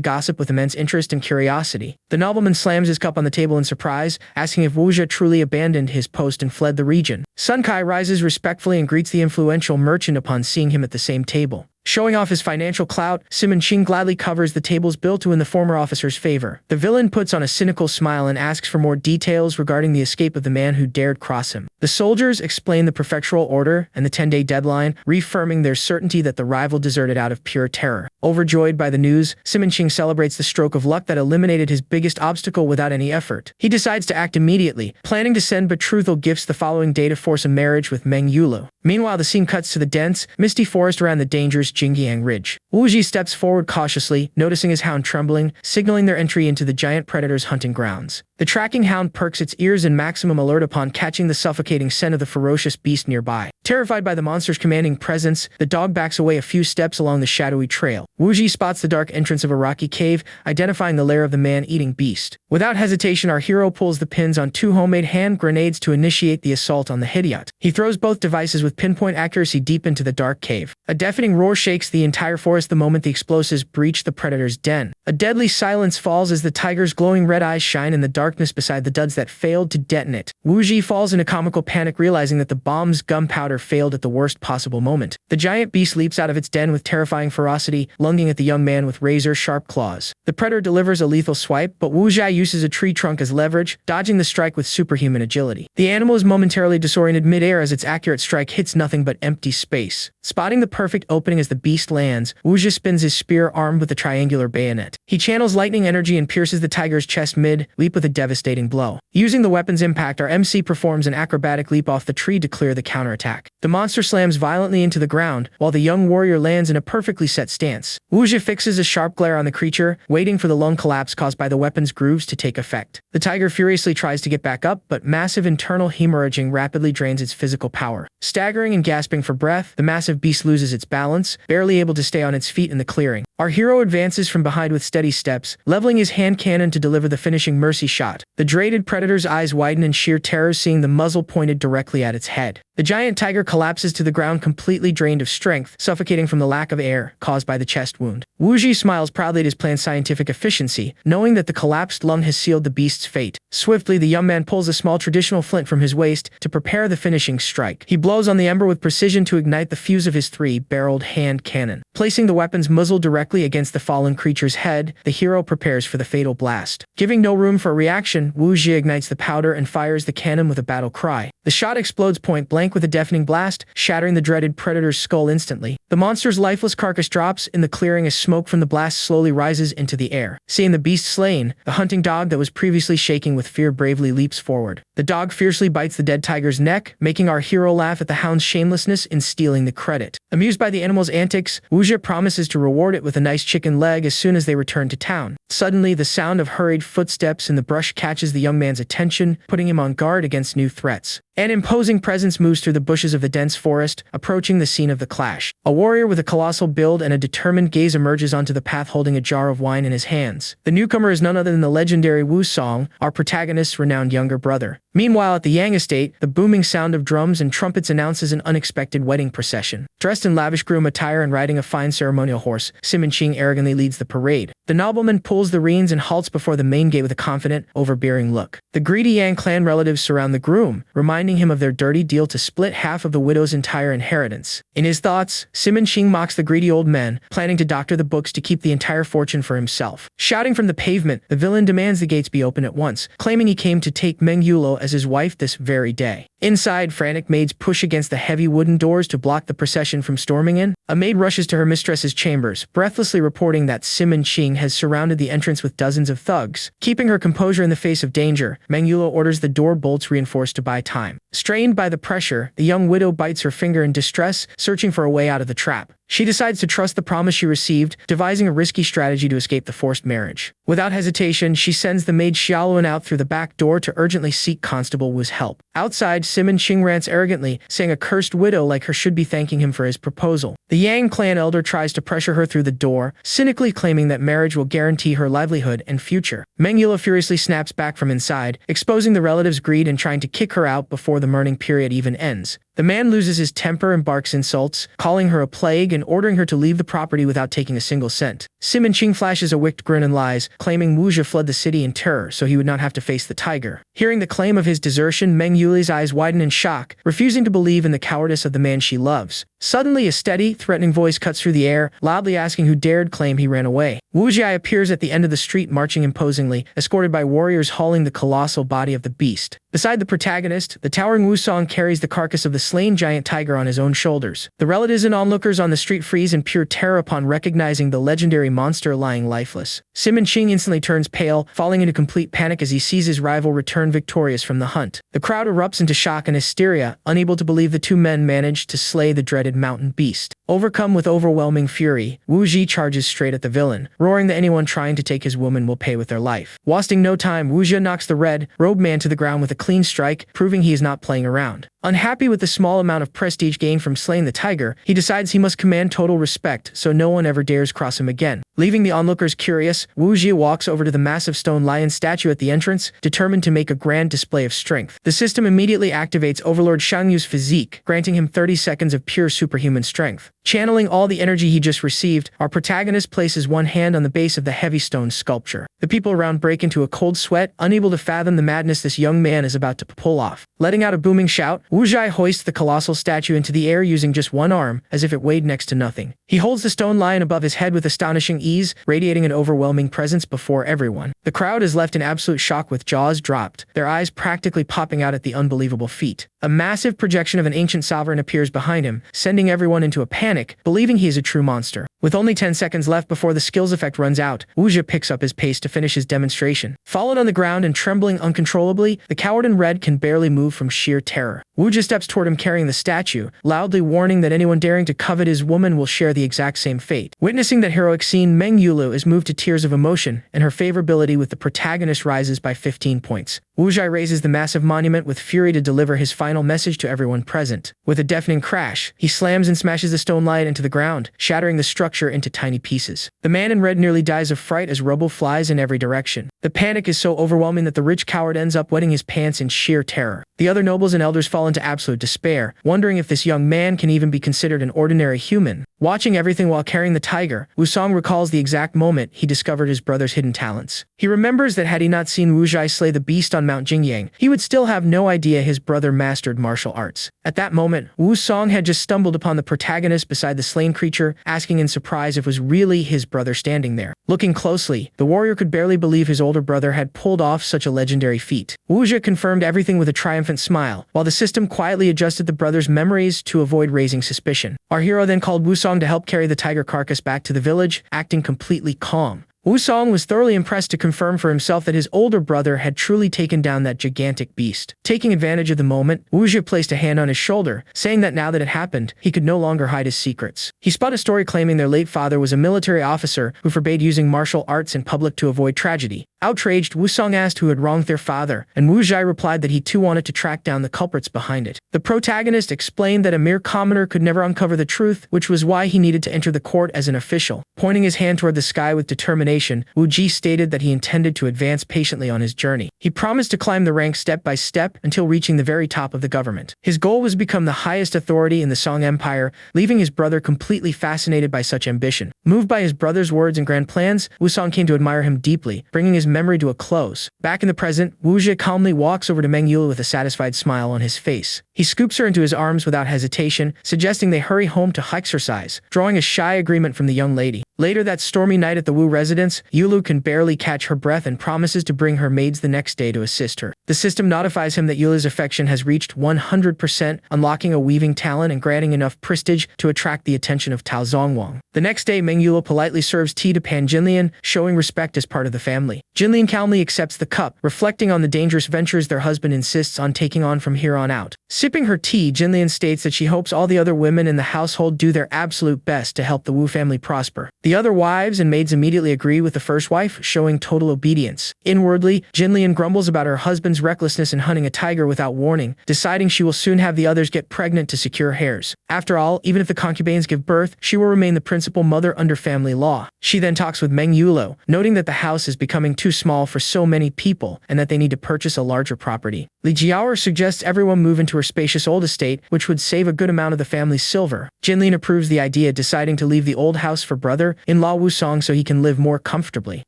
gossip with immense interest and curiosity. The nobleman slams his cup on the table in surprise, asking if Wu Zhi truly abandoned his post and fled the region. Sun Kai rises respectfully and greets the influential merchant upon seeing him at the same table. Showing off his financial clout, Simon Ching gladly covers the table's bill to win the former officer's favor. The villain puts on a cynical smile and asks for more details regarding the escape of the man who dared cross him. The soldiers explain the prefectural order and the 10-day deadline, reaffirming their certainty that the rival deserted out of pure terror. Overjoyed by the news, Simon Ching celebrates the stroke of luck that eliminated his biggest obstacle without any effort. He decides to act immediately, planning to send betrothal gifts the following day to force a marriage with Meng Yulu. Meanwhile, the scene cuts to the dense, misty forest around the dangerous Jingyang Ridge. Wu Zhi steps forward cautiously, noticing his hound trembling, signaling their entry into the giant predator's hunting grounds. The tracking hound perks its ears in maximum alert upon catching the suffocating scent of the ferocious beast nearby. Terrified by the monster's commanding presence, the dog backs away a few steps along the shadowy trail. Wu Zhi spots the dark entrance of a rocky cave, identifying the lair of the man-eating beast. Without hesitation, our hero pulls the pins on 2 homemade hand grenades to initiate the assault on the Hidyot. He throws both devices with pinpoint accuracy deep into the dark cave. A deafening roar shakes the entire forest the moment the explosives breach the predator's den. A deadly silence falls as the tiger's glowing red eyes shine in the darkness beside the duds that failed to detonate. Wu Zhi falls into comical panic, realizing that the bomb's gunpowder failed at the worst possible moment. The giant beast leaps out of its den with terrifying ferocity, lunging at the young man with razor-sharp claws. The predator delivers a lethal swipe, but Wu Zhi uses a tree trunk as leverage, dodging the strike with superhuman agility. The animal is momentarily disoriented mid-air as its accurate strike hits nothing but empty space. Spotting the perfect opening as the beast lands, Wu Zhi spins his spear armed with a triangular bayonet. He channels lightning energy and pierces the tiger's chest mid-leap with a devastating blow. Using the weapon's impact, our MC performs an acrobatic leap off the tree to clear the counterattack. The monster slams violently into the ground, while the young warrior lands in a perfectly set stance. Wu Zhi fixes a sharp glare on the creature, waiting for the lung collapse caused by the weapon's grooves to take effect. The tiger furiously tries to get back up, but massive internal hemorrhaging rapidly drains its physical power. Staggering and gasping for breath, the massive beast loses its balance, barely able to stay on its feet in the clearing. Our hero advances from behind with steady steps, leveling his hand cannon to deliver the finishing mercy shot. The dreaded predator's eyes widen in sheer terror, seeing the muzzle pointed directly at its head. The giant tiger collapses to the ground, completely drained of strength, suffocating from the lack of air caused by the chest wound. Wu Zhi smiles proudly at his plan's scientific efficiency, knowing that the collapsed lung has sealed the beast's fate. Swiftly, the young man pulls a small traditional flint from his waist to prepare the finishing strike. He blows on the ember with precision to ignite the fuse of his 3-barreled hand cannon. Placing the weapon's muzzle directly against the fallen creature's head, the hero prepares for the fatal blast. Giving no room for a reaction, Wu Zhi ignites the powder and fires the cannon with a battle cry. The shot explodes point blank with a deafening blast, shattering the dreaded predator's skull instantly. The monster's lifeless carcass drops in the clearing as smoke from the blast slowly rises into the air. Seeing the beast slain, the hunting dog that was previously shaking with fear bravely leaps forward. The dog fiercely bites the dead tiger's neck, making our hero laugh at the hound's shamelessness in stealing the credit. Amused by the animal's antics, Wu Zhi promises to reward it with a nice chicken leg as soon as they return to town. Suddenly, the sound of hurried footsteps in the brush catches the young man's attention, putting him on guard against new threats. An imposing presence moves through the bushes of the dense forest, approaching the scene of the clash. A warrior with a colossal build and a determined gaze emerges onto the path holding a jar of wine in his hands. The newcomer is none other than the legendary Wu Song, our protagonist's renowned younger brother. Meanwhile, at the Yang estate, the booming sound of drums and trumpets announces an unexpected wedding procession. Dressed in lavish groom attire and riding a fine ceremonial horse, Simon Ching arrogantly leads the parade. The nobleman pulls the reins and halts before the main gate with a confident, overbearing look. The greedy Yang clan relatives surround the groom, reminding him of their dirty deal to split half of the widow's entire inheritance. In his thoughts, Simon Ching mocks the greedy old men, planning to doctor the books to keep the entire fortune for himself. Shouting from the pavement, the villain demands the gates be opened at once, claiming he came to take Meng Yulo as his wife this very day. Inside, frantic maids push against the heavy wooden doors to block the procession from storming in. A maid rushes to her mistress's chambers, breathlessly reporting that Simon Ching has surrounded the entrance with dozens of thugs. Keeping her composure in the face of danger, Meng Yulo orders the door bolts reinforced to buy time. Strained by the pressure, the young widow bites her finger in distress, searching for a way out of the trap. She decides to trust the promise she received, devising a risky strategy to escape the forced marriage. Without hesitation, she sends the maid Xiaoluan out through the back door to urgently seek Constable Wu's help. Outside, Simon Ching rants arrogantly, saying a cursed widow like her should be thanking him for his proposal. The Yang clan elder tries to pressure her through the door, cynically claiming that marriage will guarantee her livelihood and future. Meng Yulo furiously snaps back from inside, exposing the relatives' greed and trying to kick her out before the mourning period even ends. The man loses his temper and barks insults, calling her a plague and ordering her to leave the property without taking a single cent. Simon Ching flashes a wicked grin and lies, claiming Wu Zhi fled the city in terror so he would not have to face the tiger. Hearing the claim of his desertion, Meng Yuli's eyes widen in shock, refusing to believe in the cowardice of the man she loves. Suddenly, a steady, threatening voice cuts through the air, loudly asking who dared claim he ran away. Wu Zhi appears at the end of the street marching imposingly, escorted by warriors hauling the colossal body of the beast. Beside the protagonist, the towering Wu Song carries the carcass of the slain giant tiger on his own shoulders. The relatives and onlookers on the street freeze in pure terror upon recognizing the legendary monster lying lifeless. Simon Ching instantly turns pale, falling into complete panic as he sees his rival return victorious from the hunt. The crowd erupts into shock and hysteria, unable to believe the two men managed to slay the dreaded mountain beast. Overcome with overwhelming fury, Wu Zhi charges straight at the villain, roaring that anyone trying to take his woman will pay with their life. Wasting no time, Wu Zhi knocks the red-robed man to the ground with a clean strike, proving he is not playing around. Unhappy with the small amount of prestige gained from slaying the tiger, he decides he must command total respect so no one ever dares cross him again. Leaving the onlookers curious, Wu Zhi walks over to the massive stone lion statue at the entrance, determined to make a grand display of strength. The system immediately activates Overlord Shang Yu's physique, granting him 30 seconds of pure superhuman strength. Channeling all the energy he just received, our protagonist places one hand on the base of the heavy stone sculpture. The people around break into a cold sweat, unable to fathom the madness this young man is about to pull off. Letting out a booming shout, Wu Zhi hoists the colossal statue into the air using just one arm, as if it weighed next to nothing. He holds the stone lion above his head with astonishing ease, radiating an overwhelming presence before everyone. The crowd is left in absolute shock with jaws dropped, their eyes practically popping out at the unbelievable feat. A massive projection of an ancient sovereign appears behind him, sending everyone into a panic, believing he is a true monster. With only 10 seconds left before the skills effect runs out, Wu Zhi picks up his pace to finish his demonstration. Fallen on the ground and trembling uncontrollably, the coward in red can barely move from sheer terror. Wu Zhi steps toward him carrying the statue, loudly warning that anyone daring to covet his woman will share the exact same fate. Witnessing that heroic scene, Meng Yulo is moved to tears of emotion, and her favorability with the protagonist rises by 15 points. Wu Zhi raises the massive monument with fury to deliver his final message to everyone present. With a deafening crash, he slams and smashes the stone lion into the ground, shattering the structure into tiny pieces. The man in red nearly dies of fright as rubble flies in every direction. The panic is so overwhelming that the rich coward ends up wetting his pants in sheer terror. The other nobles and elders fall into absolute despair, wondering if this young man can even be considered an ordinary human. Watching everything while carrying the tiger, Wu Song recalls the exact moment he discovered his brother's hidden talents. He remembers that had he not seen Wu Zhi slay the beast on Mount Jingyang, he would still have no idea his brother mastered martial arts. At that moment, Wu Song had just stumbled upon the protagonist beside the slain creature, asking in surprise if it was really his brother standing there. Looking closely, the warrior could barely believe his older brother had pulled off such a legendary feat. Wu Zhi confirmed everything with a triumphant smile, while the system quietly adjusted the brothers' memories to avoid raising suspicion. Our hero then called Wu Song to help carry the tiger carcass back to the village, acting completely calm. Wu Song was thoroughly impressed to confirm for himself that his older brother had truly taken down that gigantic beast. Taking advantage of the moment, Wu Zhi placed a hand on his shoulder, saying that now that it happened, he could no longer hide his secrets. He spun a story claiming their late father was a military officer who forbade using martial arts in public to avoid tragedy. Outraged, Wusong asked who had wronged their father, and Wu Zhai replied that he too wanted to track down the culprits behind it. The protagonist explained that a mere commoner could never uncover the truth, which was why he needed to enter the court as an official. Pointing his hand toward the sky with determination, Wu Ji stated that he intended to advance patiently on his journey. He promised to climb the ranks step by step until reaching the very top of the government. His goal was to become the highest authority in the Song Empire, leaving his brother completely fascinated by such ambition. Moved by his brother's words and grand plans, Wusong came to admire him deeply, bringing his memory to a close. Back in the present, Wu Zhi calmly walks over to Meng Yule with a satisfied smile on his face. He scoops her into his arms without hesitation, suggesting they hurry home to exercise, drawing a shy agreement from the young lady. Later that stormy night at the Wu residence, Yulu can barely catch her breath and promises to bring her maids the next day to assist her. The system notifies him that Yulu's affection has reached 100%, unlocking a weaving talent and granting enough prestige to attract the attention of Tao Zongwang. The next day, Meng Yulu politely serves tea to Pan Jinlian, showing respect as part of the family. Jinlian calmly accepts the cup, reflecting on the dangerous ventures their husband insists on taking on from here on out. Sipping her tea, Jinlian states that she hopes all the other women in the household do their absolute best to help the Wu family prosper. The other wives and maids immediately agree with the first wife, showing total obedience. Inwardly, Jinlian grumbles about her husband's recklessness in hunting a tiger without warning, deciding she will soon have the others get pregnant to secure heirs. After all, even if the concubines give birth, she will remain the principal mother under family law. She then talks with Meng Yulo, noting that the house is becoming too small for so many people and that they need to purchase a larger property. Li Jiaoer suggests everyone move into her spacious old estate, which would save a good amount of the family's silver. Jinlian approves the idea, deciding to leave the old house for brother-in-law Wusong so he can live more comfortably.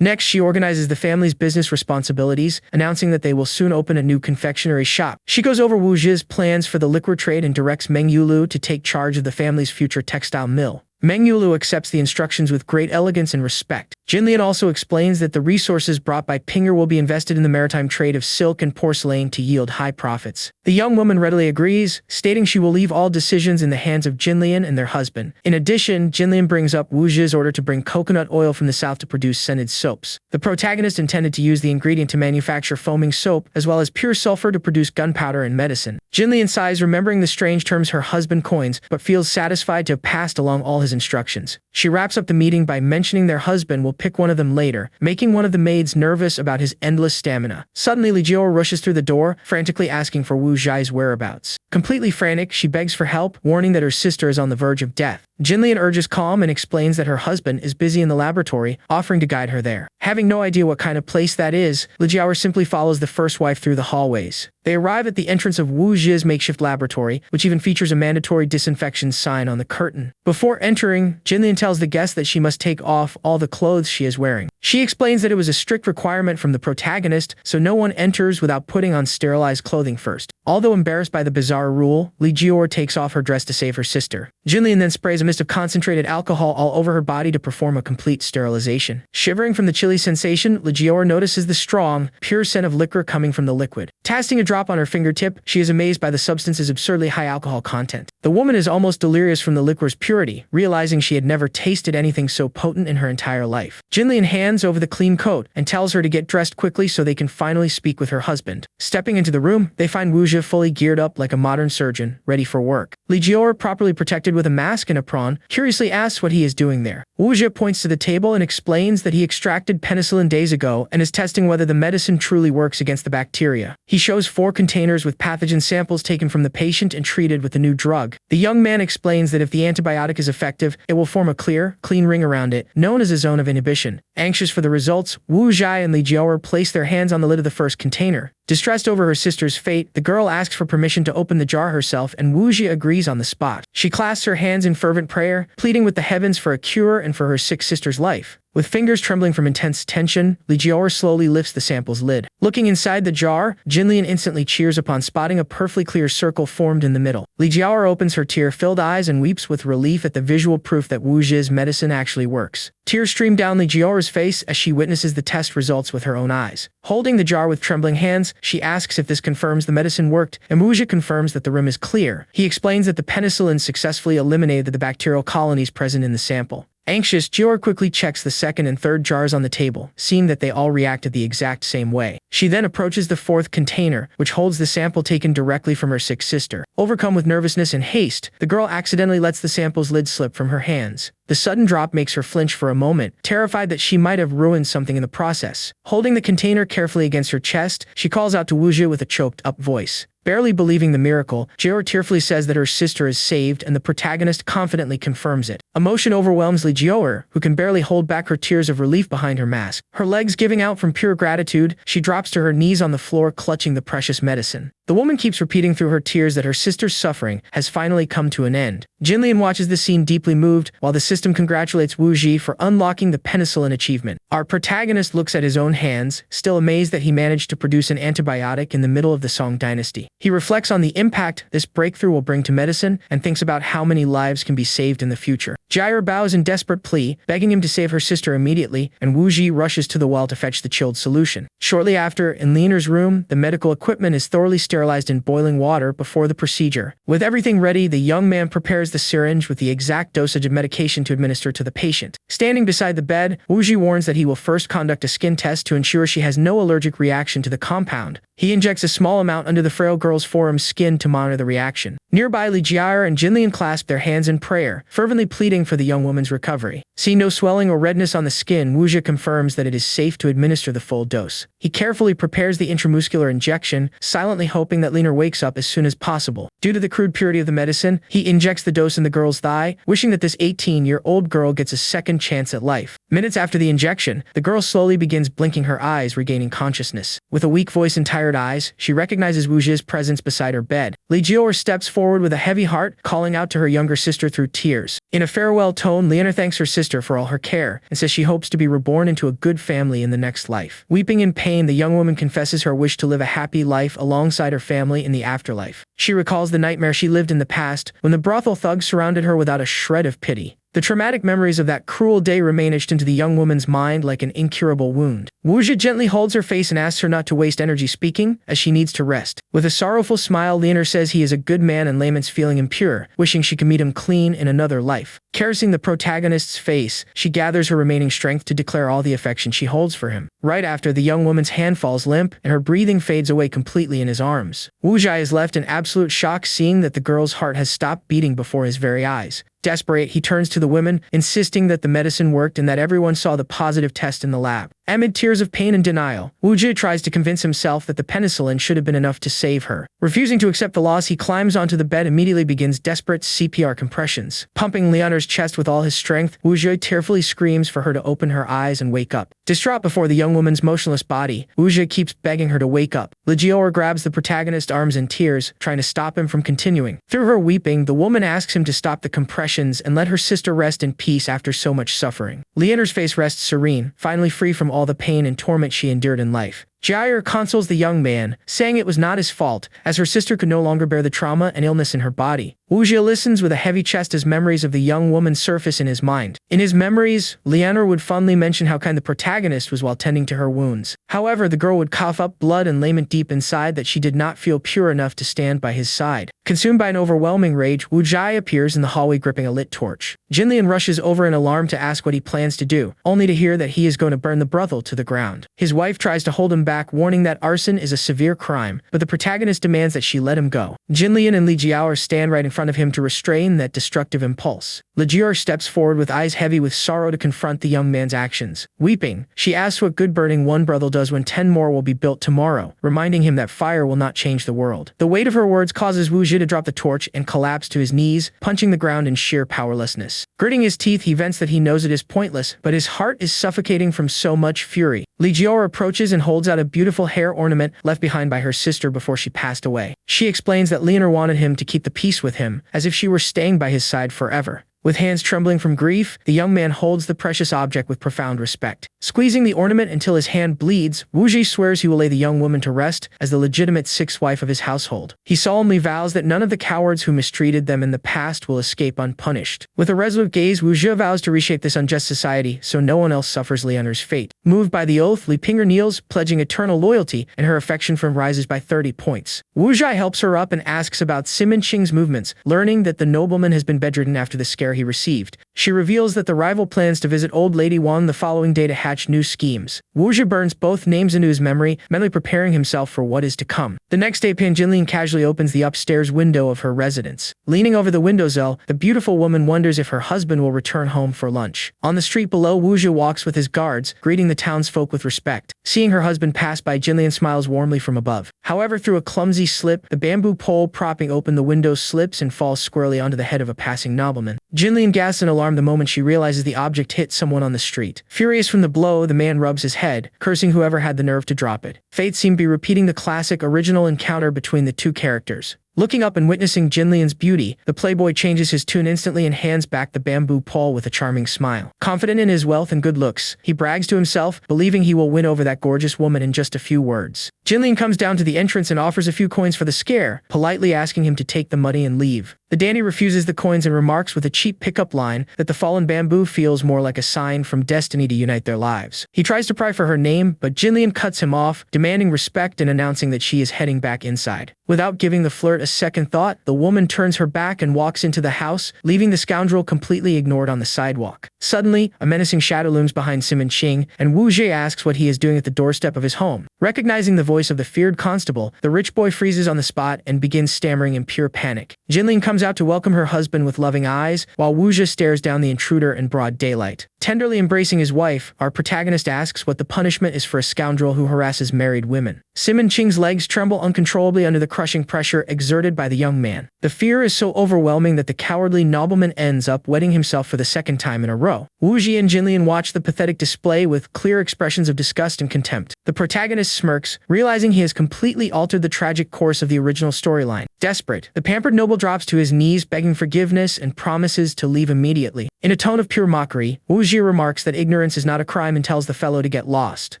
Next, she organizes the family's business responsibilities, announcing that they will soon open a new confectionery shop. She goes over Wu Zhi's plans for the liquor trade and directs Meng Yulu to take charge of the family's future textile mill. Meng Yulu accepts the instructions with great elegance and respect. Jinlian also explains that the resources brought by Pinger will be invested in the maritime trade of silk and porcelain to yield high profits. The young woman readily agrees, stating she will leave all decisions in the hands of Jinlian and their husband. In addition, Jinlian brings up Wu Zhi's order to bring coconut oil from the south to produce scented soaps. The protagonist intended to use the ingredient to manufacture foaming soap, as well as pure sulfur to produce gunpowder and medicine. Jinlian sighs, remembering the strange terms her husband coins, but feels satisfied to have passed along all his instructions. She wraps up the meeting by mentioning their husband will pick one of them later, making one of the maids nervous about his endless stamina. Suddenly, Li Jiao rushes through the door, frantically asking for Wu Zhai's whereabouts. Completely frantic, she begs for help, warning that her sister is on the verge of death. Jinlian urges calm and explains that her husband is busy in the laboratory, offering to guide her there. Having no idea what kind of place that is, Li Jiao simply follows the first wife through the hallways. They arrive at the entrance of Wu Zhi's makeshift laboratory, which even features a mandatory disinfection sign on the curtain. Before entering, Jinlian tells the guest that she must take off all the clothes she is wearing. She explains that it was a strict requirement from the protagonist, so no one enters without putting on sterilized clothing first. Although embarrassed by the bizarre rule, Li Jiao takes off her dress to save her sister. Jinlian then sprays a mist of concentrated alcohol all over her body to perform a complete sterilization. Shivering from the chilly sensation, Li Jiao notices the strong, pure scent of liquor coming from the liquid. Tasting a drop on her fingertip, she is amazed by the substance's absurdly high alcohol content. The woman is almost delirious from the liquor's purity, realizing she had never tasted anything so potent in her entire life. Jinlian hands over the clean coat and tells her to get dressed quickly so they can finally speak with her husband. Stepping into the room, they find Wu Zhi fully geared up like a modern surgeon, ready for work. Li Jiao, properly protected with a mask and apron, curiously asks what he is doing there. Wu Zhi points to the table and explains that he extracted penicillin days ago and is testing whether the medicine truly works against the bacteria. He shows 4 containers with pathogen samples taken from the patient and treated with the new drug. The young man explains that if the antibiotic is effective, it will form a clear, clean ring around it, known as a zone of inhibition. Anxious for the results, Wu Zhi and Li Jiao place their hands on the lid of the first container. Distressed over her sister's fate, the girl asks for permission to open the jar herself, and Wu Zhi agrees on the spot. She clasps her hands in fervent prayer, pleading with the heavens for a cure and for her sick sister's life. With fingers trembling from intense tension, Li Jiao slowly lifts the sample's lid. Looking inside the jar, Jinlian instantly cheers upon spotting a perfectly clear circle formed in the middle. Li Jiao opens her tear-filled eyes and weeps with relief at the visual proof that Wu Zhi's medicine actually works. Tears stream down Li Jiao's face as she witnesses the test results with her own eyes. Holding the jar with trembling hands, she asks if this confirms the medicine worked, and Wu Zhi confirms that the rim is clear. He explains that the penicillin successfully eliminated the bacterial colonies present in the sample. Anxious, Jior quickly checks the second and third jars on the table, seeing that they all reacted the exact same way. She then approaches the fourth container, which holds the sample taken directly from her sick sister. Overcome with nervousness and haste, the girl accidentally lets the sample's lid slip from her hands. The sudden drop makes her flinch for a moment, terrified that she might have ruined something in the process. Holding the container carefully against her chest, she calls out to Wujie with a choked-up voice. Barely believing the miracle, Jior tearfully says that her sister is saved, and the protagonist confidently confirms it. Emotion overwhelms Li Jior, who can barely hold back her tears of relief behind her mask. Her legs giving out from pure gratitude, she drops to her knees on the floor clutching the precious medicine. The woman keeps repeating through her tears that her sister's suffering has finally come to an end. Jinlian watches the scene deeply moved, while the system congratulates Wu Ji for unlocking the penicillin achievement. Our protagonist looks at his own hands, still amazed that he managed to produce an antibiotic in the middle of the Song dynasty. He reflects on the impact this breakthrough will bring to medicine and thinks about how many lives can be saved in the future. Jair bows in desperate plea, begging him to save her sister immediately, and Wu Ji rushes to the well to fetch the chilled solution. Shortly after, in Leoner's room, the medical equipment is thoroughly sterilized in boiling water before the procedure. With everything ready, the young man prepares the syringe with the exact dosage of medication to administer to the patient. Standing beside the bed, Wu Ji warns that he will first conduct a skin test to ensure she has no allergic reaction to the compound. He injects a small amount under the frail girl's forearm skin to monitor the reaction. Nearby, Li Jier and Jinlian clasp their hands in prayer, fervently pleading for the young woman's recovery. Seeing no swelling or redness on the skin, Wu Ji confirms that it is safe to administer the full dose. He carefully prepares the intramuscular injection, silently hoping that Leaner wakes up as soon as possible. Due to the crude purity of the medicine, he injects the dose in the girl's thigh, wishing that this 18-year-old girl gets a second chance at life. Minutes after the injection, the girl slowly begins blinking her eyes, regaining consciousness. With a weak voice and tired eyes, she recognizes Wu Ji's presence beside her bed. Li Jior steps forward with a heavy heart, calling out to her younger sister through tears. In a farewell tone, Leaner thanks her sister for all her care and says she hopes to be reborn into a good family in the next life. Weeping in pain, the young woman confesses her wish to live a happy life alongside her family in the afterlife. She recalls the nightmare she lived in the past when the brothel thugs surrounded her without a shred of pity. The traumatic memories of that cruel day remain etched into the young woman's mind like an incurable wound. Wu Ji gently holds her face and asks her not to waste energy speaking, as she needs to rest. With a sorrowful smile, Leaner says he is a good man and laments feeling impure, wishing she could meet him clean in another life. Caressing the protagonist's face, she gathers her remaining strength to declare all the affection she holds for him. Right after, the young woman's hand falls limp, and her breathing fades away completely in his arms. Wu Ji is left in absolute shock, seeing that the girl's heart has stopped beating before his very eyes. Desperate, he turns to the women, insisting that the medicine worked and that everyone saw the positive test in the lab. Amid tears of pain and denial, Wu Ji tries to convince himself that the penicillin should have been enough to save her. Refusing to accept the loss, he climbs onto the bed and immediately begins desperate CPR compressions. Pumping Leoner's chest with all his strength, Wu Ji tearfully screams for her to open her eyes and wake up. Distraught before the young woman's motionless body, Wu Ji keeps begging her to wake up. Li Jior grabs the protagonist's arms in tears, trying to stop him from continuing. Through her weeping, the woman asks him to stop the compressions and let her sister rest in peace after so much suffering. Leoner's face rests serene, finally free from all the pain and torment she endured in life. Jair consoles the young man, saying it was not his fault, as her sister could no longer bear the trauma and illness in her body. Wu Ji listens with a heavy chest as memories of the young woman surface in his mind. In his memories, Leaner would fondly mention how kind the protagonist was while tending to her wounds. However, the girl would cough up blood and lament deep inside that she did not feel pure enough to stand by his side. Consumed by an overwhelming rage, Wu Ji appears in the hallway gripping a lit torch. Jinlian rushes over in alarm to ask what he plans to do, only to hear that he is going to burn the brothel to the ground. His wife tries to hold him back, warning that arson is a severe crime, but the protagonist demands that she let him go. Jinlian and Li Jiao stand right in front of him to restrain that destructive impulse. Li Jiao steps forward with eyes heavy with sorrow to confront the young man's actions. Weeping, she asks what good burning one brothel does when 10 more will be built tomorrow, reminding him that fire will not change the world. The weight of her words causes Wu Ji to drop the torch and collapse to his knees, punching the ground in sheer powerlessness. Gritting his teeth, he vents that he knows it is pointless, but his heart is suffocating from so much fury. Li Jiao approaches and holds out a beautiful hair ornament left behind by her sister before she passed away. She explains that Leaner wanted him to keep the peace with him, as if she were staying by his side forever. With hands trembling from grief, the young man holds the precious object with profound respect. Squeezing the ornament until his hand bleeds, Wu Ji swears he will lay the young woman to rest as the legitimate sixth wife of his household. He solemnly vows that none of the cowards who mistreated them in the past will escape unpunished. With a resolute gaze, Wu Ji vows to reshape this unjust society so no one else suffers Leoner's fate. Moved by the oath, Li Pinger kneels, pledging eternal loyalty, and her affection for him rises by 30 points. Wu Ji helps her up and asks about Simon Qing's movements, learning that the nobleman has been bedridden after the scare he received. She reveals that the rival plans to visit Old Lady Wang the following day to hatch new schemes. Wuzhi burns both names into his memory, mentally preparing himself for what is to come. The next day, Jinlian casually opens the upstairs window of her residence. Leaning over the windowsill, the beautiful woman wonders if her husband will return home for lunch. On the street below, Wuzhi walks with his guards, greeting the townsfolk with respect. Seeing her husband pass by, Jinlian smiles warmly from above. However, through a clumsy slip, the bamboo pole propping open the window slips and falls squarely onto the head of a passing nobleman. Jinlian gasps in alarm the moment she realizes the object hit someone on the street. Furious from the blow, the man rubs his head, cursing whoever had the nerve to drop it. Fate seemed to be repeating the classic original encounter between the two characters. Looking up and witnessing Jinlian's beauty, the playboy changes his tune instantly and hands back the bamboo pole with a charming smile. Confident in his wealth and good looks, he brags to himself, believing he will win over that gorgeous woman in just a few words. Jinlian comes down to the entrance and offers a few coins for the scare, politely asking him to take the money and leave. The dandy refuses the coins and remarks with a cheap pickup line that the fallen bamboo feels more like a sign from destiny to unite their lives. He tries to pry for her name, but Jinlian cuts him off, demanding respect and announcing that she is heading back inside. Without giving the flirt a second thought, the woman turns her back and walks into the house, leaving the scoundrel completely ignored on the sidewalk. Suddenly, a menacing shadow looms behind Simon Ching, and Wu Jie asks what he is doing at the doorstep of his home. Recognizing the voice of the feared constable, the rich boy freezes on the spot and begins stammering in pure panic. Jinlian comes out to welcome her husband with loving eyes, while Wu Jie stares down the intruder in broad daylight. Tenderly embracing his wife, our protagonist asks what the punishment is for a scoundrel who harasses married women. Simon Ching's legs tremble uncontrollably under the crushing pressure exerted by the young man. The fear is so overwhelming that the cowardly nobleman ends up wetting himself for the second time in a row. Wu Jie and Jinlian watch the pathetic display with clear expressions of disgust and contempt. The protagonist smirks, realizing he has completely altered the tragic course of the original storyline. Desperate, the pampered noble drops to his knees, begging forgiveness and promises to leave immediately. In a tone of pure mockery, Wu Jie remarks that ignorance is not a crime and tells the fellow to get lost.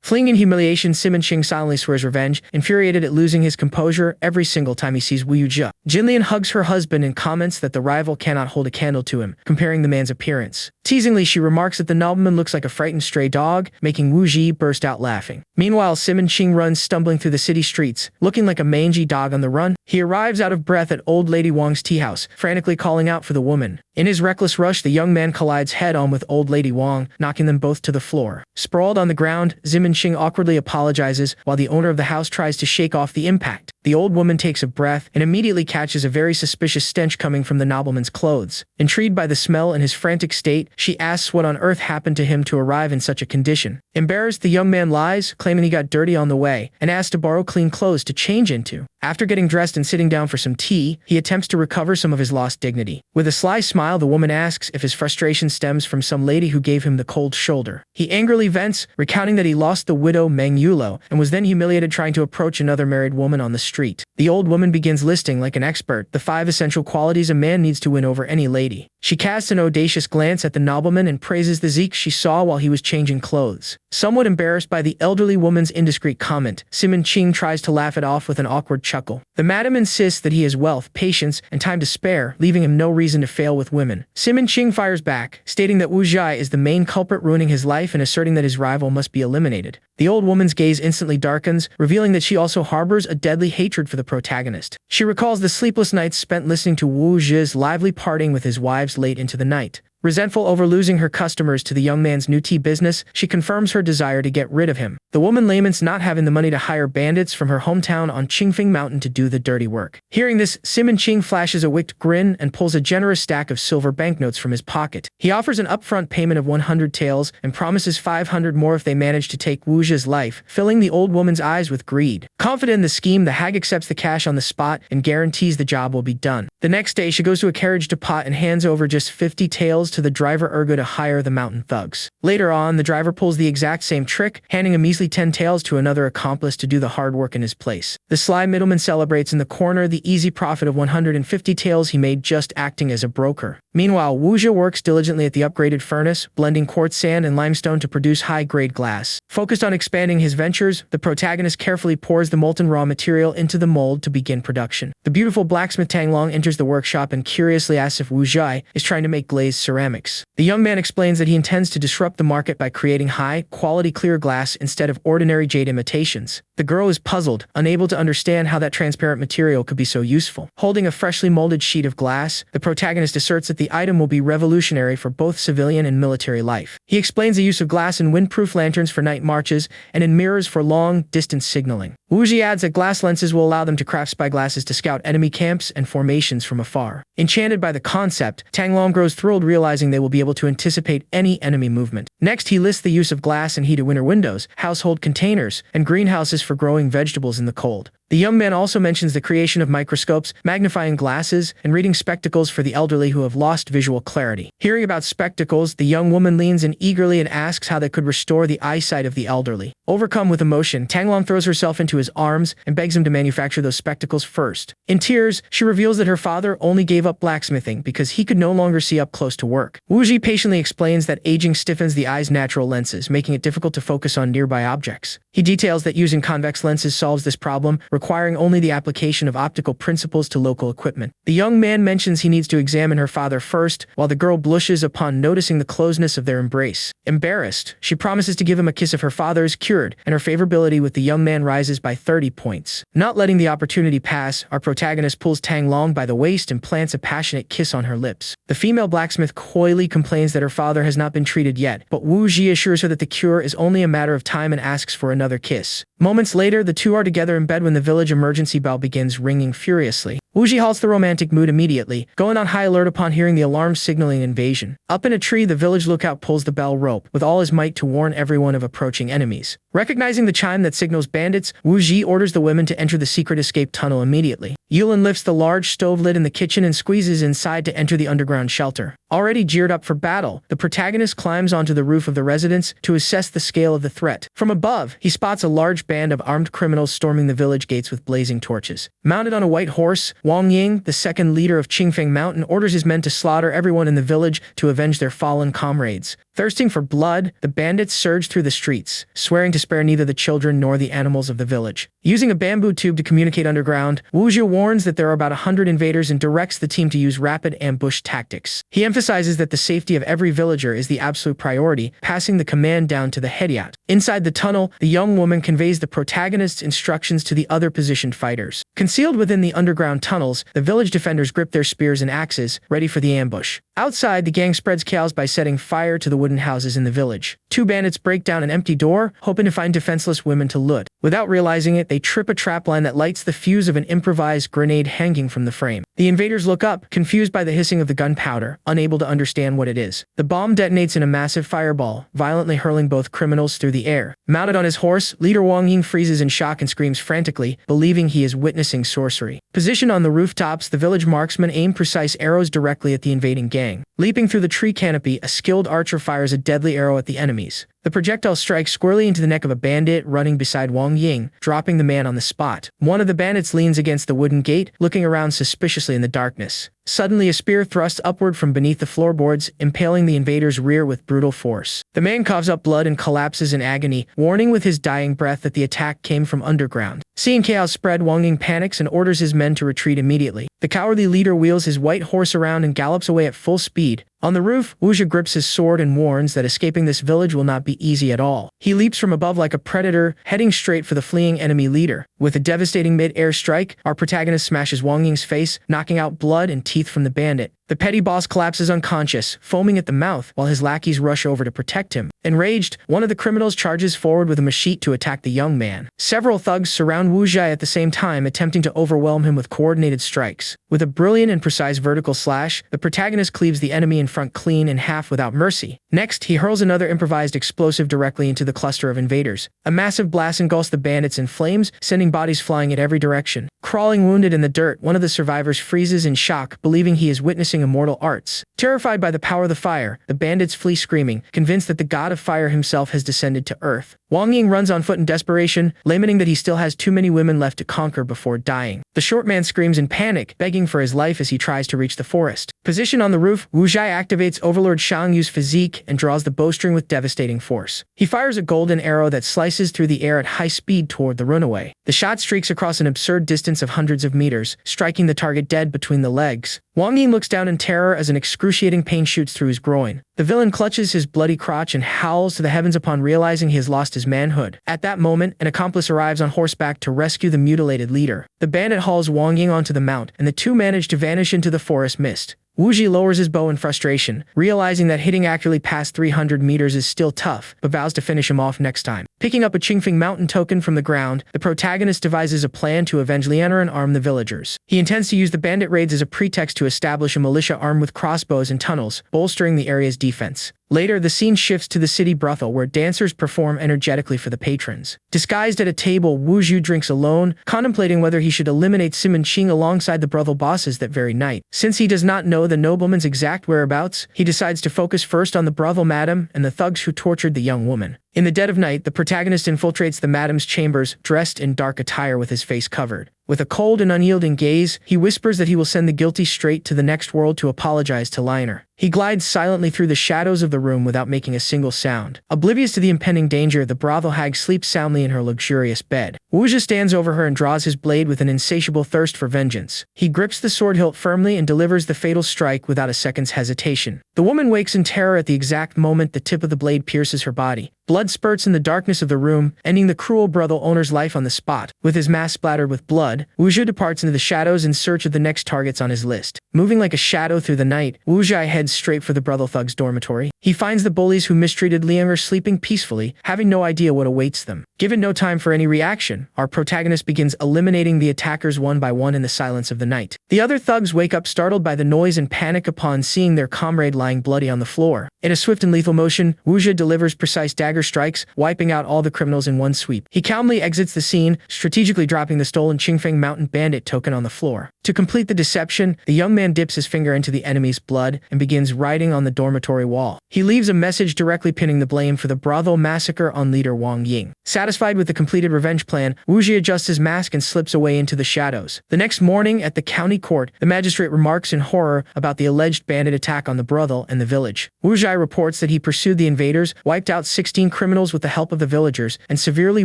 Fleeing in humiliation, Simon Ching silently swears revenge, infuriated at losing his composure every single time he sees Wu Jie. Jinlian hugs her husband and comments that the rival cannot hold a candle to him, comparing the man's appearance. Teasingly, she remarks that the nobleman looks like a frightened stray dog, making Wu Jie burst out laughing. Meanwhile, Simon Ching runs stumbling through the city streets, looking like a mangy dog on the run. He arrives out of breath at Old Lady Wang's tea house, frantically calling out for the woman. In his reckless rush, the young man collides head-on with Old Lady Wang, knocking them both to the floor. Sprawled on the ground, Simon Ching awkwardly apologizes, while the owner of the house tries to shake off the impact. The old woman takes a breath and immediately catches a very suspicious stench coming from the nobleman's clothes. Intrigued by the smell and his frantic state, she asks what on earth happened to him to arrive in such a condition. Embarrassed, the young man lies, claiming he got dirty on the way, and asks to borrow clean clothes to change into. After getting dressed and sitting down for some tea, he attempts to recover some of his lost dignity. With a sly smile, the woman asks if his frustration stems from some lady who gave him the cold shoulder. He angrily vents, recounting that he lost the widow Meng Yulo and was then humiliated trying to approach another married woman on the street. The old woman begins listing, like an expert, the 5 essential qualities a man needs to win over any lady. She casts an audacious glance at the nobleman and praises the zeke she saw while he was changing clothes. Somewhat embarrassed by the elderly woman's indiscreet comment, Simon Ching tries to laugh it off with an awkward chuckle. The madam insists that he has wealth, patience, and time to spare, leaving him no reason to fail with women. Simon Ching fires back, stating that Wu Jie is the main culprit ruining his life and asserting that his rival must be eliminated. The old woman's gaze instantly darkens, revealing that she also harbors a deadly hatred for the protagonist. She recalls the sleepless nights spent listening to Wu Jie's lively partying with his wives late into the night. Resentful over losing her customers to the young man's new tea business, she confirms her desire to get rid of him. The woman laments not having the money to hire bandits from her hometown on Qingfeng Mountain to do the dirty work. Hearing this, Simon Ching flashes a wicked grin and pulls a generous stack of silver banknotes from his pocket. He offers an upfront payment of 100 taels and promises 500 more if they manage to take Wu Jie's life, filling the old woman's eyes with greed. Confident in the scheme, the hag accepts the cash on the spot and guarantees the job will be done. The next day, she goes to a carriage depot and hands over just 50 taels to the driver Ergo to hire the mountain thugs. Later on, the driver pulls the exact same trick, handing a measly 10 taels to another accomplice to do the hard work in his place. The sly middleman celebrates in the corner the easy profit of 150 taels he made just acting as a broker. Meanwhile, Wu Jie works diligently at the upgraded furnace, blending quartz sand and limestone to produce high-grade glass. Focused on expanding his ventures, the protagonist carefully pours the molten raw material into the mold to begin production. The beautiful blacksmith Tang Long enters the workshop and curiously asks if Wu Jie is trying to make glazed ceramics. The young man explains that he intends to disrupt the market by creating high-quality clear glass instead of ordinary jade imitations. The girl is puzzled, unable to understand how that transparent material could be so useful. Holding a freshly molded sheet of glass, the protagonist asserts that the the item will be revolutionary for both civilian and military life. He explains the use of glass and windproof lanterns for night marches and in mirrors for long-distance signaling. Wuji adds that glass lenses will allow them to craft spyglasses to scout enemy camps and formations from afar. Enchanted by the concept, Tanglong grows thrilled realizing they will be able to anticipate any enemy movement. Next, he lists the use of glass and heated winter windows, household containers, and greenhouses for growing vegetables in the cold. The young man also mentions the creation of microscopes, magnifying glasses, and reading spectacles for the elderly who have lost visual clarity. Hearing about spectacles, the young woman leans in eagerly and asks how they could restore the eyesight of the elderly. Overcome with emotion, Tanglong throws herself into his arms and begs him to manufacture those spectacles first. In tears, she reveals that her father only gave up blacksmithing because he could no longer see up close to work. Wuji patiently explains that aging stiffens the eye's natural lenses, making it difficult to focus on nearby objects. He details that using convex lenses solves this problem, requiring only the application of optical principles to local equipment. The young man mentions he needs to examine her father first, while the girl blushes upon noticing the closeness of their embrace. Embarrassed, she promises to give him a kiss if her father is cured, and her favorability with the young man rises by 30 points. Not letting the opportunity pass, our protagonist pulls Tanglong by the waist and plants a passionate kiss on her lips. The female blacksmith coyly complains that her father has not been treated yet, but Wu Ji assures her that the cure is only a matter of time and asks for another kiss. Moments later, the two are together in bed when the village emergency bell begins ringing furiously. Wuji halts the romantic mood immediately, going on high alert upon hearing the alarm signaling invasion. Up in a tree, the village lookout pulls the bell rope with all his might to warn everyone of approaching enemies. Recognizing the chime that signals bandits, Wuji orders the women to enter the secret escape tunnel immediately. Yulin lifts the large stove lid in the kitchen and squeezes inside to enter the underground shelter. Already geared up for battle, the protagonist climbs onto the roof of the residence to assess the scale of the threat. From above, he spots a large band of armed criminals storming the village gates with blazing torches. Mounted on a white horse, Wang Ying, the second leader of Qingfeng Mountain, orders his men to slaughter everyone in the village to avenge their fallen comrades. Thirsting for blood, the bandits surge through the streets, swearing to spare neither the children nor the animals of the village. Using a bamboo tube to communicate underground, Wu Zhi warns that there are about 100 invaders and directs the team to use rapid ambush tactics. He emphasizes that the safety of every villager is the absolute priority, passing the command down to the Hediat. Inside the tunnel, the young woman conveys the protagonist's instructions to the other positioned fighters. Concealed within the underground tunnels, the village defenders grip their spears and axes, ready for the ambush. Outside, the gang spreads chaos by setting fire to the wooden houses in the village. Two bandits break down an empty door, hoping to find defenseless women to loot. Without realizing it, they trip a trapline that lights the fuse of an improvised grenade hanging from the frame. The invaders look up, confused by the hissing of the gunpowder, unable to understand what it is. The bomb detonates in a massive fireball, violently hurling both criminals through the air. Mounted on his horse, leader Wang Ying freezes in shock and screams frantically, believing he is witnessing sorcery. Positioned on the rooftops, the village marksmen aim precise arrows directly at the invading gang. Leaping through the tree canopy, a skilled archer fires a deadly arrow at the enemies. The projectile strikes squarely into the neck of a bandit running beside Wang Ying, dropping the man on the spot. One of the bandits leans against the wooden gate, looking around suspiciously in the darkness. Suddenly, a spear thrusts upward from beneath the floorboards, impaling the invader's rear with brutal force. The man coughs up blood and collapses in agony, warning with his dying breath that the attack came from underground. Seeing chaos spread, Wang Ying panics and orders his men to retreat immediately. The cowardly leader wheels his white horse around and gallops away at full speed. On the roof, Wu Zhi grips his sword and warns that escaping this village will not be easy at all. He leaps from above like a predator, heading straight for the fleeing enemy leader. With a devastating mid-air strike, our protagonist smashes Wang Ying's face, knocking out blood and teeth from the bandit. The petty boss collapses unconscious, foaming at the mouth, while his lackeys rush over to protect him. Enraged, one of the criminals charges forward with a machete to attack the young man. Several thugs surround Wu Zhi at the same time, attempting to overwhelm him with coordinated strikes. With a brilliant and precise vertical slash, the protagonist cleaves the enemy in front clean in half without mercy. Next, he hurls another improvised explosive directly into the cluster of invaders. A massive blast engulfs the bandits in flames, sending bodies flying in every direction. Crawling wounded in the dirt, one of the survivors freezes in shock, believing he is witnessing immortal arts. Terrified by the power of the fire, the bandits flee screaming, convinced that the god of fire himself has descended to earth. Wang Ying runs on foot in desperation, lamenting that he still has too many women left to conquer before dying. The short man screams in panic, begging for his life as he tries to reach the forest. Positioned on the roof, Wu Zhi activates Overlord Shang Yu's physique and draws the bowstring with devastating force. He fires a golden arrow that slices through the air at high speed toward the runaway. The shot streaks across an absurd distance of hundreds of meters, striking the target dead between the legs. Wang Ying looks down in terror as an excruciating pain shoots through his groin. The villain clutches his bloody crotch and howls to the heavens upon realizing he has lost his manhood. At that moment, an accomplice arrives on horseback to rescue the mutilated leader. The bandit hauls Wang Ying onto the mount, and the two manage to vanish into the forest mist. Wu Ji lowers his bow in frustration, realizing that hitting accurately past 300 meters is still tough, but vows to finish him off next time. Picking up a Qingfeng mountain token from the ground, the protagonist devises a plan to avenge Lianer and arm the villagers. He intends to use the bandit raids as a pretext to establish a militia armed with crossbows and tunnels, bolstering the area's defense. Later, the scene shifts to the city brothel where dancers perform energetically for the patrons. Disguised at a table, Wu Zhu drinks alone, contemplating whether he should eliminate Simon Qing alongside the brothel bosses that very night. Since he does not know the nobleman's exact whereabouts, he decides to focus first on the brothel madam and the thugs who tortured the young woman. In the dead of night, the protagonist infiltrates the madam's chambers, dressed in dark attire with his face covered. With a cold and unyielding gaze, he whispers that he will send the guilty straight to the next world to apologize to Lianer. He glides silently through the shadows of the room without making a single sound. Oblivious to the impending danger, the brothel hag sleeps soundly in her luxurious bed. Wu Zhi stands over her and draws his blade with an insatiable thirst for vengeance. He grips the sword hilt firmly and delivers the fatal strike without a second's hesitation. The woman wakes in terror at the exact moment the tip of the blade pierces her body. Blood spurts in the darkness of the room, ending the cruel brothel owner's life on the spot. With his mask splattered with blood, Wu Zhi departs into the shadows in search of the next targets on his list. Moving like a shadow through the night, Wu Zhi heads straight for the brothel thugs' dormitory. He finds the bullies who mistreated Lianer sleeping peacefully, having no idea what awaits them. Given no time for any reaction, our protagonist begins eliminating the attackers one by one in the silence of the night. The other thugs wake up startled by the noise and panic upon seeing their comrade lying bloody on the floor. In a swift and lethal motion, Wu Zhi delivers precise dagger strikes, wiping out all the criminals in one sweep. He calmly exits the scene, strategically dropping the stolen Qingfeng Mountain Bandit token on the floor. To complete the deception, the young man dips his finger into the enemy's blood and begins writing on the dormitory wall. He leaves a message directly pinning the blame for the brothel massacre on leader Wang Ying. Satisfied with the completed revenge plan, Wu Zhi adjusts his mask and slips away into the shadows. The next morning, at the county court, the magistrate remarks in horror about the alleged bandit attack on the brothel and the village. Wu Zhi reports that he pursued the invaders, wiped out 16 criminals with the help of the villagers, and severely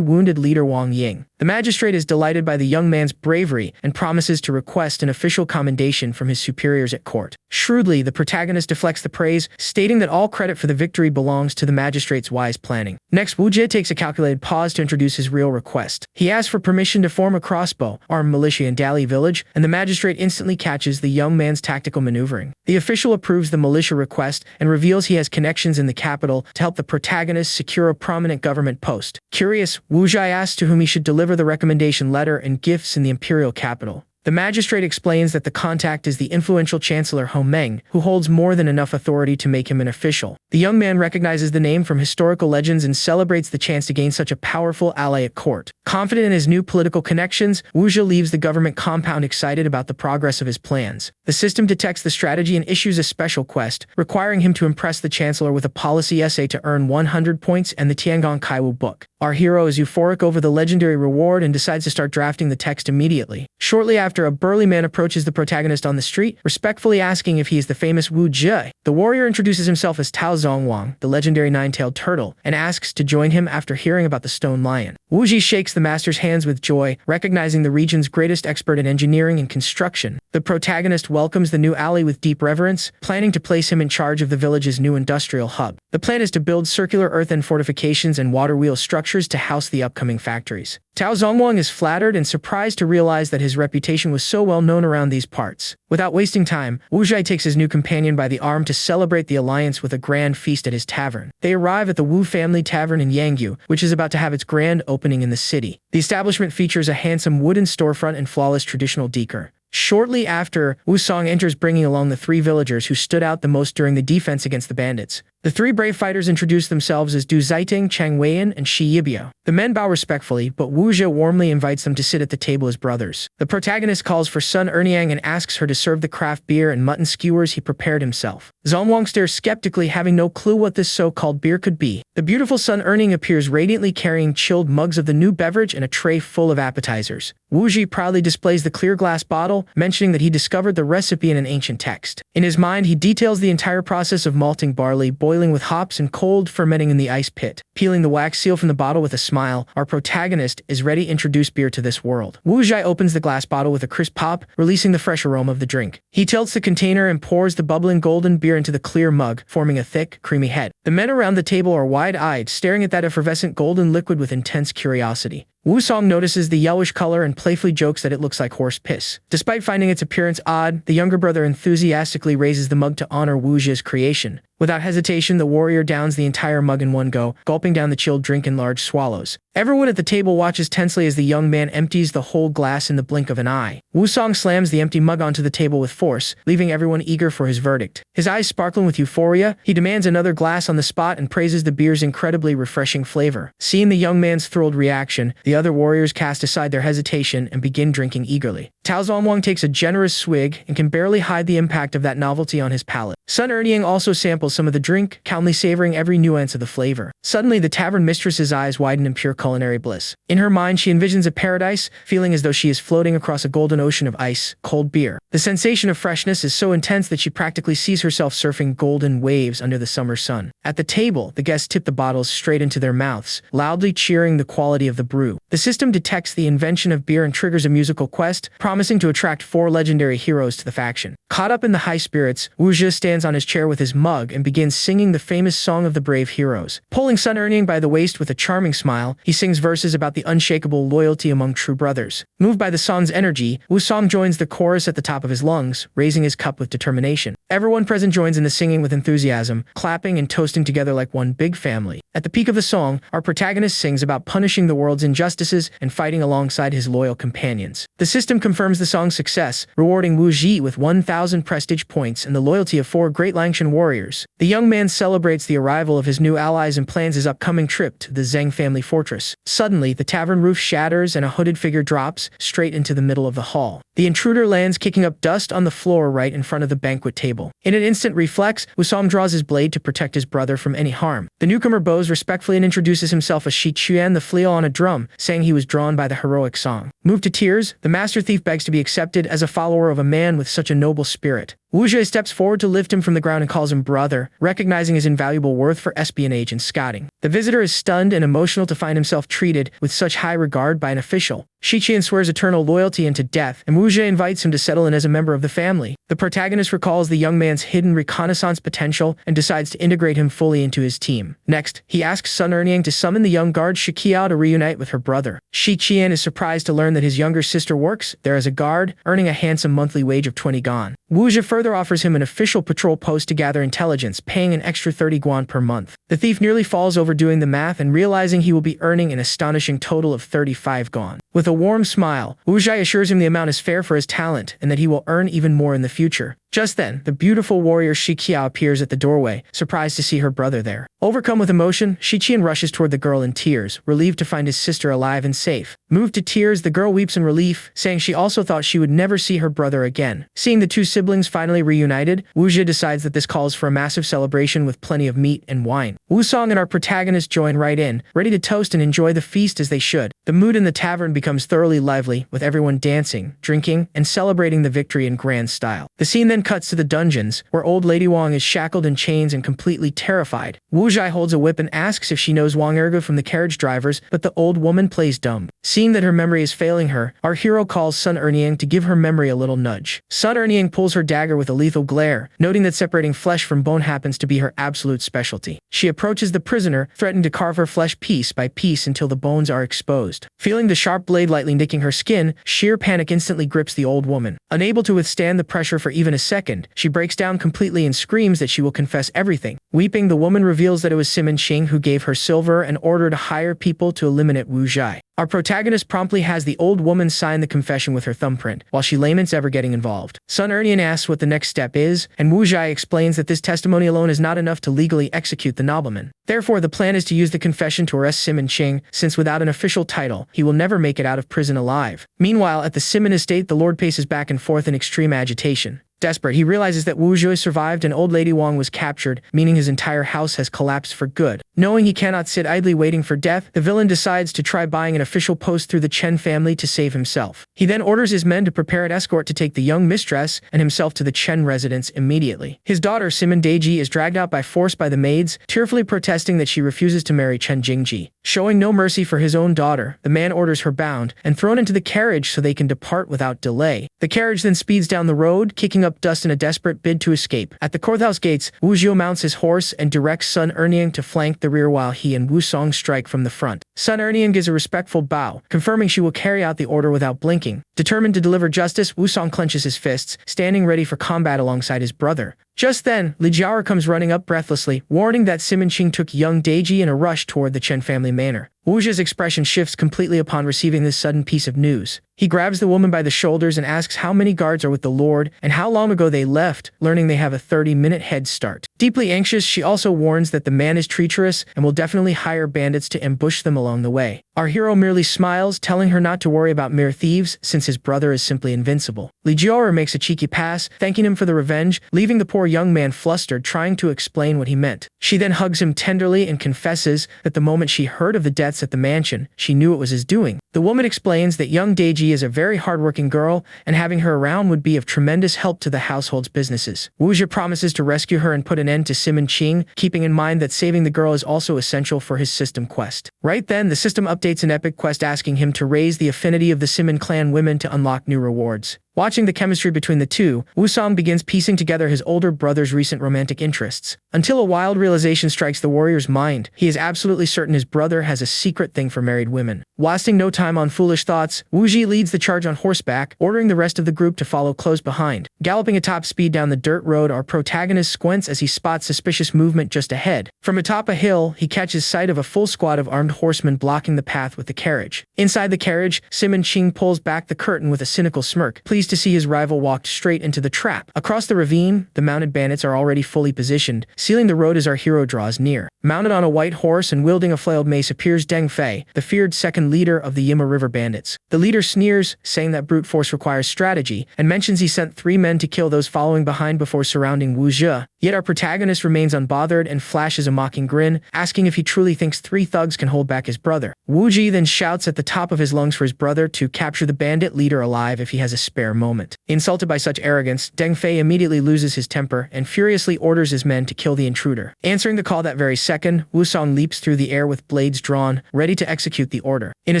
wounded leader Wang Ying. The magistrate is delighted by the young man's bravery and promises to request an official commendation from his superiors at court. Shrewdly, the protagonist deflects the praise, stating that all credit for the victory belongs to the magistrate's wise planning. Next, Wu Zhi takes a calculated pause to introduce his real request. He asks for permission to form a crossbow-armed militia in Dali village, and the magistrate instantly catches the young man's tactical maneuvering. The official approves the militia request and reveals he has connections in the capital to help the protagonist secure a prominent government post. Curious, Wu Zhi asks to whom he should deliver the recommendation letter and gifts in the imperial capital. The magistrate explains that the contact is the influential Chancellor Ho Meng, who holds more than enough authority to make him an official. The young man recognizes the name from historical legends and celebrates the chance to gain such a powerful ally at court. Confident in his new political connections, Wu Zhi leaves the government compound excited about the progress of his plans. The system detects the strategy and issues a special quest, requiring him to impress the Chancellor with a policy essay to earn 100 points and the Tiangong Kaiwu book. Our hero is euphoric over the legendary reward and decides to start drafting the text immediately. Shortly after, a burly man approaches the protagonist on the street, respectfully asking if he is the famous Wu Zhi. The warrior introduces himself as Tao Zongwang, the legendary nine-tailed turtle, and asks to join him after hearing about the stone lion. Wu Zhi shakes the master's hands with joy, recognizing the region's greatest expert in engineering and construction. The protagonist welcomes the new ally with deep reverence, planning to place him in charge of the village's new industrial hub. The plan is to build circular earthen fortifications and water wheel structures to house the upcoming factories. Tao Zongwang is flattered and surprised to realize that his reputation was so well known around these parts. Without wasting time, Wu Zhi takes his new companion by the arm to celebrate the alliance with a grand feast at his tavern. They arrive at the Wu family tavern in Yangyu, which is about to have its grand opening in the city. The establishment features a handsome wooden storefront and flawless traditional decor. Shortly after, Wu Song enters bringing along the three villagers who stood out the most during the defense against the bandits. The three brave fighters introduce themselves as Du Zaiting, Chang Weiyan, and Shi Yibio. The men bow respectfully, but Wu Zhi warmly invites them to sit at the table as brothers. The protagonist calls for Sun Erniang and asks her to serve the craft beer and mutton skewers he prepared himself. Zongwang stares skeptically, having no clue what this so-called beer could be. The beautiful Sun Erning appears radiantly carrying chilled mugs of the new beverage and a tray full of appetizers. Wu Zhi proudly displays the clear glass bottle, mentioning that he discovered the recipe in an ancient text. In his mind, he details the entire process of malting barley, boiling with hops, and cold fermenting in the ice pit. Peeling the wax seal from the bottle with a smile, our protagonist is ready to introduce beer to this world. Wu Zhi opens the glass bottle with a crisp pop, releasing the fresh aroma of the drink. He tilts the container and pours the bubbling golden beer into the clear mug, forming a thick, creamy head. The men around the table are wide-eyed, staring at that effervescent golden liquid with intense curiosity. Wu Song notices the yellowish color and playfully jokes that it looks like horse piss. Despite finding its appearance odd, the younger brother enthusiastically raises the mug to honor Wu Zhe's creation. Without hesitation, the warrior downs the entire mug in one go, gulping down the chilled drink in large swallows. Everyone at the table watches tensely as the young man empties the whole glass in the blink of an eye. Wu Song slams the empty mug onto the table with force, leaving everyone eager for his verdict. His eyes sparkling with euphoria, he demands another glass on the spot and praises the beer's incredibly refreshing flavor. Seeing the young man's thrilled reaction, the other warriors cast aside their hesitation and begin drinking eagerly. Tao Zongwang takes a generous swig and can barely hide the impact of that novelty on his palate. Sun Erniang also samples some of the drink, calmly savoring every nuance of the flavor. Suddenly, the tavern mistress's eyes widen in pure culinary bliss. In her mind, she envisions a paradise, feeling as though she is floating across a golden ocean of ice, cold beer. The sensation of freshness is so intense that she practically sees herself surfing golden waves under the summer sun. At the table, the guests tip the bottles straight into their mouths, loudly cheering the quality of the brew. The system detects the invention of beer and triggers a musical quest, promising to attract 4 legendary heroes to the faction. Caught up in the high spirits, Wu Zhe stands on his chair with his mug and begins singing the famous Song of the Brave Heroes. Pulling Sun Erniang by the waist with a charming smile, he sings verses about the unshakable loyalty among true brothers. Moved by the song's energy, Wu Song joins the chorus at the top of his lungs, raising his cup with determination. Everyone present joins in the singing with enthusiasm, clapping and toasting together like one big family. At the peak of the song, our protagonist sings about punishing the world's injustices and fighting alongside his loyal companions. The system confirms the song's success, rewarding Wu Zhe with 1,000 prestige points and the loyalty of 4 Great Langshan warriors. The young man celebrates the arrival of his new allies and plans his upcoming trip to the Zheng family fortress. Suddenly, the tavern roof shatters and a hooded figure drops straight into the middle of the hall. The intruder lands, kicking up dust on the floor right in front of the banquet table. In an instant reflex, Wu Song draws his blade to protect his brother from any harm. The newcomer bows respectfully and introduces himself as Shi Chuan, the flail on a drum, saying he was drawn by the heroic song. Moved to tears, the master thief begs to be accepted as a follower of a man with such a noble spirit. Wu Zhe steps forward to lift him from the ground and calls him brother, recognizing his invaluable worth for espionage and scouting. The visitor is stunned and emotional to find himself treated with such high regard by an official. Shi Qian swears eternal loyalty into death, and Wu Zhe invites him to settle in as a member of the family. The protagonist recalls the young man's hidden reconnaissance potential and decides to integrate him fully into his team. Next, he asks Sun Erniang to summon the young guard Shiqiao to reunite with her brother. Shi Qian is surprised to learn that his younger sister works there as a guard, earning a handsome monthly wage of 20 guan. Wu Zhe further offers him an official patrol post to gather intelligence, paying an extra 30 guan per month. The thief nearly falls over doing the math and realizing he will be earning an astonishing total of 35 guan. With a warm smile, Wu Zhe assures him the amount is fair for his talent and that he will earn even more in the future. Just then, the beautiful warrior Shiqiao appears at the doorway, surprised to see her brother there. Overcome with emotion, Shi Qian rushes toward the girl in tears, relieved to find his sister alive and safe. Moved to tears, the girl weeps in relief, saying she also thought she would never see her brother again. Seeing the two siblings finally reunited, Wu Zhe decides that this calls for a massive celebration with plenty of meat and wine. Wu Song and our protagonist join right in, ready to toast and enjoy the feast as they should. The mood in the tavern becomes thoroughly lively, with everyone dancing, drinking, and celebrating the victory in grand style. The scene then cuts to the dungeons, where old Lady Wang is shackled in chains and completely terrified. Wu Zhe holds a whip and asks if she knows Wang Ergo from the carriage drivers, but the old woman plays dumb. Seeing that her memory is failing her, our hero calls Sun Erniang to give her memory a little nudge. Sun Erniang pulls her dagger with a lethal glare, noting that separating flesh from bone happens to be her absolute specialty. She approaches the prisoner, threatening to carve her flesh piece by piece until the bones are exposed. Feeling the sharp blade lightly nicking her skin, sheer panic instantly grips the old woman. Unable to withstand the pressure for even a second, she breaks down completely and screams that she will confess everything. Weeping, the woman reveals that it was Simon Qing who gave her silver and ordered to hire people to eliminate Wu Zhe. Our protagonist promptly has the old woman sign the confession with her thumbprint, while she laments ever getting involved. Sun Erniang asks what the next step is, and Wu Zhe explains that this testimony alone is not enough to legally execute the nobleman. Therefore, the plan is to use the confession to arrest Simon Qing, since without an official title, he will never make it out of prison alive. Meanwhile, at the Simon estate, the lord paces back and forth in extreme agitation. Desperate, he realizes that Wu Zhe survived and old Lady Wang was captured, meaning his entire house has collapsed for good. Knowing he cannot sit idly waiting for death, the villain decides to try buying an official post through the Chen family to save himself. He then orders his men to prepare an escort to take the young mistress and himself to the Chen residence immediately. His daughter Simon Deji is dragged out by force by the maids, tearfully protesting that she refuses to marry Chen Jingji. Showing no mercy for his own daughter, the man orders her bound and thrown into the carriage so they can depart without delay. The carriage then speeds down the road, kicking up up dust in a desperate bid to escape. At the courthouse gates, Wu Zhou mounts his horse and directs Sun Erniang to flank the rear while he and Wu Song strike from the front. Sun Erniang gives a respectful bow, confirming she will carry out the order without blinking. Determined to deliver justice, Wu Song clenches his fists, standing ready for combat alongside his brother. Just then, Li Jiaoer comes running up breathlessly, warning that Simon Qing took young Deji in a rush toward the Chen family manor. Wu Zhi's expression shifts completely upon receiving this sudden piece of news. He grabs the woman by the shoulders and asks how many guards are with the Lord and how long ago they left, learning they have a 30-minute head start. Deeply anxious, she also warns that the man is treacherous and will definitely hire bandits to ambush them along the way. Our hero merely smiles, telling her not to worry about mere thieves since his brother is simply invincible. Li Jiaoer makes a cheeky pass, thanking him for the revenge, leaving the poor young man flustered, trying to explain what he meant. She then hugs him tenderly and confesses that the moment she heard of the deaths at the mansion, she knew it was his doing. The woman explains that young Deji is a very hardworking girl, and having her around would be of tremendous help to the household's businesses. Wu Zhi promises to rescue her and put an end to Simon Qing, keeping in mind that saving the girl is also essential for his system quest. Right then, the system updates an epic quest asking him to raise the affinity of the Simon clan women to unlock new rewards. Watching the chemistry between the two, Wu Song begins piecing together his older brother's recent romantic interests. Until a wild realization strikes the warrior's mind, he is absolutely certain his brother has a secret thing for married women. Wasting no time on foolish thoughts, Wu Zhi leads the charge on horseback, ordering the rest of the group to follow close behind. Galloping at top speed down the dirt road, our protagonist squints as he spots suspicious movement just ahead. From atop a hill, he catches sight of a full squad of armed horsemen blocking the path with the carriage. Inside the carriage, Simon Qing pulls back the curtain with a cynical smirk, pleased to see his rival walked straight into the trap. Across the ravine, the mounted bandits are already fully positioned, sealing the road as our hero draws near. Mounted on a white horse and wielding a flailed mace appears Deng Fei, the feared second leader of the Yima River bandits. The leader sneers, saying that brute force requires strategy, and mentions he sent 3 men to kill those following behind before surrounding Wu Zhi. Yet our protagonist remains unbothered and flashes a mocking grin, asking if he truly thinks 3 thugs can hold back his brother. Wu Zhi then shouts at the top of his lungs for his brother to capture the bandit leader alive if he has a spare moment. Insulted by such arrogance, Deng Fei immediately loses his temper and furiously orders his men to kill the intruder. Answering the call that very second, Wu Song leaps through the air with blades drawn, ready to execute the order. In a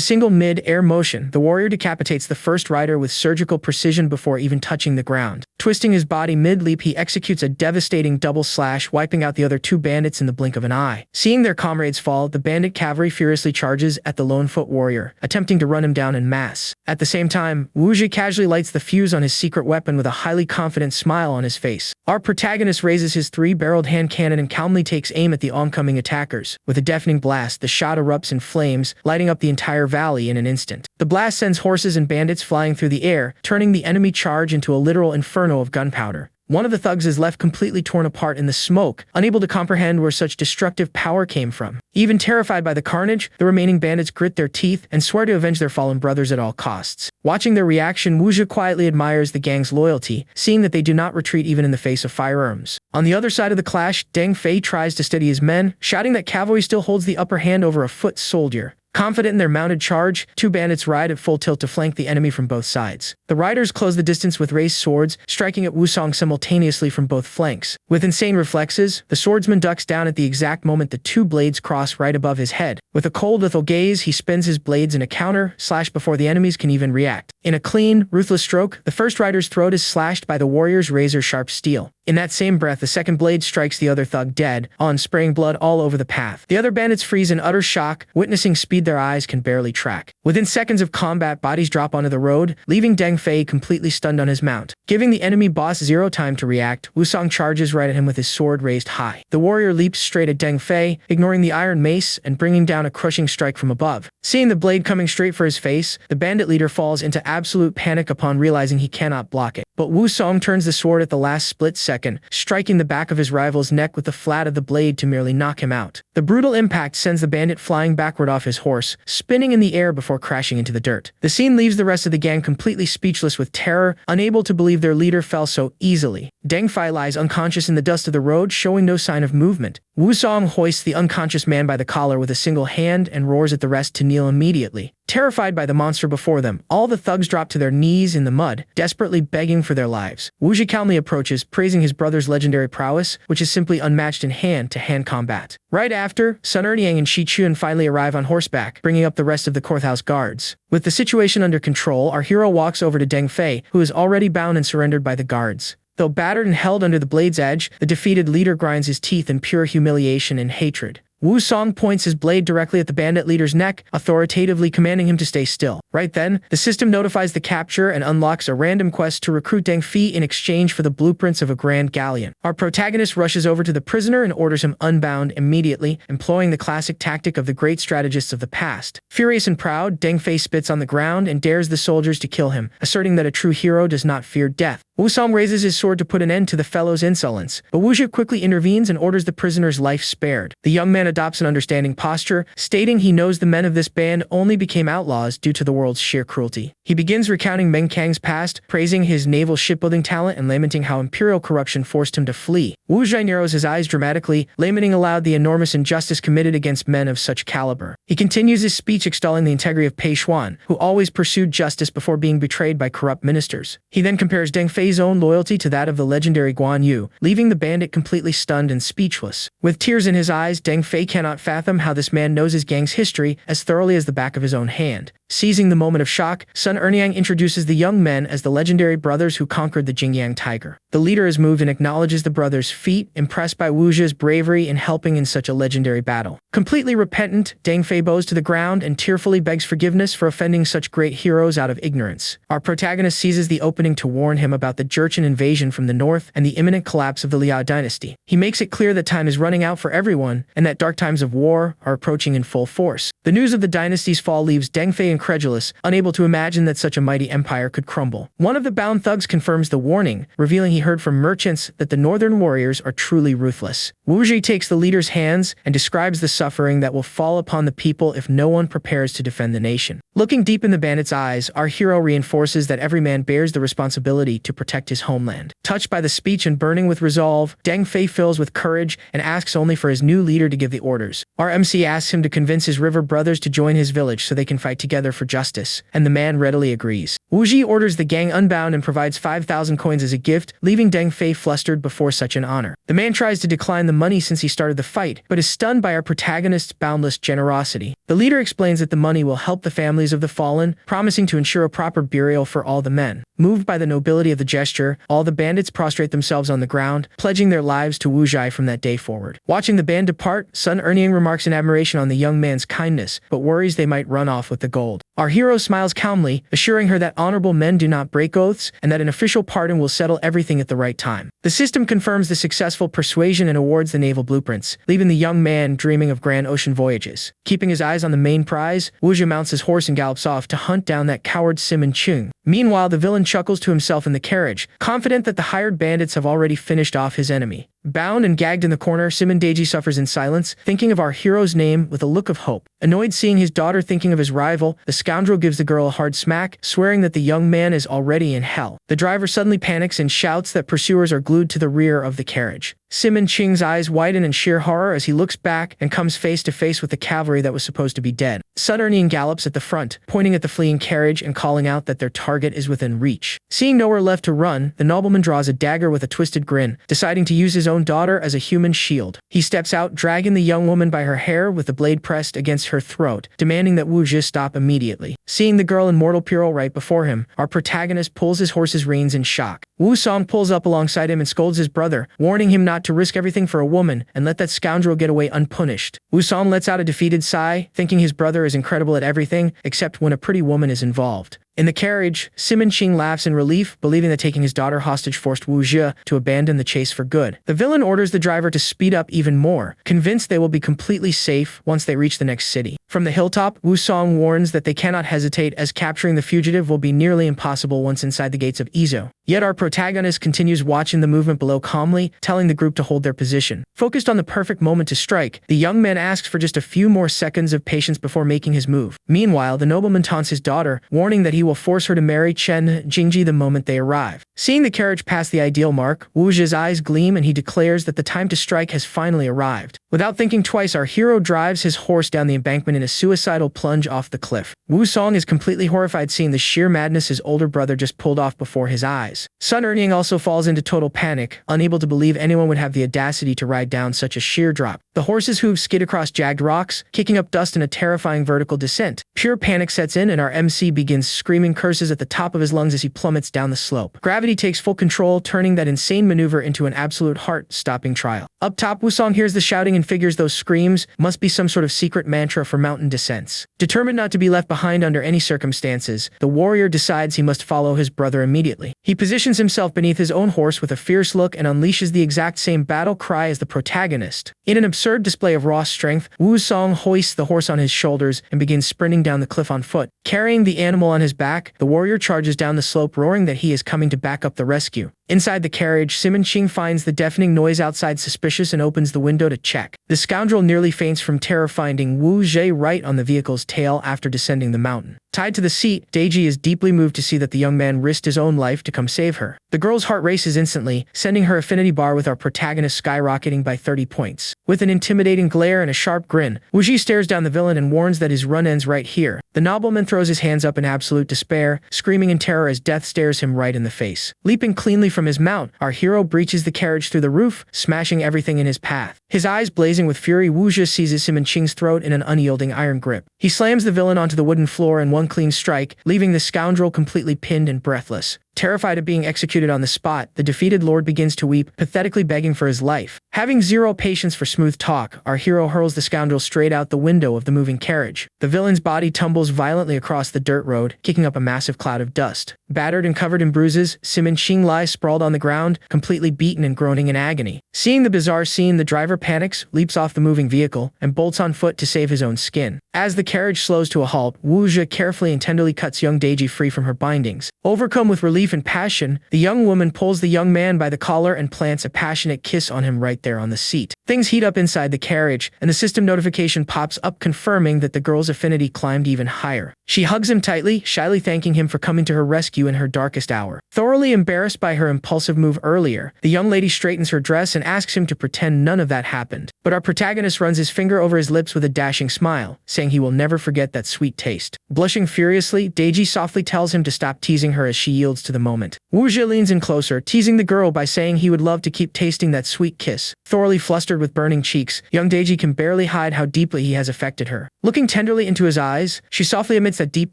single mid-air motion, the warrior decapitates the first rider with surgical precision before even touching the ground. Twisting his body mid-leap, he executes a devastating double slash, wiping out the other 2 bandits in the blink of an eye. Seeing their comrades fall, the bandit cavalry furiously charges at the lone-foot warrior, attempting to run him down en masse. At the same time, Wu Zhi casually lights the fuse on his secret weapon with a highly confident smile on his face. Our protagonist raises his 3-barreled hand cannon and calmly takes aim at the oncoming attackers. With a deafening blast, the shot erupts in flames, lighting up the entire valley in an instant. The blast sends horses and bandits flying through the air, turning the enemy charge into a literal inferno of gunpowder. One of the thugs is left completely torn apart in the smoke, unable to comprehend where such destructive power came from. Even terrified by the carnage, the remaining bandits grit their teeth and swear to avenge their fallen brothers at all costs. Watching their reaction, Wu Zhi quietly admires the gang's loyalty, seeing that they do not retreat even in the face of firearms. On the other side of the clash, Deng Fei tries to steady his men, shouting that cavalry still holds the upper hand over a foot soldier. Confident in their mounted charge, 2 bandits ride at full tilt to flank the enemy from both sides. The riders close the distance with raised swords, striking at Wu Song simultaneously from both flanks. With insane reflexes, the swordsman ducks down at the exact moment the 2 blades cross right above his head. With a cold, lethal gaze, he spins his blades in a counter slash before the enemies can even react. In a clean, ruthless stroke, the first rider's throat is slashed by the warrior's razor-sharp steel. In that same breath, the second blade strikes the other thug dead, spraying blood all over the path. The other bandits freeze in utter shock, witnessing speed their eyes can barely track. Within seconds of combat, bodies drop onto the road, leaving Deng Fei completely stunned on his mount. Giving the enemy boss 0 time to react, Wu Song charges right at him with his sword raised high. The warrior leaps straight at Deng Fei, ignoring the iron mace and bringing down a crushing strike from above. Seeing the blade coming straight for his face, the bandit leader falls into absolute panic upon realizing he cannot block it. But Wu Song turns the sword at the last split second, striking the back of his rival's neck with the flat of the blade to merely knock him out. The brutal impact sends the bandit flying backward off his horse, spinning in the air before crashing into the dirt. The scene leaves the rest of the gang completely speechless with terror, unable to believe their leader fell so easily. Deng Fei lies unconscious in the dust of the road, showing no sign of movement. Wu Song hoists the unconscious man by the collar with a single hand and roars at the rest to kneel immediately. Terrified by the monster before them, all the thugs drop to their knees in the mud, desperately begging for their lives. Wu Zhi calmly approaches, praising his brother's legendary prowess, which is simply unmatched in hand-to-hand combat. Right after, Sun Erniang and Shi Chun finally arrive on horseback, bringing up the rest of the courthouse guards. With the situation under control, our hero walks over to Deng Fei, who is already bound and surrendered by the guards. Though battered and held under the blade's edge, the defeated leader grinds his teeth in pure humiliation and hatred. Wu Song points his blade directly at the bandit leader's neck, authoritatively commanding him to stay still. Right then, the system notifies the capture and unlocks a random quest to recruit Deng Fei in exchange for the blueprints of a grand galleon. Our protagonist rushes over to the prisoner and orders him unbound immediately, employing the classic tactic of the great strategists of the past. Furious and proud, Deng Fei spits on the ground and dares the soldiers to kill him, asserting that a true hero does not fear death. Wu Song raises his sword to put an end to the fellow's insolence, but Wu Zhi quickly intervenes and orders the prisoner's life spared. The young man adopts an understanding posture, stating he knows the men of this band only became outlaws due to the world's sheer cruelty. He begins recounting Meng Kang's past, praising his naval shipbuilding talent and lamenting how imperial corruption forced him to flee. Wu Zhi narrows his eyes dramatically, lamenting aloud the enormous injustice committed against men of such caliber. He continues his speech extolling the integrity of Pei Xuan, who always pursued justice before being betrayed by corrupt ministers. He then compares Deng Fei's own loyalty to that of the legendary Guan Yu, leaving the bandit completely stunned and speechless. With tears in his eyes, Deng Fei cannot fathom how this man knows his gang's history as thoroughly as the back of his own hand. Seizing the moment of shock, Sun Erniang introduces the young men as the legendary brothers who conquered the Jingyang tiger. The leader is moved and acknowledges the brothers' feat, impressed by Wu Zhi's bravery in helping in such a legendary battle. Completely repentant, Deng Fei bows to the ground and tearfully begs forgiveness for offending such great heroes out of ignorance. Our protagonist seizes the opening to warn him about the Jurchen invasion from the north and the imminent collapse of the Liao dynasty. He makes it clear that time is running out for everyone and that dark times of war are approaching in full force. The news of the dynasty's fall leaves Deng Fei incredulous, unable to imagine that such a mighty empire could crumble. One of the bound thugs confirms the warning, revealing he heard from merchants that the northern warriors are truly ruthless. Wu Zhi takes the leader's hands and describes the suffering that will fall upon the people if no one prepares to defend the nation. Looking deep in the bandit's eyes, our hero reinforces that every man bears the responsibility to protect his homeland. Touched by the speech and burning with resolve, Deng Fei fills with courage and asks only for his new leader to give the orders. Our MC asks him to convince his river brothers to join his village so they can fight together for justice, and the man readily agrees. Wu Zhi orders the gang unbound and provides 5,000 coins as a gift, leaving Deng Fei flustered before such an honor. The man tries to decline the money since he started the fight, but is stunned by our protagonist's boundless generosity. The leader explains that the money will help the families of the fallen, promising to ensure a proper burial for all the men. Moved by the nobility of the gesture, all the bandits prostrate themselves on the ground, pledging their lives to Wu Zhi from that day forward. Watching the band depart, Sun Erniang remarks in admiration on the young man's kindness, but worries they might run off with the gold. Our hero smiles calmly, assuring her that honorable men do not break oaths and that an official pardon will settle everything at the right time. The system confirms the successful persuasion and awards the naval blueprints, leaving the young man dreaming of grand ocean voyages. Keeping his eyes on the main prize, Wu Zhi mounts his horse and gallops off to hunt down that coward Simon Chung. Meanwhile, the villain chuckles to himself in the carriage, confident that the hired bandits have already finished off his enemy. Bound and gagged in the corner, Simon Deji suffers in silence, thinking of our hero's name with a look of hope. Annoyed seeing his daughter thinking of his rival, the scoundrel gives the girl a hard smack, swearing that the young man is already in hell. The driver suddenly panics and shouts that pursuers are glued to the rear of the carriage. Simon Ching's eyes widen in sheer horror as he looks back and comes face to face with the cavalry that was supposed to be dead. Sun Erniang gallops at the front, pointing at the fleeing carriage and calling out that their target is within reach. Seeing nowhere left to run, the nobleman draws a dagger with a twisted grin, deciding to use his own daughter as a human shield. He steps out, dragging the young woman by her hair with the blade pressed against her throat, demanding that Wu Zhi stop immediately. Seeing the girl in mortal peril right before him, our protagonist pulls his horse's reins in shock. Wu Song pulls up alongside him and scolds his brother, warning him not to risk everything for a woman and let that scoundrel get away unpunished. Wu Song lets out a defeated sigh, thinking his brother is incredible at everything except when a pretty woman is involved. In the carriage, Simon Ching laughs in relief, believing that taking his daughter hostage forced Wu Zhi to abandon the chase for good. The villain orders the driver to speed up even more, convinced they will be completely safe once they reach the next city. From the hilltop, Wu Song warns that they cannot hesitate as capturing the fugitive will be nearly impossible once inside the gates of Izo. Yet our protagonist continues watching the movement below calmly, telling the group to hold their position. Focused on the perfect moment to strike, the young man asks for just a few more seconds of patience before making his move. Meanwhile, the nobleman taunts his daughter, warning that he will force her to marry Chen Jingji the moment they arrive. Seeing the carriage pass the ideal mark, Wu Zhi's eyes gleam and he declares that the time to strike has finally arrived. Without thinking twice, our hero drives his horse down the embankment in a suicidal plunge off the cliff. Wu Song is completely horrified seeing the sheer madness his older brother just pulled off before his eyes. eyes. Sun Earning also falls into total panic, unable to believe anyone would have the audacity to ride down such a sheer drop. The horse's hooves skid across jagged rocks, kicking up dust in a terrifying vertical descent. Pure panic sets in and our MC begins screaming curses at the top of his lungs as he plummets down the slope. Gravity takes full control, turning that insane maneuver into an absolute heart-stopping trial. Up top, Wusong hears the shouting and figures those screams must be some sort of secret mantra for mountain descents. Determined not to be left behind under any circumstances, the warrior decides he must follow his brother immediately. He positions himself beneath his own horse with a fierce look and unleashes the exact same battle cry as the protagonist. In an absurd display of raw strength, Wusong hoists the horse on his shoulders and begins sprinting down the cliff on foot. Carrying the animal on his back, the warrior charges down the slope, roaring that he is coming to back up the rescue. Inside the carriage, Simon Ching finds the deafening noise outside suspicious and opens the window to check. The scoundrel nearly faints from terror, finding Wu Zhe right on the vehicle's tail after descending the mountain. Tied to the seat, Deji is deeply moved to see that the young man risked his own life to come save her. The girl's heart races instantly, sending her affinity bar with our protagonist skyrocketing by 30 points. With an intimidating glare and a sharp grin, Wu Zhe stares down the villain and warns that his run ends right here. The nobleman throws his hands up in absolute despair, screaming in terror as death stares him right in the face. Leaping cleanly from his mount, our hero breaches the carriage through the roof, smashing everything in his path. His eyes blazing with fury, Wu Zhe seizes Simon Ching's throat in an unyielding iron grip. He slams the villain onto the wooden floor in one clean strike, leaving the scoundrel completely pinned and breathless. Terrified of being executed on the spot, the defeated lord begins to weep, pathetically begging for his life. Having zero patience for smooth talk, our hero hurls the scoundrel straight out the window of the moving carriage. The villain's body tumbles violently across the dirt road, kicking up a massive cloud of dust. Battered and covered in bruises, Simon Ching lies sprawled on the ground, completely beaten and groaning in agony. Seeing the bizarre scene, the driver panics, leaps off the moving vehicle, and bolts on foot to save his own skin. As the carriage slows to a halt, Wu Zhe carefully and tenderly cuts young Deji free from her bindings. Overcome with relief and passion, the young woman pulls the young man by the collar and plants a passionate kiss on him right there on the seat. Things heat up inside the carriage, and the system notification pops up confirming that the girl's affinity climbed even higher. She hugs him tightly, shyly thanking him for coming to her rescue in her darkest hour. Thoroughly embarrassed by her impulsive move earlier, the young lady straightens her dress and asks him to pretend none of that happened. But our protagonist runs his finger over his lips with a dashing smile, saying he will never forget that sweet taste. Blushing furiously, Deji softly tells him to stop teasing her as she yields to the moment. Wu Zhe leans in closer, teasing the girl by saying he would love to keep tasting that sweet kiss. Thoroughly flustered with burning cheeks, young Deji can barely hide how deeply he has affected her. Looking tenderly into his eyes, she softly admits that deep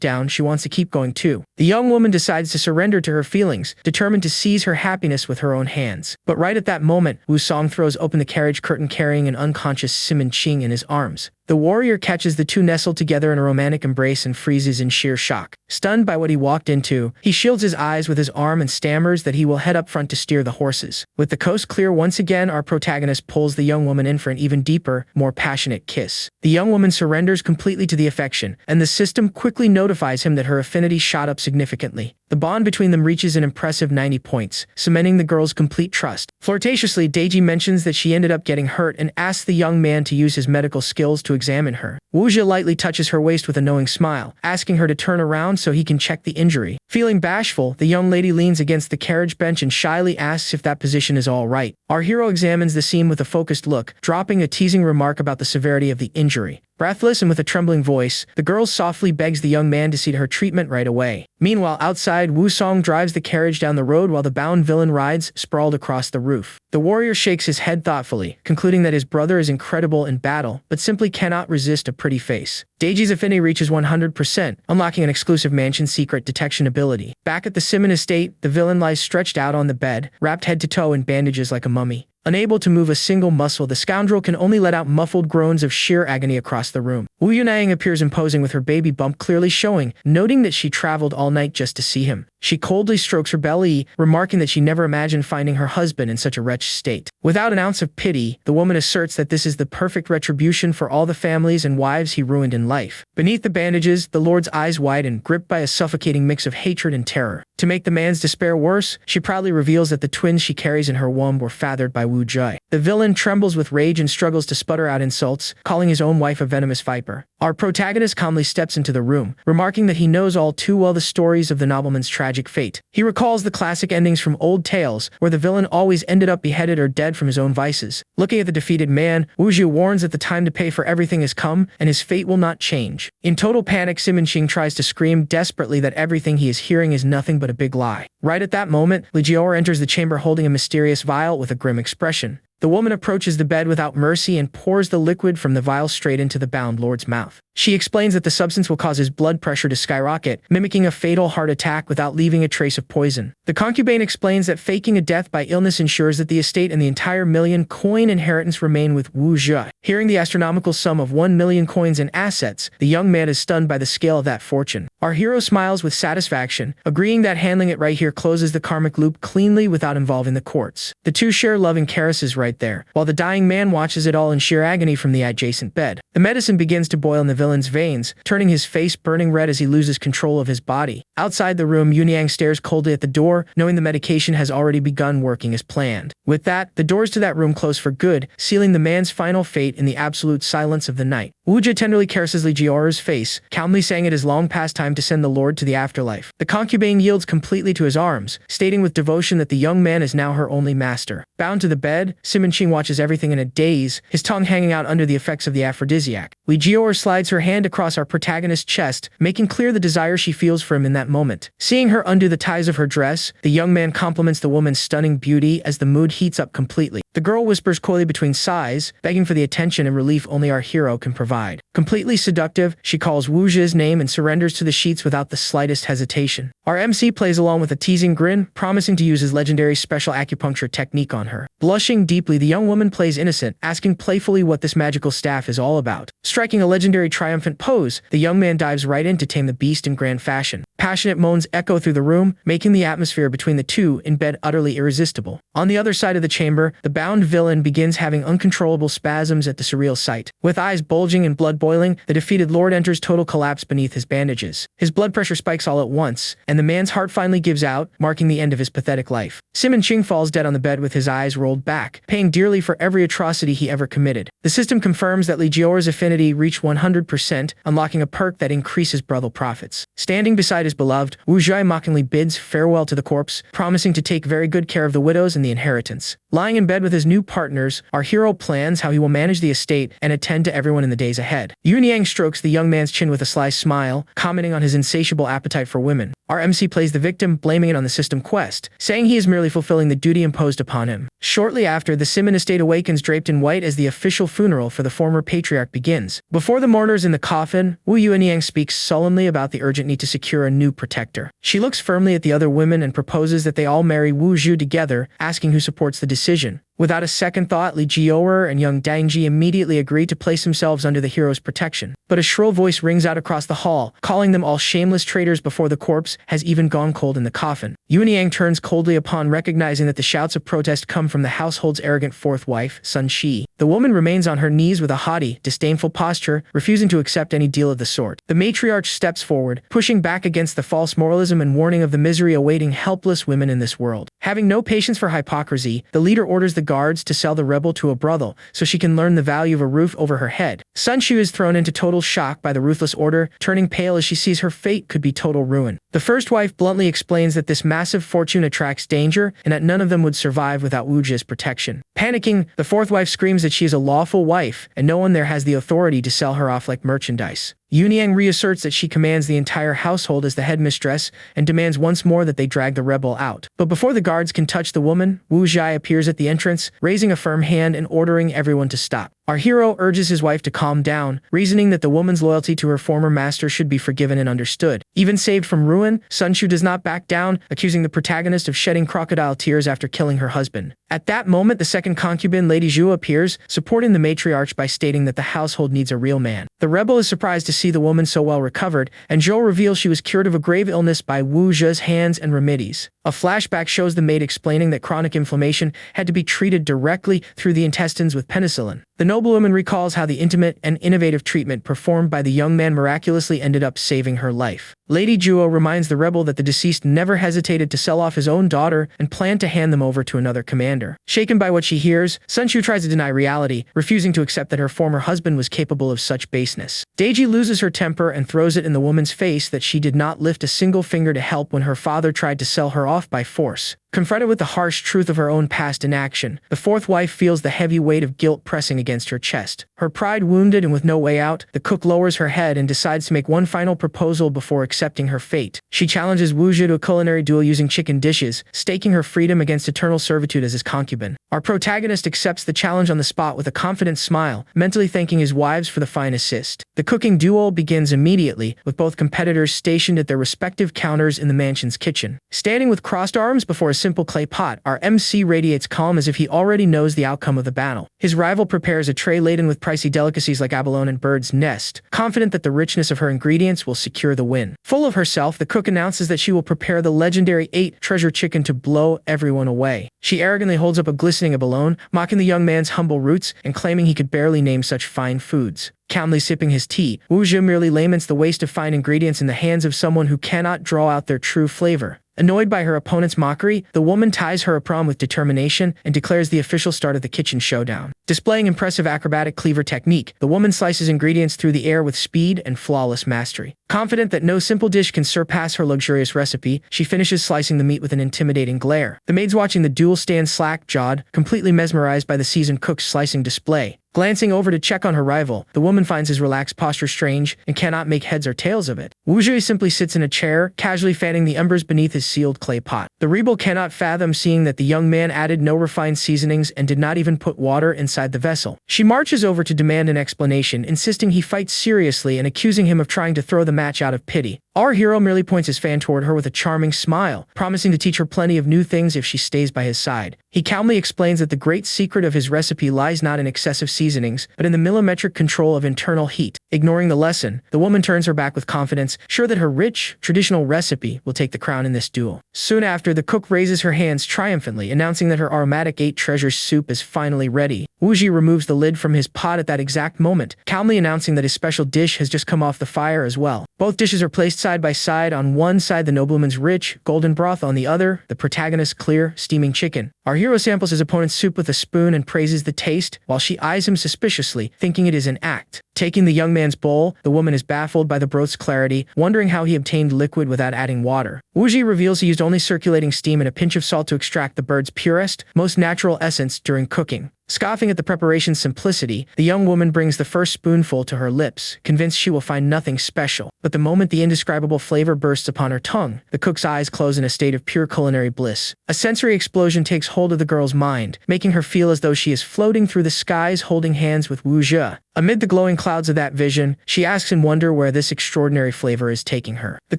down she wants to keep going too. The young woman decides to surrender to her feelings, determined to seize her happiness with her own hands. But right at that moment, Wusong throws open the carriage curtain carrying an unconscious Simon Ching in his arms. The warrior catches the two nestled together in a romantic embrace and freezes in sheer shock. Stunned by what he walked into, he shields his eyes with his arm and stammers that he will head up front to steer the horses. With the coast clear once again, our protagonist pulls the young woman in for an even deeper, more passionate kiss. The young woman surrenders completely to the affection, and the system quickly notifies him that her affinity shot up significantly. The bond between them reaches an impressive 90 points, cementing the girl's complete trust. Flirtatiously, Deji mentions that she ended up getting hurt and asks the young man to use his medical skills to examine her. Wu Zhe lightly touches her waist with a knowing smile, asking her to turn around so he can check the injury. Feeling bashful, the young lady leans against the carriage bench and shyly asks if that position is all right. Our hero examines the scene with a focused look, dropping a teasing remark about the severity of the injury. Breathless and with a trembling voice, the girl softly begs the young man to see to her treatment right away. Meanwhile, outside, Wusong drives the carriage down the road while the bound villain rides, sprawled across the roof. The warrior shakes his head thoughtfully, concluding that his brother is incredible in battle, but simply cannot resist a pretty face. Deji's affinity reaches 100%, unlocking an exclusive mansion secret detection ability. Back at the Simon estate, the villain lies stretched out on the bed, wrapped head to toe in bandages like a mummy. Unable to move a single muscle, the scoundrel can only let out muffled groans of sheer agony across the room. Wu Yunaying appears imposing with her baby bump clearly showing, noting that she traveled all night just to see him. She coldly strokes her belly, remarking that she never imagined finding her husband in such a wretched state. Without an ounce of pity, the woman asserts that this is the perfect retribution for all the families and wives he ruined in life. Beneath the bandages, the lord's eyes widen, gripped by a suffocating mix of hatred and terror. To make the man's despair worse, she proudly reveals that the twins she carries in her womb were fathered by Wu Zhe. The villain trembles with rage and struggles to sputter out insults, calling his own wife a venomous viper. Our protagonist calmly steps into the room, remarking that he knows all too well the stories of the nobleman's tragedy. tragic fate. He recalls the classic endings from old tales, where the villain always ended up beheaded or dead from his own vices. Looking at the defeated man, Wuzhu warns that the time to pay for everything has come, and his fate will not change. In total panic, Simonching tries to scream desperately that everything he is hearing is nothing but a big lie. Right at that moment, Lijior enters the chamber holding a mysterious vial with a grim expression. The woman approaches the bed without mercy and pours the liquid from the vial straight into the bound lord's mouth. She explains that the substance will cause his blood pressure to skyrocket, mimicking a fatal heart attack without leaving a trace of poison. The concubine explains that faking a death by illness ensures that the estate and the entire million-coin inheritance remain with Wu Zhe. Hearing the astronomical sum of 1 million coins in assets, the young man is stunned by the scale of that fortune. Our hero smiles with satisfaction, agreeing that handling it right here closes the karmic loop cleanly without involving the courts. The two share loving caresses right there, while the dying man watches it all in sheer agony from the adjacent bed. The medicine begins to boil in the villain's veins, turning his face burning red as he loses control of his body. Outside the room, Yunyang stares coldly at the door, knowing the medication has already begun working as planned. With that, the doors to that room close for good, sealing the man's final fate in the absolute silence of the night. Wuja tenderly caresses Li Jiaoru's face, calmly saying it is long past time to send the lord to the afterlife. The concubine yields completely to his arms, stating with devotion that the young man is now her only master. Bound to the bed, Simonching watches everything in a daze, his tongue hanging out under the effects of the aphrodisiac. Li Jiaoru slides her hand across our protagonist's chest, making clear the desire she feels for him in that moment. Seeing her undo the ties of her dress, the young man compliments the woman's stunning beauty as the mood heats up completely. The girl whispers coyly between sighs, begging for the attention and relief only our hero can provide. Completely seductive, she calls Wu Zhe's name and surrenders to the sheets without the slightest hesitation. Our MC plays along with a teasing grin, promising to use his legendary special acupuncture technique on her. Blushing deeply, the young woman plays innocent, asking playfully what this magical staff is all about. Striking a legendary triumphant pose, the young man dives right in to tame the beast in grand fashion. Passionate moans echo through the room, making the atmosphere between the two in bed utterly irresistible. On the other side of the chamber, the bound villain begins having uncontrollable spasms at the surreal sight. With eyes bulging and blood boiling, the defeated lord enters total collapse beneath his bandages. His blood pressure spikes all at once, and the man's heart finally gives out, marking the end of his pathetic life. Simonching falls dead on the bed with his eyes rolled back, paying dearly for every atrocity he ever committed. The system confirms that Li Jiaoru's affinity reached 100%, unlocking a perk that increases brothel profits. Standing beside his beloved, Wu Zhe mockingly bids farewell to the corpse, promising to take very good care of the widows and the inheritance. Lying in bed with his new partners, our hero plans how he will manage the estate and attend to everyone in the days ahead. Yunyang strokes the young man's chin with a sly smile, commenting on his insatiable appetite for women. Our MC plays the victim, blaming it on the system quest, saying he is merely fulfilling the duty imposed upon him. Shortly after, the Simon estate awakens draped in white as the official funeral for the former patriarch begins. Before the mourners in the coffin, Wu Yuanyang speaks sullenly about the urgent need to secure a new protector. She looks firmly at the other women and proposes that they all marry Wu Zhu together, asking who supports the decision. Without a second thought, Li Jiaoru and young Dangji immediately agree to place themselves under the hero's protection. But a shrill voice rings out across the hall, calling them all shameless traitors before the corpse has even gone cold in the coffin. Yuanyang turns coldly upon recognizing that the shouts of protest come from the household's arrogant fourth wife, Sun Shi. The woman remains on her knees with a haughty, disdainful posture, refusing to accept any deal of the sort. The matriarch steps forward, pushing back against the false moralism and warning of the misery awaiting helpless women in this world. Having no patience for hypocrisy, the leader orders the guards to sell the rebel to a brothel so she can learn the value of a roof over her head. Sun Shu is thrown into total shock by the ruthless order, turning pale as she sees her fate could be total ruin. The first wife bluntly explains that this massive fortune attracts danger and that none of them would survive without Wu Zhe's protection. Panicking, the fourth wife screams that she is a lawful wife and no one there has the authority to sell her off like merchandise. Yuanyang reasserts that she commands the entire household as the headmistress and demands once more that they drag the rebel out. But before the guards can touch the woman, Wu Zhai appears at the entrance, raising a firm hand and ordering everyone to stop. Our hero urges his wife to calm down, reasoning that the woman's loyalty to her former master should be forgiven and understood. Even saved from ruin, Sun Shu does not back down, accusing the protagonist of shedding crocodile tears after killing her husband. At that moment, the second concubine, Lady Zhu, appears, supporting the matriarch by stating that the household needs a real man. The rebel is surprised to see the woman so well recovered, and Zhou reveals she was cured of a grave illness by Wu Zhe's hands and remedies. A flashback shows the maid explaining that chronic inflammation had to be treated directly through the intestines with penicillin. The noblewoman recalls how the intimate and innovative treatment performed by the young man miraculously ended up saving her life. Lady Juo reminds the rebel that the deceased never hesitated to sell off his own daughter and planned to hand them over to another commander. Shaken by what she hears, Sun Shu tries to deny reality, refusing to accept that her former husband was capable of such baseness. Deji loses her temper and throws it in the woman's face that she did not lift a single finger to help when her father tried to sell her off by force. Confronted with the harsh truth of her own past inaction, the fourth wife feels the heavy weight of guilt pressing against her chest. Her pride wounded and with no way out, the cook lowers her head and decides to make one final proposal before accepting her fate. She challenges Wu Zhi to a culinary duel using chicken dishes, staking her freedom against eternal servitude as his concubine. Our protagonist accepts the challenge on the spot with a confident smile, mentally thanking his wives for the fine assist. The cooking duel begins immediately, with both competitors stationed at their respective counters in the mansion's kitchen. Standing with crossed arms before a simple clay pot, our MC radiates calm as if he already knows the outcome of the battle. His rival prepares a tray laden with pricey delicacies like abalone and bird's nest, confident that the richness of her ingredients will secure the win. Full of herself, the cook announces that she will prepare the legendary 8 treasure chicken to blow everyone away. She arrogantly holds up a glistening abalone, mocking the young man's humble roots and claiming he could barely name such fine foods. Calmly sipping his tea, Wu Zhi merely laments the waste of fine ingredients in the hands of someone who cannot draw out their true flavor. Annoyed by her opponent's mockery, the woman ties her apron with determination and declares the official start of the kitchen showdown. Displaying impressive acrobatic cleaver technique, the woman slices ingredients through the air with speed and flawless mastery. Confident that no simple dish can surpass her luxurious recipe, she finishes slicing the meat with an intimidating glare. The maids watching the duel stand slack-jawed, completely mesmerized by the seasoned cook's slicing display. Glancing over to check on her rival, the woman finds his relaxed posture strange and cannot make heads or tails of it. Wu Zhi simply sits in a chair, casually fanning the embers beneath his sealed clay pot. The rebel cannot fathom seeing that the young man added no refined seasonings and did not even put water inside the vessel. She marches over to demand an explanation, insisting he fights seriously and accusing him of trying to throw the match out of pity. Our hero merely points his fan toward her with a charming smile, promising to teach her plenty of new things if she stays by his side. He calmly explains that the great secret of his recipe lies not in excessive seasonings, but in the millimetric control of internal heat. Ignoring the lesson, the woman turns her back with confidence, sure that her rich, traditional recipe will take the crown in this duel. Soon after, the cook raises her hands triumphantly, announcing that her aromatic 8 treasures soup is finally ready. Wu Zhi removes the lid from his pot at that exact moment, calmly announcing that his special dish has just come off the fire as well. Both dishes are placed side by side, on one side the nobleman's rich, golden broth, on the other, the protagonist's clear, steaming chicken. Our hero samples his opponent's soup with a spoon and praises the taste, while she eyes him suspiciously, thinking it is an act. Taking the young man's bowl, the woman is baffled by the broth's clarity, wondering how he obtained liquid without adding water. Wu Zhi reveals he used only circulating steam and a pinch of salt to extract the bird's purest, most natural essence during cooking. Scoffing at the preparation's simplicity, the young woman brings the first spoonful to her lips, convinced she will find nothing special. But the moment the indescribable flavor bursts upon her tongue, the cook's eyes close in a state of pure culinary bliss. A sensory explosion takes hold of the girl's mind, making her feel as though she is floating through the skies holding hands with Wu Zhi. Amid the glowing clouds of that vision, she asks in wonder where this extraordinary flavor is taking her. The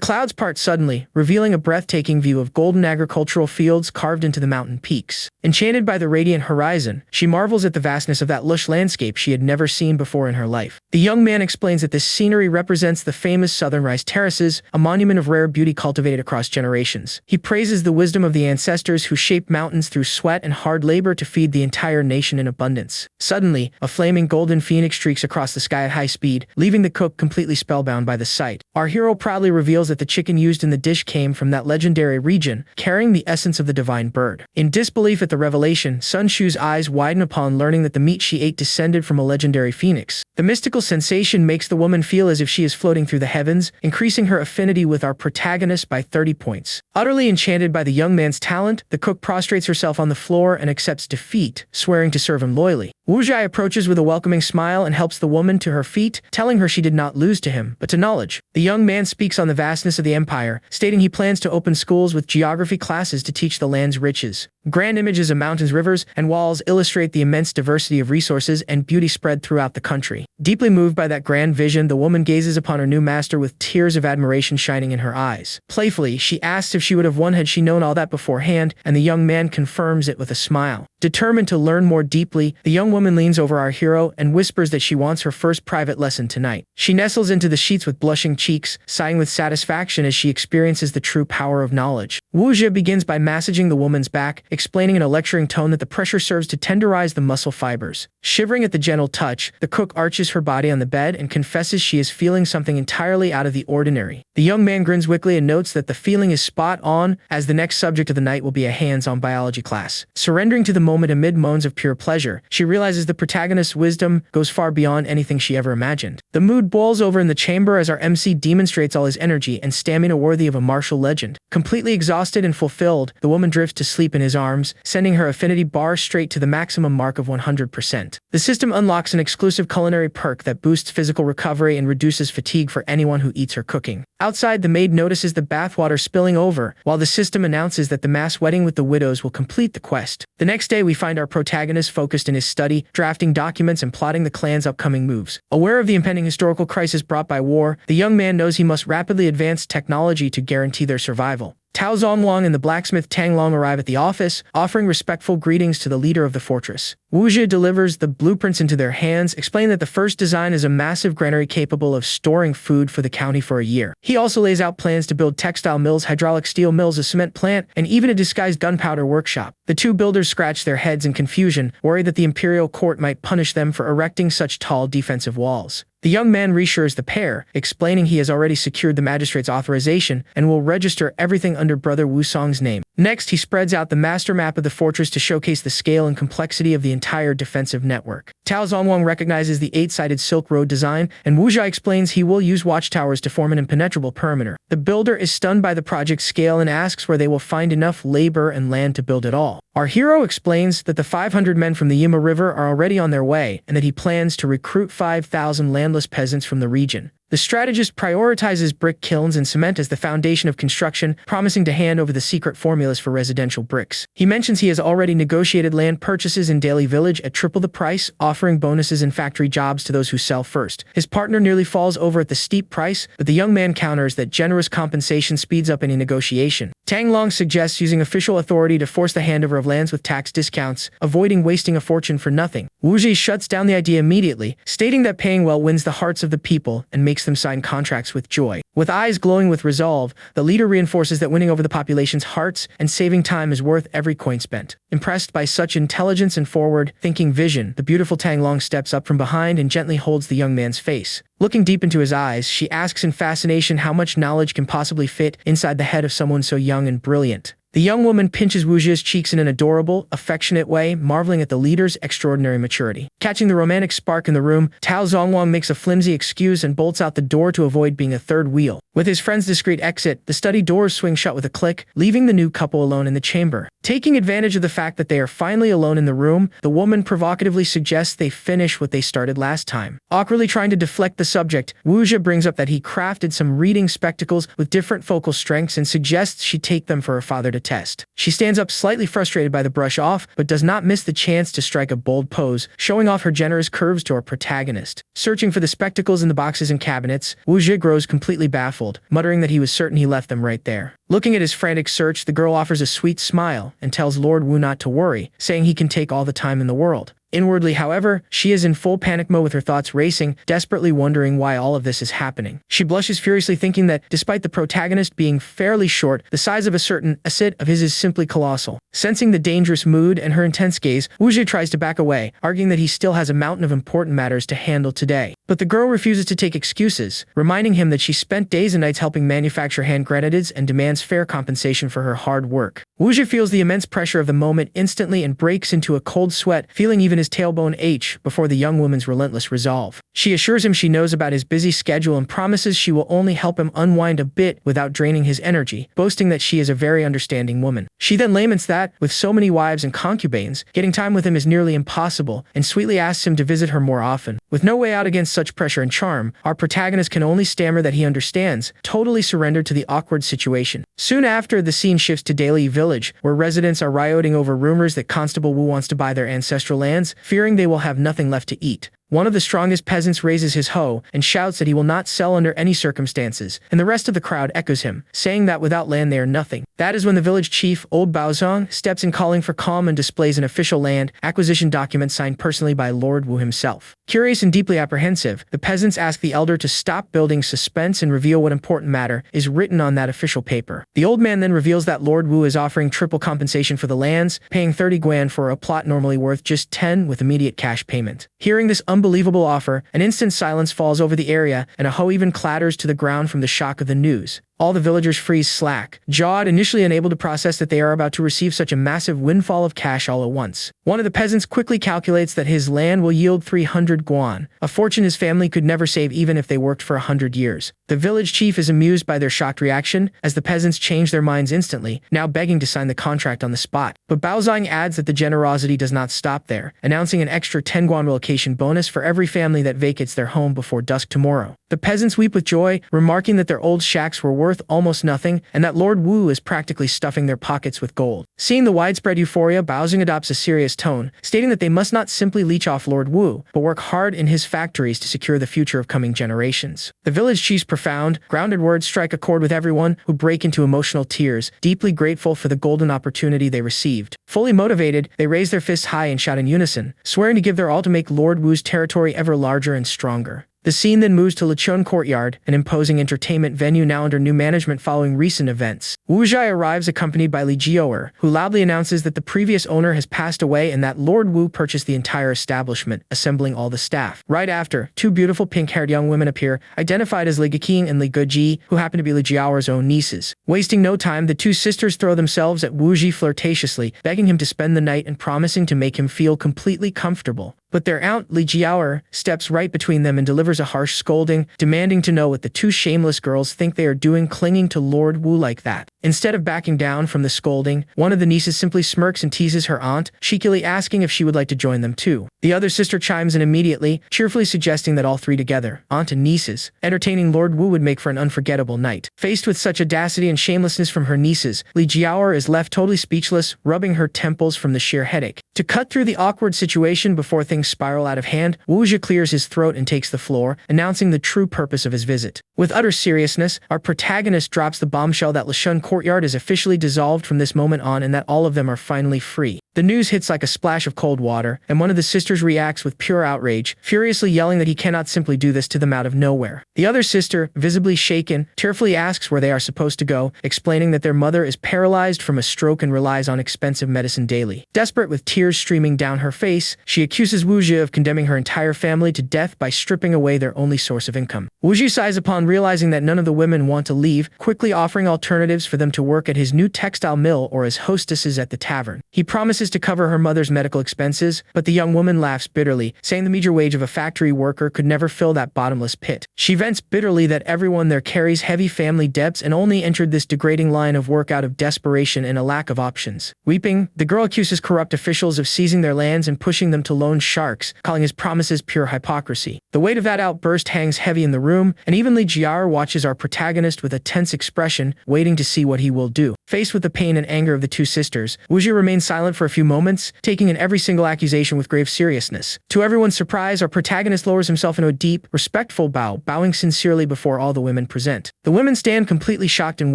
clouds part suddenly, revealing a breathtaking view of golden agricultural fields carved into the mountain peaks. Enchanted by the radiant horizon, she marvels at the vastness of that lush landscape she had never seen before in her life. The young man explains that this scenery represents the famous southern rice terraces, a monument of rare beauty cultivated across generations. He praises the wisdom of the ancestors who shaped mountains through sweat and hard labor to feed the entire nation in abundance. Suddenly, a flaming golden phoenix streaks across the sky at high speed, leaving the cook completely spellbound by the sight. Our hero proudly reveals that the chicken used in the dish came from that legendary region, carrying the essence of the divine bird. In disbelief at the revelation, Sun Shu's eyes widen upon learning that the meat she ate descended from a legendary phoenix. The mystical sensation makes the woman feel as if she is floating through the heavens, increasing her affinity with our protagonist by 30 points. Utterly enchanted by the young man's talent, the cook prostrates herself on the floor and accepts defeat, swearing to serve him loyally. Wu Zhi approaches with a welcoming smile and helps the woman to her feet, telling her she did not lose to him, but to knowledge. The young man speaks on the vastness of the empire, stating he plans to open schools with geography classes to teach the land's riches. Grand images of mountains, rivers, and walls illustrate the immense diversity of resources and beauty spread throughout the country. Deeply moved by that grand vision, the woman gazes upon her new master with tears of admiration shining in her eyes. Playfully, she asks if she would have won had she known all that beforehand, and the young man confirms it with a smile. Determined to learn more deeply, the young woman leans over our hero and whispers that she wants her first private lesson tonight. She nestles into the sheets with blushing cheeks, sighing with satisfaction as she experiences the true power of knowledge. Wu begins by massaging the woman's back, explaining in a lecturing tone that the pressure serves to tenderize the muscle fibers. Shivering at the gentle touch, the cook arches her body on the bed and confesses she is feeling something entirely out of the ordinary. The young man grins wickedly and notes that the feeling is spot on, as the next subject of the night will be a hands-on biology class. Surrendering to the moment amid moans of pure pleasure, she realizes the protagonist's wisdom goes far beyond anything she ever imagined. The mood boils over in the chamber as our MC demonstrates all his energy and stamina worthy of a martial legend. Completely exhausted and fulfilled, the woman drifts to sleep in his arms, sending her affinity bar straight to the maximum mark of 100%. The system unlocks an exclusive culinary perk that boosts physical recovery and reduces fatigue for anyone who eats her cooking. Outside, the maid notices the bathwater spilling over, while the system announces that the mass wedding with the widows will complete the quest. The next day, we find our protagonist focused in his study, drafting documents and plotting the clan's upcoming moves. Aware of the impending historical crisis brought by war, the young man knows he must rapidly advance technology to guarantee their survival. Tao Zongwang and the blacksmith Tang Long arrive at the office, offering respectful greetings to the leader of the fortress. Wu delivers the blueprints into their hands, explaining that the first design is a massive granary capable of storing food for the county for a year. He also lays out plans to build textile mills, hydraulic steel mills, a cement plant, and even a disguised gunpowder workshop. The two builders scratch their heads in confusion, worried that the imperial court might punish them for erecting such tall defensive walls. The young man reassures the pair, explaining he has already secured the magistrate's authorization and will register everything under Brother Wu Song's name. Next, he spreads out the master map of the fortress to showcase the scale and complexity of the entire defensive network. Tao Zongwang recognizes the 8-sided Silk Road design, and Wu explains he will use watchtowers to form an impenetrable perimeter. The builder is stunned by the project's scale and asks where they will find enough labor and land to build it all. Our hero explains that the 500 men from the Yima River are already on their way, and that he plans to recruit 5,000 landless peasants from the region. The strategist prioritizes brick kilns and cement as the foundation of construction, promising to hand over the secret formulas for residential bricks. He mentions he has already negotiated land purchases in Daily Village at triple the price, offering bonuses and factory jobs to those who sell first. His partner nearly falls over at the steep price, but the young man counters that generous compensation speeds up any negotiation. Tang Long suggests using official authority to force the handover of lands with tax discounts, avoiding wasting a fortune for nothing. Wu shuts down the idea immediately, stating that paying well wins the hearts of the people and makes them sign contracts with joy. With eyes glowing with resolve, the leader reinforces that winning over the population's hearts and saving time is worth every coin spent. Impressed by such intelligence and forward-thinking vision, the beautiful Tang Long steps up from behind and gently holds the young man's face. Looking deep into his eyes, she asks in fascination how much knowledge can possibly fit inside the head of someone so young and brilliant. The young woman pinches Wu cheeks in an adorable, affectionate way, marveling at the leader's extraordinary maturity. Catching the romantic spark in the room, Tao Zongwang makes a flimsy excuse and bolts out the door to avoid being a third wheel. With his friend's discreet exit, the study doors swing shut with a click, leaving the new couple alone in the chamber. Taking advantage of the fact that they are finally alone in the room, the woman provocatively suggests they finish what they started last time. Awkwardly trying to deflect the subject, Wu brings up that he crafted some reading spectacles with different focal strengths and suggests she take them for her father to test. She stands up slightly frustrated by the brush off, but does not miss the chance to strike a bold pose, showing off her generous curves to our protagonist. Searching for the spectacles in the boxes and cabinets, Wu grows completely baffled, muttering that he was certain he left them right there. Looking at his frantic search, the girl offers a sweet smile and tells Lord Wu not to worry, saying he can take all the time in the world. Inwardly, however, she is in full panic mode with her thoughts racing, desperately wondering why all of this is happening. She blushes furiously, thinking that, despite the protagonist being fairly short, the size of a certain asset of his is simply colossal. Sensing the dangerous mood and her intense gaze, Wu tries to back away, arguing that he still has a mountain of important matters to handle today. But the girl refuses to take excuses, reminding him that she spent days and nights helping manufacture hand grenades and demands fair compensation for her hard work. Wu feels the immense pressure of the moment instantly and breaks into a cold sweat, feeling even his tailbone ache before the young woman's relentless resolve. She assures him she knows about his busy schedule and promises she will only help him unwind a bit without draining his energy, boasting that she is a very understanding woman. She then laments that, with so many wives and concubines, getting time with him is nearly impossible, and sweetly asks him to visit her more often. With no way out against such pressure and charm, our protagonist can only stammer that he understands, totally surrendered to the awkward situation. Soon after, the scene shifts to Daily Village, where residents are rioting over rumors that Constable Wu wants to buy their ancestral lands, fearing they will have nothing left to eat. One of the strongest peasants raises his hoe and shouts that he will not sell under any circumstances, and the rest of the crowd echoes him, saying that without land they are nothing. That is when the village chief, Old Baozong, steps in calling for calm and displays an official land acquisition document signed personally by Lord Wu himself. Curious and deeply apprehensive, the peasants ask the elder to stop building suspense and reveal what important matter is written on that official paper. The old man then reveals that Lord Wu is offering triple compensation for the lands, paying 30 guan for a plot normally worth just 10 with immediate cash payment. Hearing this unbelievable offer, an instant silence falls over the area, and a hoe even clatters to the ground from the shock of the news. All the villagers freeze slack, jawed, initially unable to process that they are about to receive such a massive windfall of cash all at once. One of the peasants quickly calculates that his land will yield 300 guan, a fortune his family could never save even if they worked for 100 years. The village chief is amused by their shocked reaction, as the peasants change their minds instantly, now begging to sign the contract on the spot. But Baozong adds that the generosity does not stop there, announcing an extra 10 guan relocation bonus for every family that vacates their home before dusk tomorrow. The peasants weep with joy, remarking that their old shacks were worth almost nothing, and that Lord Wu is practically stuffing their pockets with gold. Seeing the widespread euphoria, Baozong adopts a serious tone, stating that they must not simply leech off Lord Wu, but work hard in his factories to secure the future of coming generations. The village chief's profound, grounded words strike a chord with everyone, who break into emotional tears, deeply grateful for the golden opportunity they received. Fully motivated, they raise their fists high and shout in unison, swearing to give their all to make Lord Wu's territory ever larger and stronger. The scene then moves to Lichun Courtyard, an imposing entertainment venue now under new management following recent events. Wu Zhai arrives accompanied by Li Jioer, who loudly announces that the previous owner has passed away and that Lord Wu purchased the entire establishment, assembling all the staff. Right after, two beautiful pink-haired young women appear, identified as Li Geqing and Li Geji, who happen to be Li Jiaoer's own nieces. Wasting no time, the two sisters throw themselves at Wu Zhi flirtatiously, begging him to spend the night and promising to make him feel completely comfortable. But their aunt, Li Jiaoer, steps right between them and delivers a harsh scolding, demanding to know what the two shameless girls think they are doing clinging to Lord Wu like that. Instead of backing down from the scolding, one of the nieces simply smirks and teases her aunt, cheekily asking if she would like to join them too. The other sister chimes in immediately, cheerfully suggesting that all three together, aunt and nieces, entertaining Lord Wu would make for an unforgettable night. Faced with such audacity and shamelessness from her nieces, Li Jiaoer is left totally speechless, rubbing her temples from the sheer headache. To cut through the awkward situation before things spiral out of hand, Wu Zhi clears his throat and takes the floor, announcing the true purpose of his visit. With utter seriousness, our protagonist drops the bombshell that Lichun Courtyard is officially dissolved from this moment on and that all of them are finally free. The news hits like a splash of cold water, and one of the sisters reacts with pure outrage, furiously yelling that he cannot simply do this to them out of nowhere. The other sister, visibly shaken, tearfully asks where they are supposed to go, explaining that their mother is paralyzed from a stroke and relies on expensive medicine daily. Desperate, with tears streaming down her face, she accuses Wu Zhi of condemning her entire family to death by stripping away their only source of income. Wu Zhi sighs upon realizing that none of the women want to leave, quickly offering alternatives for them to work at his new textile mill or as hostesses at the tavern. He promises to cover her mother's medical expenses, but the young woman laughs bitterly, saying the meager wage of a factory worker could never fill that bottomless pit. She vents bitterly that everyone there carries heavy family debts and only entered this degrading line of work out of desperation and a lack of options. Weeping, the girl accuses corrupt officials of seizing their lands and pushing them to loan sharks, calling his promises pure hypocrisy. The weight of that outburst hangs heavy in the room, and even Li Jiaoer watches our protagonist with a tense expression, waiting to see what he will do. Faced with the pain and anger of the two sisters, Wu Zhi remains silent for a few moments, taking in every single accusation with grave seriousness. To everyone's surprise, our protagonist lowers himself into a deep, respectful bow, bowing sincerely before all the women present. The women stand completely shocked and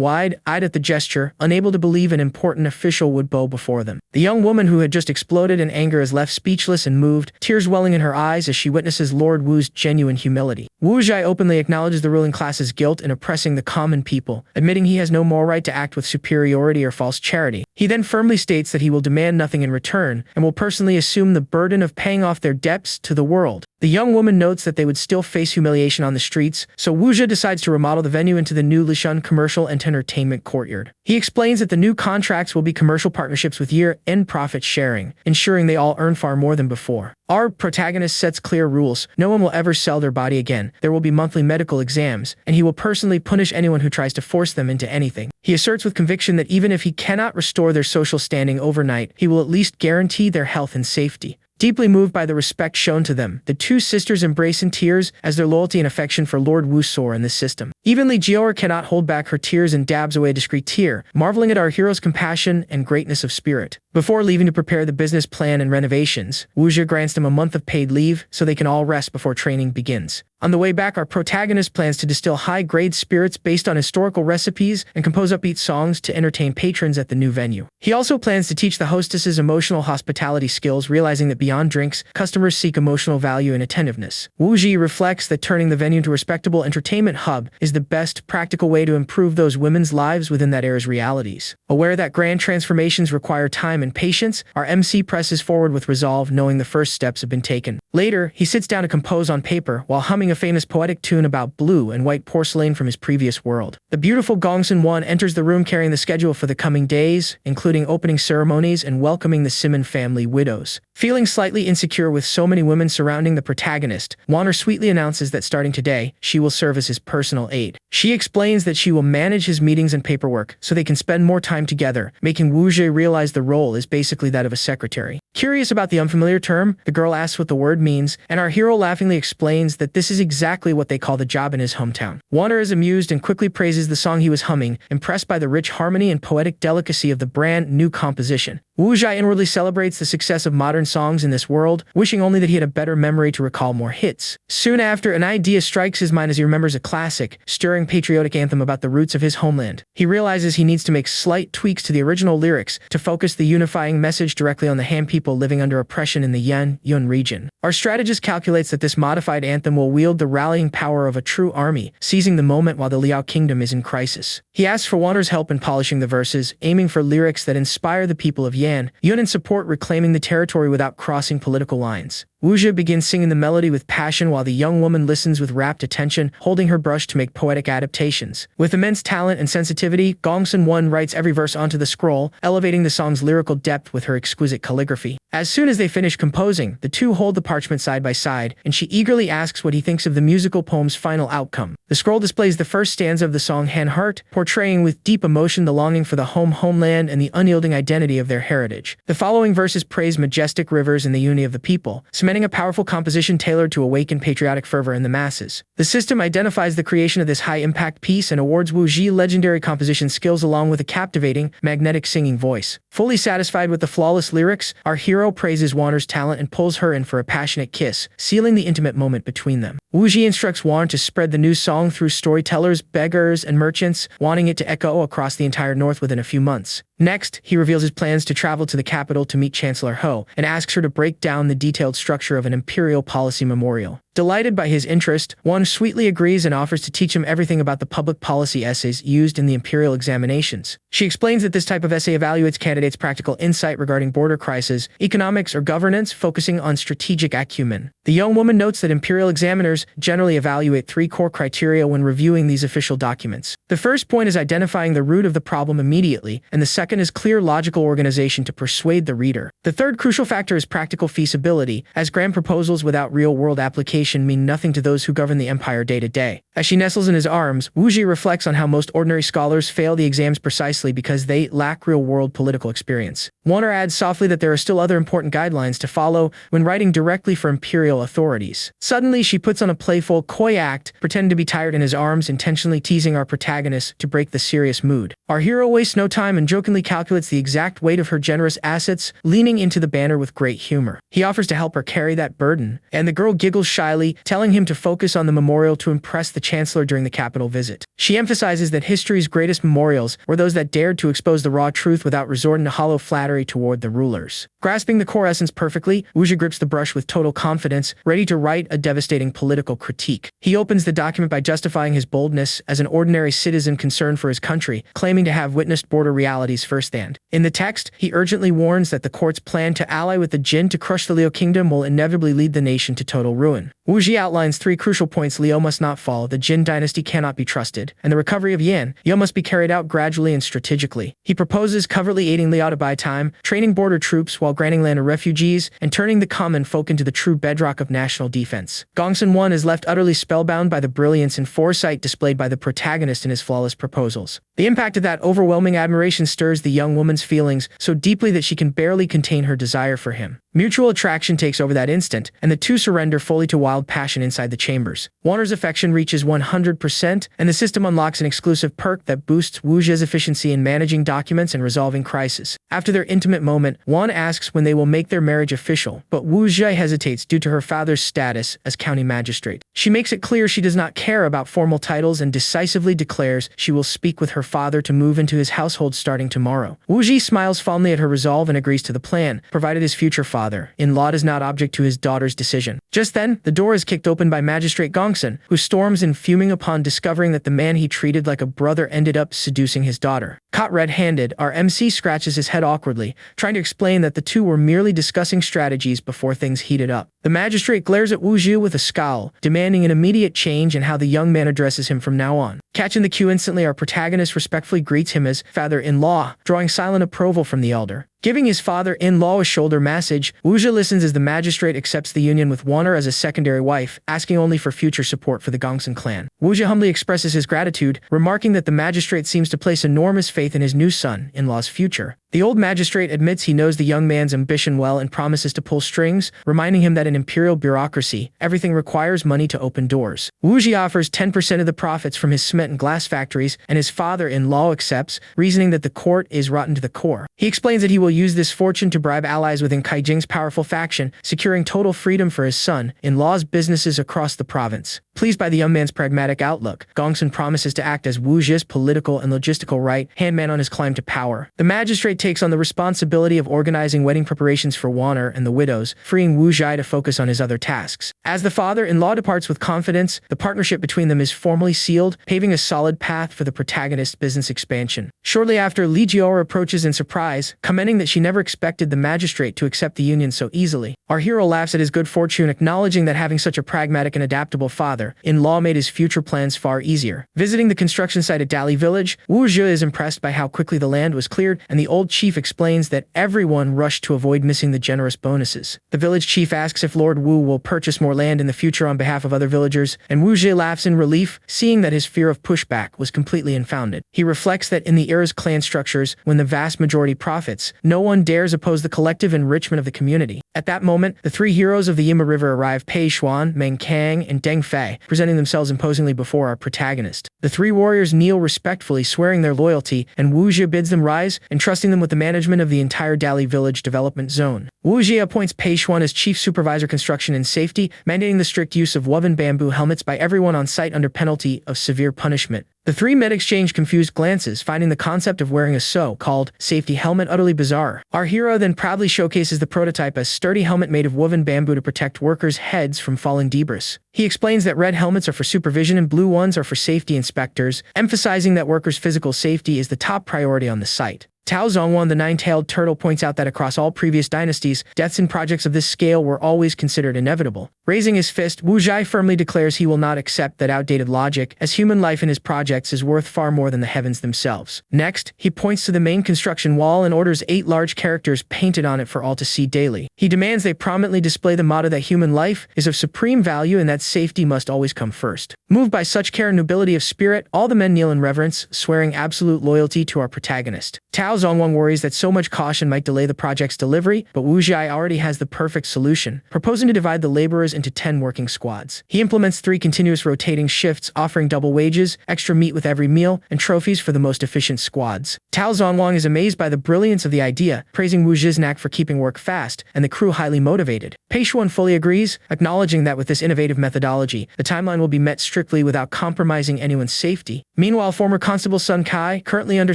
wide-eyed at the gesture, unable to believe an important official would bow before them. The young woman who had just exploded in anger is left speechless and moved, tears welling in her eyes as she witnesses Lord Wu's genuine humility. Wu Zhi openly acknowledges the ruling class's guilt in oppressing the common people, admitting he has no moral right to act with superiority or false charity. He then firmly states that he will demand nothing in return, and will personally assume the burden of paying off their debts to the world. The young woman notes that they would still face humiliation on the streets, so Wu Zhi decides to remodel the venue into the new Lichun Commercial and Entertainment Courtyard. He explains that the new contracts will be commercial partnerships with year-end profit sharing, ensuring they all earn far more than before. Our protagonist sets clear rules. No one will ever sell their body again, there will be monthly medical exams, and he will personally punish anyone who tries to force them into anything. He asserts with conviction that even if he cannot restore their social standing overnight, he will at least guarantee their health and safety. Deeply moved by the respect shown to them, the two sisters embrace in tears as their loyalty and affection for Lord Wu soar in this system. Evenly, Jeor cannot hold back her tears and dabs away a discreet tear, marveling at our hero's compassion and greatness of spirit. Before leaving to prepare the business plan and renovations, Wuxia grants them a month of paid leave so they can all rest before training begins. On the way back, our protagonist plans to distill high-grade spirits based on historical recipes and compose upbeat songs to entertain patrons at the new venue. He also plans to teach the hostesses emotional hospitality skills, realizing that beyond drinks, customers seek emotional value and attentiveness. Wu Ji reflects that turning the venue into a respectable entertainment hub is the best practical way to improve those women's lives within that era's realities. Aware that grand transformations require time and patience, our MC presses forward with resolve, knowing the first steps have been taken. Later, he sits down to compose on paper while humming a famous poetic tune about blue and white porcelain from his previous world. The beautiful Gongsun-won enters the room carrying the schedule for the coming days, including opening ceremonies and welcoming the Simon family widows. Feeling slightly insecure with so many women surrounding the protagonist, Wanner sweetly announces that starting today, she will serve as his personal aide. She explains that she will manage his meetings and paperwork so they can spend more time together, making Wu Jie realize the role is basically that of a secretary. Curious about the unfamiliar term, the girl asks what the word means, and our hero laughingly explains that this is exactly what they call the job in his hometown. Wanner is amused and quickly praises the song he was humming, impressed by the rich harmony and poetic delicacy of the brand new composition. Wu Jie inwardly celebrates the success of modern songs in this world, wishing only that he had a better memory to recall more hits. Soon after, an idea strikes his mind as he remembers a classic, stirring patriotic anthem about the roots of his homeland. He realizes he needs to make slight tweaks to the original lyrics to focus the unifying message directly on the Han people living under oppression in the Yun region. Our strategist calculates that this modified anthem will wield the rallying power of a true army, seizing the moment while the Liao kingdom is in crisis. He asks for Wanner's help in polishing the verses, aiming for lyrics that inspire the people of Yun in support, reclaiming the territory without crossing political lines. Wu Jie begins singing the melody with passion while the young woman listens with rapt attention, holding her brush to make poetic adaptations. With immense talent and sensitivity, Gongsun-won writes every verse onto the scroll, elevating the song's lyrical depth with her exquisite calligraphy. As soon as they finish composing, the two hold the parchment side by side, and she eagerly asks what he thinks of the musical poem's final outcome. The scroll displays the first stanza of the song Han Heart, portraying with deep emotion the longing for the homeland and the unyielding identity of their heritage. The following verses praise majestic rivers and the unity of the people, cementing a powerful composition tailored to awaken patriotic fervor in the masses. The system identifies the creation of this high-impact piece and awards Wu Jie legendary composition skills along with a captivating, magnetic singing voice. Fully satisfied with the flawless lyrics, our hero praises Wanner's talent and pulls her in for a passionate kiss, sealing the intimate moment between them. Wu Jie instructs Wanner to spread the new song through storytellers, beggars, and merchants, wanting it to echo across the entire north within a few months. Next, he reveals his plans to travel to the capital to meet Chancellor Ho, and asks her to break down the detailed structure of an imperial policy memorial. Delighted by his interest, Wan sweetly agrees and offers to teach him everything about the public policy essays used in the imperial examinations. She explains that this type of essay evaluates candidates' practical insight regarding border crisis, economics, or governance, focusing on strategic acumen. The young woman notes that imperial examiners generally evaluate 3 core criteria when reviewing these official documents. The first point is identifying the root of the problem immediately, and the second is clear logical organization to persuade the reader. The third crucial factor is practical feasibility, as grand proposals without real-world application mean nothing to those who govern the empire day to day. As she nestles in his arms, Wu Jie reflects on how most ordinary scholars fail the exams precisely because they lack real-world political experience. Wanner adds softly that there are still other important guidelines to follow when writing directly for imperial authorities. Suddenly, she puts on a playful, coy act, pretending to be tired in his arms, intentionally teasing our protagonist to break the serious mood. Our hero wastes no time and jokingly calculates the exact weight of her generous assets, leaning into the banner with great humor. He offers to help her carry that burden, and the girl giggles shyly, telling him to focus on the memorial to impress the chancellor during the capital visit. She emphasizes that history's greatest memorials were those that dared to expose the raw truth without resorting to hollow flattery toward the rulers. Grasping the core essence perfectly, Wu Jie grips the brush with total confidence, ready to write a devastating political critique. He opens the document by justifying his boldness as an ordinary citizen concerned for his country, claiming to have witnessed border realities firsthand. In the text, he urgently warns that the court's plan to ally with the Jin to crush the Liao kingdom will inevitably lead the nation to total ruin. Wu Jie outlines 3 crucial points: Liao must not fall, the Jin dynasty cannot be trusted, and the recovery of Yan must be carried out gradually and strategically. He proposes covertly aiding Liao to buy time, training border troops while granting land to refugees, and turning the common folk into the true bedrock of national defense. Gongsun-won is left utterly spellbound by the brilliance and foresight displayed by the protagonist in his flawless proposals. The impact of that overwhelming admiration stirs the young woman's feelings so deeply that she can barely contain her desire for him. Mutual attraction takes over that instant, and the two surrender fully to wild passion inside the chambers. Warner's affection reaches 100%, and the system unlocks an exclusive perk that boosts Wujia's efficiency in managing documents and resolving crises. After their intimate moment, Wan asks when they will make their marriage official, but Wujia hesitates due to her father's status as county magistrate. She makes it clear she does not care about formal titles and decisively declares she will speak with her father to move into his household starting tomorrow. Wuji smiles fondly at her resolve and agrees to the plan, provided his future father-in-law is not object to his daughter's decision. Just then, the door is kicked open by Magistrate Gongsun, who storms in fuming upon discovering that the man he treated like a brother ended up seducing his daughter. Caught red-handed, our MC scratches his head awkwardly, trying to explain that the two were merely discussing strategies before things heated up. The magistrate glares at Wu Zhi with a scowl, demanding an immediate change in how the young man addresses him from now on. Catching the cue instantly, our protagonist respectfully greets him as father-in-law, drawing silent approval from the elder. Giving his father-in-law a shoulder massage, Wu Zhi listens as the magistrate accepts the union with Warner as a secondary wife, asking only for future support for the Gongsun clan. Wu Zhi humbly expresses his gratitude, remarking that the magistrate seems to place enormous faith in his new son-in-law's future. The old magistrate admits he knows the young man's ambition well and promises to pull strings, reminding him that in imperial bureaucracy, everything requires money to open doors. Wu Zhi offers 10% of the profits from his cement and glass factories, and his father-in-law accepts, reasoning that the court is rotten to the core. He explains that he will use this fortune to bribe allies within Kaijing's powerful faction, securing total freedom for his son-in-law's businesses across the province. Pleased by the young man's pragmatic outlook, Gongsun promises to act as Wu Zhi's political and logistical right-hand man on his climb to power. The magistrate takes on the responsibility of organizing wedding preparations for Warner and the widows, freeing Wu Zhi to focus on his other tasks. As the father-in-law departs with confidence, the partnership between them is formally sealed, paving a solid path for the protagonist's business expansion. Shortly after, Li Jiora approaches in surprise, commenting that she never expected the magistrate to accept the union so easily. Our hero laughs at his good fortune, acknowledging that having such a pragmatic and adaptable father-in-law made his future plans far easier. Visiting the construction site at Dali Village, Wu Zhi is impressed by how quickly the land was cleared, and the old chief explains that everyone rushed to avoid missing the generous bonuses. The village chief asks if Lord Wu will purchase more land in the future on behalf of other villagers, and Wu Zhi laughs in relief, seeing that his fear of pushback was completely unfounded. He reflects that in the era's clan structures, when the vast majority profits, no one dares oppose the collective enrichment of the community. At that moment, the three heroes of the Yima River arrive: Pei Xuan, Meng Kang, and Deng Fei, presenting themselves imposingly before our protagonist. The three warriors kneel respectfully, swearing their loyalty, and Wu Zhi bids them rise, entrusting them with the management of the entire Dali Village development zone. Wu Zhi appoints Pei Xuan as chief supervisor construction and safety, mandating the strict use of woven bamboo helmets by everyone on site under penalty of severe punishment. The three men exchange confused glances, finding the concept of wearing a so-called safety helmet utterly bizarre. Our hero then proudly showcases the prototype as sturdy helmet made of woven bamboo to protect workers' heads from falling debris. He explains that red helmets are for supervision and blue ones are for safety inspectors, emphasizing that workers' physical safety is the top priority on the site. Tao Zongwan, the nine-tailed turtle, points out that across all previous dynasties, deaths in projects of this scale were always considered inevitable. Raising his fist, Wu Zhi firmly declares he will not accept that outdated logic, as human life in his projects is worth far more than the heavens themselves. Next, he points to the main construction wall and orders 8 large characters painted on it for all to see daily. He demands they prominently display the motto that human life is of supreme value and that safety must always come first. Moved by such care and nobility of spirit, all the men kneel in reverence, swearing absolute loyalty to our protagonist. Tao Zongwang worries that so much caution might delay the project's delivery, but Wu Zhi already has the perfect solution, proposing to divide the laborers into 10 working squads. He implements 3 continuous rotating shifts, offering double wages, extra meat with every meal, and trophies for the most efficient squads. Tao Zongwang is amazed by the brilliance of the idea, praising Wu Zhi's knack for keeping work fast, and the crew highly motivated. Pei Xuan fully agrees, acknowledging that with this innovative methodology, the timeline will be met strictly without compromising anyone's safety. Meanwhile, former Constable Sun Kai, currently under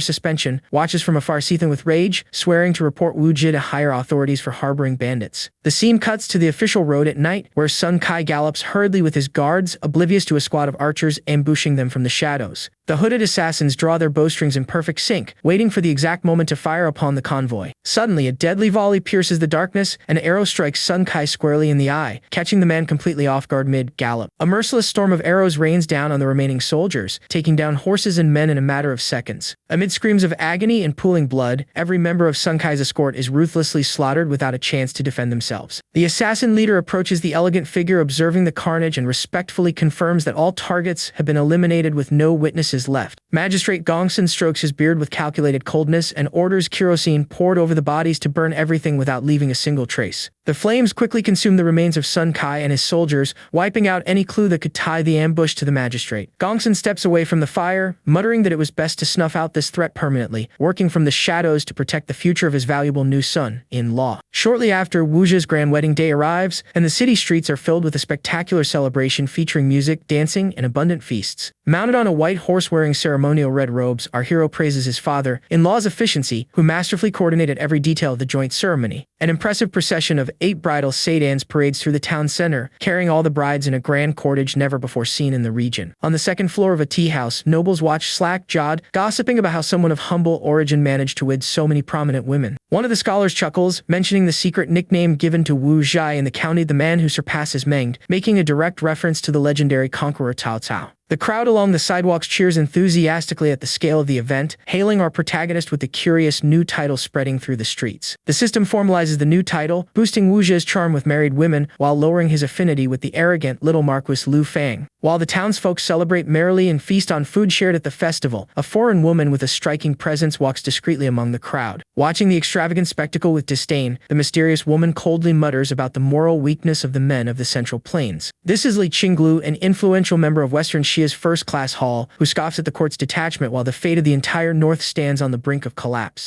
suspension, watches from afar, seething with rage, swearing to report Wu Zhi to higher authorities for harboring bandits. The scene cuts to the official road at night, where Sun Kai gallops hurriedly with his guards, oblivious to a squad of archers ambushing them from the shadows. The hooded assassins draw their bowstrings in perfect sync, waiting for the exact moment to fire upon the convoy. Suddenly, a deadly volley pierces the darkness, and an arrow strikes Sun Kai squarely in the eye, catching the man completely off guard mid-gallop. A merciless storm of arrows rains down on the remaining soldiers, taking down horses and men in a matter of seconds. Amid screams of agony and pooling blood, every member of Sun Kai's escort is ruthlessly slaughtered without a chance to defend themselves. The assassin leader approaches the elegant figure, observing the carnage, and respectfully confirms that all targets have been eliminated with no witnesses witnesses left. Magistrate Gongsun strokes his beard with calculated coldness and orders kerosene poured over the bodies to burn everything without leaving a single trace. The flames quickly consume the remains of Sun Kai and his soldiers, wiping out any clue that could tie the ambush to the magistrate. Gongsun steps away from the fire, muttering that it was best to snuff out this threat permanently, working from the shadows to protect the future of his valuable new son-in-law. Shortly after, Wujia's grand wedding day arrives, and the city streets are filled with a spectacular celebration featuring music, dancing, and abundant feasts. Mounted on a white horse wearing ceremonial red robes, our hero praises his father-in-law's efficiency, who masterfully coordinated every detail of the joint ceremony. An impressive procession of 8 bridal sedans parades through the town center, carrying all the brides in a grand cortege never before seen in the region. On the second floor of a tea house, nobles watch slack-jawed, gossiping about how someone of humble origin managed to wed so many prominent women. One of the scholars chuckles, mentioning the secret nickname given to Wu Zhai in the county, the man who surpasses Meng, making a direct reference to the legendary conqueror Cao Cao. The crowd along the sidewalks cheers enthusiastically at the scale of the event, hailing our protagonist with the curious new title spreading through the streets. The system formalizes the new title, boosting Wujia's charm with married women while lowering his affinity with the arrogant little Marquis Lu Fang. While the townsfolk celebrate merrily and feast on food shared at the festival, a foreign woman with a striking presence walks discreetly among the crowd. Watching the extravagant spectacle with disdain, the mysterious woman coldly mutters about the moral weakness of the men of the Central Plains. This is Li Qinglu, an influential member of Western Xia's first-class hall, who scoffs at the court's detachment while the fate of the entire North stands on the brink of collapse.